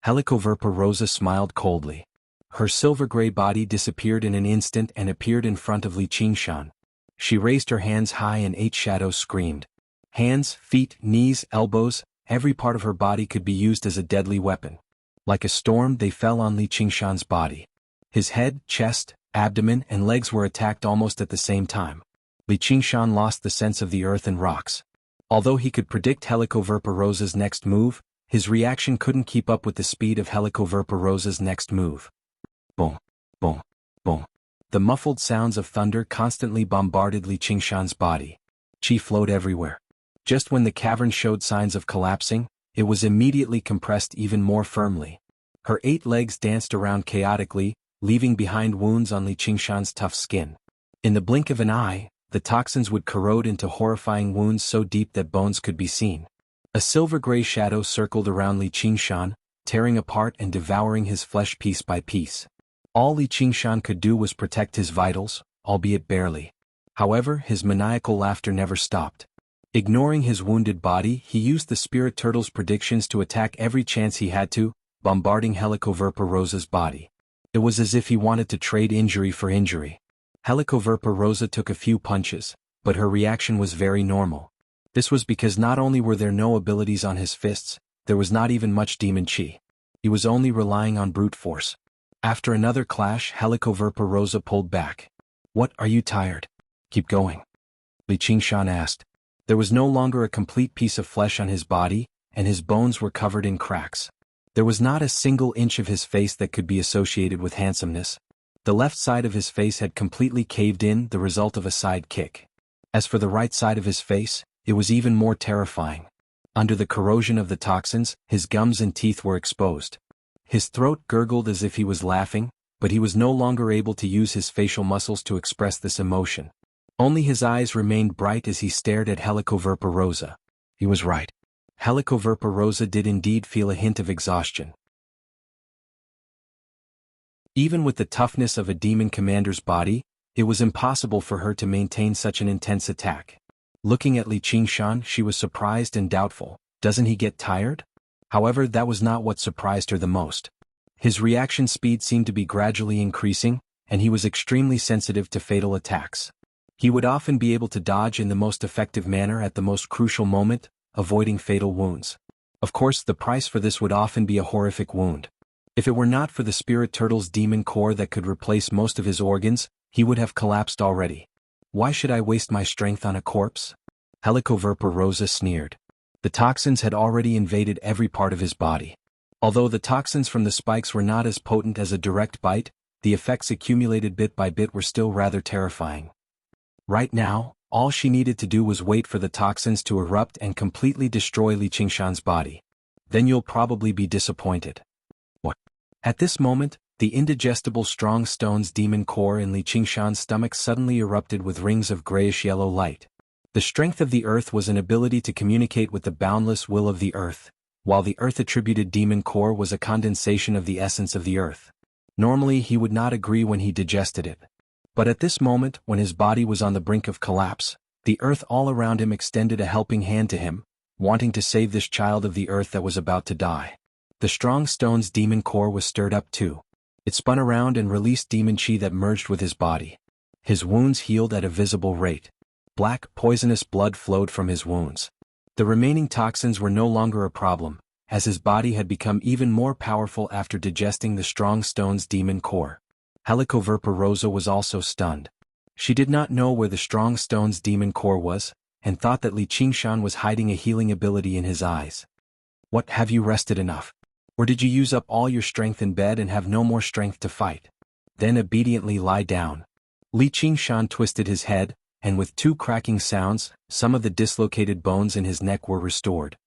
Helicoverpa Rosa smiled coldly. Her silver-gray body disappeared in an instant and appeared in front of Li Qingshan. She raised her hands high and 8 shadows screamed. Hands, feet, knees, elbows, every part of her body could be used as a deadly weapon. Like a storm, they fell on Li Qingshan's body. His head, chest, abdomen, and legs were attacked almost at the same time. Li Qingshan lost the sense of the earth and rocks. Although he could predict Helicoverpa Rosa's next move, his reaction couldn't keep up with the speed of Helicoverpa Rosa's next move. Boom, boom, boom. The muffled sounds of thunder constantly bombarded Li Qingshan's body. Qi flowed everywhere. Just when the cavern showed signs of collapsing, it was immediately compressed even more firmly. Her 8 legs danced around chaotically, leaving behind wounds on Li Qingshan's tough skin. In the blink of an eye, the toxins would corrode into horrifying wounds so deep that bones could be seen. A silver-gray shadow circled around Li Qingshan, tearing apart and devouring his flesh piece by piece. All Li Qingshan could do was protect his vitals, albeit barely. However, his maniacal laughter never stopped. Ignoring his wounded body, he used the spirit turtle's predictions to attack every chance he had to, bombarding Helicoverpa Rosa's body. It was as if he wanted to trade injury for injury. Helicoverpa Rosa took a few punches, but her reaction was very normal. This was because not only were there no abilities on his fists, there was not even much demon chi. He was only relying on brute force. After another clash, Helicoverpa Rosa pulled back. "What, are you tired? Keep going," Li Qingshan asked. There was no longer a complete piece of flesh on his body, and his bones were covered in cracks. There was not a single inch of his face that could be associated with handsomeness. The left side of his face had completely caved in, the result of a side kick. As for the right side of his face, it was even more terrifying. Under the corrosion of the toxins, his gums and teeth were exposed. His throat gurgled as if he was laughing, but he was no longer able to use his facial muscles to express this emotion. Only his eyes remained bright as he stared at Helicoverpa Rosa. He was right. Helicoverpa Rosa did indeed feel a hint of exhaustion. Even with the toughness of a demon commander's body, it was impossible for her to maintain such an intense attack. Looking at Li Qingshan, she was surprised and doubtful. Doesn't he get tired? However, that was not what surprised her the most. His reaction speed seemed to be gradually increasing, and he was extremely sensitive to fatal attacks. He would often be able to dodge in the most effective manner at the most crucial moment, avoiding fatal wounds. Of course, the price for this would often be a horrific wound. If it were not for the spirit turtle's demon core that could replace most of his organs, he would have collapsed already. Why should I waste my strength on a corpse? Helicoverpa Rosa sneered. The toxins had already invaded every part of his body. Although the toxins from the spikes were not as potent as a direct bite, the effects accumulated bit by bit were still rather terrifying. Right now, all she needed to do was wait for the toxins to erupt and completely destroy Li Qingshan's body. Then you'll probably be disappointed. What? At this moment, the indigestible strong stone's demon core in Li Qingshan's stomach suddenly erupted with rings of grayish-yellow light. The strength of the earth was an ability to communicate with the boundless will of the earth, while the earth-attributed demon core was a condensation of the essence of the earth. Normally he would not agree when he digested it. But at this moment, when his body was on the brink of collapse, the earth all around him extended a helping hand to him, wanting to save this child of the earth that was about to die. The strong stone's demon core was stirred up too. It spun around and released demon chi that merged with his body. His wounds healed at a visible rate. Black, poisonous blood flowed from his wounds. The remaining toxins were no longer a problem, as his body had become even more powerful after digesting the strong stone's demon core. Helicoverpa Rosa was also stunned. She did not know where the strong stone's demon core was, and thought that Li Qingshan was hiding a healing ability in his eyes. What, have you rested enough? Or did you use up all your strength in bed and have no more strength to fight? Then obediently lie down. Li Qingshan twisted his head, and with two cracking sounds, some of the dislocated bones in his neck were restored.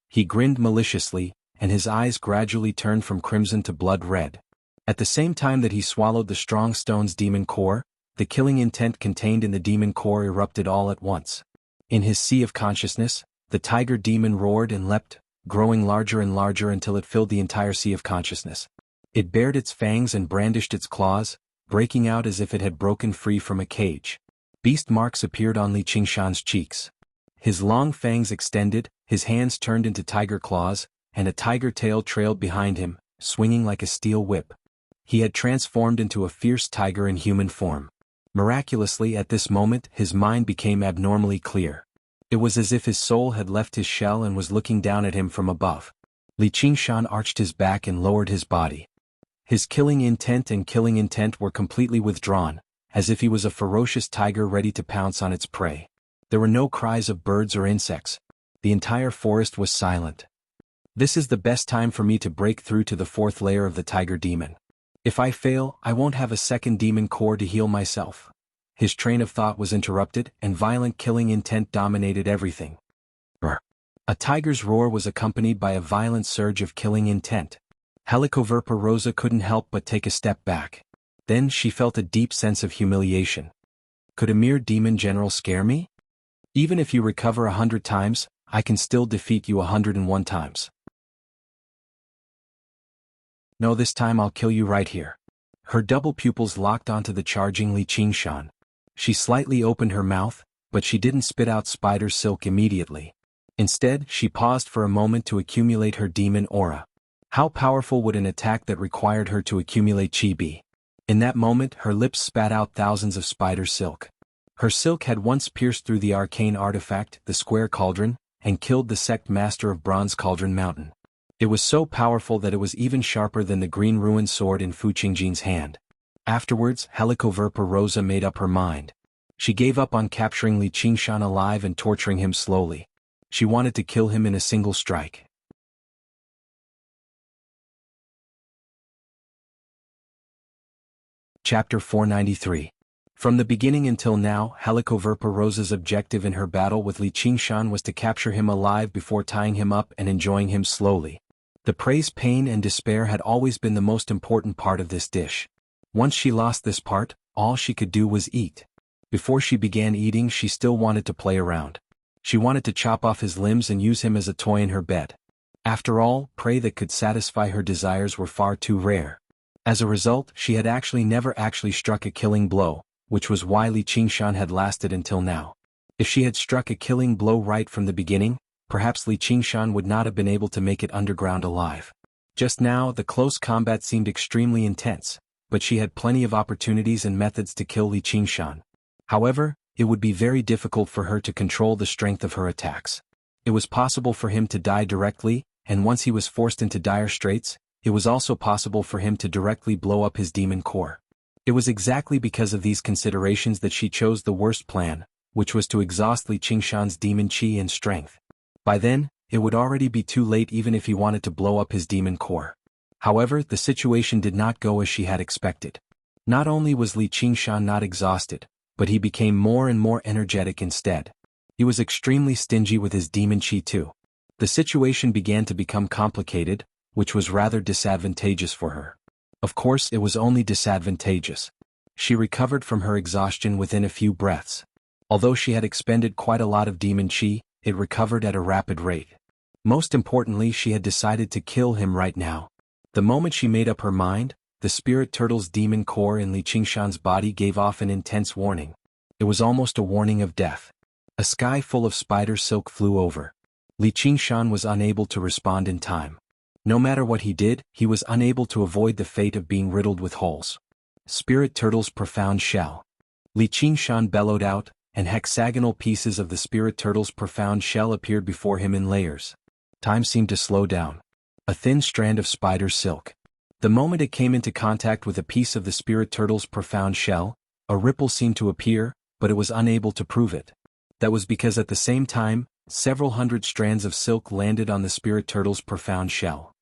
He grinned maliciously, and his eyes gradually turned from crimson to blood red. At the same time that he swallowed the strong stone's demon core, the killing intent contained in the demon core erupted all at once. In his sea of consciousness, the tiger demon roared and leapt, growing larger and larger until it filled the entire sea of consciousness. It bared its fangs and brandished its claws, breaking out as if it had broken free from a cage. Beast marks appeared on Li Qingshan's cheeks. His long fangs extended, his hands turned into tiger claws, and a tiger tail trailed behind him, swinging like a steel whip. He had transformed into a fierce tiger in human form. Miraculously, at this moment, his mind became abnormally clear. It was as if his soul had left his shell and was looking down at him from above. Li Qingshan arched his back and lowered his body. His killing intent were completely withdrawn, as if he was a ferocious tiger ready to pounce on its prey. There were no cries of birds or insects. The entire forest was silent. This is the best time for me to break through to the fourth layer of the tiger demon. If I fail, I won't have a second demon core to heal myself. His train of thought was interrupted, and violent killing intent dominated everything. Brr. A tiger's roar was accompanied by a violent surge of killing intent. Helicoverpa Rosa couldn't help but take a step back. Then she felt a deep sense of humiliation. Could a mere demon general scare me? Even if you recover 100 times, I can still defeat you 101 times. No, this time I'll kill you right here. Her double pupils locked onto the charging Li Qingshan. She slightly opened her mouth, but she didn't spit out spider silk immediately. Instead, she paused for a moment to accumulate her demon aura. How powerful would an attack that required her to accumulate chi be? In that moment, her lips spat out thousands of spider silk. Her silk had once pierced through the arcane artifact, the square cauldron, and killed the sect master of Bronze Cauldron Mountain. It was so powerful that it was even sharper than the green ruined sword in Fu Qingjin's hand. Afterwards, Helicoverpa Rosa made up her mind. She gave up on capturing Li Qingshan alive and torturing him slowly. She wanted to kill him in a single strike. Chapter 493. From the beginning until now, Helicoverpa Rosa's objective in her battle with Li Qingshan was to capture him alive before tying him up and enjoying him slowly. The prey's pain and despair had always been the most important part of this dish. Once she lost this part, all she could do was eat. Before she began eating, she still wanted to play around. She wanted to chop off his limbs and use him as a toy in her bed. After all, prey that could satisfy her desires were far too rare. As a result, she had never actually struck a killing blow, which was why Li Qingshan had lasted until now. If she had struck a killing blow right from the beginning, perhaps Li Qingshan would not have been able to make it underground alive. Just now, the close combat seemed extremely intense, but she had plenty of opportunities and methods to kill Li Qingshan. However, it would be very difficult for her to control the strength of her attacks. It was possible for him to die directly, and once he was forced into dire straits, it was also possible for him to directly blow up his demon core. It was exactly because of these considerations that she chose the worst plan, which was to exhaust Li Qingshan's demon chi and strength. By then, it would already be too late even if he wanted to blow up his demon core. However, the situation did not go as she had expected. Not only was Li Qingshan not exhausted, but he became more and more energetic instead. He was extremely stingy with his demon chi too. The situation began to become complicated, which was rather disadvantageous for her. Of course, it was only disadvantageous. She recovered from her exhaustion within a few breaths. Although she had expended quite a lot of demon chi, it recovered at a rapid rate. Most importantly, she had decided to kill him right now. The moment she made up her mind, the spirit turtle's demon core in Li Qingshan's body gave off an intense warning. It was almost a warning of death. A sky full of spider silk flew over. Li Qingshan was unable to respond in time. No matter what he did, he was unable to avoid the fate of being riddled with holes. Spirit turtle's profound shell. Li Qingshan bellowed out, and hexagonal pieces of the spirit turtle's profound shell appeared before him in layers. Time seemed to slow down. A thin strand of spider silk. The moment it came into contact with a piece of the spirit turtle's profound shell, a ripple seemed to appear, but it was unable to prove it. That was because at the same time, several hundred strands of silk landed on the spirit turtle's profound shell.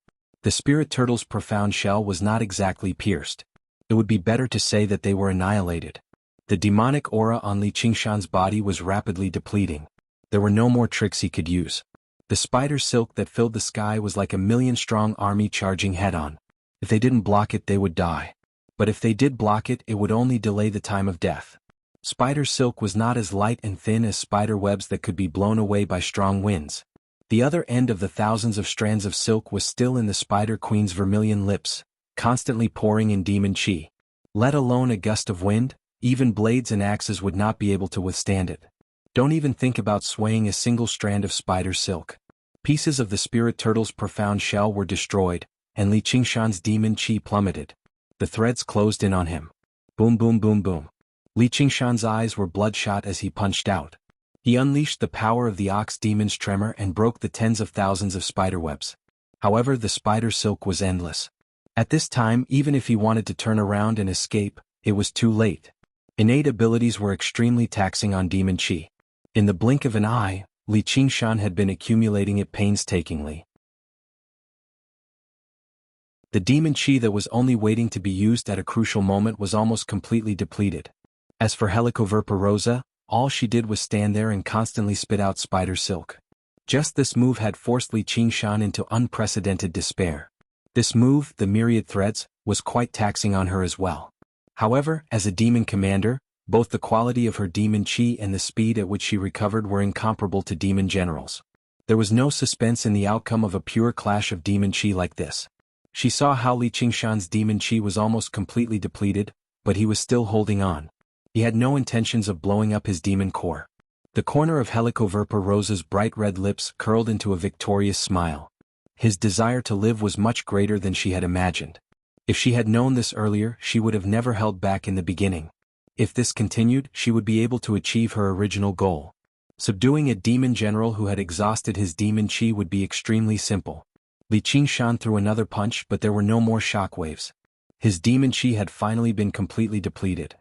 The spirit turtle's profound shell was not exactly pierced. It would be better to say that they were annihilated. The demonic aura on Li Qingshan's body was rapidly depleting. There were no more tricks he could use. The spider silk that filled the sky was like a million-strong army charging head-on. If they didn't block it, they would die. But if they did block it, it would only delay the time of death. Spider silk was not as light and thin as spider webs that could be blown away by strong winds. The other end of the thousands of strands of silk was still in the Spider Queen's vermilion lips, constantly pouring in demon chi. Let alone a gust of wind, even blades and axes would not be able to withstand it. Don't even think about swaying a single strand of spider silk. Pieces of the spirit turtle's profound shell were destroyed, and Li Qingshan's demon chi plummeted. The threads closed in on him. Boom boom boom boom. Li Qingshan's eyes were bloodshot as he punched out. He unleashed the power of the ox demon's tremor and broke the tens of thousands of spiderwebs. However, the spider silk was endless. At this time, even if he wanted to turn around and escape, it was too late. Innate abilities were extremely taxing on demon chi. In the blink of an eye, Li Qingshan had been accumulating it painstakingly. The demon chi that was only waiting to be used at a crucial moment was almost completely depleted. As for Helicoverpa Rosa, all she did was stand there and constantly spit out spider silk. Just this move had forced Li Qingshan into unprecedented despair. This move, the myriad threads, was quite taxing on her as well. However, as a demon commander, both the quality of her demon chi and the speed at which she recovered were incomparable to demon generals. There was no suspense in the outcome of a pure clash of demon chi like this. She saw how Li Qingshan's demon chi was almost completely depleted, but he was still holding on. He had no intentions of blowing up his demon core. The corner of Helicoverpa Rosa's bright red lips curled into a victorious smile. His desire to live was much greater than she had imagined. If she had known this earlier, she would have never held back in the beginning. If this continued, she would be able to achieve her original goal. Subduing a demon general who had exhausted his demon chi would be extremely simple. Li Qingshan threw another punch, but there were no more shockwaves. His demon chi had finally been completely depleted.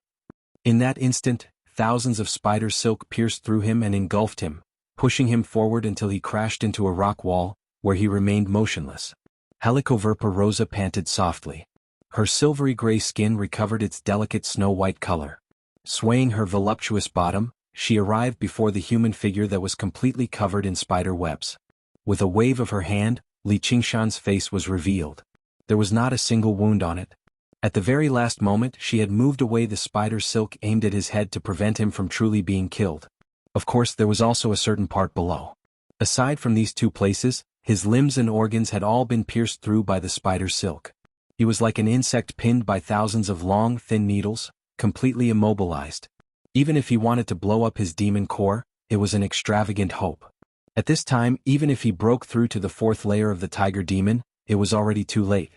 In that instant, thousands of spider silk pierced through him and engulfed him, pushing him forward until he crashed into a rock wall, where he remained motionless. Helicoverpa Rosa panted softly. Her silvery gray skin recovered its delicate snow-white color. Swaying her voluptuous bottom, she arrived before the human figure that was completely covered in spider webs. With a wave of her hand, Li Qingshan's face was revealed. There was not a single wound on it. At the very last moment, she had moved away the spider silk aimed at his head to prevent him from truly being killed. Of course, there was also a certain part below. Aside from these two places, his limbs and organs had all been pierced through by the spider silk. He was like an insect pinned by thousands of long, thin needles, completely immobilized. Even if he wanted to blow up his demon core, it was an extravagant hope. At this time, even if he broke through to the fourth layer of the tiger demon, it was already too late.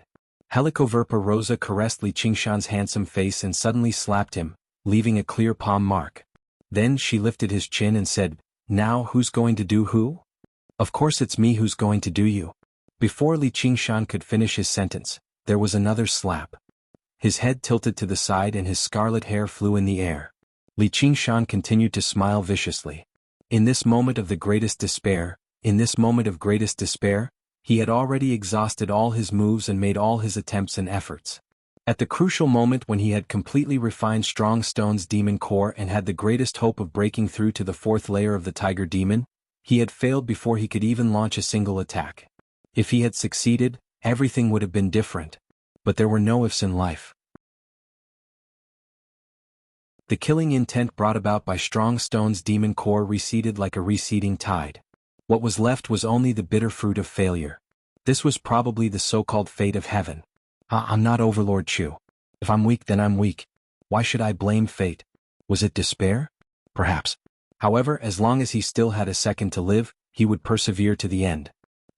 Helicoverpa Rosa caressed Li Qingshan's handsome face and suddenly slapped him, leaving a clear palm mark. Then she lifted his chin and said, "Now who's going to do who?" "Of course it's me who's going to do you." Before Li Qingshan could finish his sentence, there was another slap. His head tilted to the side and his scarlet hair flew in the air. Li Qingshan continued to smile viciously. In this moment of greatest despair, he had already exhausted all his moves and made all his attempts and efforts. At the crucial moment when he had completely refined Strong Stone's demon core and had the greatest hope of breaking through to the fourth layer of the tiger demon, he had failed before he could even launch a single attack. If he had succeeded, everything would have been different. But there were no ifs in life. The killing intent brought about by Strong Stone's demon core receded like a receding tide. What was left was only the bitter fruit of failure. This was probably the so-called fate of heaven. I'm not Overlord Chu. If I'm weak, then I'm weak. Why should I blame fate? Was it despair? Perhaps. However, as long as he still had a second to live, he would persevere to the end.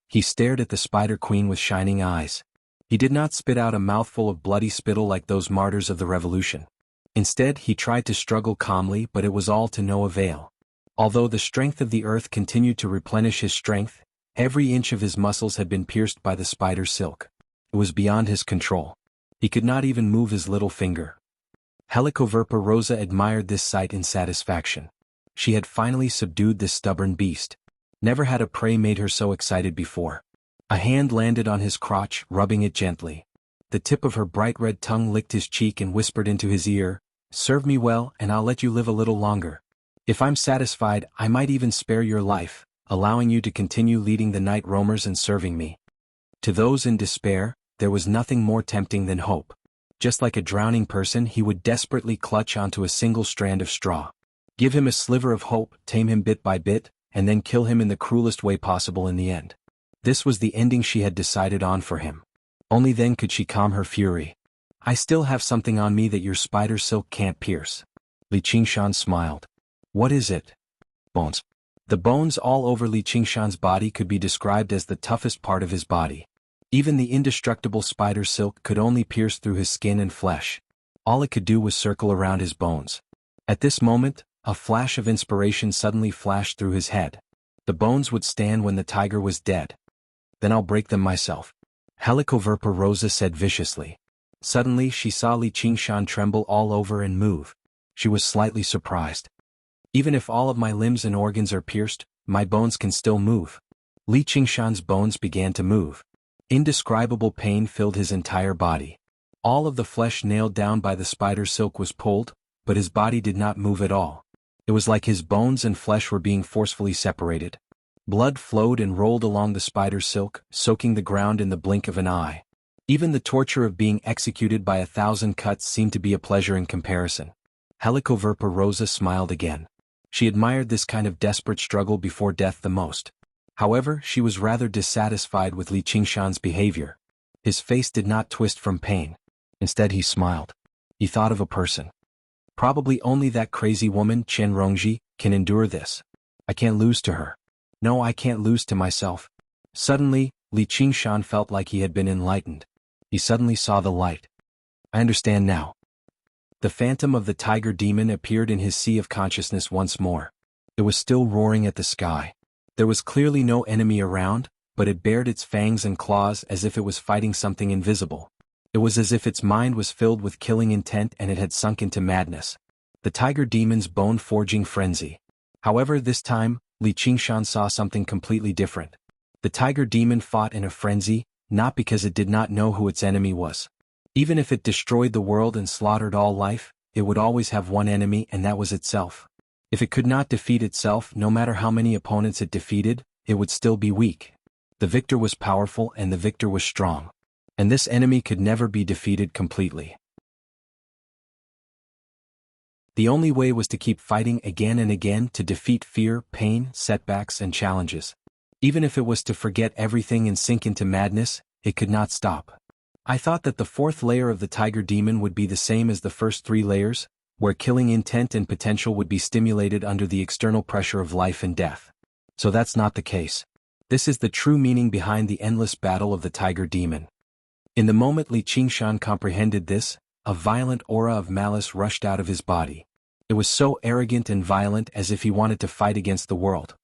He stared at the Spider Queen with shining eyes. He did not spit out a mouthful of bloody spittle like those martyrs of the revolution. Instead, he tried to struggle calmly, but it was all to no avail. Although the strength of the earth continued to replenish his strength, every inch of his muscles had been pierced by the spider silk. It was beyond his control. He could not even move his little finger. Helicoverpa Rosa admired this sight in satisfaction. She had finally subdued this stubborn beast. Never had a prey made her so excited before. A hand landed on his crotch, rubbing it gently. The tip of her bright red tongue licked his cheek and whispered into his ear, "Serve me well, and I'll let you live a little longer. If I'm satisfied, I might even spare your life, allowing you to continue leading the night roamers and serving me." To those in despair, there was nothing more tempting than hope. Just like a drowning person, he would desperately clutch onto a single strand of straw. Give him a sliver of hope, tame him bit by bit, and then kill him in the cruelest way possible in the end. This was the ending she had decided on for him. Only then could she calm her fury. "I still have something on me that your spider silk can't pierce." Li Qingshan smiled. "What is it?" "Bones." The bones all over Li Qingshan's body could be described as the toughest part of his body. Even the indestructible spider silk could only pierce through his skin and flesh. All it could do was circle around his bones. At this moment, a flash of inspiration suddenly flashed through his head. The bones would stand when the tiger was dead. "Then I'll break them myself," Helicoverpa Rosa said viciously. Suddenly she saw Li Qingshan tremble all over and move. She was slightly surprised. "Even if all of my limbs and organs are pierced, my bones can still move." Li Qingshan's bones began to move. Indescribable pain filled his entire body. All of the flesh nailed down by the spider silk was pulled, but his body did not move at all. It was like his bones and flesh were being forcefully separated. Blood flowed and rolled along the spider silk, soaking the ground in the blink of an eye. Even the torture of being executed by 1,000 cuts seemed to be a pleasure in comparison. Helicoverpa Rosa smiled again. She admired this kind of desperate struggle before death the most. However, she was rather dissatisfied with Li Qingshan's behavior. His face did not twist from pain. Instead he smiled. He thought of a person. "Probably only that crazy woman, Chen Rongji, can endure this. I can't lose to her. No, I can't lose to myself." Suddenly, Li Qingshan felt like he had been enlightened. He suddenly saw the light. "I understand now." The phantom of the tiger demon appeared in his sea of consciousness once more. It was still roaring at the sky. There was clearly no enemy around, but it bared its fangs and claws as if it was fighting something invisible. It was as if its mind was filled with killing intent and it had sunk into madness. The tiger demon's bone-forging frenzy. However, this time, Li Qingshan saw something completely different. The tiger demon fought in a frenzy, not because it did not know who its enemy was. Even if it destroyed the world and slaughtered all life, it would always have one enemy, and that was itself. If it could not defeat itself, no matter how many opponents it defeated, it would still be weak. The victor was powerful and the victor was strong. And this enemy could never be defeated completely. The only way was to keep fighting again and again to defeat fear, pain, setbacks, and challenges. Even if it was to forget everything and sink into madness, it could not stop. I thought that the fourth layer of the tiger demon would be the same as the first three layers, where killing intent and potential would be stimulated under the external pressure of life and death. So that's not the case. This is the true meaning behind the endless battle of the tiger demon. In the moment Li Qingshan comprehended this, a violent aura of malice rushed out of his body. It was so arrogant and violent as if he wanted to fight against the world.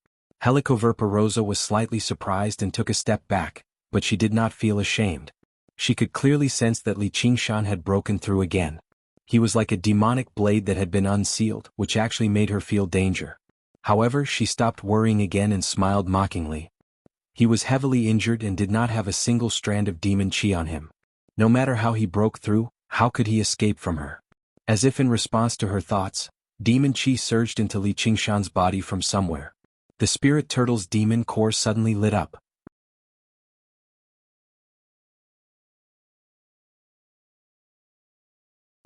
Helicoverpa Rosa was slightly surprised and took a step back, but she did not feel ashamed. She could clearly sense that Li Qingshan had broken through again. He was like a demonic blade that had been unsealed, which actually made her feel danger. However, she stopped worrying again and smiled mockingly. He was heavily injured and did not have a single strand of demon chi on him. No matter how he broke through, how could he escape from her? As if in response to her thoughts, demon chi surged into Li Qingshan's body from somewhere. The spirit turtle's demon core suddenly lit up.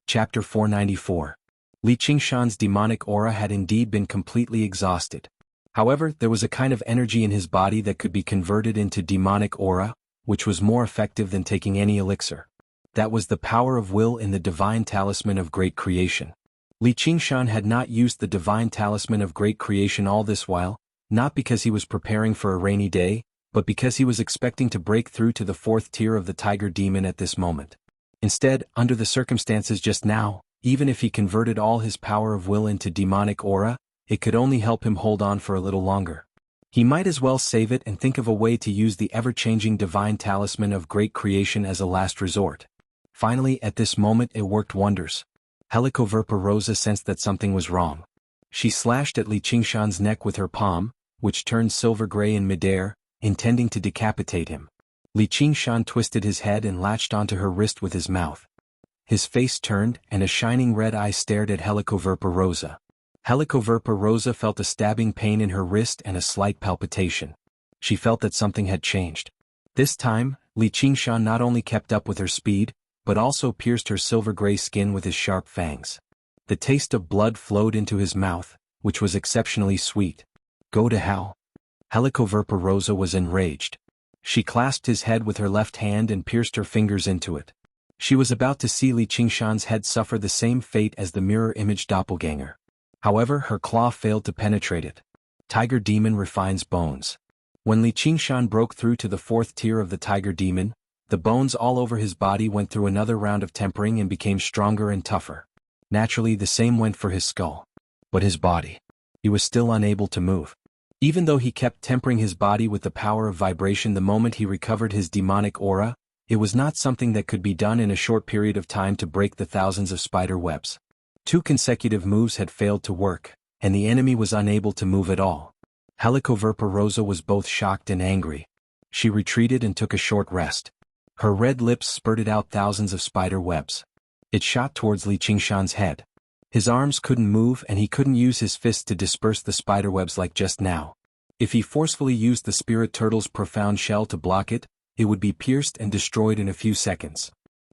Chapter 494. Li Qingshan's demonic aura had indeed been completely exhausted. However, there was a kind of energy in his body that could be converted into demonic aura, which was more effective than taking any elixir. That was the power of will in the divine talisman of great creation. Li Qingshan had not used the divine talisman of great creation all this while, not because he was preparing for a rainy day, but because he was expecting to break through to the fourth tier of the tiger demon at this moment. Instead, under the circumstances just now, even if he converted all his power of will into demonic aura, it could only help him hold on for a little longer. He might as well save it and think of a way to use the ever-changing divine talisman of great creation as a last resort. Finally, at this moment it worked wonders. Helicoverpa Rosa sensed that something was wrong. She slashed at Li Qingshan's neck with her palm, which turned silver-gray in midair, intending to decapitate him. Li Qingshan twisted his head and latched onto her wrist with his mouth. His face turned, and a shining red eye stared at Helicoverpa Rosa. Helicoverpa Rosa felt a stabbing pain in her wrist and a slight palpitation. She felt that something had changed. This time, Li Qingshan not only kept up with her speed, but also pierced her silver-gray skin with his sharp fangs. The taste of blood flowed into his mouth, which was exceptionally sweet. Go to hell. Helicoverpa Rosa was enraged. She clasped his head with her left hand and pierced her fingers into it. She was about to see Li Qingshan's head suffer the same fate as the mirror-image doppelganger. However, her claw failed to penetrate it. Tiger Demon refines bones. When Li Qingshan broke through to the fourth tier of the Tiger Demon, the bones all over his body went through another round of tempering and became stronger and tougher. Naturally, the same went for his skull. But his body. He was still unable to move. Even though he kept tempering his body with the power of vibration the moment he recovered his demonic aura, it was not something that could be done in a short period of time to break the thousands of spider webs. 2 consecutive moves had failed to work, and the enemy was unable to move at all. Helicoverpa Rosa was both shocked and angry. She retreated and took a short rest. Her red lips spurted out thousands of spider webs. It shot towards Li Qingshan's head. His arms couldn't move and he couldn't use his fists to disperse the spiderwebs like just now. If he forcefully used the spirit turtle's profound shell to block it, it would be pierced and destroyed in a few seconds.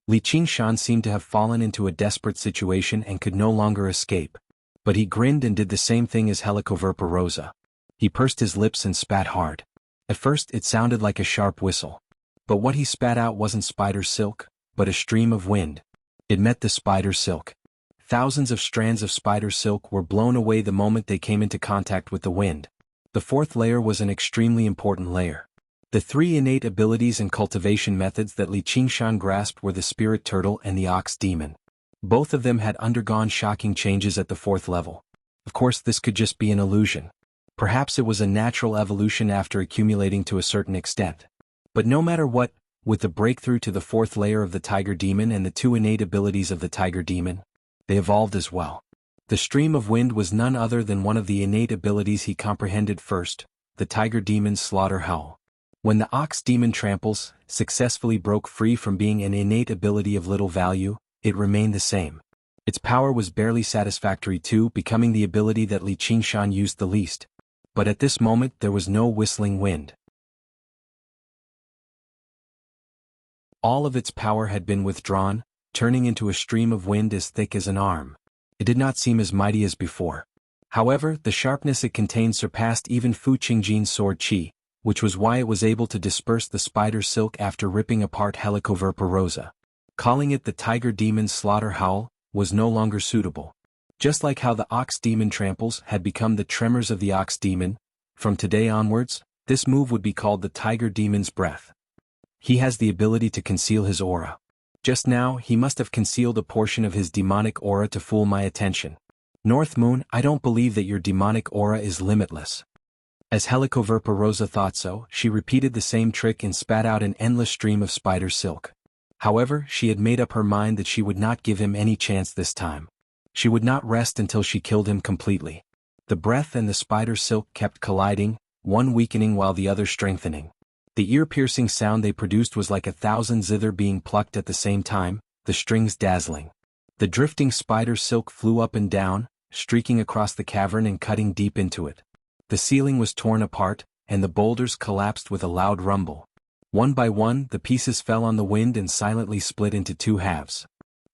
Li Qingshan seemed to have fallen into a desperate situation and could no longer escape. But he grinned and did the same thing as Helicoverpa Rosa. He pursed his lips and spat hard. At first it sounded like a sharp whistle. But what he spat out wasn't spider silk, but a stream of wind. It met the spider silk. Thousands of strands of spider silk were blown away the moment they came into contact with the wind. The fourth layer was an extremely important layer. The 3 innate abilities and cultivation methods that Li Qingshan grasped were the spirit turtle and the ox demon. Both of them had undergone shocking changes at the 4th level. Of course, this could just be an illusion. Perhaps it was a natural evolution after accumulating to a certain extent. But no matter what, with the breakthrough to the 4th layer of the Tiger Demon and the 2 innate abilities of the Tiger Demon, they evolved as well. The stream of wind was none other than one of the innate abilities he comprehended first, the Tiger Demon's slaughter howl. When the Ox Demon Tramples successfully broke free from being an innate ability of little value, it remained the same. Its power was barely satisfactory too, becoming the ability that Li Qingshan used the least. But at this moment there was no whistling wind. All of its power had been withdrawn, turning into a stream of wind as thick as an arm. It did not seem as mighty as before. However, the sharpness it contained surpassed even Fu Qingjin's sword qi, which was why it was able to disperse the spider silk after ripping apart Helicoverpa Rosa. Calling it the Tiger Demon's slaughter howl was no longer suitable. Just like how the Ox Demon Tramples had become the tremors of the Ox Demon, from today onwards, this move would be called the Tiger Demon's breath. He has the ability to conceal his aura. Just now, he must have concealed a portion of his demonic aura to fool my attention. North Moon, I don't believe that your demonic aura is limitless. As Helicoverpa Rosa thought so, she repeated the same trick and spat out an endless stream of spider silk. However, she had made up her mind that she would not give him any chance this time. She would not rest until she killed him completely. The breath and the spider silk kept colliding, one weakening while the other strengthening. The ear-piercing sound they produced was like 1,000 zither being plucked at the same time, the strings dazzling. The drifting spider silk flew up and down, streaking across the cavern and cutting deep into it. The ceiling was torn apart, and the boulders collapsed with a loud rumble. One by one, the pieces fell on the wind and silently split into 2 halves.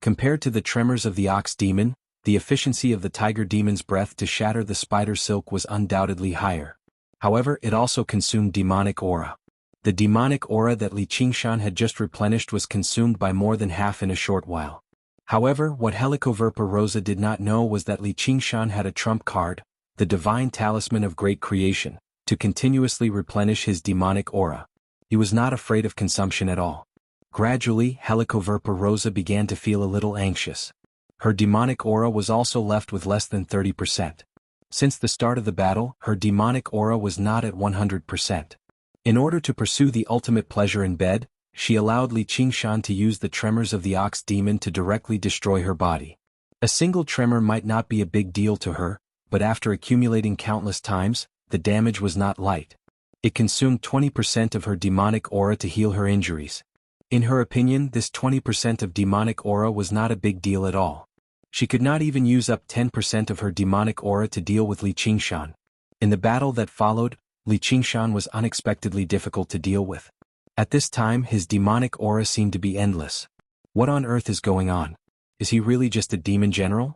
Compared to the tremors of the Ox Demon, the efficiency of the Tiger Demon's breath to shatter the spider silk was undoubtedly higher. However, it also consumed demonic aura. The demonic aura that Li Qingshan had just replenished was consumed by more than half in a short while. However, what Helicoverpa Rosa did not know was that Li Qingshan had a trump card, the divine talisman of great creation, to continuously replenish his demonic aura. He was not afraid of consumption at all. Gradually, Helicoverpa Rosa began to feel a little anxious. Her demonic aura was also left with less than 30%. Since the start of the battle, her demonic aura was not at 100%. In order to pursue the ultimate pleasure in bed, she allowed Li Qingshan to use the tremors of the ox demon to directly destroy her body. A single tremor might not be a big deal to her, but after accumulating countless times, the damage was not light. It consumed 20% of her demonic aura to heal her injuries. In her opinion, this 20% of demonic aura was not a big deal at all. She could not even use up 10% of her demonic aura to deal with Li Qingshan. In the battle that followed, Li Qingshan was unexpectedly difficult to deal with. At this time, his demonic aura seemed to be endless. What on earth is going on? Is he really just a demon general?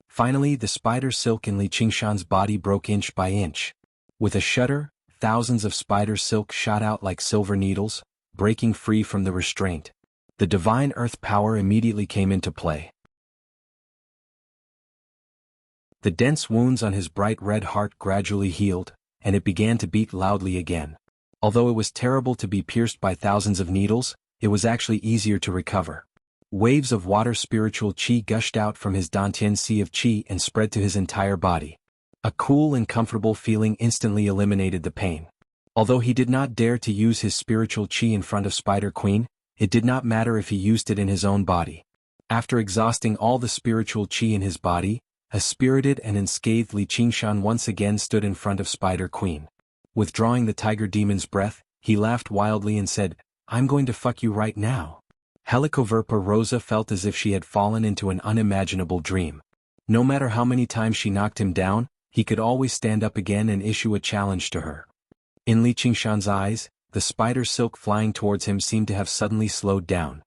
Finally, the spider silk in Li Qingshan's body broke inch by inch. With a shudder, thousands of spider silk shot out like silver needles, breaking free from the restraint. The divine earth power immediately came into play. The dense wounds on his bright red heart gradually healed, and it began to beat loudly again. Although it was terrible to be pierced by thousands of needles, it was actually easier to recover. Waves of water spiritual qi gushed out from his Dantian sea of qi and spread to his entire body. A cool and comfortable feeling instantly eliminated the pain. Although he did not dare to use his spiritual qi in front of Spider Queen, it did not matter if he used it in his own body. After exhausting all the spiritual qi in his body, a spirited and unscathed Li Qingshan once again stood in front of Spider Queen. Withdrawing the tiger demon's breath, he laughed wildly and said, "I'm going to fuck you right now." Helicoverpa Rosa felt as if she had fallen into an unimaginable dream. No matter how many times she knocked him down, he could always stand up again and issue a challenge to her. In Li Qingshan's eyes, the spider silk flying towards him seemed to have suddenly slowed down.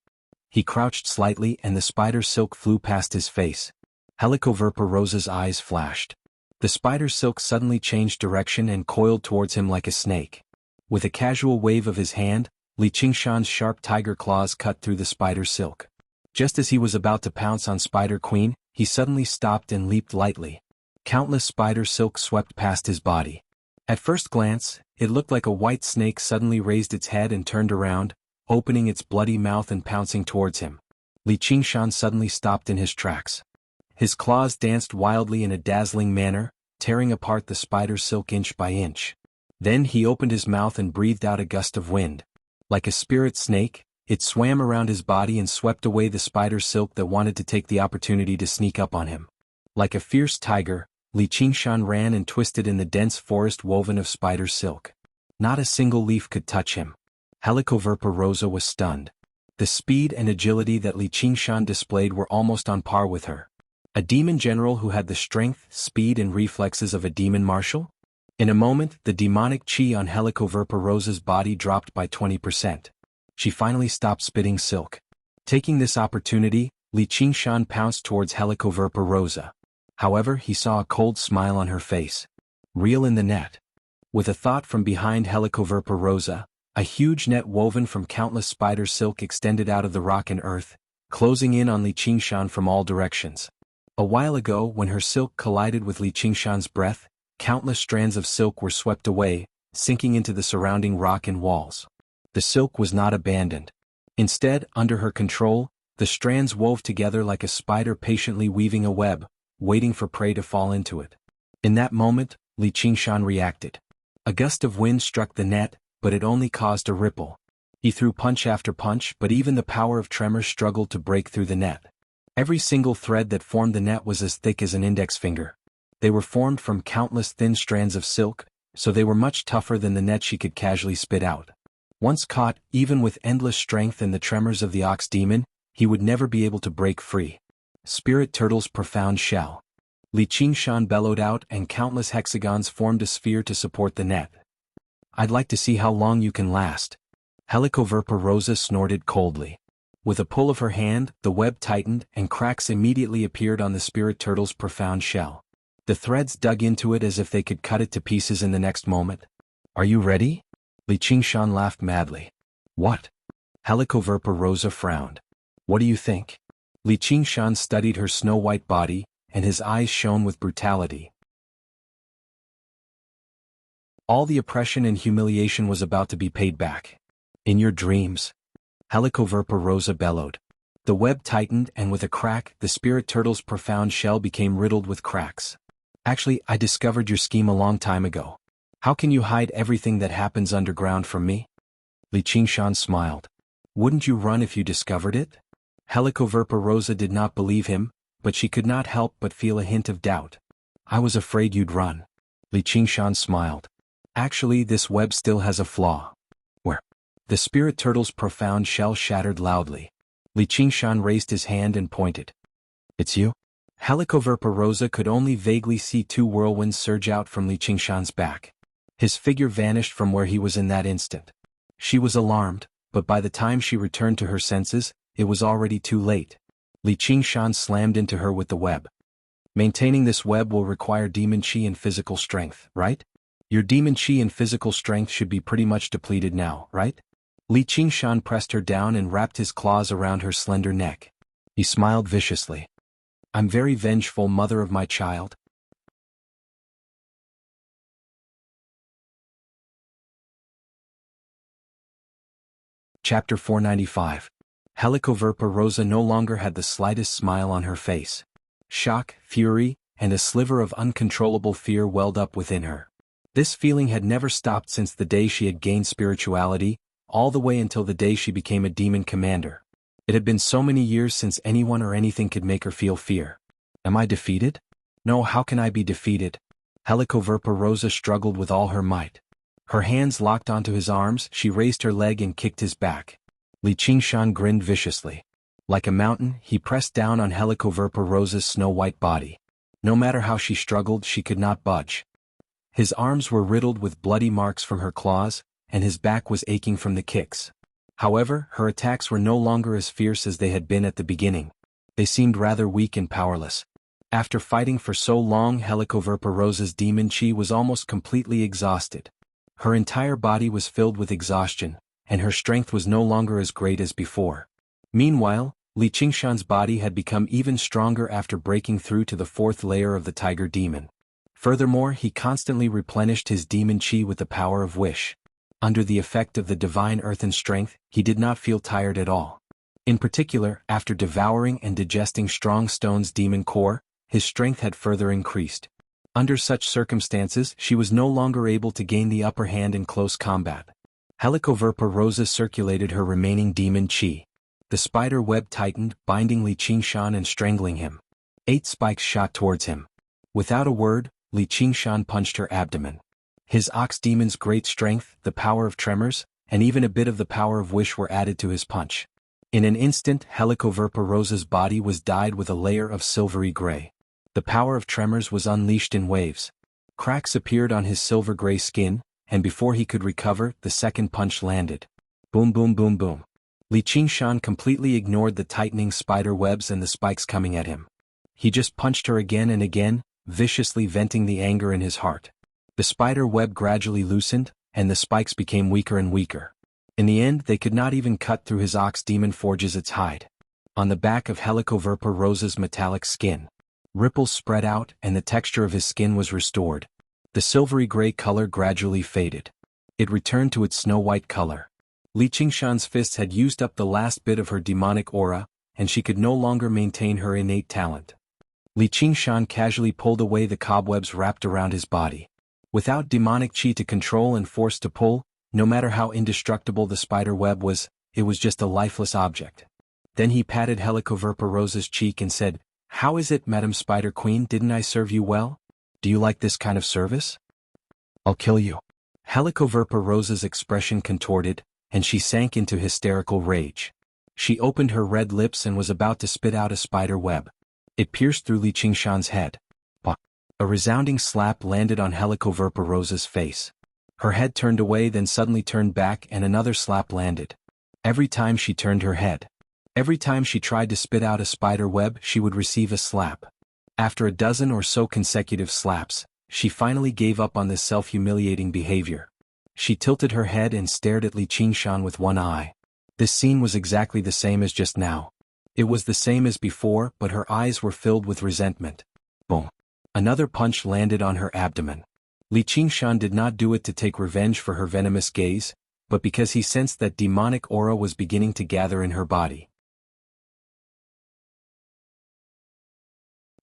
He crouched slightly and the spider silk flew past his face. Helicoverpa Rosa's eyes flashed. The spider silk suddenly changed direction and coiled towards him like a snake. With a casual wave of his hand, Li Qingshan's sharp tiger claws cut through the spider silk. Just as he was about to pounce on Spider Queen, he suddenly stopped and leaped lightly. Countless spider silk swept past his body. At first glance, it looked like a white snake suddenly raised its head and turned around, opening its bloody mouth and pouncing towards him. Li Qingshan suddenly stopped in his tracks. His claws danced wildly in a dazzling manner, tearing apart the spider silk inch by inch. Then he opened his mouth and breathed out a gust of wind. Like a spirit snake, it swam around his body and swept away the spider silk that wanted to take the opportunity to sneak up on him. Like a fierce tiger, Li Qingshan ran and twisted in the dense forest woven of spider silk. Not a single leaf could touch him. Helicoverpa Rosa was stunned. The speed and agility that Li Qingshan displayed were almost on par with her. A demon general who had the strength, speed and reflexes of a demon marshal? In a moment, the demonic qi on Helicoverpa Rosa's body dropped by 20%. She finally stopped spitting silk. Taking this opportunity, Li Qingshan pounced towards Helicoverpa Rosa. However, he saw a cold smile on her face. Reel in the net. With a thought from behind Helicoverpa Rosa, a huge net woven from countless spider silk extended out of the rock and earth, closing in on Li Qingshan from all directions. A while ago, when her silk collided with Li Qingshan's breath, countless strands of silk were swept away, sinking into the surrounding rock and walls. The silk was not abandoned. Instead, under her control, the strands wove together like a spider patiently weaving a web, waiting for prey to fall into it. In that moment, Li Qingshan reacted. A gust of wind struck the net, but it only caused a ripple. He threw punch after punch, but even the power of tremor struggled to break through the net. Every single thread that formed the net was as thick as an index finger. They were formed from countless thin strands of silk, so they were much tougher than the net she could casually spit out. Once caught, even with endless strength and the tremors of the ox demon, he would never be able to break free. Spirit Turtle's profound shell. Li Qingshan bellowed out and countless hexagons formed a sphere to support the net. "I'd like to see how long you can last." Helicoverpa Rosa snorted coldly. With a pull of her hand, the web tightened and cracks immediately appeared on the spirit turtle's profound shell. The threads dug into it as if they could cut it to pieces in the next moment. "Are you ready?" Li Qingshan laughed madly. What? Helicoverpa Rosa frowned. What do you think? Li Qingshan studied her snow-white body, and his eyes shone with brutality. All the oppression and humiliation was about to be paid back. In your dreams? Helicoverpa Rosa bellowed. The web tightened, and with a crack, the spirit turtle's profound shell became riddled with cracks. Actually, I discovered your scheme a long time ago. How can you hide everything that happens underground from me? Li Qingshan smiled. Wouldn't you run if you discovered it? Helicoverpa Rosa did not believe him, but she could not help but feel a hint of doubt. I was afraid you'd run. Li Qingshan smiled. Actually, this web still has a flaw. Where? The spirit turtle's profound shell shattered loudly. Li Qingshan raised his hand and pointed. It's you? Helicoverpa Rosa could only vaguely see two whirlwinds surge out from Li Qingshan's back. His figure vanished from where he was in that instant. She was alarmed, but by the time she returned to her senses, it was already too late. Li Qingshan slammed into her with the web. Maintaining this web will require demon chi and physical strength, right? Your demon chi and physical strength should be pretty much depleted now, right? Li Qingshan pressed her down and wrapped his claws around her slender neck. He smiled viciously. I'm very vengeful, mother of my child. Chapter 495. Helicoverpa Rosa no longer had the slightest smile on her face. Shock, fury, and a sliver of uncontrollable fear welled up within her. This feeling had never stopped since the day she had gained spirituality, all the way until the day she became a demon commander. It had been so many years since anyone or anything could make her feel fear. Am I defeated? No, how can I be defeated? Helicoverpa Rosa struggled with all her might. Her hands locked onto his arms, she raised her leg and kicked his back. Li Qingshan grinned viciously. Like a mountain, he pressed down on Helicoverpa Rosa's snow-white body. No matter how she struggled, she could not budge. His arms were riddled with bloody marks from her claws, and his back was aching from the kicks. However, her attacks were no longer as fierce as they had been at the beginning. They seemed rather weak and powerless. After fighting for so long, Helicoverpa Rosa's demon chi was almost completely exhausted. Her entire body was filled with exhaustion, and her strength was no longer as great as before. Meanwhile, Li Qingshan's body had become even stronger after breaking through to the fourth layer of the tiger demon. Furthermore, he constantly replenished his demon chi with the power of wish. Under the effect of the divine earthen strength, he did not feel tired at all. In particular, after devouring and digesting Strong Stone's demon core, his strength had further increased. Under such circumstances, she was no longer able to gain the upper hand in close combat. Helicoverpa Rosa circulated her remaining demon chi. The spider web tightened, binding Li Qingshan and strangling him. 8 spikes shot towards him. Without a word, Li Qingshan punched her abdomen. His ox demon's great strength, the power of tremors, and even a bit of the power of wish were added to his punch. In an instant, Helicoverpa Rosa's body was dyed with a layer of silvery gray. The power of tremors was unleashed in waves. Cracks appeared on his silver-gray skin, and before he could recover, the second punch landed. Boom boom boom boom. Li Qingshan completely ignored the tightening spider webs and the spikes coming at him. He just punched her again and again, viciously venting the anger in his heart. The spider web gradually loosened, and the spikes became weaker and weaker. In the end, they could not even cut through his ox demon forge's its hide. On the back of Helicoverpa Rosa's metallic skin, ripples spread out, and the texture of his skin was restored. The silvery gray color gradually faded. It returned to its snow-white color. Li Qingshan's fists had used up the last bit of her demonic aura, and she could no longer maintain her innate talent. Li Qingshan casually pulled away the cobwebs wrapped around his body. Without demonic chi to control and force to pull, no matter how indestructible the spider web was, it was just a lifeless object. Then he patted Helicoverpa Rosa's cheek and said, "How is it, Madam Spider Queen, didn't I serve you well? Do you like this kind of service? I'll kill you." Helicoverpa Rosa's expression contorted, and she sank into hysterical rage. She opened her red lips and was about to spit out a spider web. It pierced through Li Qingshan's head. Pah! A resounding slap landed on Helicoverpa Rosa's face. Her head turned away, then suddenly turned back, and another slap landed. Every time she turned her head, every time she tried to spit out a spider web, she would receive a slap. After a dozen or so consecutive slaps, she finally gave up on this self-humiliating behavior. she tilted her head and stared at Li Qingshan with one eye. This scene was exactly the same as just now. It was the same as before, but her eyes were filled with resentment. Boom. Another punch landed on her abdomen. Li Qingshan did not do it to take revenge for her venomous gaze, but because he sensed that demonic aura was beginning to gather in her body.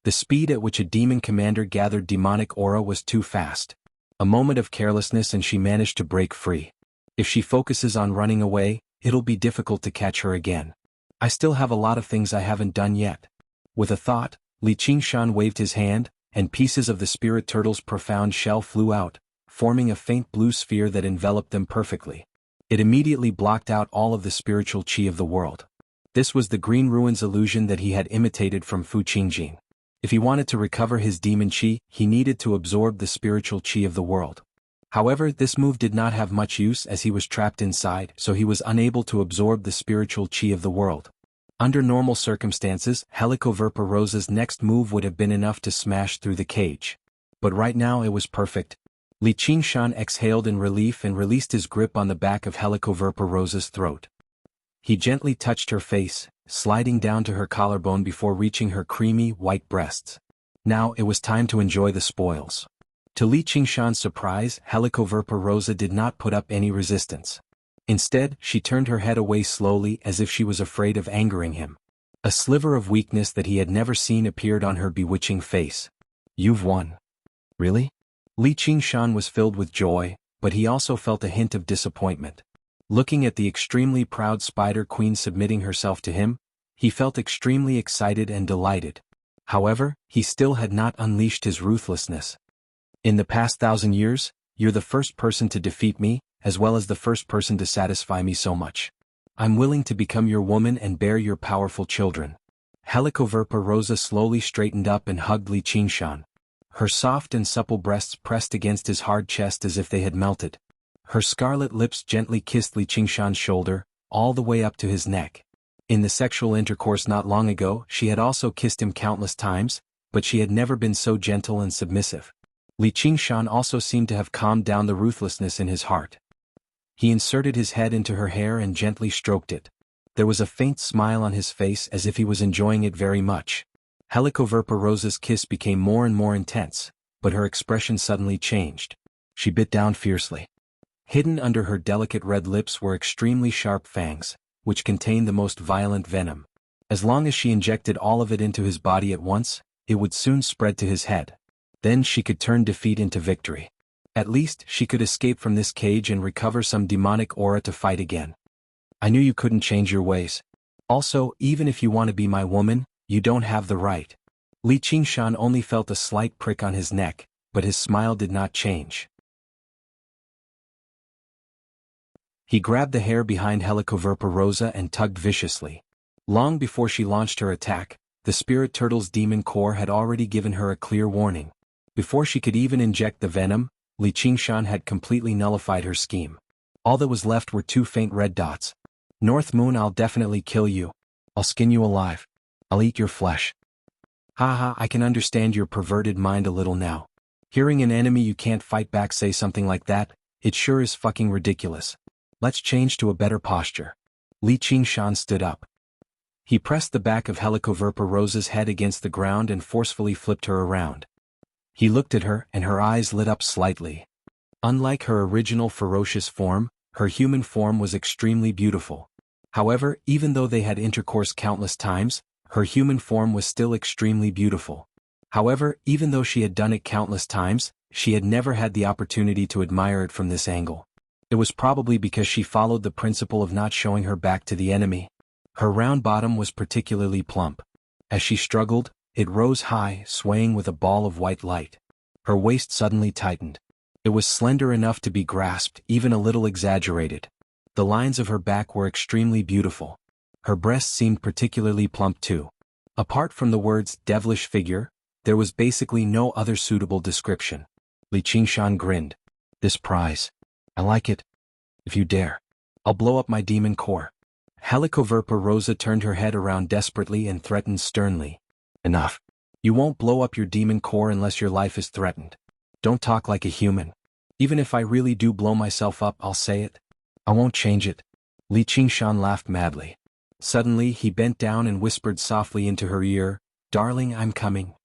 The speed at which a demon commander gathered demonic aura was too fast. A moment of carelessness and she managed to break free. If she focuses on running away, it'll be difficult to catch her again. I still have a lot of things I haven't done yet. With a thought, Li Qingshan waved his hand, and pieces of the spirit turtle's profound shell flew out, forming a faint blue sphere that enveloped them perfectly. It immediately blocked out all of the spiritual qi of the world. This was the green ruins illusion that he had imitated from Fu Qingjin. If he wanted to recover his demon qi, he needed to absorb the spiritual qi of the world. However, this move did not have much use as he was trapped inside, so he was unable to absorb the spiritual qi of the world. Under normal circumstances, Helicoverpa Rosa's next move would have been enough to smash through the cage. But right now it was perfect. Li Qingshan exhaled in relief and released his grip on the back of Helicoverpa Rosa's throat. He gently touched her face, sliding down to her collarbone before reaching her creamy, white breasts. Now it was time to enjoy the spoils. To Li Qingshan's surprise, Helicoverpa Rosa did not put up any resistance. Instead, she turned her head away slowly as if she was afraid of angering him. A sliver of weakness that he had never seen appeared on her bewitching face. "You've won." "Really?" Li Qingshan was filled with joy, but he also felt a hint of disappointment. Looking at the extremely proud Spider Queen submitting herself to him, he felt extremely excited and delighted. However, he still had not unleashed his ruthlessness. "In the past 1,000 years, you're the first person to defeat me, as well as the first person to satisfy me so much. I'm willing to become your woman and bear your powerful children." Helicoverpa Rosa slowly straightened up and hugged Li Qingshan. Her soft and supple breasts pressed against his hard chest as if they had melted. Her scarlet lips gently kissed Li Qingshan's shoulder, all the way up to his neck. In the sexual intercourse not long ago, she had also kissed him countless times, but she had never been so gentle and submissive. Li Qingshan also seemed to have calmed down the ruthlessness in his heart. He inserted his head into her hair and gently stroked it. There was a faint smile on his face as if he was enjoying it very much. Helicoverpa Rosa's kiss became more and more intense, but her expression suddenly changed. She bit down fiercely. Hidden under her delicate red lips were extremely sharp fangs, which contained the most violent venom. As long as she injected all of it into his body at once, it would soon spread to his head. Then she could turn defeat into victory. At least, she could escape from this cage and recover some demonic aura to fight again. "I knew you couldn't change your ways. Also, even if you want to be my woman, you don't have the right." Li Qingshan only felt a slight prick on his neck, but his smile did not change. He grabbed the hair behind Helicoverpa Rosa and tugged viciously. Long before she launched her attack, the spirit turtle's demon core had already given her a clear warning. Before she could even inject the venom, Li Qingshan had completely nullified her scheme. All that was left were two faint red dots. "North Moon, I'll definitely kill you. I'll skin you alive. I'll eat your flesh." Haha, I can understand your perverted mind a little now. Hearing an enemy you can't fight back say something like that, it sure is fucking ridiculous. Let's change to a better posture. Li Qingshan stood up. He pressed the back of Helicoverpa Rosa's head against the ground and forcefully flipped her around. He looked at her and her eyes lit up slightly. Unlike her original ferocious form, her human form was extremely beautiful. However, even though they had intercourse countless times, her human form was still extremely beautiful. However, even though she had done it countless times, she had never had the opportunity to admire it from this angle. It was probably because she followed the principle of not showing her back to the enemy. Her round bottom was particularly plump. As she struggled, it rose high, swaying with a ball of white light. Her waist suddenly tightened. It was slender enough to be grasped, even a little exaggerated. The lines of her back were extremely beautiful. Her breasts seemed particularly plump too. Apart from the words "devilish figure," there was basically no other suitable description. Li Qingshan grinned. "This prize. I like it. If you dare, I'll blow up my demon core." Helicoverpa Rosa turned her head around desperately and threatened sternly. "Enough. You won't blow up your demon core unless your life is threatened. Don't talk like a human." Even if I really do blow myself up, I'll say it. I won't change it. Li Qingshan laughed madly. Suddenly he bent down and whispered softly into her ear, "Darling, I'm coming."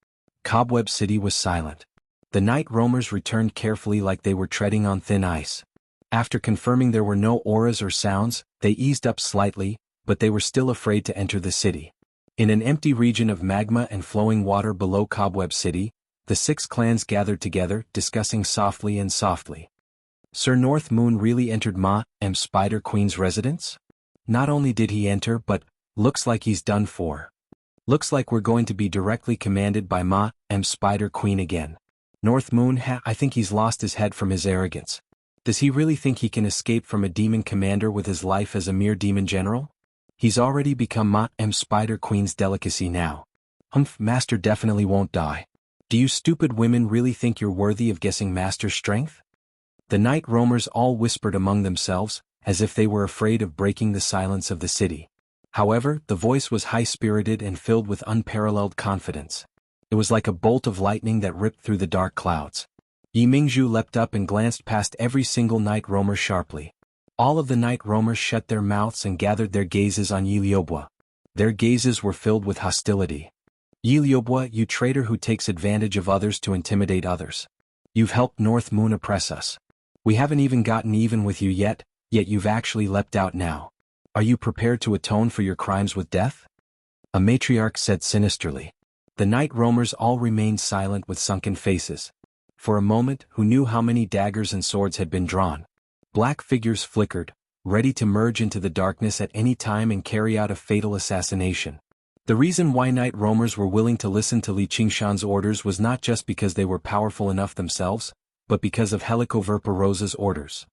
Cobweb City was silent. The night roamers returned carefully like they were treading on thin ice. After confirming there were no auras or sounds, they eased up slightly, but they were still afraid to enter the city. In an empty region of magma and flowing water below Cobweb City, the 6 clans gathered together, discussing softly. Sir North Moon really entered Ma-M Spider Queen's residence? Not only did he enter, but looks like he's done for. Looks like we're going to be directly commanded by Ma-M Spider Queen again. North Moon, I think he's lost his head from his arrogance. Does he really think he can escape from a demon commander with his life as a mere demon general? He's already become Ma-M Spider Queen's delicacy now. Master definitely won't die. Do you stupid women really think you're worthy of guessing Master's strength? The night roamers all whispered among themselves, as if they were afraid of breaking the silence of the city. However, the voice was high-spirited and filled with unparalleled confidence. It was like a bolt of lightning that ripped through the dark clouds. Yi Mingzhu leapt up and glanced past every single night roamer sharply. All of the night roamers shut their mouths and gathered their gazes on Yi Liubo. Their gazes were filled with hostility. Yi Liubo, you traitor who takes advantage of others to intimidate others. You've helped North Moon oppress us. We haven't even gotten even with you yet you've actually leapt out now. Are you prepared to atone for your crimes with death? A matriarch said sinisterly. The night roamers all remained silent with sunken faces. For a moment, who knew how many daggers and swords had been drawn? Black figures flickered, ready to merge into the darkness at any time and carry out a fatal assassination. The reason why night roamers were willing to listen to Li Qingshan's orders was not just because they were powerful enough themselves, but because of Helicoverpa Rosa's orders.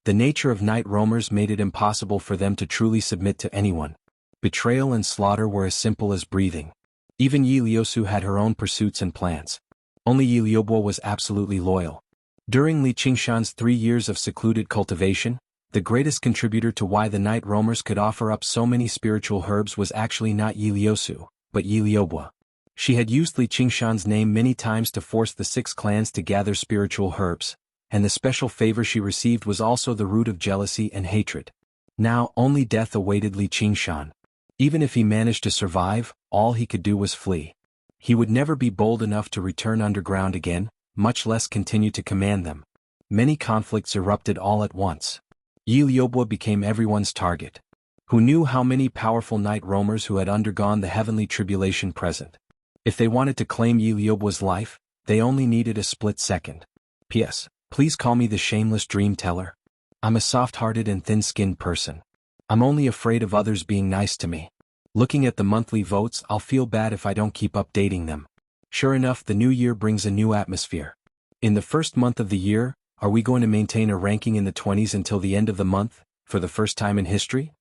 The nature of night roamers made it impossible for them to truly submit to anyone. Betrayal and slaughter were as simple as breathing. Even Yi Liusu had her own pursuits and plans. Only Yi Liubo was absolutely loyal. During Li Qingshan's 3 years of secluded cultivation, the greatest contributor to why the night roamers could offer up so many spiritual herbs was actually not Yi Liusu, but Yi Liubo. She had used Li Qingshan's name many times to force the 6 clans to gather spiritual herbs, and the special favor she received was also the root of jealousy and hatred. Now only death awaited Li Qingshan. Even if he managed to survive, all he could do was flee. He would never be bold enough to return underground again, much less continue to command them. Many conflicts erupted all at once. Yi Liubo became everyone's target. Who knew how many powerful night roamers who had undergone the heavenly tribulation present? If they wanted to claim Yi Liubo's life, they only needed a split second. P.S. Please call me the shameless dream teller. I'm a soft-hearted and thin-skinned person. I'm only afraid of others being nice to me. Looking at the monthly votes, I'll feel bad if I don't keep updating them. Sure enough, the new year brings a new atmosphere. In the first month of the year, are we going to maintain a ranking in the 20s until the end of the month, for the first time in history?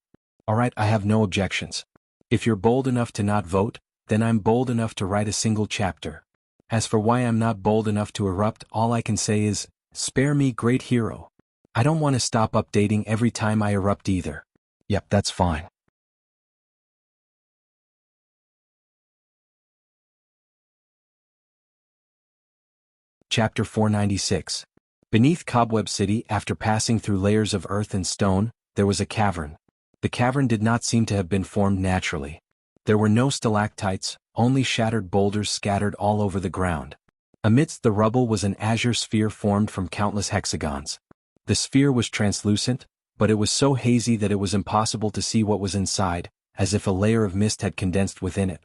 Alright, I have no objections. If you're bold enough to not vote, then I'm bold enough to write a single chapter. As for why I'm not bold enough to erupt, all I can say is, spare me, great hero. I don't want to stop updating every time I erupt either. Yep, that's fine. Chapter 496. Beneath Cobweb City, after passing through layers of earth and stone, there was a cavern. The cavern did not seem to have been formed naturally. There were no stalactites, only shattered boulders scattered all over the ground. Amidst the rubble was an azure sphere formed from countless hexagons. The sphere was translucent, but it was so hazy that it was impossible to see what was inside, as if a layer of mist had condensed within it.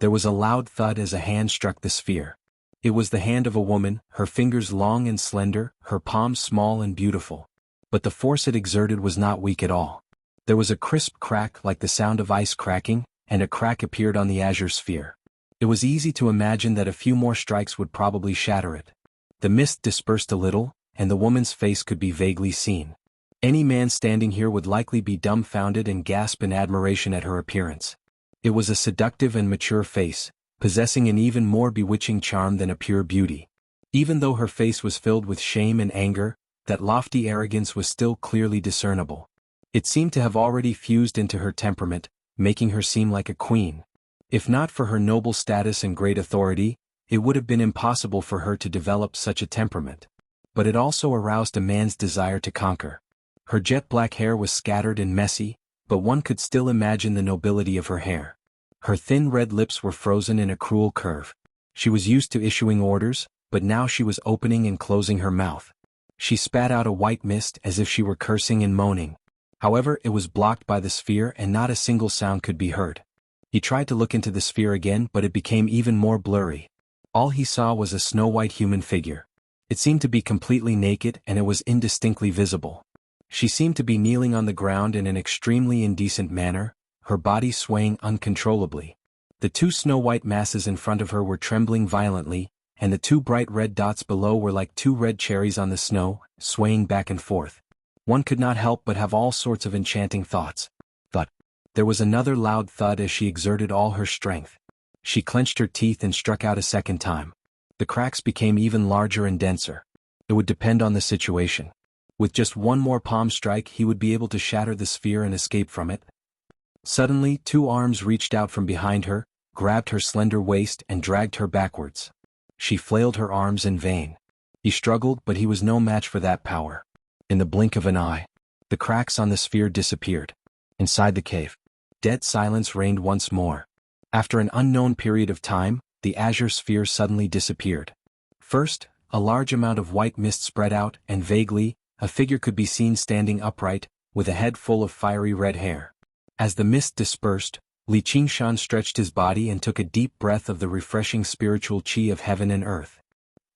There was a loud thud as a hand struck the sphere. It was the hand of a woman, her fingers long and slender, her palms small and beautiful. But the force it exerted was not weak at all. There was a crisp crack like the sound of ice cracking, and a crack appeared on the azure sphere. It was easy to imagine that a few more strikes would probably shatter it. The mist dispersed a little, and the woman's face could be vaguely seen. Any man standing here would likely be dumbfounded and gasp in admiration at her appearance. It was a seductive and mature face, possessing an even more bewitching charm than a pure beauty. Even though her face was filled with shame and anger, that lofty arrogance was still clearly discernible. It seemed to have already fused into her temperament, making her seem like a queen. If not for her noble status and great authority, it would have been impossible for her to develop such a temperament. But it also aroused a man's desire to conquer. Her jet-black hair was scattered and messy, but one could still imagine the nobility of her hair. Her thin red lips were frozen in a cruel curve. She was used to issuing orders, but now she was opening and closing her mouth. She spat out a white mist as if she were cursing and moaning. However, it was blocked by the sphere and not a single sound could be heard. He tried to look into the sphere again, but it became even more blurry. All he saw was a snow-white human figure. It seemed to be completely naked and it was indistinctly visible. She seemed to be kneeling on the ground in an extremely indecent manner, her body swaying uncontrollably. The two snow-white masses in front of her were trembling violently, and the two bright red dots below were like two red cherries on the snow, swaying back and forth. One could not help but have all sorts of enchanting thoughts. But there was another loud thud as she exerted all her strength. She clenched her teeth and struck out a second time. The cracks became even larger and denser. It would depend on the situation. With just one more palm strike he would be able to shatter the sphere and escape from it. Suddenly, two arms reached out from behind her, grabbed her slender waist and dragged her backwards. She flailed her arms in vain. He struggled, but he was no match for that power. In the blink of an eye, the cracks on the sphere disappeared. Inside the cave, dead silence reigned once more. After an unknown period of time, the azure sphere suddenly disappeared. First, a large amount of white mist spread out, and vaguely, a figure could be seen standing upright, with a head full of fiery red hair. As the mist dispersed, Li Qingshan stretched his body and took a deep breath of the refreshing spiritual qi of heaven and earth.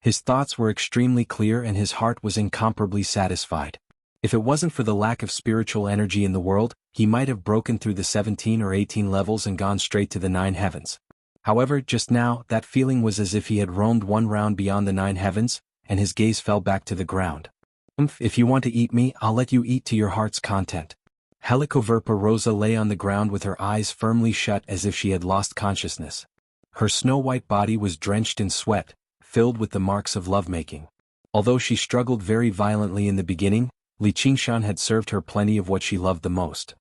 His thoughts were extremely clear and his heart was incomparably satisfied. If it wasn't for the lack of spiritual energy in the world, he might have broken through the 17 or 18 levels and gone straight to the 9 heavens. However, just now, that feeling was as if he had roamed one round beyond the 9 heavens, and his gaze fell back to the ground. If you want to eat me, I'll let you eat to your heart's content. Helicoverpa Rosa lay on the ground with her eyes firmly shut as if she had lost consciousness. Her snow-white body was drenched in sweat, filled with the marks of lovemaking. Although she struggled very violently in the beginning, Li Qingshan had served her plenty of what she loved the most.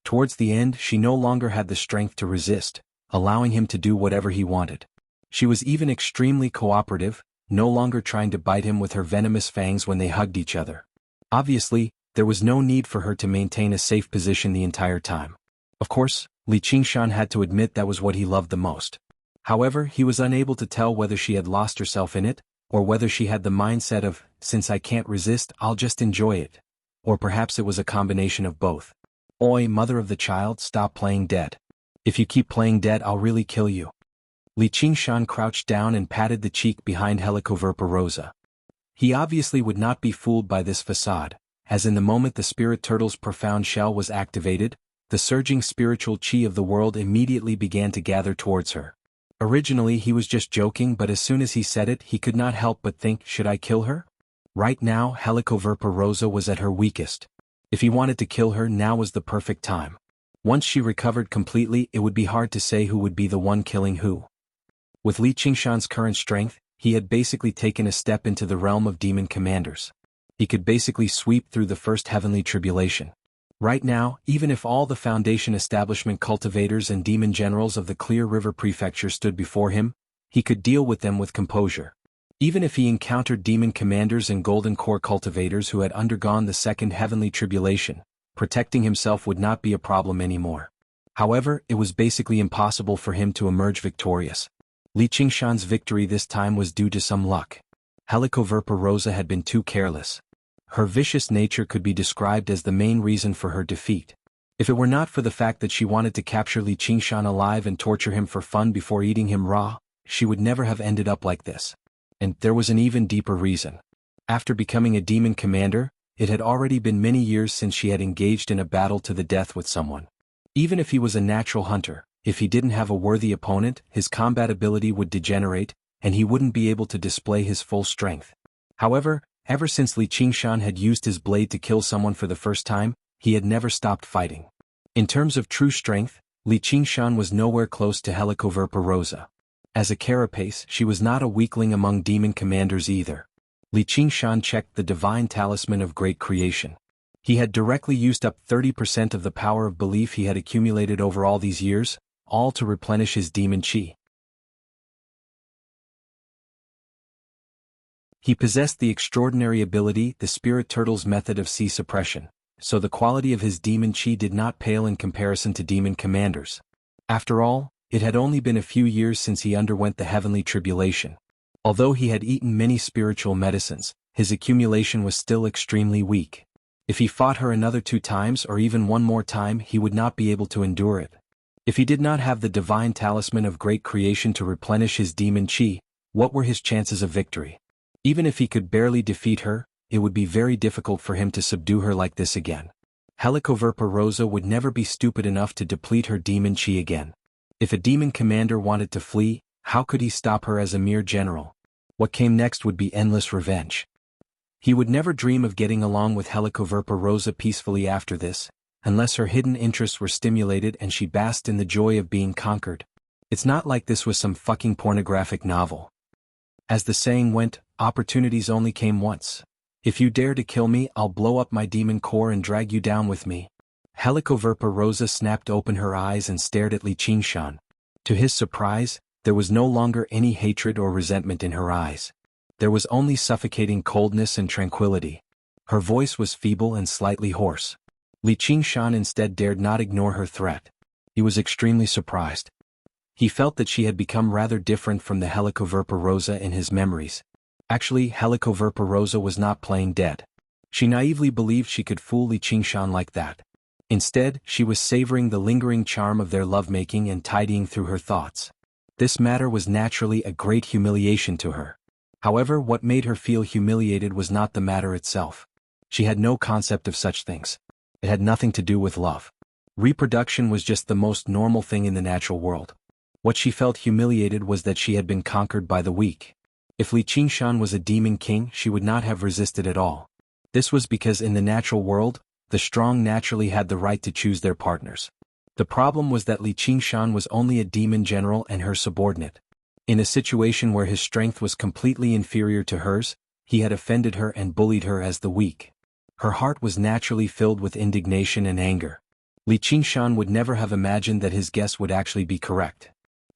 Towards the end, she no longer had the strength to resist, allowing him to do whatever he wanted. She was even extremely cooperative, no longer trying to bite him with her venomous fangs when they hugged each other. Obviously, there was no need for her to maintain a safe position the entire time. Of course, Li Qingshan had to admit that was what he loved the most. However, he was unable to tell whether she had lost herself in it, or whether she had the mindset of, since I can't resist, I'll just enjoy it. Or perhaps it was a combination of both. Oi, mother of the child, stop playing dead. If you keep playing dead, I'll really kill you. Li Qingshan crouched down and patted the cheek behind Helicoverpa Rosa. He obviously would not be fooled by this facade, as in the moment the spirit turtle's profound shell was activated, the surging spiritual qi of the world immediately began to gather towards her. Originally he was just joking, but as soon as he said it he could not help but think, should I kill her? Right now Helicoverpa Rosa was at her weakest. If he wanted to kill her, now was the perfect time. Once she recovered completely, it would be hard to say who would be the one killing who. With Li Qingshan's current strength, he had basically taken a step into the realm of demon commanders. He could basically sweep through the first heavenly tribulation. Right now, even if all the Foundation establishment cultivators and demon generals of the Clear River Prefecture stood before him, he could deal with them with composure. Even if he encountered demon commanders and golden core cultivators who had undergone the second heavenly tribulation, protecting himself would not be a problem anymore. However, it was basically impossible for him to emerge victorious. Li Qingshan's victory this time was due to some luck. Helicoverpa Rosa had been too careless. Her vicious nature could be described as the main reason for her defeat. If it were not for the fact that she wanted to capture Li Qingshan alive and torture him for fun before eating him raw, she would never have ended up like this. And there was an even deeper reason. After becoming a demon commander, it had already been many years since she had engaged in a battle to the death with someone. Even if he was a natural hunter, if he didn't have a worthy opponent, his combat ability would degenerate, and he wouldn't be able to display his full strength. However, ever since Li Qingshan had used his blade to kill someone for the first time, he had never stopped fighting. In terms of true strength, Li Qingshan was nowhere close to Helicoverpa Rosa. As a carapace, she was not a weakling among demon commanders either. Li Qingshan checked the divine talisman of great creation. He had directly used up 30% of the power of belief he had accumulated over all these years, all to replenish his demon chi. He possessed the extraordinary ability, the spirit turtle's method of chi suppression, so the quality of his demon chi did not pale in comparison to demon commanders. After all, it had only been a few years since he underwent the heavenly tribulation. Although he had eaten many spiritual medicines, his accumulation was still extremely weak. If he fought her another 2 times or even one more time, he would not be able to endure it. If he did not have the divine talisman of great creation to replenish his demon chi, what were his chances of victory? Even if he could barely defeat her, it would be very difficult for him to subdue her like this again. Helicoverpa Rosa would never be stupid enough to deplete her demon chi again. If a demon commander wanted to flee, how could he stop her as a mere general? What came next would be endless revenge. He would never dream of getting along with Helicoverpa Rosa peacefully after this, unless her hidden interests were stimulated and she basked in the joy of being conquered. It's not like this was some fucking pornographic novel. As the saying went, opportunities only came once. If you dare to kill me, I'll blow up my demon core and drag you down with me. Helicoverpa Rosa snapped open her eyes and stared at Li Qingshan. To his surprise, there was no longer any hatred or resentment in her eyes. There was only suffocating coldness and tranquility. Her voice was feeble and slightly hoarse. Li Qingshan instead dared not ignore her threat. He was extremely surprised. He felt that she had become rather different from the Helicoverpa Rosa in his memories. Actually, Helicoverpa Rosa was not playing dead. She naively believed she could fool Li Qingshan like that. Instead, she was savoring the lingering charm of their lovemaking and tidying through her thoughts. This matter was naturally a great humiliation to her. However, what made her feel humiliated was not the matter itself. She had no concept of such things. It had nothing to do with love. Reproduction was just the most normal thing in the natural world. What she felt humiliated was that she had been conquered by the weak. If Li Qingshan was a demon king, she would not have resisted at all. This was because in the natural world, the strong naturally had the right to choose their partners. The problem was that Li Qingshan was only a demon general and her subordinate. In a situation where his strength was completely inferior to hers, he had offended her and bullied her as the weak. Her heart was naturally filled with indignation and anger. Li Qingshan would never have imagined that his guess would actually be correct.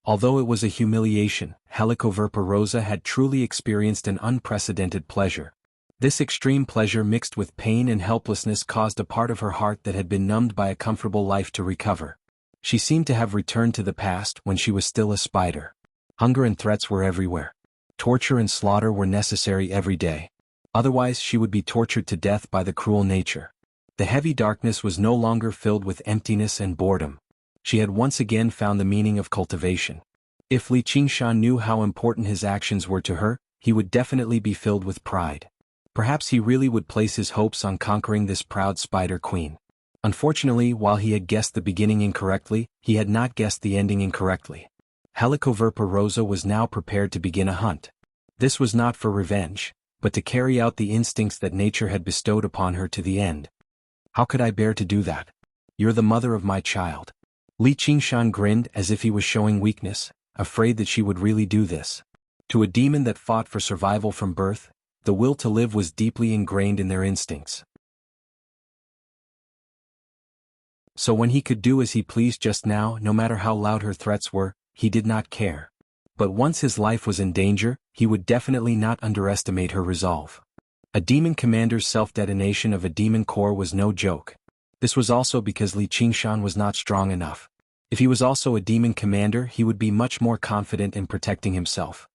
Although it was a humiliation, Helicoverpa Rosa had truly experienced an unprecedented pleasure. This extreme pleasure mixed with pain and helplessness caused a part of her heart that had been numbed by a comfortable life to recover. She seemed to have returned to the past when she was still a spider. Hunger and threats were everywhere. Torture and slaughter were necessary every day. Otherwise she would be tortured to death by the cruel nature. The heavy darkness was no longer filled with emptiness and boredom. She had once again found the meaning of cultivation. If Li Qingshan knew how important his actions were to her, he would definitely be filled with pride. Perhaps he really would place his hopes on conquering this proud spider queen. Unfortunately, while he had guessed the beginning incorrectly, he had not guessed the ending incorrectly. Helicoverpa Rosa was now prepared to begin a hunt. This was not for revenge, but to carry out the instincts that nature had bestowed upon her to the end. How could I bear to do that? You're the mother of my child. Li Qingshan grinned as if he was showing weakness, afraid that she would really do this. To a demon that fought for survival from birth, the will to live was deeply ingrained in their instincts. So when he could do as he pleased just now, no matter how loud her threats were, he did not care. But once his life was in danger, he would definitely not underestimate her resolve. A demon commander's self-detonation of a demon core was no joke. This was also because Li Qingshan was not strong enough. If he was also a demon commander, he would be much more confident in protecting himself.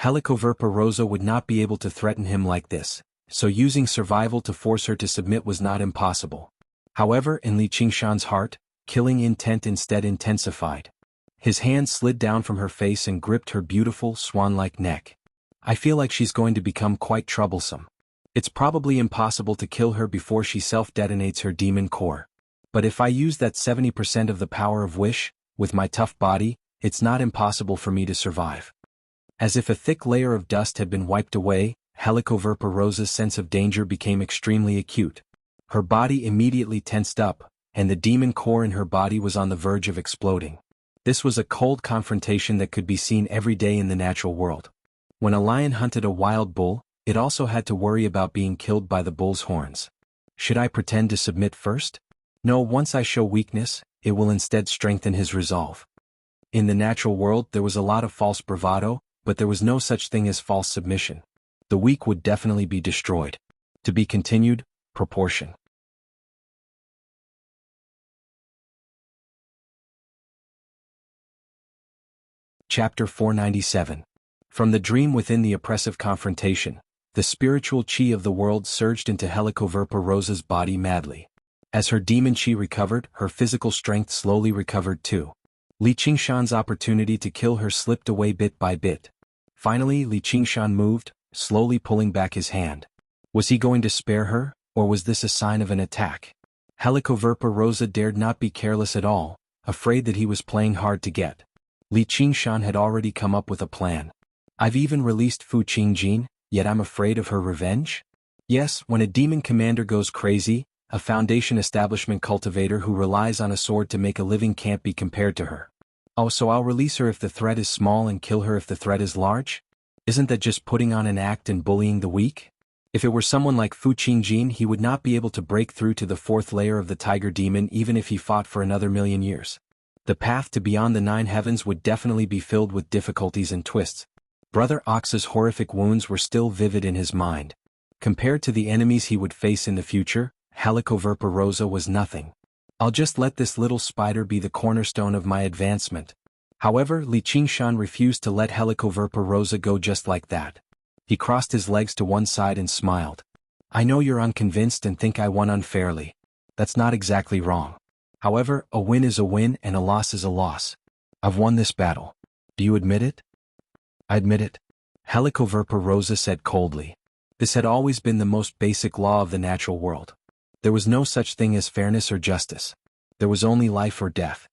Helicoverpa Rosa would not be able to threaten him like this, so using survival to force her to submit was not impossible. However, in Li Qingshan's heart, killing intent instead intensified. His hand slid down from her face and gripped her beautiful, swan-like neck. I feel like she's going to become quite troublesome. It's probably impossible to kill her before she self-detonates her demon core. But if I use that 70% of the power of wish, with my tough body, it's not impossible for me to survive. As if a thick layer of dust had been wiped away, Helicoverpa Rosa's sense of danger became extremely acute. Her body immediately tensed up, and the demon core in her body was on the verge of exploding. This was a cold confrontation that could be seen every day in the natural world. When a lion hunted a wild bull, it also had to worry about being killed by the bull's horns. Should I pretend to submit first? No, once I show weakness, it will instead strengthen his resolve. In the natural world there was a lot of false bravado, but there was no such thing as false submission. The weak would definitely be destroyed. To be continued, proportion. Chapter 497. From the dream within the oppressive confrontation, the spiritual chi of the world surged into Helicoverpa Rosa's body madly. As her demon chi recovered, her physical strength slowly recovered too. Li Qingshan's opportunity to kill her slipped away bit by bit. Finally, Li Qingshan moved, slowly pulling back his hand. Was he going to spare her, or was this a sign of an attack? Helicoverpa Rosa dared not be careless at all, afraid that he was playing hard to get. Li Qingshan had already come up with a plan. I've even released Fu Qingjin, yet I'm afraid of her revenge? Yes, when a demon commander goes crazy, a Foundation establishment cultivator who relies on a sword to make a living can't be compared to her. Oh, so I'll release her if the threat is small and kill her if the threat is large? Isn't that just putting on an act and bullying the weak? If it were someone like Fu Qingjin, he would not be able to break through to the fourth layer of the tiger demon even if he fought for another million years. The path to beyond the 9 heavens would definitely be filled with difficulties and twists. Brother Ox's horrific wounds were still vivid in his mind. Compared to the enemies he would face in the future, Helicoverpa Rosa was nothing. I'll just let this little spider be the cornerstone of my advancement. However, Li Qingshan refused to let Helicoverpa Rosa go just like that. He crossed his legs to one side and smiled. I know you're unconvinced and think I won unfairly. That's not exactly wrong. However, a win is a win and a loss is a loss. I've won this battle. Do you admit it? I admit it. Helicoverpa Rosa said coldly. This had always been the most basic law of the natural world. There was no such thing as fairness or justice. There was only life or death.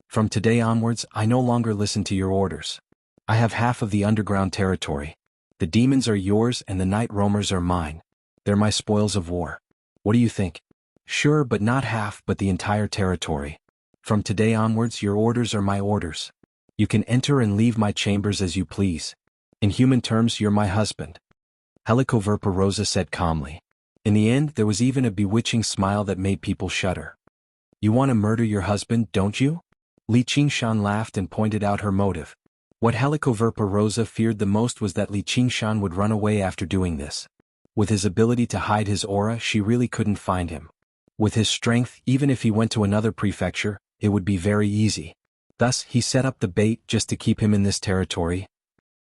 From today onwards, I no longer listen to your orders. I have half of the underground territory. The demons are yours and the night roamers are mine. They're my spoils of war. What do you think? Sure, but not half, but the entire territory. From today onwards, your orders are my orders. You can enter and leave my chambers as you please. In human terms, you're my husband. Helicoverpa Rosa said calmly. In the end, there was even a bewitching smile that made people shudder. You want to murder your husband, don't you? Li Qingshan laughed and pointed out her motive. What Helicoverpa Rosa feared the most was that Li Qingshan would run away after doing this. With his ability to hide his aura, she really couldn't find him. With his strength, even if he went to another prefecture, it would be very easy. Thus, he set up the bait just to keep him in this territory.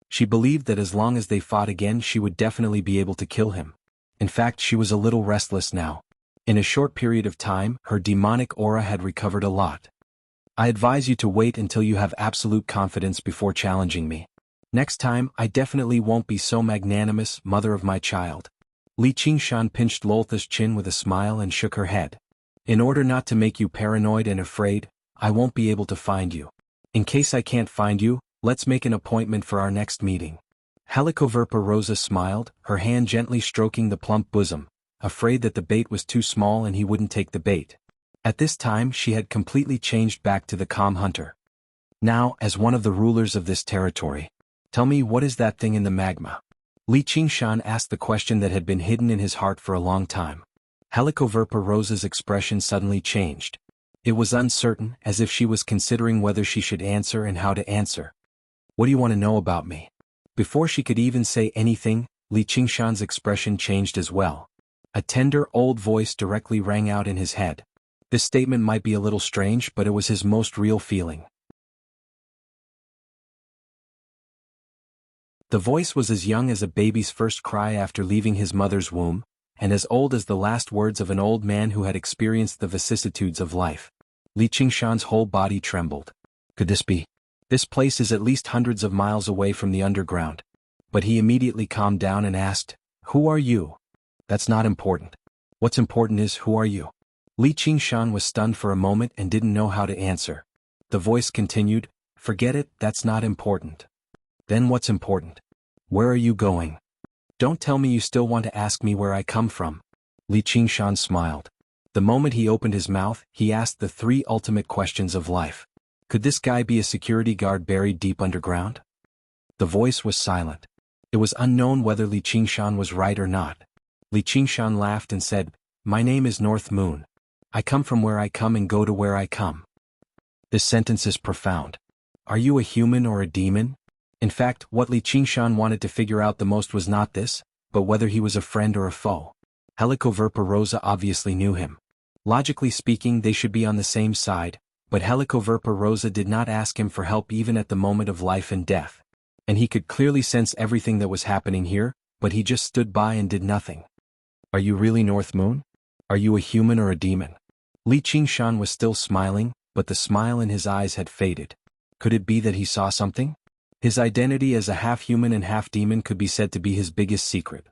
She believed that as long as they fought again, she would definitely be able to kill him. In fact, she was a little restless now. In a short period of time, her demonic aura had recovered a lot. I advise you to wait until you have absolute confidence before challenging me. Next time, I definitely won't be so magnanimous, mother of my child. Li Qingshan pinched Loltha's chin with a smile and shook her head. In order not to make you paranoid and afraid, I won't be able to find you. In case I can't find you, let's make an appointment for our next meeting. Helicoverpa Rosa smiled, her hand gently stroking the plump bosom, afraid that the bait was too small and he wouldn't take the bait. At this time she had completely changed back to the calm hunter. Now, as one of the rulers of this territory, tell me, what is that thing in the magma? Li Qingshan asked the question that had been hidden in his heart for a long time. Helicoverpa Rosa's expression suddenly changed. It was uncertain, as if she was considering whether she should answer and how to answer. What do you want to know about me? Before she could even say anything, Li Qingshan's expression changed as well. A tender, old voice directly rang out in his head. This statement might be a little strange, but it was his most real feeling. The voice was as young as a baby's first cry after leaving his mother's womb, and as old as the last words of an old man who had experienced the vicissitudes of life. Li Qingshan's whole body trembled. Could this be? This place is at least hundreds of miles away from the underground. But he immediately calmed down and asked, "Who are you?" That's not important. What's important is, who are you? Li Qingshan was stunned for a moment and didn't know how to answer. The voice continued, "Forget it, that's not important." Then what's important? Where are you going? Don't tell me you still want to ask me where I come from. Li Qingshan smiled. The moment he opened his mouth, he asked the 3 ultimate questions of life. Could this guy be a security guard buried deep underground? The voice was silent. It was unknown whether Li Qingshan was right or not. Li Qingshan laughed and said, "My name is North Moon. I come from where I come and go to where I come." This sentence is profound. Are you a human or a demon? In fact, what Li Qingshan wanted to figure out the most was not this, but whether he was a friend or a foe. Helicoverpa Rosa obviously knew him. Logically speaking, they should be on the same side, but Helicoverpa Rosa did not ask him for help even at the moment of life and death. And he could clearly sense everything that was happening here, but he just stood by and did nothing. Are you really North Moon? Are you a human or a demon? Li Qingshan was still smiling, but the smile in his eyes had faded. Could it be that he saw something? His identity as a half-human and half-demon could be said to be his biggest secret.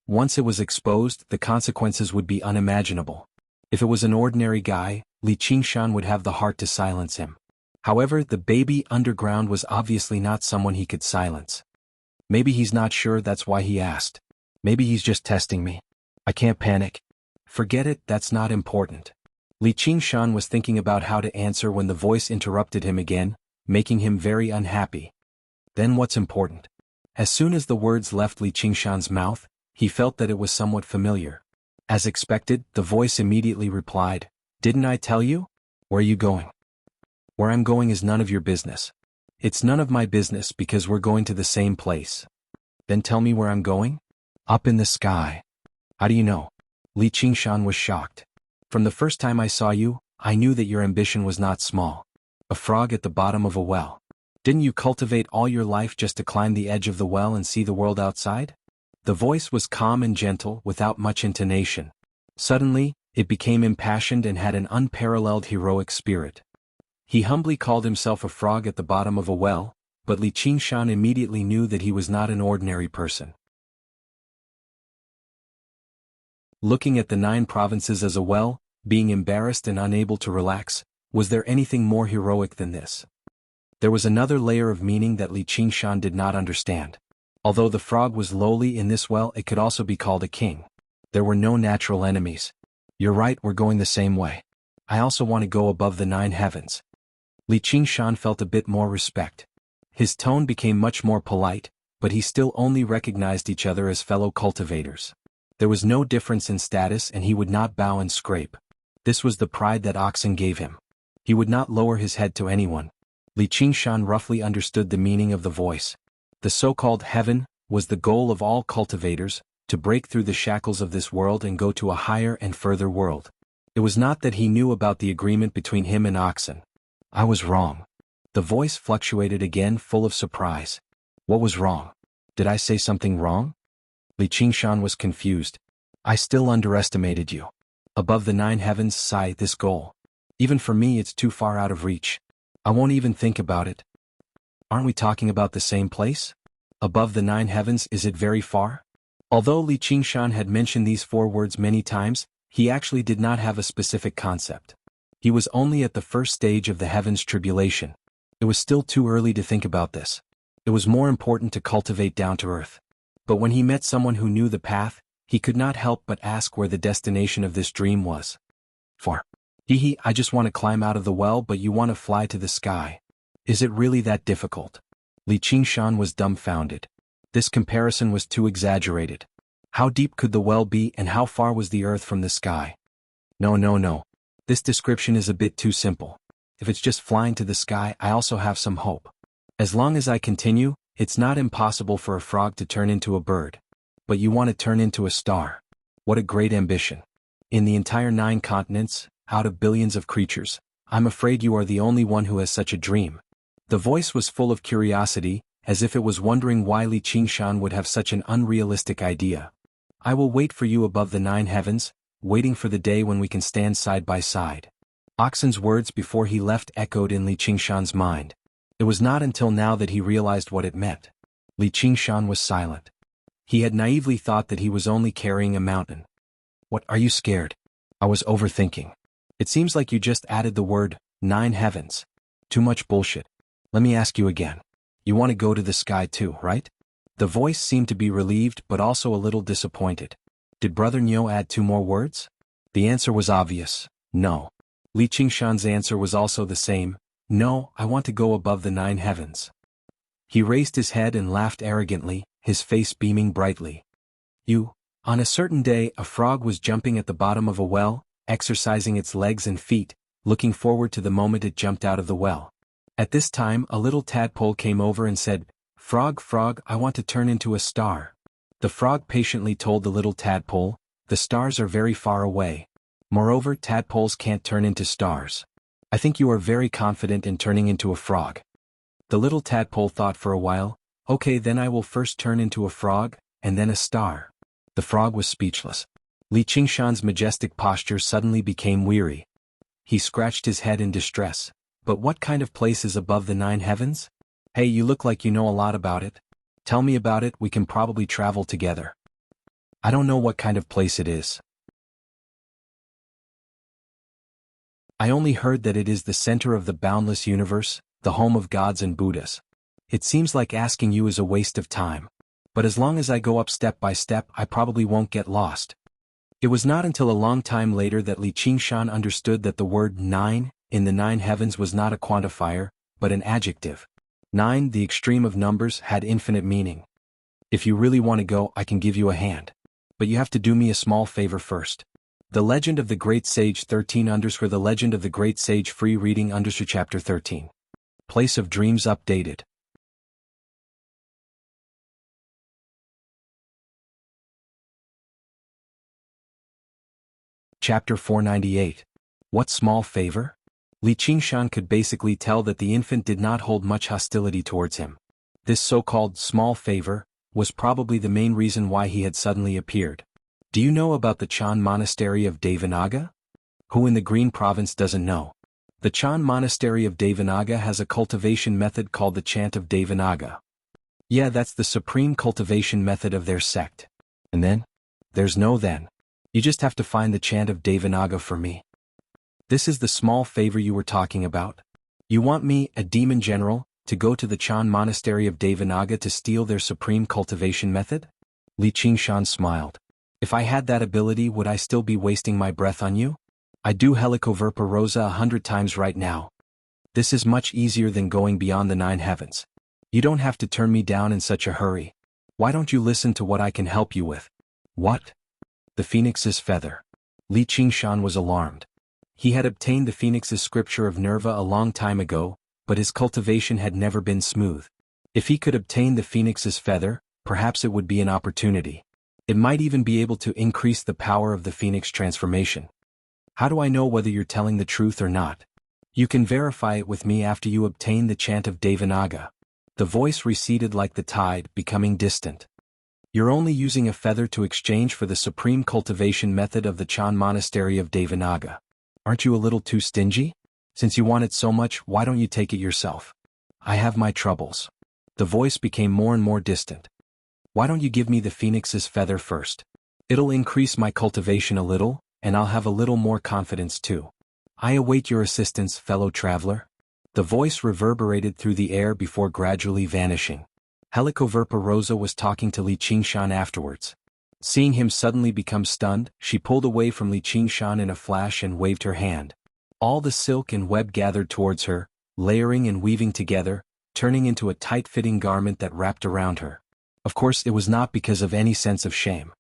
Once it was exposed, the consequences would be unimaginable. If it was an ordinary guy, Li Qingshan would have the heart to silence him. However, the baby underground was obviously not someone he could silence. Maybe he's not sure, that's why he asked. Maybe he's just testing me. I can't panic. Forget it, that's not important. Li Qingshan was thinking about how to answer when the voice interrupted him again, making him very unhappy. Then what's important? As soon as the words left Li Qingshan's mouth, he felt that it was somewhat familiar. As expected, the voice immediately replied, "Didn't I tell you? Where are you going?" "Where I'm going is none of your business." "It's none of my business because we're going to the same place." "Then tell me where I'm going?" "Up in the sky." "How do you know?" Li Qingshan was shocked. "From the first time I saw you, I knew that your ambition was not small. A frog at the bottom of a well. Didn't you cultivate all your life just to climb the edge of the well and see the world outside?" The voice was calm and gentle, without much intonation. Suddenly, it became impassioned and had an unparalleled heroic spirit. He humbly called himself a frog at the bottom of a well, but Li Qingshan immediately knew that he was not an ordinary person. Looking at the 9 provinces as a well, being embarrassed and unable to relax, was there anything more heroic than this? There was another layer of meaning that Li Qingshan did not understand. Although the frog was lowly in this well, it could also be called a king. There were no natural enemies. "You're right, we're going the same way. I also want to go above the 9 heavens." Li Qingshan felt a bit more respect. His tone became much more polite, but he still only recognized each other as fellow cultivators. There was no difference in status and he would not bow and scrape. This was the pride that oxen gave him. He would not lower his head to anyone. Li Qingshan roughly understood the meaning of the voice. The so-called heaven was the goal of all cultivators, to break through the shackles of this world and go to a higher and further world. It was not that he knew about the agreement between him and oxen. "I was wrong." The voice fluctuated again, full of surprise. "What was wrong? Did I say something wrong?" Li Qingshan was confused. "I still underestimated you. Above the 9 heavens, sigh, this goal. Even for me it's too far out of reach. I won't even think about it." "Aren't we talking about the same place? Above the 9 heavens, is it very far?" Although Li Qingshan had mentioned these 4 words many times, he actually did not have a specific concept. He was only at the first stage of the heavens tribulation. It was still too early to think about this. It was more important to cultivate down to earth. But when he met someone who knew the path, he could not help but ask where the destination of this dream was. "Far. Hee, I just want to climb out of the well, but you want to fly to the sky. Is it really that difficult?" Li Qingshan was dumbfounded. This comparison was too exaggerated. How deep could the well be and how far was the earth from the sky? No. This description is a bit too simple. If it's just flying to the sky, I also have some hope. As long as I continue, it's not impossible for a frog to turn into a bird. But you want to turn into a star. What a great ambition. In the entire 9 continents, out of billions of creatures, I'm afraid you are the only one who has such a dream. The voice was full of curiosity, as if it was wondering why Li Qingshan would have such an unrealistic idea. "I will wait for you above the 9 heavens, waiting for the day when we can stand side by side." Oxen's words before he left echoed in Li Qingshan's mind. It was not until now that he realized what it meant. Li Qingshan was silent. He had naively thought that he was only carrying a mountain. "What, are you scared?" "I was overthinking. It seems like you just added the word, 9 heavens. Too much bullshit. Let me ask you again. You want to go to the sky too, right?" The voice seemed to be relieved but also a little disappointed. Did Brother Nyo add 2 more words? The answer was obvious, no. Li Qingshan's answer was also the same, no, I want to go above the 9 heavens. He raised his head and laughed arrogantly, his face beaming brightly. On a certain day, a frog was jumping at the bottom of a well, exercising its legs and feet, looking forward to the moment it jumped out of the well. At this time a little tadpole came over and said, "Frog, frog, I want to turn into a star." The frog patiently told the little tadpole, "The stars are very far away. Moreover, tadpoles can't turn into stars. I think you are very confident in turning into a frog." The little tadpole thought for a while. "Okay, then I will first turn into a frog, and then a star." The frog was speechless. Li Qingshan's majestic posture suddenly became weary. He scratched his head in distress. "But what kind of place is above the 9 heavens? Hey, you look like you know a lot about it. Tell me about it, we can probably travel together." "I don't know what kind of place it is. I only heard that it is the center of the boundless universe, the home of gods and Buddhas. It seems like asking you is a waste of time. But as long as I go up step by step, I probably won't get lost." It was not until a long time later that Li Qingshan understood that the word 9 in the 9 heavens was not a quantifier, but an adjective. 9, the extreme of numbers, had infinite meaning. "If you really want to go, I can give you a hand. But you have to do me a small favor first." The Legend of the Great Sage 13 _ The Legend of the Great Sage Free Reading _ Chapter 13. Place of Dreams updated. Chapter 498. What small favor? Li Qingshan could basically tell that the infant did not hold much hostility towards him. This so-called small favor was probably the main reason why he had suddenly appeared. Do you know about the Chan Monastery of Devanaga? Who in the Green Province doesn't know? The Chan Monastery of Devanaga has a cultivation method called the Chant of Devanaga. Yeah, that's the supreme cultivation method of their sect. And then? There's no then. You just have to find the Chant of Devanaga for me. This is the small favor you were talking about? You want me, a demon general, to go to the Chan Monastery of Devanaga to steal their supreme cultivation method? Li Qingshan smiled. If I had that ability, would I still be wasting my breath on you? I do Helicoverpa Rosa 100 times right now. This is much easier than going beyond the 9 heavens. You don't have to turn me down in such a hurry. Why don't you listen to what I can help you with? What? The phoenix's feather. Li Qingshan was alarmed. He had obtained the phoenix's scripture of Nerva a long time ago, but his cultivation had never been smooth. If he could obtain the phoenix's feather, perhaps it would be an opportunity. It might even be able to increase the power of the phoenix transformation. How do I know whether you're telling the truth or not? You can verify it with me after you obtain the Chant of Devanaga. The voice receded like the tide, becoming distant. You're only using a feather to exchange for the supreme cultivation method of the Chan Monastery of Devanaga. Aren't you a little too stingy? Since you want it so much, why don't you take it yourself? I have my troubles. The voice became more and more distant. Why don't you give me the phoenix's feather first? It'll increase my cultivation a little, and I'll have a little more confidence too. I await your assistance, fellow traveler. The voice reverberated through the air before gradually vanishing. Helicoverpa Rosa was talking to Li Qingshan afterwards. Seeing him suddenly become stunned, she pulled away from Li Qingshan in a flash and waved her hand. All the silk and web gathered towards her, layering and weaving together, turning into a tight-fitting garment that wrapped around her. Of course, it was not because of any sense of shame.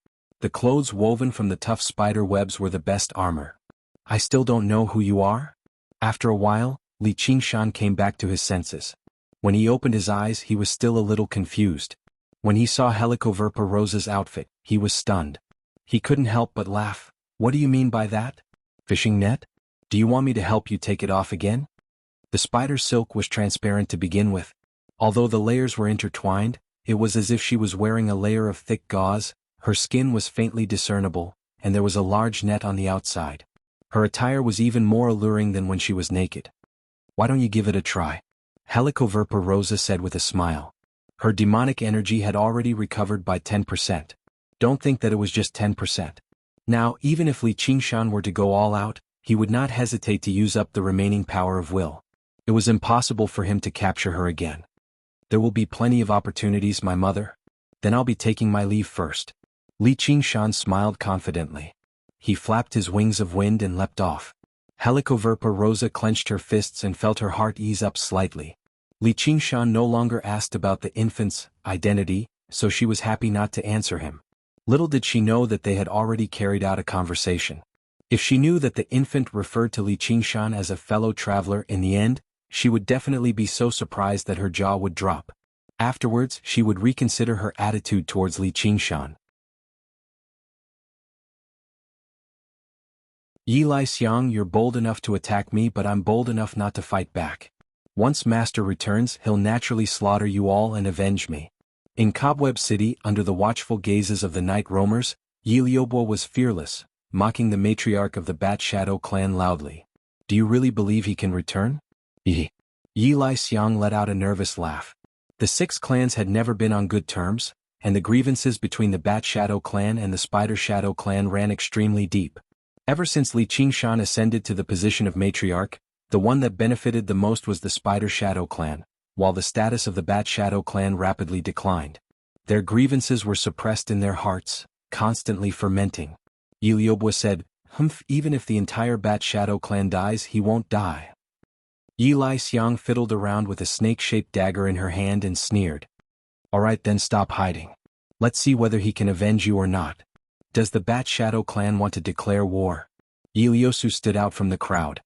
The clothes woven from the tough spider webs were the best armor. I still don't know who you are? After a while, Li Qingshan came back to his senses. When he opened his eyes, he was still a little confused. When he saw Helicoverpa Rosa's outfit, he was stunned. He couldn't help but laugh. What do you mean by that? Fishing net? Do you want me to help you take it off again? The spider silk was transparent to begin with. Although the layers were intertwined, it was as if she was wearing a layer of thick gauze. Her skin was faintly discernible, and there was a large net on the outside. Her attire was even more alluring than when she was naked. Why don't you give it a try? Helicoverpa Rosa said with a smile. Her demonic energy had already recovered by 10%. Don't think that it was just 10%. Now, even if Li Qingshan were to go all out, he would not hesitate to use up the remaining power of will. It was impossible for him to capture her again. There will be plenty of opportunities, my mother. Then I'll be taking my leave first. Li Qingshan smiled confidently. He flapped his wings of wind and leapt off. Helicoverpa Rosa clenched her fists and felt her heart ease up slightly. Li Qingshan no longer asked about the infant's identity, so she was happy not to answer him. Little did she know that they had already carried out a conversation. If she knew that the infant referred to Li Qingshan as a fellow traveler in the end, She would definitely be so surprised that her jaw would drop. Afterwards, she would reconsider her attitude towards Li Qingshan. Yi Lai Xiang, you're bold enough to attack me, but I'm bold enough not to fight back. Once Master returns, he'll naturally slaughter you all and avenge me. In Cobweb City, under the watchful gazes of the night roamers, Yi Liubo was fearless, mocking the matriarch of the Bat Shadow clan loudly. Do you really believe he can return? Yi Lai Xiang let out a nervous laugh. The 6 clans had never been on good terms, and the grievances between the Bat Shadow clan and the Spider Shadow clan ran extremely deep. Ever since Li Qingshan ascended to the position of matriarch, the one that benefited the most was the Spider Shadow clan, while the status of the Bat Shadow clan rapidly declined. Their grievances were suppressed in their hearts, constantly fermenting. Yi Liubo said, even if the entire Bat Shadow clan dies, he won't die. Yi Lai Xiang fiddled around with a snake-shaped dagger in her hand and sneered. Alright then, stop hiding. Let's see whether he can avenge you or not. Does the Bat Shadow clan want to declare war? Yi Liusu stood out from the crowd.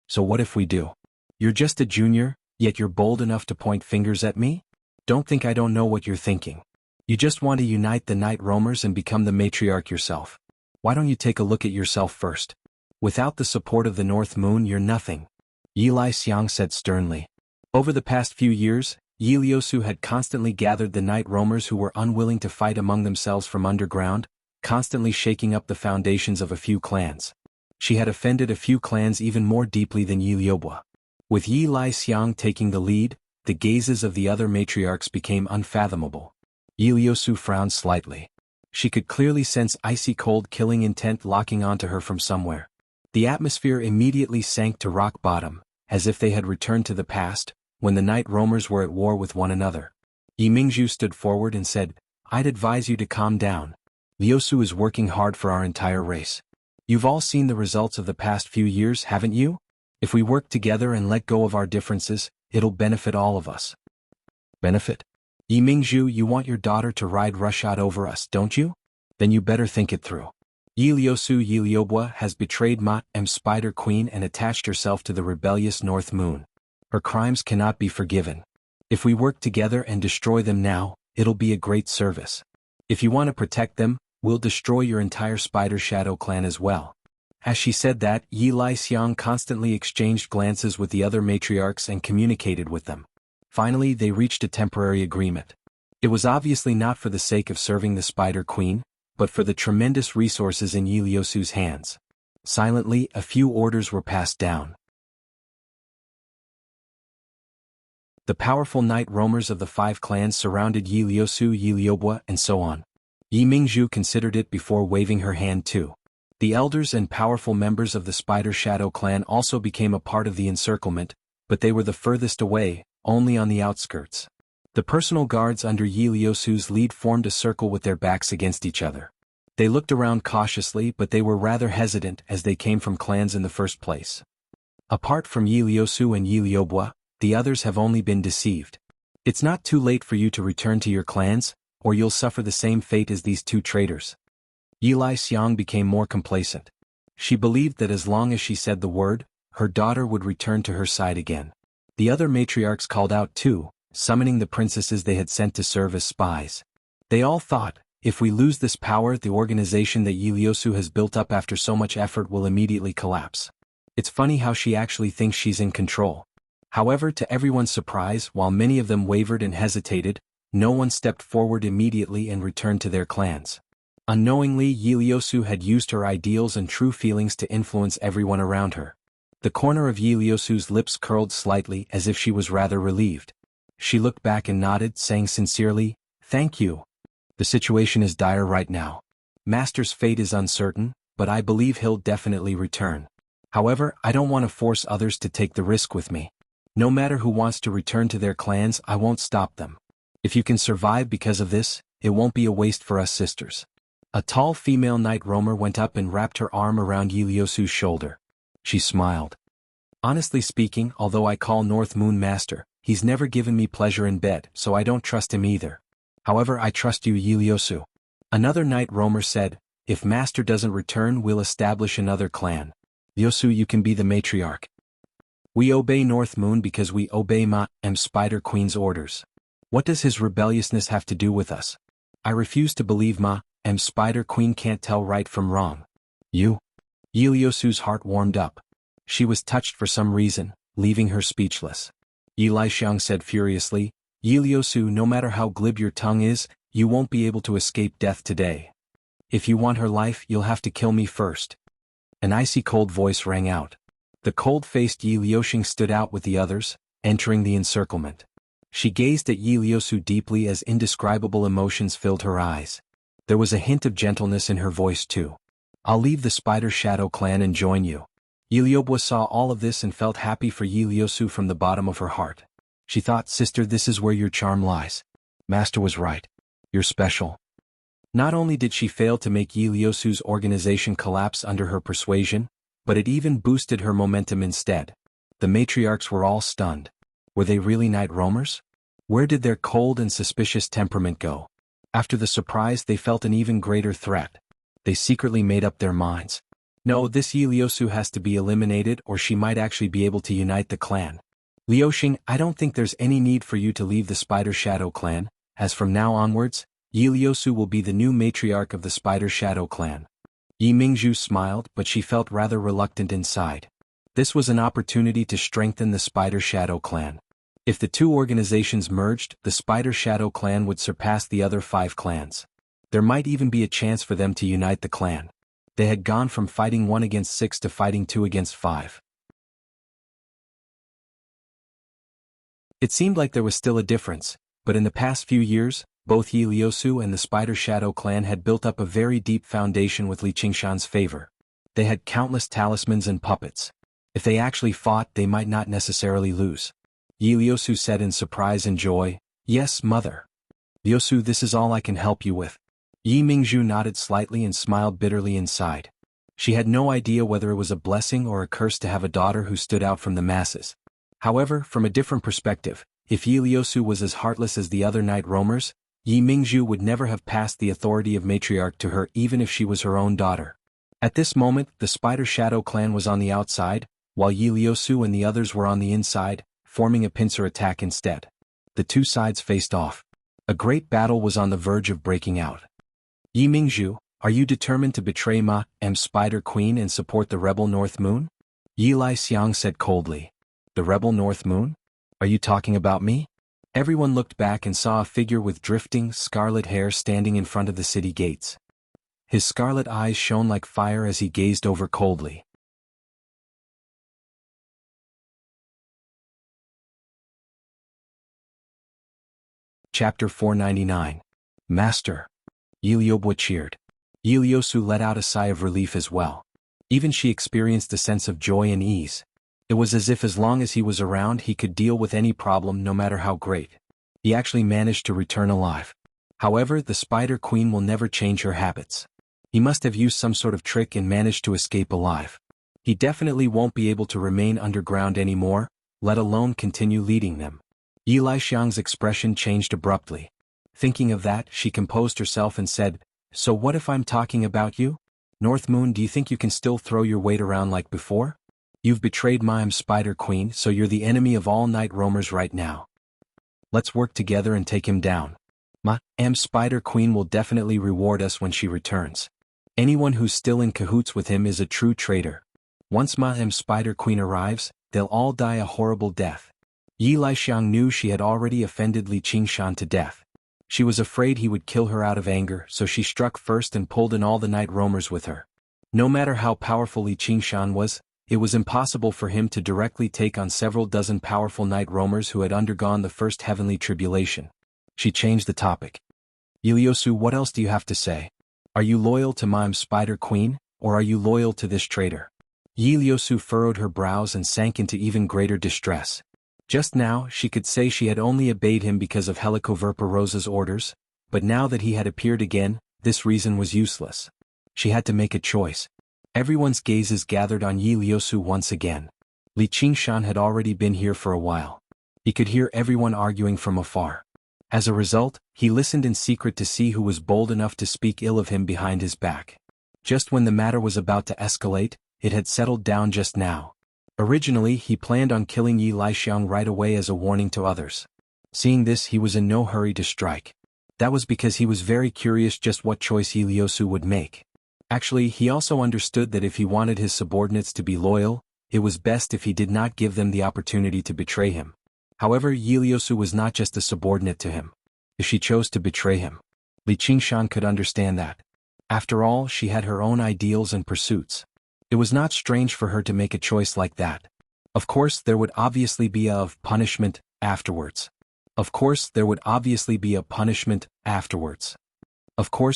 So what if we do? You're just a junior, yet you're bold enough to point fingers at me? Don't think I don't know what you're thinking. You just want to unite the night roamers and become the matriarch yourself. Why don't you take a look at yourself first? Without the support of the North Moon, you're nothing. Yi Lai Xiang said sternly. Over the past few years, Yi Liusu had constantly gathered the night roamers who were unwilling to fight among themselves from underground, constantly shaking up the foundations of a few clans. She had offended a few clans even more deeply than Yi Liubo. With Yi Lai Xiang taking the lead, the gazes of the other matriarchs became unfathomable. Yi Liusu frowned slightly. She could clearly sense icy cold killing intent locking onto her from somewhere. The atmosphere immediately sank to rock bottom, as if they had returned to the past, when the night roamers were at war with one another. Yi Mingzhu stood forward and said, I'd advise you to calm down. Liusu is working hard for our entire race. You've all seen the results of the past few years, haven't you? If we work together and let go of our differences, it'll benefit all of us. Benefit? Yi Mingzhu, you want your daughter to ride roughshod over us, don't you? Then you better think it through. Yi Liusu Yi Liubo has betrayed Ma M Spider Queen and attached herself to the rebellious North Moon. Her crimes cannot be forgiven. If we work together and destroy them now, it'll be a great service. If you want to protect them, we'll destroy your entire Spider Shadow clan as well. As she said that, Yi Lai Xiang constantly exchanged glances with the other matriarchs and communicated with them. Finally, they reached a temporary agreement. It was obviously not for the sake of serving the Spider Queen, but for the tremendous resources in Yi Liusu's hands. Silently, a few orders were passed down. The powerful night roamers of the 5 clans surrounded Yi Liusu, Yi Liubo, and so on. Yi Mingzhu considered it before waving her hand too. The elders and powerful members of the Spider Shadow clan also became a part of the encirclement, but they were the furthest away, only on the outskirts. The personal guards under Yi Liusu's lead formed a circle with their backs against each other. They looked around cautiously, but they were rather hesitant as they came from clans in the first place. Apart from Yi Liusu and Yi Liubo, the others have only been deceived. It's not too late for you to return to your clans, or you'll suffer the same fate as these 2 traitors. Yi Lai Xiang became more complacent. She believed that as long as she said the word, her daughter would return to her side again. The other matriarchs called out too, summoning the princesses they had sent to serve as spies. They all thought, if we lose this power, the organization that Yi Liusu has built up after so much effort will immediately collapse. It's funny how she actually thinks she's in control. However, to everyone's surprise, while many of them wavered and hesitated, no one stepped forward immediately and returned to their clans. Unknowingly, Yi Liusu had used her ideals and true feelings to influence everyone around her. The corner of Yi Liusu's lips curled slightly as if she was rather relieved. She looked back and nodded, saying sincerely, "Thank you. The situation is dire right now. Master's fate is uncertain, but I believe he'll definitely return. However, I don't want to force others to take the risk with me. No matter who wants to return to their clans, I won't stop them. If you can survive because of this, it won't be a waste for us sisters." A tall female night roamer went up and wrapped her arm around Yi Liusu's shoulder. She smiled. "Honestly speaking, although I call North Moon Master, he's never given me pleasure in bed, so I don't trust him either. However, I trust you, Yi Liusu." Another night roamer said, "If Master doesn't return, we'll establish another clan. Liusu, you can be the matriarch." We obey North Moon because we obey Ma M Spider Queen's orders. What does his rebelliousness have to do with us? I refuse to believe Ma M Spider Queen can't tell right from wrong. You? Yi Liusu's heart warmed up. She was touched for some reason, leaving her speechless. Yi Lixiang said furiously, Yi Liusu, no matter how glib your tongue is, you won't be able to escape death today. If you want her life, you'll have to kill me first. An icy cold voice rang out. The cold-faced Yi Liuxing stood out with the others, entering the encirclement. She gazed at Yi Liusu deeply as indescribable emotions filled her eyes. There was a hint of gentleness in her voice too. I'll leave the Spider Shadow clan and join you. Yi Liubu saw all of this and felt happy for Yi Liusu from the bottom of her heart. She thought, sister, this is where your charm lies. Master was right. You're special. Not only did she fail to make Yi Liusu's organization collapse under her persuasion, but it even boosted her momentum instead. The matriarchs were all stunned. Were they really night roamers? Where did their cold and suspicious temperament go? After the surprise, they felt an even greater threat. They secretly made up their minds. No, this Yi Liusu has to be eliminated or she might actually be able to unite the clan. Liuxing, I don't think there's any need for you to leave the Spider Shadow clan, as from now onwards, Yi Liusu will be the new matriarch of the Spider Shadow clan. Yi Mingzhu smiled, but she felt rather reluctant inside. This was an opportunity to strengthen the Spider Shadow clan. If the two organizations merged, the Spider Shadow clan would surpass the other 5 clans. There might even be a chance for them to unite the clan. They had gone from fighting 1 against 6 to fighting 2 against 5. It seemed like there was still a difference, but in the past few years, both Yi Liusu and the Spider Shadow clan had built up a very deep foundation with Li Qingshan's favor. They had countless talismans and puppets. If they actually fought, they might not necessarily lose. Yi Liusu said in surprise and joy, Yes, mother. Liusu, this is all I can help you with. Yi Mingzhu nodded slightly and smiled bitterly inside. She had no idea whether it was a blessing or a curse to have a daughter who stood out from the masses. However, from a different perspective, if Yi Liusu was as heartless as the other night roamers, Yi Mingzhu would never have passed the authority of matriarch to her even if she was her own daughter. At this moment, the Spider Shadow clan was on the outside, while Yi Liusu and the others were on the inside, forming a pincer attack instead. The two sides faced off. A great battle was on the verge of breaking out. Yi Mingzhu, are you determined to betray Ma M Spider Queen and support the rebel North Moon? Yi Lixiang said coldly. The rebel North Moon? Are you talking about me? Everyone looked back and saw a figure with drifting, scarlet hair standing in front of the city gates. His scarlet eyes shone like fire as he gazed over coldly. Chapter 499. Master. Yi Liubu cheered. Yi Liusu let out a sigh of relief as well. Even she experienced a sense of joy and ease. It was as if as long as he was around he could deal with any problem no matter how great. He actually managed to return alive. However, the Spider Queen will never change her habits. He must have used some sort of trick and managed to escape alive. He definitely won't be able to remain underground anymore, let alone continue leading them. Yi Lixiang's expression changed abruptly. Thinking of that, she composed herself and said, So what if I'm talking about you? North Moon, do you think you can still throw your weight around like before? You've betrayed Ma M Spider Queen, so you're the enemy of all night roamers right now. Let's work together and take him down. Ma M Spider Queen will definitely reward us when she returns. Anyone who's still in cahoots with him is a true traitor. Once Ma M Spider Queen arrives, they'll all die a horrible death. Yi Lixiang knew she had already offended Li Qingshan to death. She was afraid he would kill her out of anger, so she struck first and pulled in all the night roamers with her. No matter how powerful Li Qingshan was, it was impossible for him to directly take on several dozen powerful night roamers who had undergone the first heavenly tribulation. She changed the topic. Yi Liusu, what else do you have to say? Are you loyal to Ma M Spider Queen, or are you loyal to this traitor? Yi Liusu furrowed her brows and sank into even greater distress. Just now, she could say she had only obeyed him because of Helicoverpa Rosa's orders, but now that he had appeared again, this reason was useless. She had to make a choice. Everyone's gazes gathered on Yi Liusu once again. Li Qingshan had already been here for a while. He could hear everyone arguing from afar. As a result, he listened in secret to see who was bold enough to speak ill of him behind his back. Just when the matter was about to escalate, it had settled down just now. Originally, he planned on killing Yi Laixiang right away as a warning to others. Seeing this, he was in no hurry to strike. That was because he was very curious just what choice Yi Liusu would make. Actually, he also understood that if he wanted his subordinates to be loyal, it was best if he did not give them the opportunity to betray him. However, Yi Liusu was not just a subordinate to him. If she chose to betray him, Li Qingshan could understand that. After all, she had her own ideals and pursuits. It was not strange for her to make a choice like that. Of course, there would obviously be a punishment afterwards. Of course,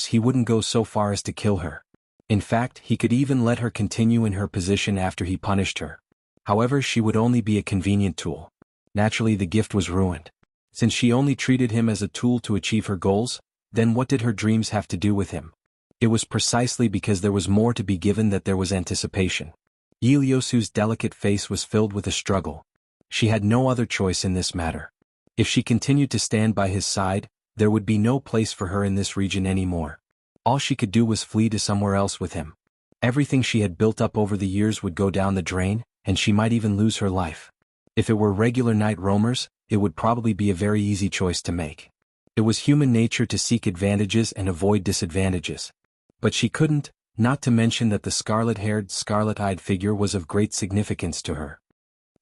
he wouldn't go so far as to kill her. In fact, he could even let her continue in her position after he punished her. However, she would only be a convenient tool. Naturally, the gift was ruined. Since she only treated him as a tool to achieve her goals, then what did her dreams have to do with him? It was precisely because there was more to be given that there was anticipation. Yi Liusu's delicate face was filled with a struggle. She had no other choice in this matter. If she continued to stand by his side, there would be no place for her in this region anymore. All she could do was flee to somewhere else with him. Everything she had built up over the years would go down the drain, and she might even lose her life. If it were regular night roamers, it would probably be a very easy choice to make. It was human nature to seek advantages and avoid disadvantages. But she couldn't, not to mention that the scarlet-haired, scarlet-eyed figure was of great significance to her.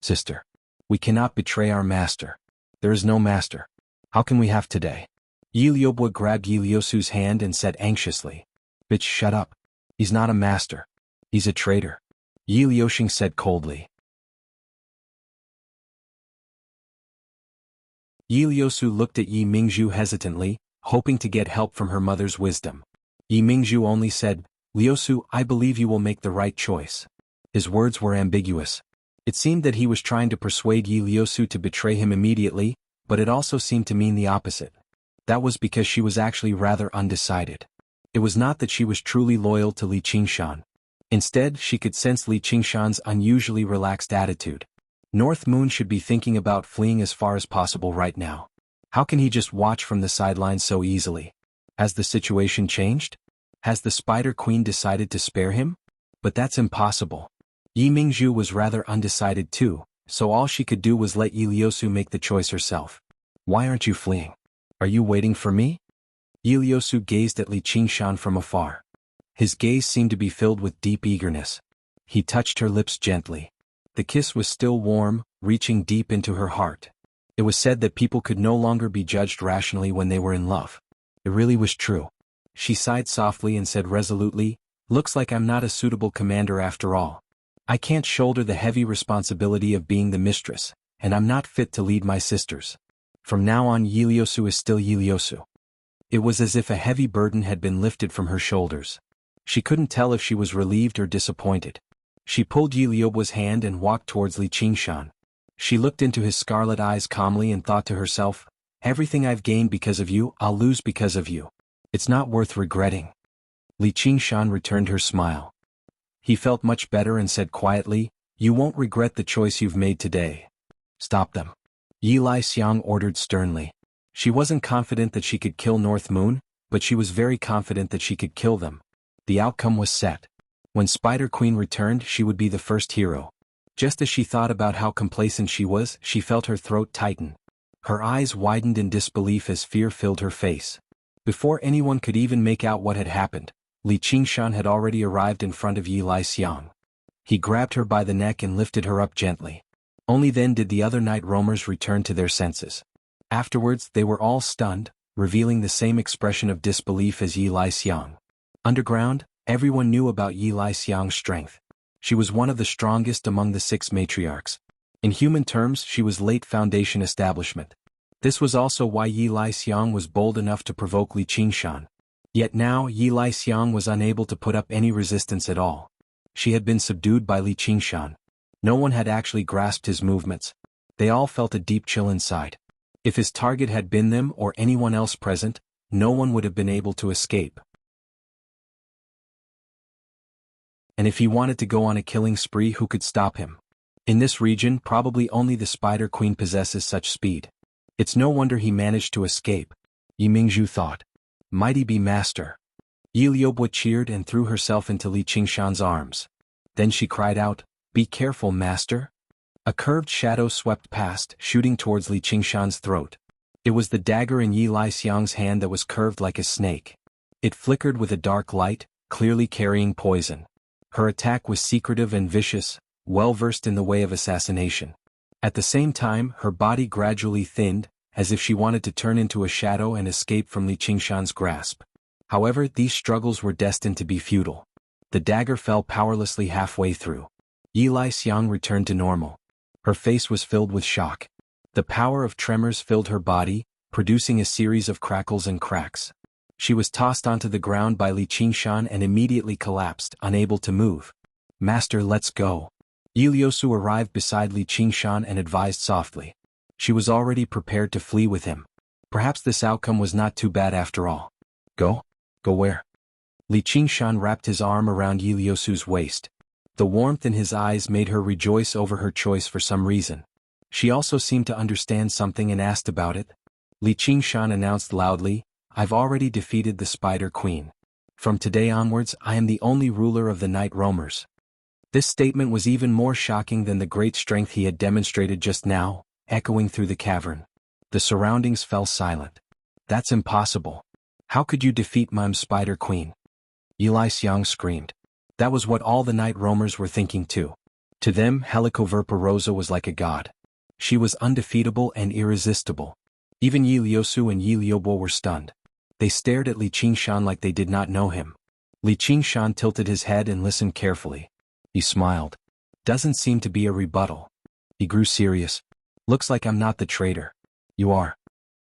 Sister, we cannot betray our master. There is no master. How can we have today? Yi Liubu grabbed Yi Liusu's hand and said anxiously. Bitch, shut up. He's not a master. He's a traitor. Yi Liuxing said coldly. Yi Liusu looked at Yi Mingzhu hesitantly, hoping to get help from her mother's wisdom. Yi Mingzhu only said, Liusu, I believe you will make the right choice. His words were ambiguous. It seemed that he was trying to persuade Yi Liusu to betray him immediately, but it also seemed to mean the opposite. That was because she was actually rather undecided. It was not that she was truly loyal to Li Qingshan. Instead, she could sense Li Qingshan's unusually relaxed attitude. North Moon should be thinking about fleeing as far as possible right now. How can he just watch from the sidelines so easily? Has the situation changed? Has the Spider Queen decided to spare him? But that's impossible. Yi Mingzhu was rather undecided too, so all she could do was let Yi Liusu make the choice herself. Why aren't you fleeing? Are you waiting for me? Yi Liusu gazed at Li Qingshan from afar. His gaze seemed to be filled with deep eagerness. He touched her lips gently. The kiss was still warm, reaching deep into her heart. It was said that people could no longer be judged rationally when they were in love. It really was true. She sighed softly and said resolutely, Looks like I'm not a suitable commander after all. I can't shoulder the heavy responsibility of being the mistress, and I'm not fit to lead my sisters. From now on, Yi Liusu is still Yi Liusu. It was as if a heavy burden had been lifted from her shoulders. She couldn't tell if she was relieved or disappointed. She pulled Yi Liubu's hand and walked towards Li Qingshan. She looked into his scarlet eyes calmly and thought to herself, Everything I've gained because of you, I'll lose because of you. It's not worth regretting. Li Qingshan returned her smile. He felt much better and said quietly, You won't regret the choice you've made today. Stop them. Yi Laixiang ordered sternly. She wasn't confident that she could kill North Moon, but she was very confident that she could kill them. The outcome was set. When Spider Queen returned, she would be the first hero. Just as she thought about how complacent she was, she felt her throat tighten. Her eyes widened in disbelief as fear filled her face. Before anyone could even make out what had happened, Li Qingshan had already arrived in front of Yi Laixiang. He grabbed her by the neck and lifted her up gently. Only then did the other night roamers return to their senses. Afterwards, they were all stunned, revealing the same expression of disbelief as Yi Laixiang. Underground, everyone knew about Yi Laixiang's strength. She was one of the strongest among the 6 matriarchs. In human terms, she was late foundation establishment. This was also why Yi Laixiang was bold enough to provoke Li Qingshan. Yet now Yi Laixiang was unable to put up any resistance at all. She had been subdued by Li Qingshan. No one had actually grasped his movements. They all felt a deep chill inside. If his target had been them or anyone else present, no one would have been able to escape. And if he wanted to go on a killing spree, who could stop him? In this region, probably only the Spider Queen possesses such speed. It's no wonder he managed to escape. Yi Mingzhu thought. Mighty be master. Yi Liubu cheered and threw herself into Li Qingshan's arms. Then she cried out, Be careful, master. A curved shadow swept past, shooting towards Li Qingshan's throat. It was the dagger in Yi Lai Xiang's hand that was curved like a snake. It flickered with a dark light, clearly carrying poison. Her attack was secretive and vicious, well versed in the way of assassination. At the same time, her body gradually thinned, as if she wanted to turn into a shadow and escape from Li Qingshan's grasp. However, these struggles were destined to be futile. The dagger fell powerlessly halfway through. Yi Lai Xiang returned to normal. Her face was filled with shock. The power of tremors filled her body, producing a series of crackles and cracks. She was tossed onto the ground by Li Qingshan and immediately collapsed, unable to move. Master, let's go. Iliosu arrived beside Li Qingshan and advised softly. She was already prepared to flee with him. Perhaps this outcome was not too bad after all. Go? Go where? Li Qingshan wrapped his arm around Iliosu's waist. The warmth in his eyes made her rejoice over her choice for some reason. She also seemed to understand something and asked about it. Li Qingshan announced loudly, I've already defeated the Spider Queen. From today onwards, I am the only ruler of the Night Roamers. This statement was even more shocking than the great strength he had demonstrated just now, echoing through the cavern. The surroundings fell silent. That's impossible. How could you defeat my Spider Queen? Yi Lai Xiang screamed. That was what all the Night Roamers were thinking too. To them, Helicoverpa Rosa was like a god. She was undefeatable and irresistible. Even Yi Liusu and Yi Liubo were stunned. They stared at Li Qingshan like they did not know him. Li Qingshan tilted his head and listened carefully. He smiled. Doesn't seem to be a rebuttal. He grew serious. Looks like I'm not the traitor. You are.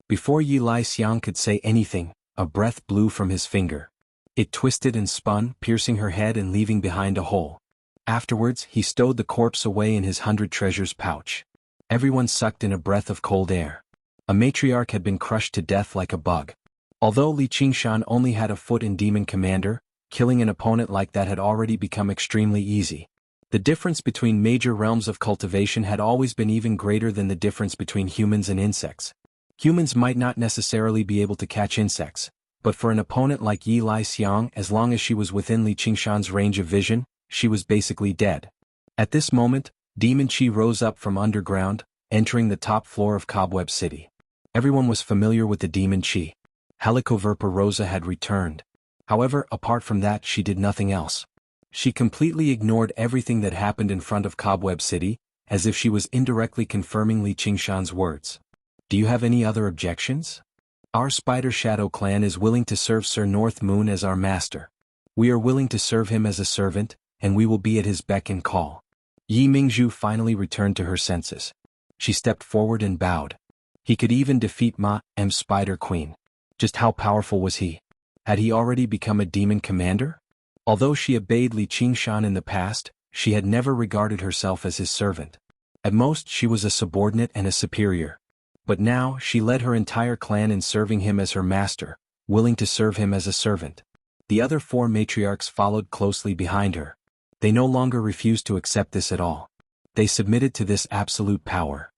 Before Yi Lai Xiang could say anything, a breath blew from his finger. It twisted and spun, piercing her head and leaving behind a hole. Afterwards, he stowed the corpse away in his 100 treasures pouch. Everyone sucked in a breath of cold air. A matriarch had been crushed to death like a bug. Although Li Qingshan only had a foot in Demon Commander, killing an opponent like that had already become extremely easy. The difference between major realms of cultivation had always been even greater than the difference between humans and insects. Humans might not necessarily be able to catch insects, but for an opponent like Yi Lai Xiang, as long as she was within Li Qingshan's range of vision, she was basically dead. At this moment, Demon Chi rose up from underground, entering the top floor of Cobweb City. Everyone was familiar with the Demon Chi. Helicoverpa Rosa had returned. However, apart from that, she did nothing else. She completely ignored everything that happened in front of Cobweb City, as if she was indirectly confirming Li Qingshan's words. Do you have any other objections? Our Spider Shadow clan is willing to serve Sir North Moon as our master. We are willing to serve him as a servant, and we will be at his beck and call. Yi Mingzhu finally returned to her senses. She stepped forward and bowed. He could even defeat Ma M Spider Queen. Just how powerful was he? Had he already become a demon commander? Although she obeyed Li Qingshan in the past, she had never regarded herself as his servant. At most, she was a subordinate and a superior. But now, she led her entire clan in serving him as her master, willing to serve him as a servant. The other 4 matriarchs followed closely behind her. They no longer refused to accept this at all. They submitted to this absolute power.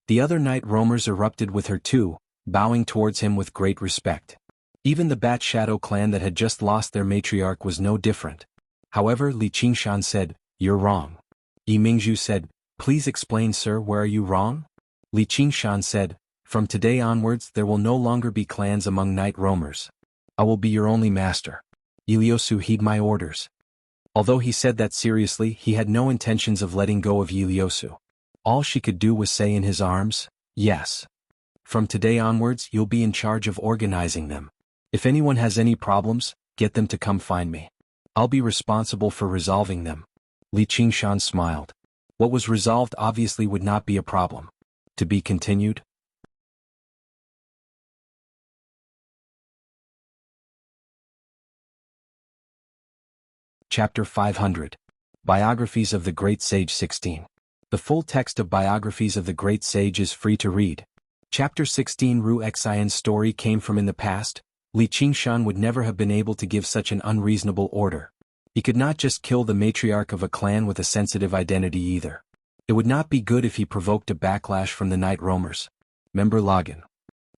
The other Night Roamers erupted with her too, bowing towards him with great respect. Even the Bat Shadow clan that had just lost their matriarch was no different. However, Li Qingshan said, You're wrong. Yi Mingzhu said, Please explain, sir, where are you wrong? Li Qingshan said, From today onwards there will no longer be clans among Night Roamers. I will be your only master. Iliosu, heed my orders. Although he said that seriously, he had no intentions of letting go of Iliosu. All she could do was say in his arms, Yes. From today onwards you'll be in charge of organizing them. If anyone has any problems, get them to come find me. I'll be responsible for resolving them. Li Qingshan smiled. What was resolved obviously would not be a problem. To be continued. Chapter 500. Biographies of the Great Sage 16. The full text of Biographies of the Great Sage is free to read. Chapter 16. Ru Xian's story came from in the past. Li Qingshan would never have been able to give such an unreasonable order. He could not just kill the matriarch of a clan with a sensitive identity either. It would not be good if he provoked a backlash from the Night Roamers. Member Login.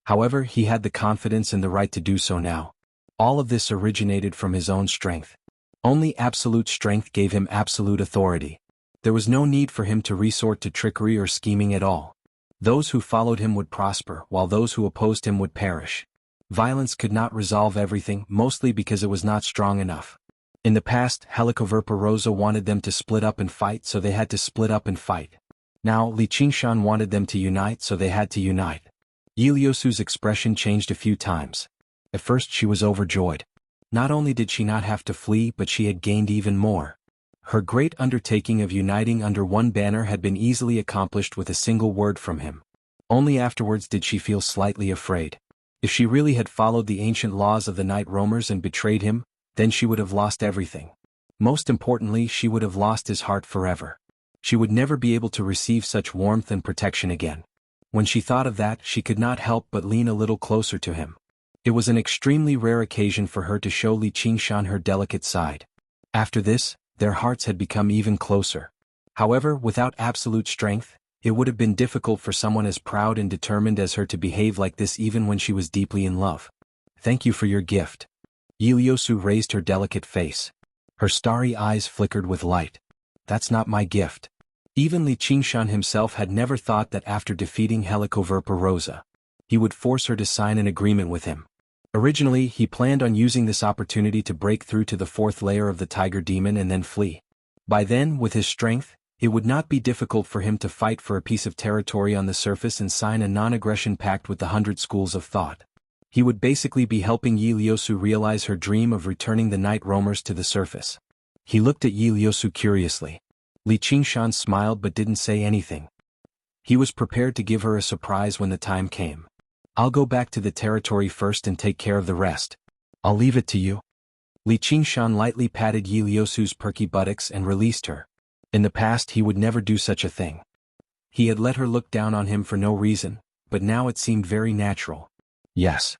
However, he had the confidence and the right to do so now. All of this originated from his own strength. Only absolute strength gave him absolute authority. There was no need for him to resort to trickery or scheming at all. Those who followed him would prosper, while those who opposed him would perish. Violence could not resolve everything, mostly because it was not strong enough. In the past, Helicoverpa wanted them to split up and fight, so they had to split up and fight. Now, Li Qingshan wanted them to unite, so they had to unite. Ieyaosu's expression changed a few times. At first she was overjoyed. Not only did she not have to flee, but she had gained even more. Her great undertaking of uniting under one banner had been easily accomplished with a single word from him. Only afterwards did she feel slightly afraid. If she really had followed the ancient laws of the night roamers and betrayed him, then she would have lost everything. Most importantly, she would have lost his heart forever. She would never be able to receive such warmth and protection again. When she thought of that, she could not help but lean a little closer to him. It was an extremely rare occasion for her to show Li Qingshan her delicate side. After this, their hearts had become even closer. However, without absolute strength, it would have been difficult for someone as proud and determined as her to behave like this even when she was deeply in love. Thank you for your gift. Ieyaosu raised her delicate face. Her starry eyes flickered with light. That's not my gift. Even Li Qingshan himself had never thought that after defeating Helicoverpa, he would force her to sign an agreement with him. Originally, he planned on using this opportunity to break through to the fourth layer of the tiger demon and then flee. By then, with his strength, it would not be difficult for him to fight for a piece of territory on the surface and sign a non-aggression pact with the 100 schools of thought. He would basically be helping Ieyaosu realize her dream of returning the night roamers to the surface. He looked at Ieyaosu curiously. Li Qingshan smiled but didn't say anything. He was prepared to give her a surprise when the time came. I'll go back to the territory first and take care of the rest. I'll leave it to you. Li Qingshan lightly patted Ieyaosu's perky buttocks and released her. In the past he would never do such a thing. He had let her look down on him for no reason, but now it seemed very natural. Yes.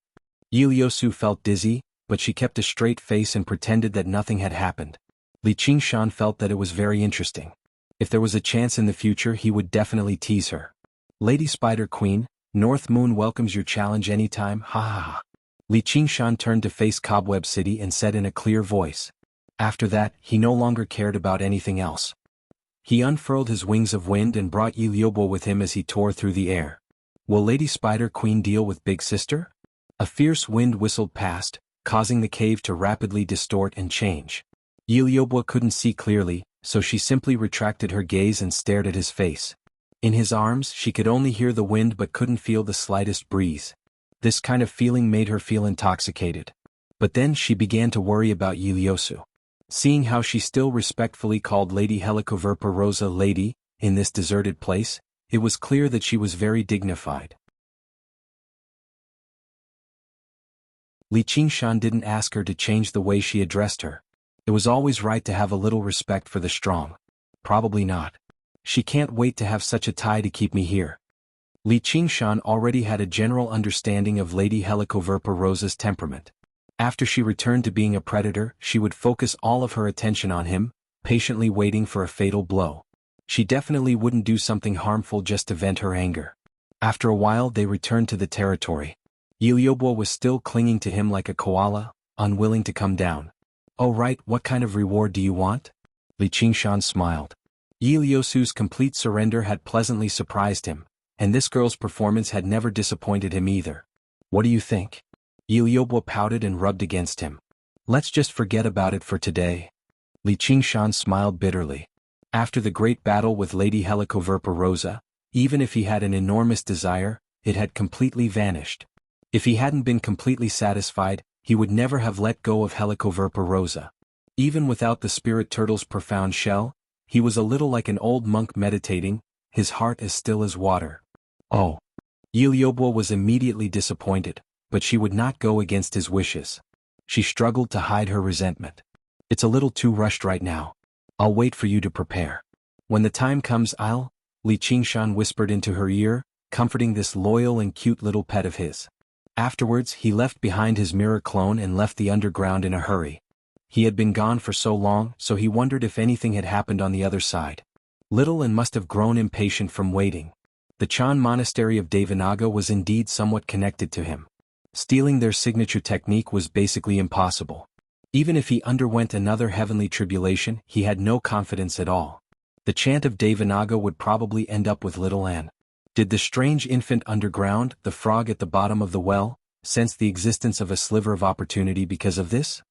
Ieyaosu felt dizzy, but she kept a straight face and pretended that nothing had happened. Li Qingshan felt that it was very interesting. If there was a chance in the future, he would definitely tease her. Lady Spider Queen, North Moon welcomes your challenge anytime, ha ha ha. Li Qingshan turned to face Cobweb City and said in a clear voice. After that, he no longer cared about anything else. He unfurled his wings of wind and brought Ieyaosu with him as he tore through the air. Will Lady Spider Queen deal with Big Sister? A fierce wind whistled past, causing the cave to rapidly distort and change. Ieyaosu couldn't see clearly, so she simply retracted her gaze and stared at his face. In his arms, she could only hear the wind but couldn't feel the slightest breeze. This kind of feeling made her feel intoxicated. But then she began to worry about Ieyaosu. Seeing how she still respectfully called Lady Helicoverpa lady, in this deserted place, it was clear that she was very dignified. Li Qingshan didn't ask her to change the way she addressed her. It was always right to have a little respect for the strong. Probably not. She can't wait to have such a tie to keep me here. Li Qingshan already had a general understanding of Lady Helicoverpa's temperament. After she returned to being a predator, she would focus all of her attention on him, patiently waiting for a fatal blow. She definitely wouldn't do something harmful just to vent her anger. After a while they returned to the territory. Ieyaosu was still clinging to him like a koala, unwilling to come down. Oh right, what kind of reward do you want? Li Qingshan smiled. Ieyaosu's complete surrender had pleasantly surprised him, and this girl's performance had never disappointed him either. What do you think? Ieyaosu pouted and rubbed against him. Let's just forget about it for today. Li Qingshan smiled bitterly. After the great battle with Lady Helicoverpa, even if he had an enormous desire, it had completely vanished. If he hadn't been completely satisfied, he would never have let go of Helicoverpa. Even without the spirit turtle's profound shell, he was a little like an old monk meditating, his heart as still as water. Oh. Ieyaosu was immediately disappointed, but she would not go against his wishes. She struggled to hide her resentment. It's a little too rushed right now. I'll wait for you to prepare. When the time comes Li Qingshan whispered into her ear, comforting this loyal and cute little pet of his. Afterwards he left behind his mirror clone and left the underground in a hurry. He had been gone for so long, so he wondered if anything had happened on the other side. Little and must have grown impatient from waiting. The Chan monastery of Devanaga was indeed somewhat connected to him. Stealing their signature technique was basically impossible. Even if he underwent another heavenly tribulation, he had no confidence at all. The chant of Devanaga would probably end up with little Anne. Did the strange infant underground, the frog at the bottom of the well, sense the existence of a sliver of opportunity because of this?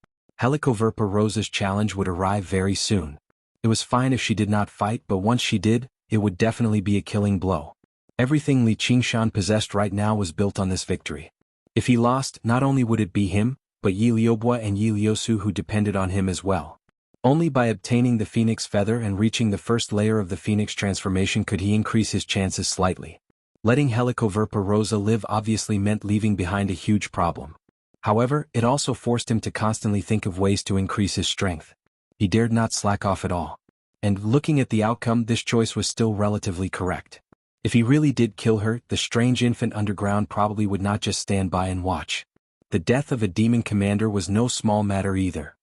Helicoverpa Rosa's challenge would arrive very soon. It was fine if she did not fight, but once she did, it would definitely be a killing blow. Everything Li Qingshan possessed right now was built on this victory. If he lost, not only would it be him, but Yi Liuobua and Yi Liusu who depended on him as well. Only by obtaining the phoenix feather and reaching the first layer of the phoenix transformation could he increase his chances slightly. Letting Helicoverpa Rosa live obviously meant leaving behind a huge problem. However, it also forced him to constantly think of ways to increase his strength. He dared not slack off at all. And looking at the outcome, this choice was still relatively correct. If he really did kill her, the strange infant underground probably would not just stand by and watch. The death of a demon commander was no small matter either.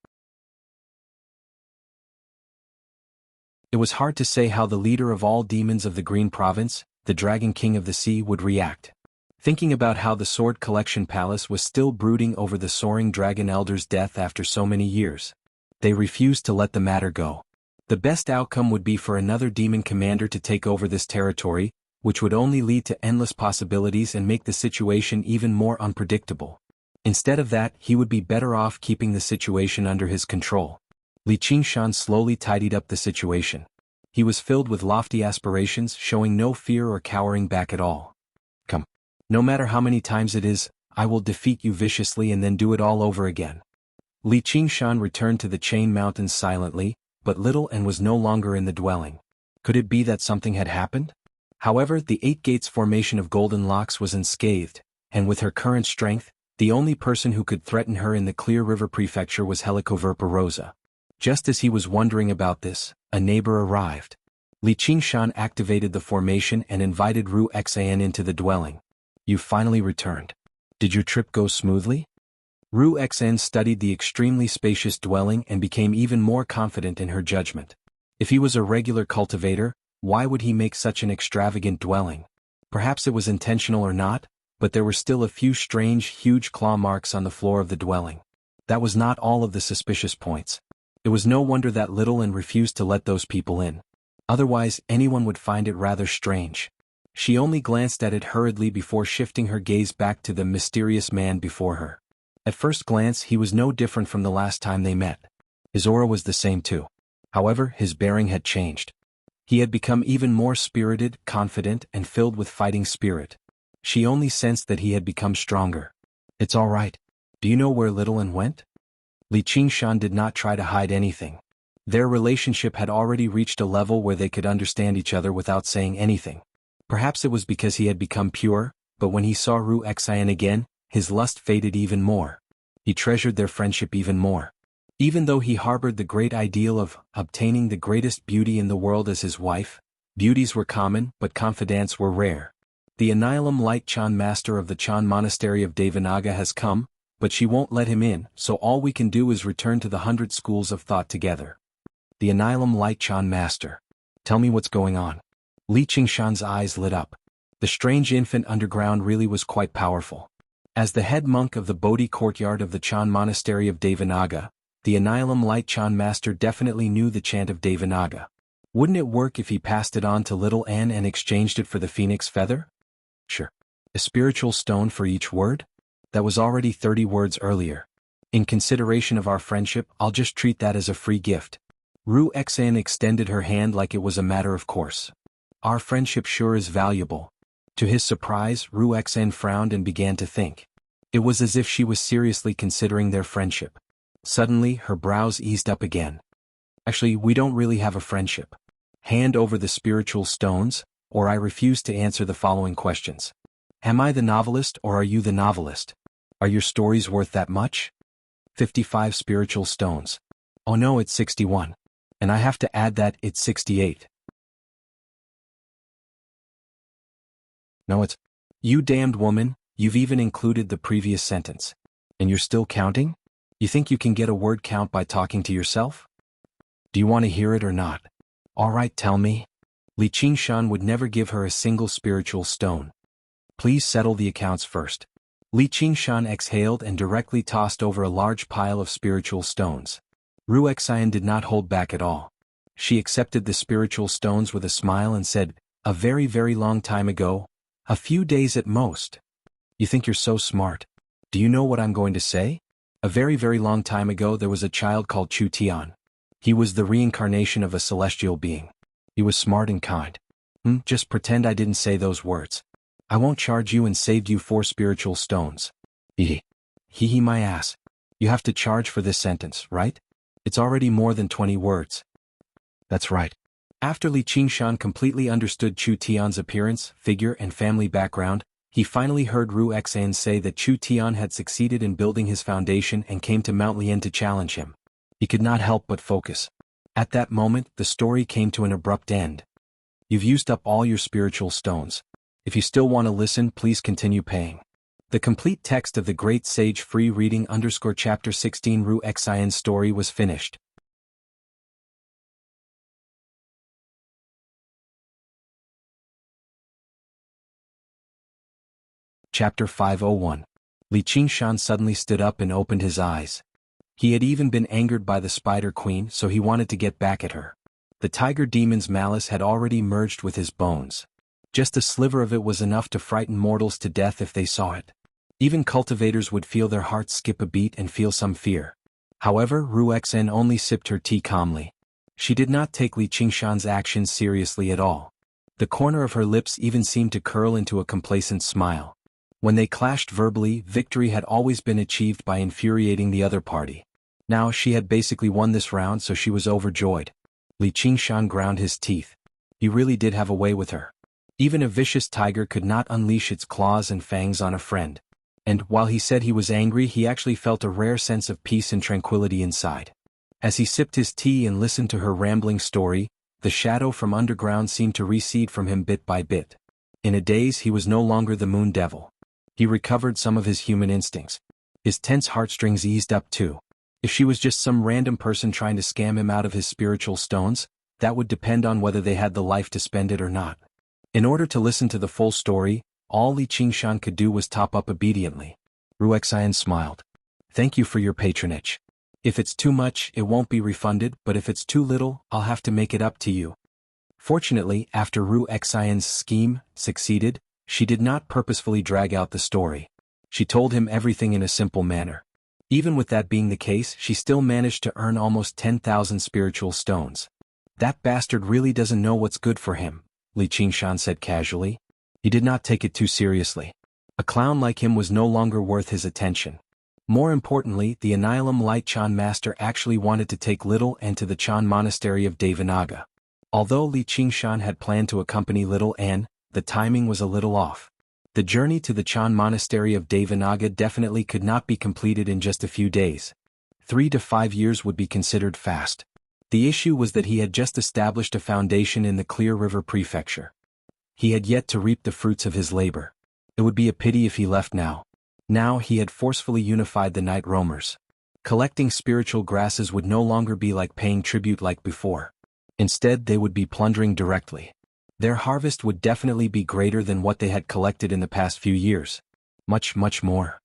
It was hard to say how the leader of all demons of the Green Province, the Dragon King of the Sea, would react. Thinking about how the Sword Collection Palace was still brooding over the soaring Dragon Elder's death after so many years, they refused to let the matter go. The best outcome would be for another demon commander to take over this territory, which would only lead to endless possibilities and make the situation even more unpredictable. Instead of that, he would be better off keeping the situation under his control. Li Qingshan slowly tidied up the situation. He was filled with lofty aspirations, showing no fear or cowering back at all. Come. No matter how many times it is, I will defeat you viciously and then do it all over again. Li Qingshan returned to the Chain Mountains silently, but little Anne was no longer in the dwelling. Could it be that something had happened? However, the Eight Gates formation of Golden Locks was unscathed, and with her current strength, the only person who could threaten her in the Clear River Prefecture was Helicoverpa Rosa. Just as he was wondering about this, a neighbor arrived. Li Qingshan activated the formation and invited Ru Xan into the dwelling. You finally returned. Did your trip go smoothly? Ru Xan studied the extremely spacious dwelling and became even more confident in her judgment. If he was a regular cultivator, why would he make such an extravagant dwelling? Perhaps it was intentional or not, but there were still a few strange, huge claw marks on the floor of the dwelling. That was not all of the suspicious points. It was no wonder that little Anne refused to let those people in. Otherwise, anyone would find it rather strange. She only glanced at it hurriedly before shifting her gaze back to the mysterious man before her. At first glance, he was no different from the last time they met. His aura was the same too. However, his bearing had changed. He had become even more spirited, confident, and filled with fighting spirit. She only sensed that he had become stronger. It's all right. Do you know where little Anne went? Li Qingshan did not try to hide anything. Their relationship had already reached a level where they could understand each other without saying anything. Perhaps it was because he had become pure, but when he saw Ru Xian again, his lust faded even more. He treasured their friendship even more. Even though he harbored the great ideal of obtaining the greatest beauty in the world as his wife, beauties were common, but confidantes were rare. The Annihilum Light Chan master of the Chan monastery of Devanaga has come, but she won't let him in, so all we can do is return to the 100 schools of thought together. The Annihilum Light Chan master. Tell me what's going on. Li Qingshan's eyes lit up. The strange infant underground really was quite powerful. As the head monk of the Bodhi courtyard of the Chan monastery of Devanaga, the Annihilum Light Chan master definitely knew the chant of Devanaga. Wouldn't it work if he passed it on to little Anne and exchanged it for the phoenix feather? Sure. A spiritual stone for each word? That was already 30 words earlier. In consideration of our friendship, I'll just treat that as a free gift. Ru Xan extended her hand like it was a matter of course. Our friendship sure is valuable. To his surprise, Ru Xan frowned and began to think. It was as if she was seriously considering their friendship. Suddenly, her brows eased up again. Actually, we don't really have a friendship. Hand over the spiritual stones, or I refuse to answer the following questions. Am I the novelist or are you the novelist? Are your stories worth that much? 55 spiritual stones. Oh no, it's 61. And I have to add that it's 68. No, it's... You damned woman, you've even included the previous sentence. And you're still counting? You think you can get a word count by talking to yourself? Do you want to hear it or not? All right, tell me. Li Qingshan would never give her a single spiritual stone. Please settle the accounts first. Li Qingshan exhaled and directly tossed over a large pile of spiritual stones. Ruexian did not hold back at all. She accepted the spiritual stones with a smile and said, "A very, very long time ago, a few days at most." "You think you're so smart. Do you know what I'm going to say? A very, very long time ago there was a child called Chu Tian. He was the reincarnation of a celestial being. He was smart and kind. Just pretend I didn't say those words. I won't charge you and saved you 4 spiritual stones." Hee my ass. You have to charge for this sentence, right? It's already more than 20 words. That's right. After Li Qingshan completely understood Chu Tian's appearance, figure and family background, he finally heard Ruexian say that Chu Tian had succeeded in building his foundation and came to Mount Lian to challenge him. He could not help but focus. At that moment, the story came to an abrupt end. "You've used up all your spiritual stones. If you still want to listen, please continue paying." The complete text of the Great Sage Free Reading _Chapter 16 Ruexian's story was finished. Chapter 501. Li Qingshan suddenly stood up and opened his eyes. He had even been angered by the Spider Queen, so he wanted to get back at her. The tiger demon's malice had already merged with his bones. Just a sliver of it was enough to frighten mortals to death if they saw it. Even cultivators would feel their hearts skip a beat and feel some fear. However, Ruexian only sipped her tea calmly. She did not take Li Qingshan's actions seriously at all. The corner of her lips even seemed to curl into a complacent smile. When they clashed verbally, victory had always been achieved by infuriating the other party. Now she had basically won this round, so she was overjoyed. Li Qingshan ground his teeth. He really did have a way with her. Even a vicious tiger could not unleash its claws and fangs on a friend. And while he said he was angry, he actually felt a rare sense of peace and tranquility inside. As he sipped his tea and listened to her rambling story, the shadow from underground seemed to recede from him bit by bit. In a daze, he was no longer the moon devil. He recovered some of his human instincts. His tense heartstrings eased up too. If she was just some random person trying to scam him out of his spiritual stones, that would depend on whether they had the life to spend it or not. In order to listen to the full story, all Li Qingshan could do was top up obediently. Ruexian smiled. "Thank you for your patronage. If it's too much, it won't be refunded, but if it's too little, I'll have to make it up to you." Fortunately, after Ruexian's scheme succeeded, she did not purposefully drag out the story. She told him everything in a simple manner. Even with that being the case, she still managed to earn almost 10,000 spiritual stones. "That bastard really doesn't know what's good for him," Li Qingshan said casually. He did not take it too seriously. A clown like him was no longer worth his attention. More importantly, the Annihilum Light Chan master actually wanted to take Little N to the Chan monastery of Devanaga. Although Li Qingshan had planned to accompany Little N, the timing was a little off. The journey to the Chan monastery of Devanaga definitely could not be completed in just a few days. 3 to 5 years would be considered fast. The issue was that he had just established a foundation in the Clear River Prefecture. He had yet to reap the fruits of his labor. It would be a pity if he left now. Now he had forcefully unified the night roamers. Collecting spiritual grasses would no longer be like paying tribute like before. Instead, they would be plundering directly. Their harvest would definitely be greater than what they had collected in the past few years. Much, much more.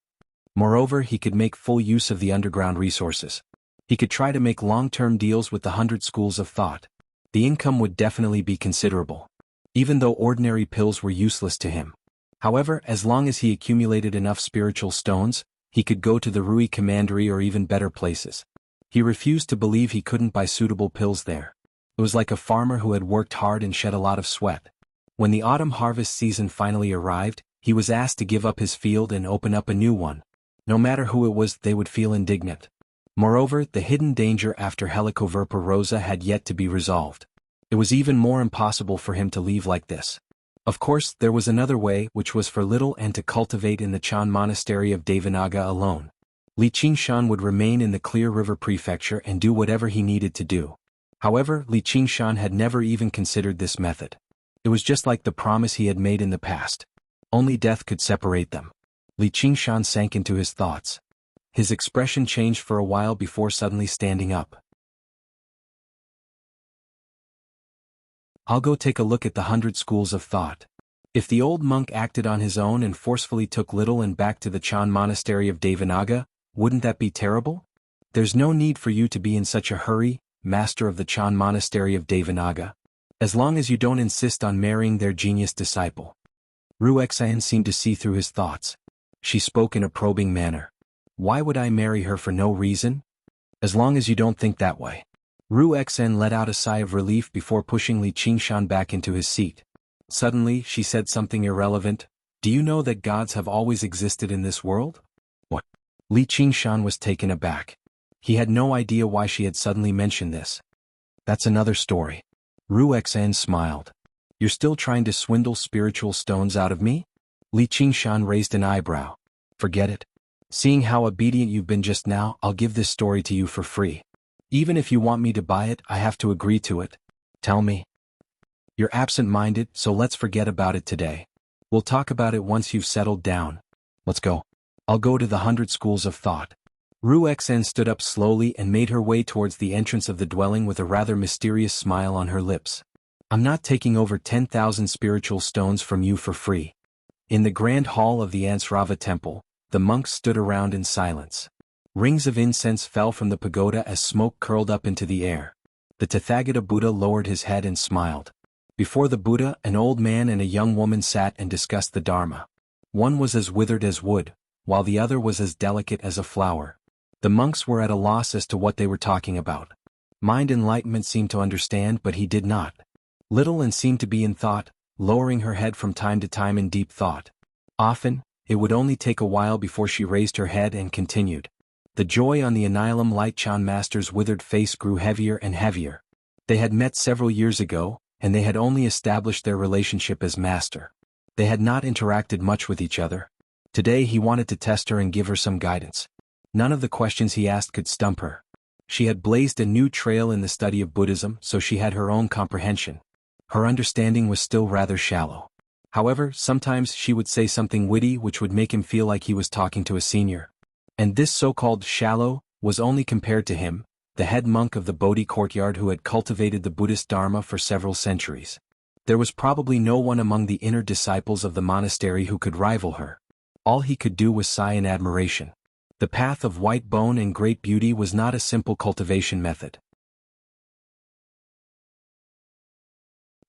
Moreover, he could make full use of the underground resources. He could try to make long-term deals with the 100 schools of thought. The income would definitely be considerable. Even though ordinary pills were useless to him. However, as long as he accumulated enough spiritual stones, he could go to the Rui Commandery or even better places. He refused to believe he couldn't buy suitable pills there. It was like a farmer who had worked hard and shed a lot of sweat. When the autumn harvest season finally arrived, he was asked to give up his field and open up a new one. No matter who it was, they would feel indignant. Moreover, the hidden danger after Helicoverpa Rosa had yet to be resolved. It was even more impossible for him to leave like this. Of course, there was another way, which was for Little N to cultivate in the Chan monastery of Devanaga alone. Li Qingshan would remain in the Clear River Prefecture and do whatever he needed to do. However, Li Qingshan had never even considered this method. It was just like the promise he had made in the past. Only death could separate them. Li Qingshan sank into his thoughts. His expression changed for a while before suddenly standing up. "I'll go take a look at the 100 schools of thought. If the old monk acted on his own and forcefully took Little An back to the Chan monastery of Devanaga, wouldn't that be terrible? There's no need for you to be in such a hurry, master of the Chan monastery of Devanaga. As long as you don't insist on marrying their genius disciple. Wuxia seemed to see through his thoughts. She spoke in a probing manner. Why would I marry her for no reason? As long as you don't think that way. Wuxia let out a sigh of relief before pushing Li Qingshan back into his seat. Suddenly, she said something irrelevant. Do you know that gods have always existed in this world? What? Li Qingshan was taken aback. He had no idea why she had suddenly mentioned this. That's another story. Wuxia smiled. You're still trying to swindle spiritual stones out of me? Li Qingshan raised an eyebrow. Forget it. Seeing how obedient you've been just now, I'll give this story to you for free. Even if you want me to buy it, I have to agree to it. Tell me. You're absent-minded, so let's forget about it today. We'll talk about it once you've settled down. Let's go. I'll go to the 100 schools of thought. Wuxia stood up slowly and made her way towards the entrance of the dwelling with a rather mysterious smile on her lips. I'm not taking over 10,000 spiritual stones from you for free. In the grand hall of the Ansrava temple, the monks stood around in silence. Rings of incense fell from the pagoda as smoke curled up into the air. The Tathagata Buddha lowered his head and smiled. Before the Buddha, an old man and a young woman sat and discussed the Dharma. One was as withered as wood, while the other was as delicate as a flower. The monks were at a loss as to what they were talking about. Mind Enlightenment seemed to understand, but he did not. Little An seemed to be in thought, lowering her head from time to time in deep thought. Often, it would only take a while before she raised her head and continued. The joy on the Anilam Light Chan master's withered face grew heavier and heavier. They had met several years ago, and they had only established their relationship as master. They had not interacted much with each other. Today he wanted to test her and give her some guidance. None of the questions he asked could stump her. She had blazed a new trail in the study of Buddhism, so she had her own comprehension. Her understanding was still rather shallow. However, sometimes she would say something witty which would make him feel like he was talking to a senior. And this so-called shallow was only compared to him, the head monk of the Bodhi courtyard who had cultivated the Buddhist Dharma for several centuries. There was probably no one among the inner disciples of the monastery who could rival her. All he could do was sigh in admiration. The path of white bone and great beauty was not a simple cultivation method.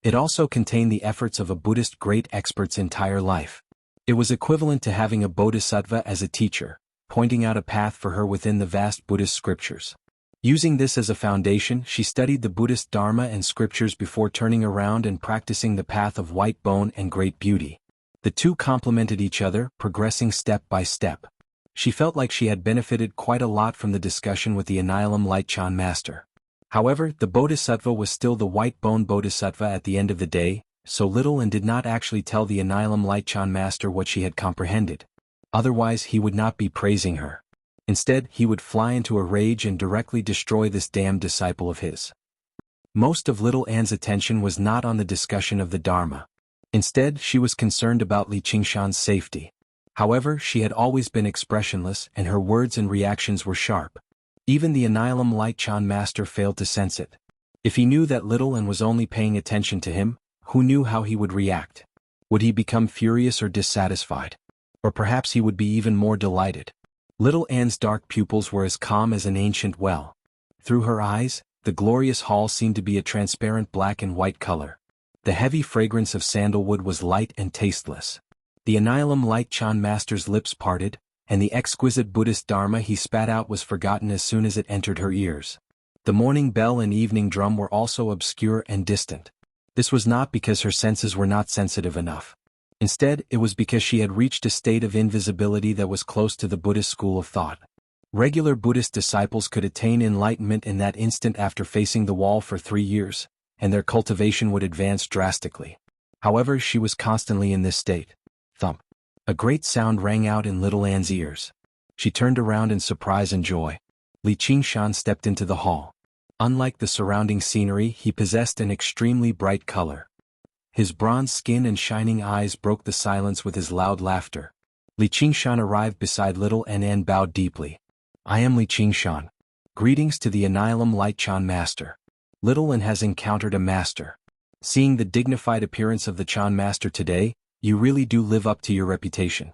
It also contained the efforts of a Buddhist great expert's entire life. It was equivalent to having a bodhisattva as a teacher, pointing out a path for her within the vast Buddhist scriptures. Using this as a foundation, she studied the Buddhist Dharma and scriptures before turning around and practicing the path of white bone and great beauty. The two complemented each other, progressing step by step. She felt like she had benefited quite a lot from the discussion with the Anilam Light Chan master. However, the bodhisattva was still the white bone bodhisattva at the end of the day, so Little An did not actually tell the Anilam Light Chan master what she had comprehended. Otherwise he would not be praising her. Instead, he would fly into a rage and directly destroy this damned disciple of his. Most of Little An's attention was not on the discussion of the Dharma. Instead, she was concerned about Li Qingshan's safety. However, she had always been expressionless and her words and reactions were sharp. Even the Anilam Light Chan master failed to sense it. If he knew that Little An was only paying attention to him, who knew how he would react? Would he become furious or dissatisfied? Or perhaps he would be even more delighted. Little An's dark pupils were as calm as an ancient well. Through her eyes, the glorious hall seemed to be a transparent black and white color. The heavy fragrance of sandalwood was light and tasteless. The Anilam Light Chan master's lips parted, and the exquisite Buddhist Dharma he spat out was forgotten as soon as it entered her ears. The morning bell and evening drum were also obscure and distant. This was not because her senses were not sensitive enough. Instead, it was because she had reached a state of invisibility that was close to the Buddhist school of thought. Regular Buddhist disciples could attain enlightenment in that instant after facing the wall for 3 years, and their cultivation would advance drastically. However, she was constantly in this state. Thump. A great sound rang out in Little An's ears. She turned around in surprise and joy. Li Qingshan stepped into the hall. Unlike the surrounding scenery, he possessed an extremely bright color. His bronze skin and shining eyes broke the silence with his loud laughter. Li Qingshan arrived beside Little An and bowed deeply. I am Li Qingshan. Greetings to the Anilam Light Chan master. Little An has encountered a master. Seeing the dignified appearance of the Chan master today, You really do live up to your reputation.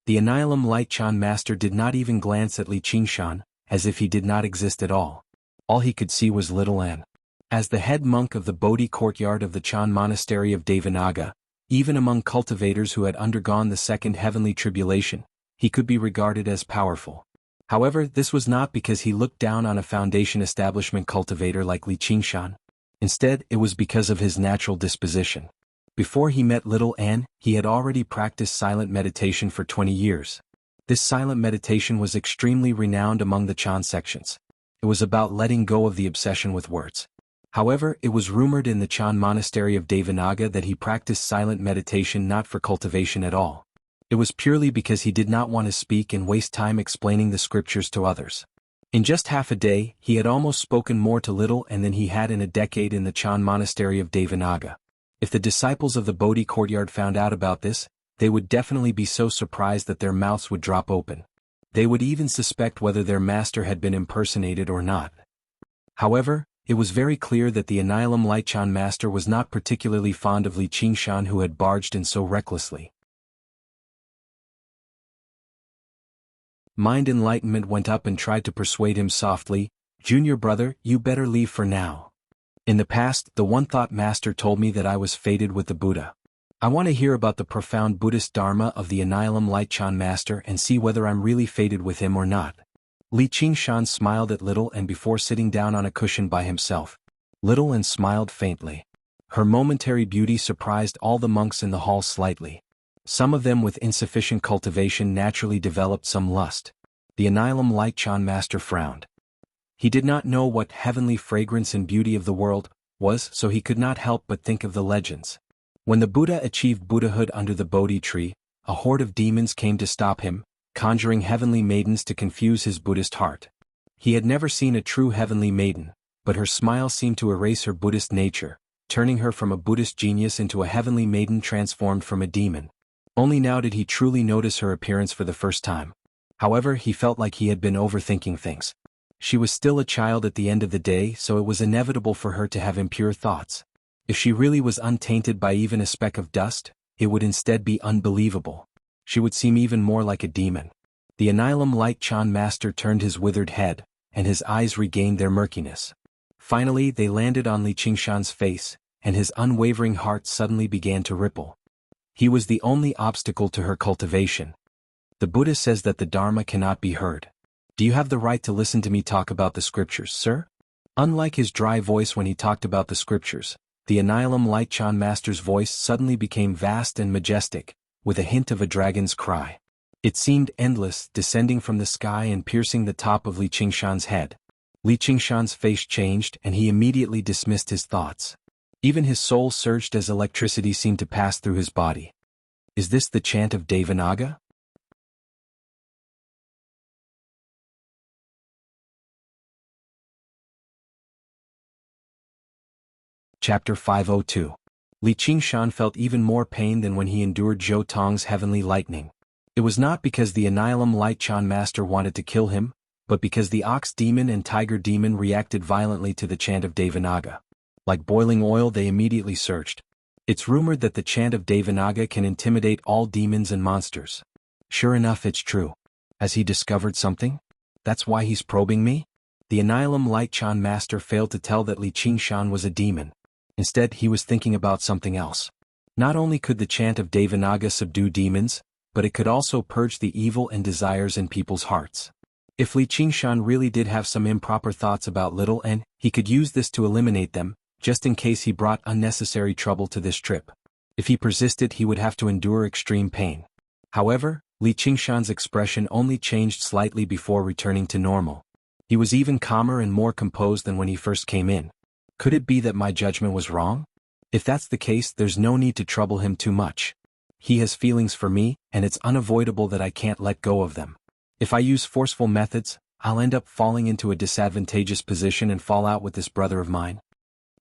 The Annihilum Light Chan master did not even glance at Li Qingshan, as if he did not exist at all. All he could see was little N. As the head monk of the Bodhi courtyard of the Chan monastery of Devanaga, even among cultivators who had undergone the second heavenly tribulation, he could be regarded as powerful. However, this was not because he looked down on a foundation establishment cultivator like Li Qingshan. Instead, it was because of his natural disposition. Before he met little N, he had already practiced silent meditation for 20 years. This silent meditation was extremely renowned among the Chan sections. It was about letting go of the obsession with words. However, it was rumored in the Chan monastery of Devanaga that he practiced silent meditation not for cultivation at all. It was purely because he did not want to speak and waste time explaining the scriptures to others. In just half a day, he had almost spoken more to little N than he had in a decade in the Chan monastery of Devanaga. If the disciples of the Bodhi courtyard found out about this, they would definitely be so surprised that their mouths would drop open. They would even suspect whether their master had been impersonated or not. However, it was very clear that the Annihilum Light Chan master was not particularly fond of Li Qingshan, who had barged in so recklessly. Mind Enlightenment went up and tried to persuade him softly, "Junior brother, you better leave for now. In the past, the One Thought Master told me that I was fated with the Buddha. I want to hear about the profound Buddhist Dharma of the Annihilum Light Chan master and see whether I'm really fated with him or not." Li Qingshan smiled at little N before sitting down on a cushion by himself. Little N smiled faintly. Her momentary beauty surprised all the monks in the hall slightly. Some of them with insufficient cultivation naturally developed some lust. The Annihilum Light Chan master frowned. He did not know what heavenly fragrance and beauty of the world was, so he could not help but think of the legends. When the Buddha achieved Buddhahood under the Bodhi tree, a horde of demons came to stop him, conjuring heavenly maidens to confuse his Buddhist heart. He had never seen a true heavenly maiden, but her smile seemed to erase her Buddhist nature, turning her from a Buddhist genius into a heavenly maiden transformed from a demon. Only now did he truly notice her appearance for the first time. However, he felt like he had been overthinking things. She was still a child at the end of the day, so it was inevitable for her to have impure thoughts. If she really was untainted by even a speck of dust, it would instead be unbelievable. She would seem even more like a demon. The Annihilum Light Chan master turned his withered head, and his eyes regained their murkiness. Finally, they landed on Li Qingshan's face, and his unwavering heart suddenly began to ripple. He was the only obstacle to her cultivation. The Buddha says that the Dharma cannot be heard. Do you have the right to listen to me talk about the scriptures, sir? Unlike his dry voice when he talked about the scriptures, the Annihilum Light Chan master's voice suddenly became vast and majestic, with a hint of a dragon's cry. It seemed endless, descending from the sky and piercing the top of Li Qingshan's head. Li Qingshan's face changed and he immediately dismissed his thoughts. Even his soul surged as electricity seemed to pass through his body. Is this the chant of Devanaga? Chapter 502. Li Qingshan felt even more pain than when he endured Zhou Tong's heavenly lightning. It was not because the Annihilum Light Chan master wanted to kill him, but because the ox demon and tiger demon reacted violently to the chant of Devanaga. Like boiling oil, they immediately surged. It's rumored that the chant of Devanaga can intimidate all demons and monsters. Sure enough, it's true. Has he discovered something? That's why he's probing me? The Annihilum Light Chan master failed to tell that Li Qingshan was a demon. Instead, he was thinking about something else. Not only could the chant of Devanaga subdue demons, but it could also purge the evil and desires in people's hearts. If Li Qingshan really did have some improper thoughts about little N, he could use this to eliminate them, just in case he brought unnecessary trouble to this trip. If he persisted, he would have to endure extreme pain. However, Li Qingshan's expression only changed slightly before returning to normal. He was even calmer and more composed than when he first came in. Could it be that my judgment was wrong? If that's the case, there's no need to trouble him too much. He has feelings for me, and it's unavoidable that I can't let go of them. If I use forceful methods, I'll end up falling into a disadvantageous position and fall out with this brother of mine.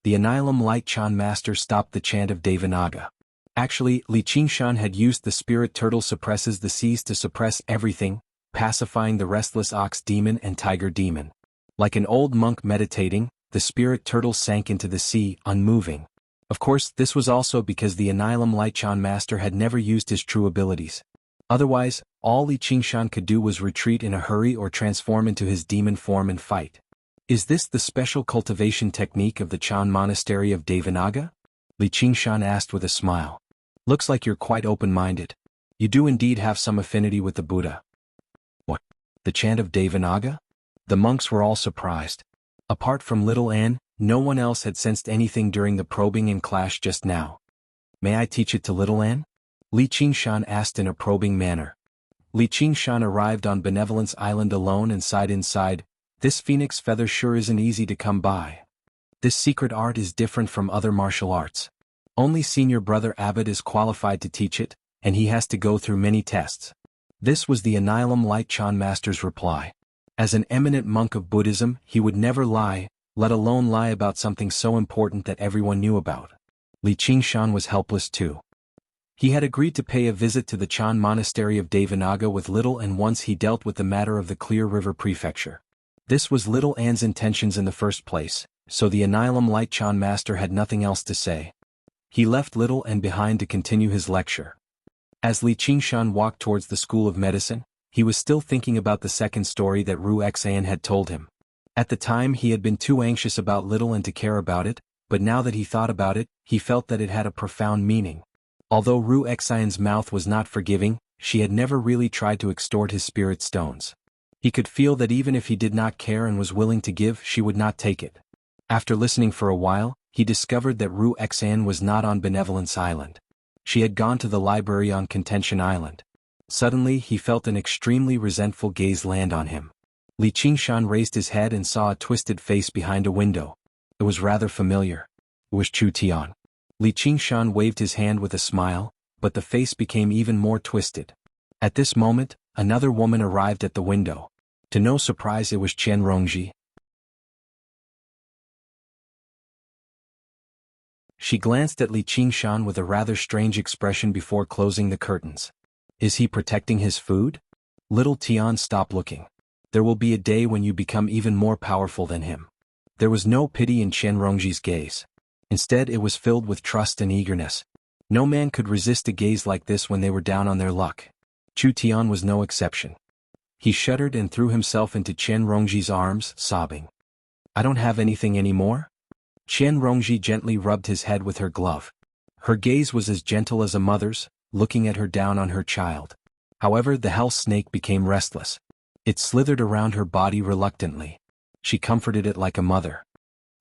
The Annihilum Light Chan master stopped the chant of Devanaga. Actually, Li Qingshan had used the spirit turtle suppresses the seas to suppress everything, pacifying the restless ox demon and tiger demon. Like an old monk meditating, the spirit turtle sank into the sea, unmoving. Of course, this was also because the Annihilum Light-Chan master had never used his true abilities. Otherwise, all Li Qingshan could do was retreat in a hurry or transform into his demon form and fight. Is this the special cultivation technique of the Chan Monastery of Devanaga? Li Qingshan asked with a smile. Looks like you're quite open-minded. You do indeed have some affinity with the Buddha. What? The chant of Devanaga? The monks were all surprised. Apart from little Anne, no one else had sensed anything during the probing and clash just now. May I teach it to little Anne? Li Qingshan asked in a probing manner. Li Qingshan arrived on Benevolence Island alone and sighed inside. This phoenix feather sure isn't easy to come by. This secret art is different from other martial arts. Only senior brother Abbot is qualified to teach it, and he has to go through many tests. This was the Annihilum Light-Chan master's reply. As an eminent monk of Buddhism, he would never lie, let alone lie about something so important that everyone knew about. Li Qingshan was helpless too. He had agreed to pay a visit to the Chan Monastery of Devanaga with Little Anne once he dealt with the matter of the Clear River Prefecture. This was Little Anne's intentions in the first place, so the Annihilum Light-Chan master had nothing else to say. He left Little Anne behind to continue his lecture. As Li Qingshan walked towards the School of Medicine, he was still thinking about the second story that Ru Xan had told him. At the time he had been too anxious about Little Anne to care about it, but now that he thought about it, he felt that it had a profound meaning. Although Ru Xian's mouth was not forgiving, she had never really tried to extort his spirit stones. He could feel that even if he did not care and was willing to give, she would not take it. After listening for a while, he discovered that Ru Xan was not on Benevolence Island. She had gone to the library on Contention Island. Suddenly he felt an extremely resentful gaze land on him. Li Qingshan raised his head and saw a twisted face behind a window. It was rather familiar. It was Chu Tian. Li Qingshan waved his hand with a smile, but the face became even more twisted. At this moment, another woman arrived at the window. To no surprise, it was Chen Rongji. She glanced at Li Qingshan with a rather strange expression before closing the curtains. Is he protecting his food? Little Tian, stop looking. There will be a day when you become even more powerful than him. There was no pity in Chen Rongji's gaze. Instead, it was filled with trust and eagerness. No man could resist a gaze like this when they were down on their luck. Chu Tian was no exception. He shuddered and threw himself into Chen Rongji's arms, sobbing. I don't have anything anymore? Chen Rongji gently rubbed his head with her glove. Her gaze was as gentle as a mother's, looking at her down on her child. However, the hell snake became restless. It slithered around her body reluctantly. She comforted it like a mother.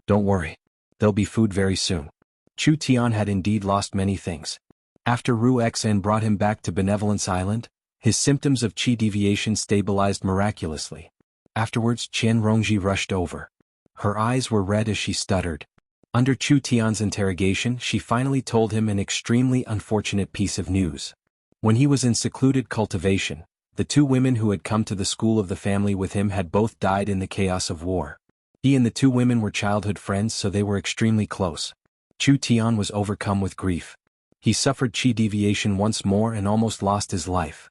Don't worry. There'll be food very soon. Chu Tian had indeed lost many things. After Ru Xan brought him back to Benevolence Island, his symptoms of qi deviation stabilized miraculously. Afterwards, Chen Rongji rushed over. Her eyes were red as she stuttered. Under Chu Tian's interrogation, she finally told him an extremely unfortunate piece of news. When he was in secluded cultivation, the two women who had come to the school of the family with him had both died in the chaos of war. He and the two women were childhood friends, so they were extremely close. Chu Tian was overcome with grief. He suffered qi deviation once more and almost lost his life.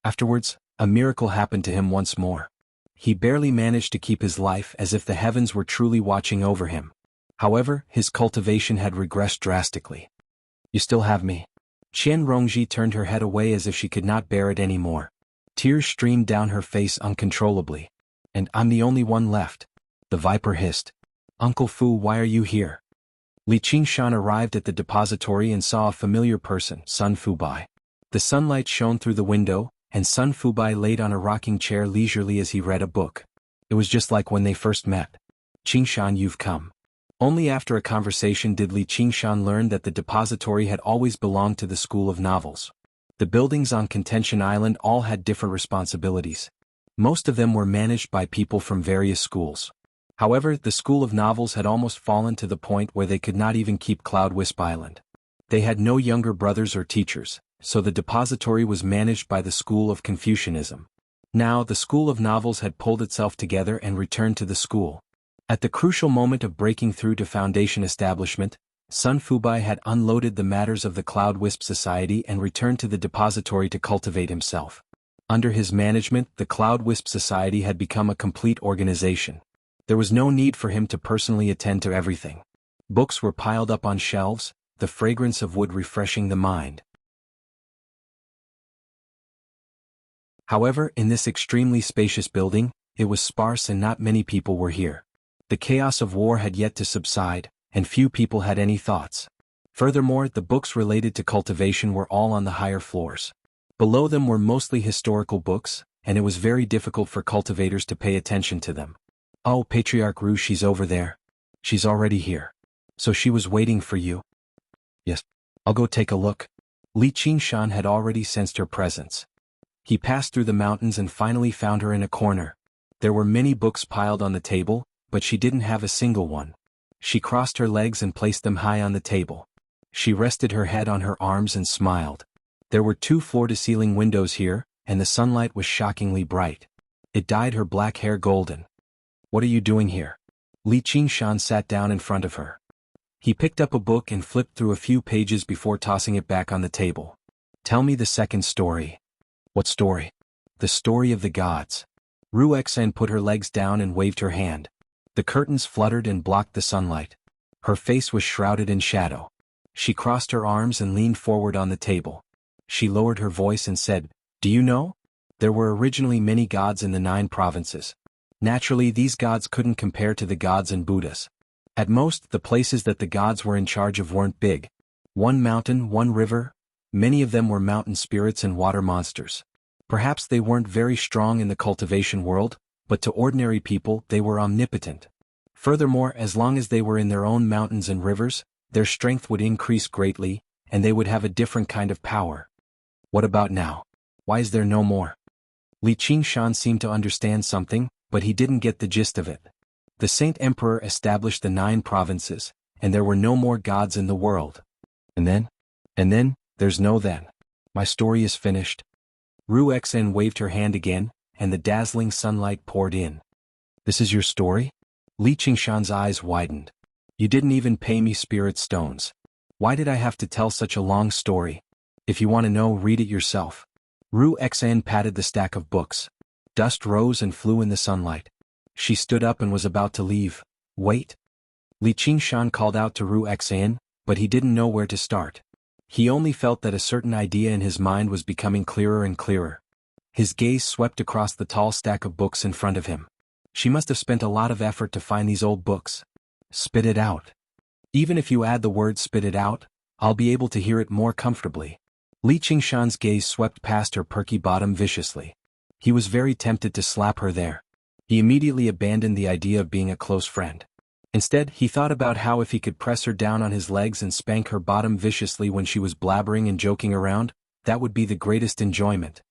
Afterwards, a miracle happened to him once more. He barely managed to keep his life, as if the heavens were truly watching over him. However, his cultivation had regressed drastically. You still have me? Chen Rongji turned her head away as if she could not bear it anymore. Tears streamed down her face uncontrollably. And I'm the only one left. The viper hissed. Uncle Fu, why are you here? Li Qingshan arrived at the depository and saw a familiar person, Sun Fubai. The sunlight shone through the window, and Sun Fubai laid on a rocking chair leisurely as he read a book. It was just like when they first met. Qingshan, you've come. Only after a conversation did Li Qingshan learn that the depository had always belonged to the School of Novels. The buildings on Contention Island all had different responsibilities. Most of them were managed by people from various schools. However, the School of Novels had almost fallen to the point where they could not even keep Cloud Wisp Island. They had no younger brothers or teachers, so the depository was managed by the School of Confucianism. Now, the School of Novels had pulled itself together and returned to the school. At the crucial moment of breaking through to Foundation establishment, Sun Fubai had unloaded the matters of the Cloud Wisp Society and returned to the depository to cultivate himself. Under his management, the Cloud Wisp Society had become a complete organization. There was no need for him to personally attend to everything. Books were piled up on shelves, the fragrance of wood refreshing the mind. However, in this extremely spacious building, it was sparse and not many people were here. The chaos of war had yet to subside, and few people had any thoughts. Furthermore, the books related to cultivation were all on the higher floors. Below them were mostly historical books, and it was very difficult for cultivators to pay attention to them. "Oh, Patriarch Ru, she's over there. She's already here. So she was waiting for you?" "Yes. I'll go take a look." Li Qingshan had already sensed her presence. He passed through the mountains and finally found her in a corner. There were many books piled on the table, but she didn't have a single one. She crossed her legs and placed them high on the table. She rested her head on her arms and smiled. There were 2 floor-to-ceiling windows here, and the sunlight was shockingly bright. It dyed her black hair golden. "What are you doing here?" Li Qingshan sat down in front of her. He picked up a book and flipped through a few pages before tossing it back on the table. "Tell me the second story." "What story?" "The story of the gods." Ru Xen put her legs down and waved her hand. The curtains fluttered and blocked the sunlight. Her face was shrouded in shadow. She crossed her arms and leaned forward on the table. She lowered her voice and said, "Do you know? There were originally many gods in the 9 provinces. Naturally, these gods couldn't compare to the gods and Buddhas. At most, the places that the gods were in charge of weren't big. 1 mountain, 1 river. Many of them were mountain spirits and water monsters. Perhaps they weren't very strong in the cultivation world, but to ordinary people they were omnipotent. Furthermore, as long as they were in their own mountains and rivers, their strength would increase greatly, and they would have a different kind of power. What about now? Why is there no more?" Li Qingshan seemed to understand something, but he didn't get the gist of it. The Saint Emperor established the 9 provinces, and there were no more gods in the world. And then, there's no then. My story is finished. Ru Xen waved her hand again, and the dazzling sunlight poured in. "This is your story?" Li Qingshan's eyes widened. "You didn't even pay me spirit stones. Why did I have to tell such a long story? If you want to know, read it yourself." Ru Xen patted the stack of books. Dust rose and flew in the sunlight. She stood up and was about to leave. "Wait." Li Qingshan called out to Ru Xen, but he didn't know where to start. He only felt that a certain idea in his mind was becoming clearer and clearer. His gaze swept across the tall stack of books in front of him. She must have spent a lot of effort to find these old books. Spit it out. Even if you add the word "spit it out," I'll be able to hear it more comfortably. Li Qingshan's gaze swept past her perky bottom viciously. He was very tempted to slap her there. He immediately abandoned the idea of being a close friend. Instead, he thought about how if he could press her down on his legs and spank her bottom viciously when she was blabbering and joking around, that would be the greatest enjoyment.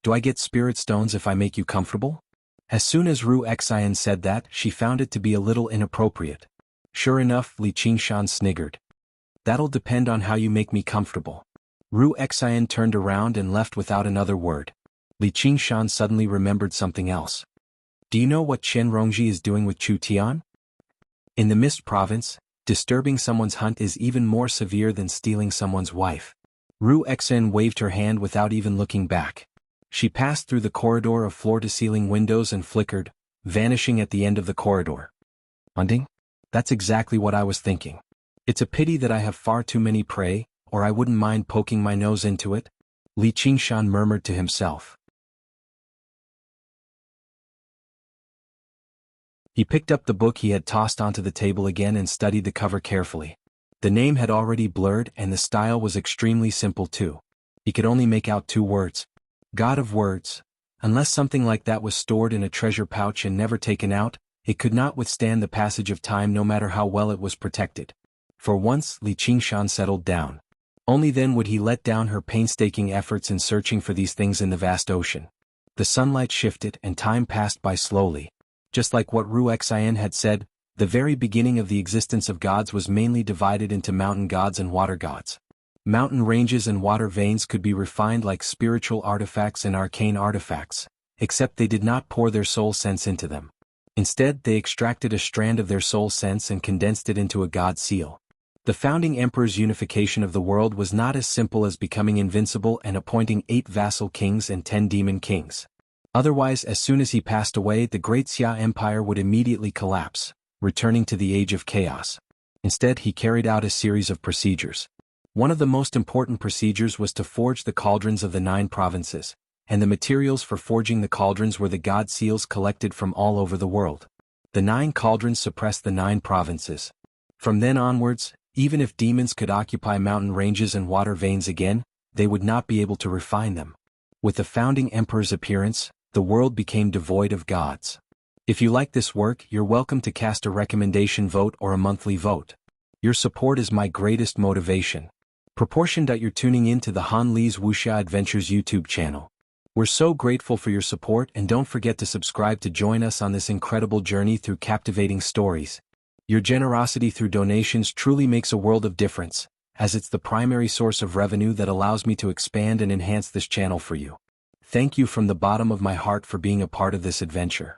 "Do I get spirit stones if I make you comfortable?" As soon as Ru Xen said that, she found it to be a little inappropriate. Sure enough, Li Qingshan sniggered. "That'll depend on how you make me comfortable." Ru Xen turned around and left without another word. Li Qingshan suddenly remembered something else. "Do you know what Chen Rongji is doing with Chu Tian? In the Mist Province, disturbing someone's hunt is even more severe than stealing someone's wife." Ru Xen waved her hand without even looking back. She passed through the corridor of floor-to-ceiling windows and flickered, vanishing at the end of the corridor. "Hunting? That's exactly what I was thinking. It's a pity that I have far too many prey, or I wouldn't mind poking my nose into it," Li Qingshan murmured to himself. He picked up the book he had tossed onto the table again and studied the cover carefully. The name had already blurred and the style was extremely simple too. He could only make out 2 words. God of Words. Unless something like that was stored in a treasure pouch and never taken out, it could not withstand the passage of time no matter how well it was protected. For once, Li Qingshan settled down. Only then would he let down her painstaking efforts in searching for these things in the vast ocean. The sunlight shifted and time passed by slowly. Just like what Ru Xen had said, the very beginning of the existence of gods was mainly divided into mountain gods and water gods. Mountain ranges and water veins could be refined like spiritual artifacts and arcane artifacts, except they did not pour their soul sense into them. Instead, they extracted a strand of their soul sense and condensed it into a god seal. The founding emperor's unification of the world was not as simple as becoming invincible and appointing 8 vassal kings and 10 demon kings. Otherwise, as soon as he passed away, the Great Xia Empire would immediately collapse, returning to the age of chaos. Instead, he carried out a series of procedures. One of the most important procedures was to forge the cauldrons of the 9 provinces, and the materials for forging the cauldrons were the god seals collected from all over the world. The 9 cauldrons suppressed the 9 provinces. From then onwards, even if demons could occupy mountain ranges and water veins again, they would not be able to refine them. With the founding emperor's appearance, the world became devoid of gods. If you like this work, you're welcome to cast a recommendation vote or a monthly vote. Your support is my greatest motivation. Proportioned that you're tuning in to the Han Lee's Wuxia Adventures YouTube channel. We're so grateful for your support, and don't forget to subscribe to join us on this incredible journey through captivating stories. Your generosity through donations truly makes a world of difference, as it's the primary source of revenue that allows me to expand and enhance this channel for you. Thank you from the bottom of my heart for being a part of this adventure.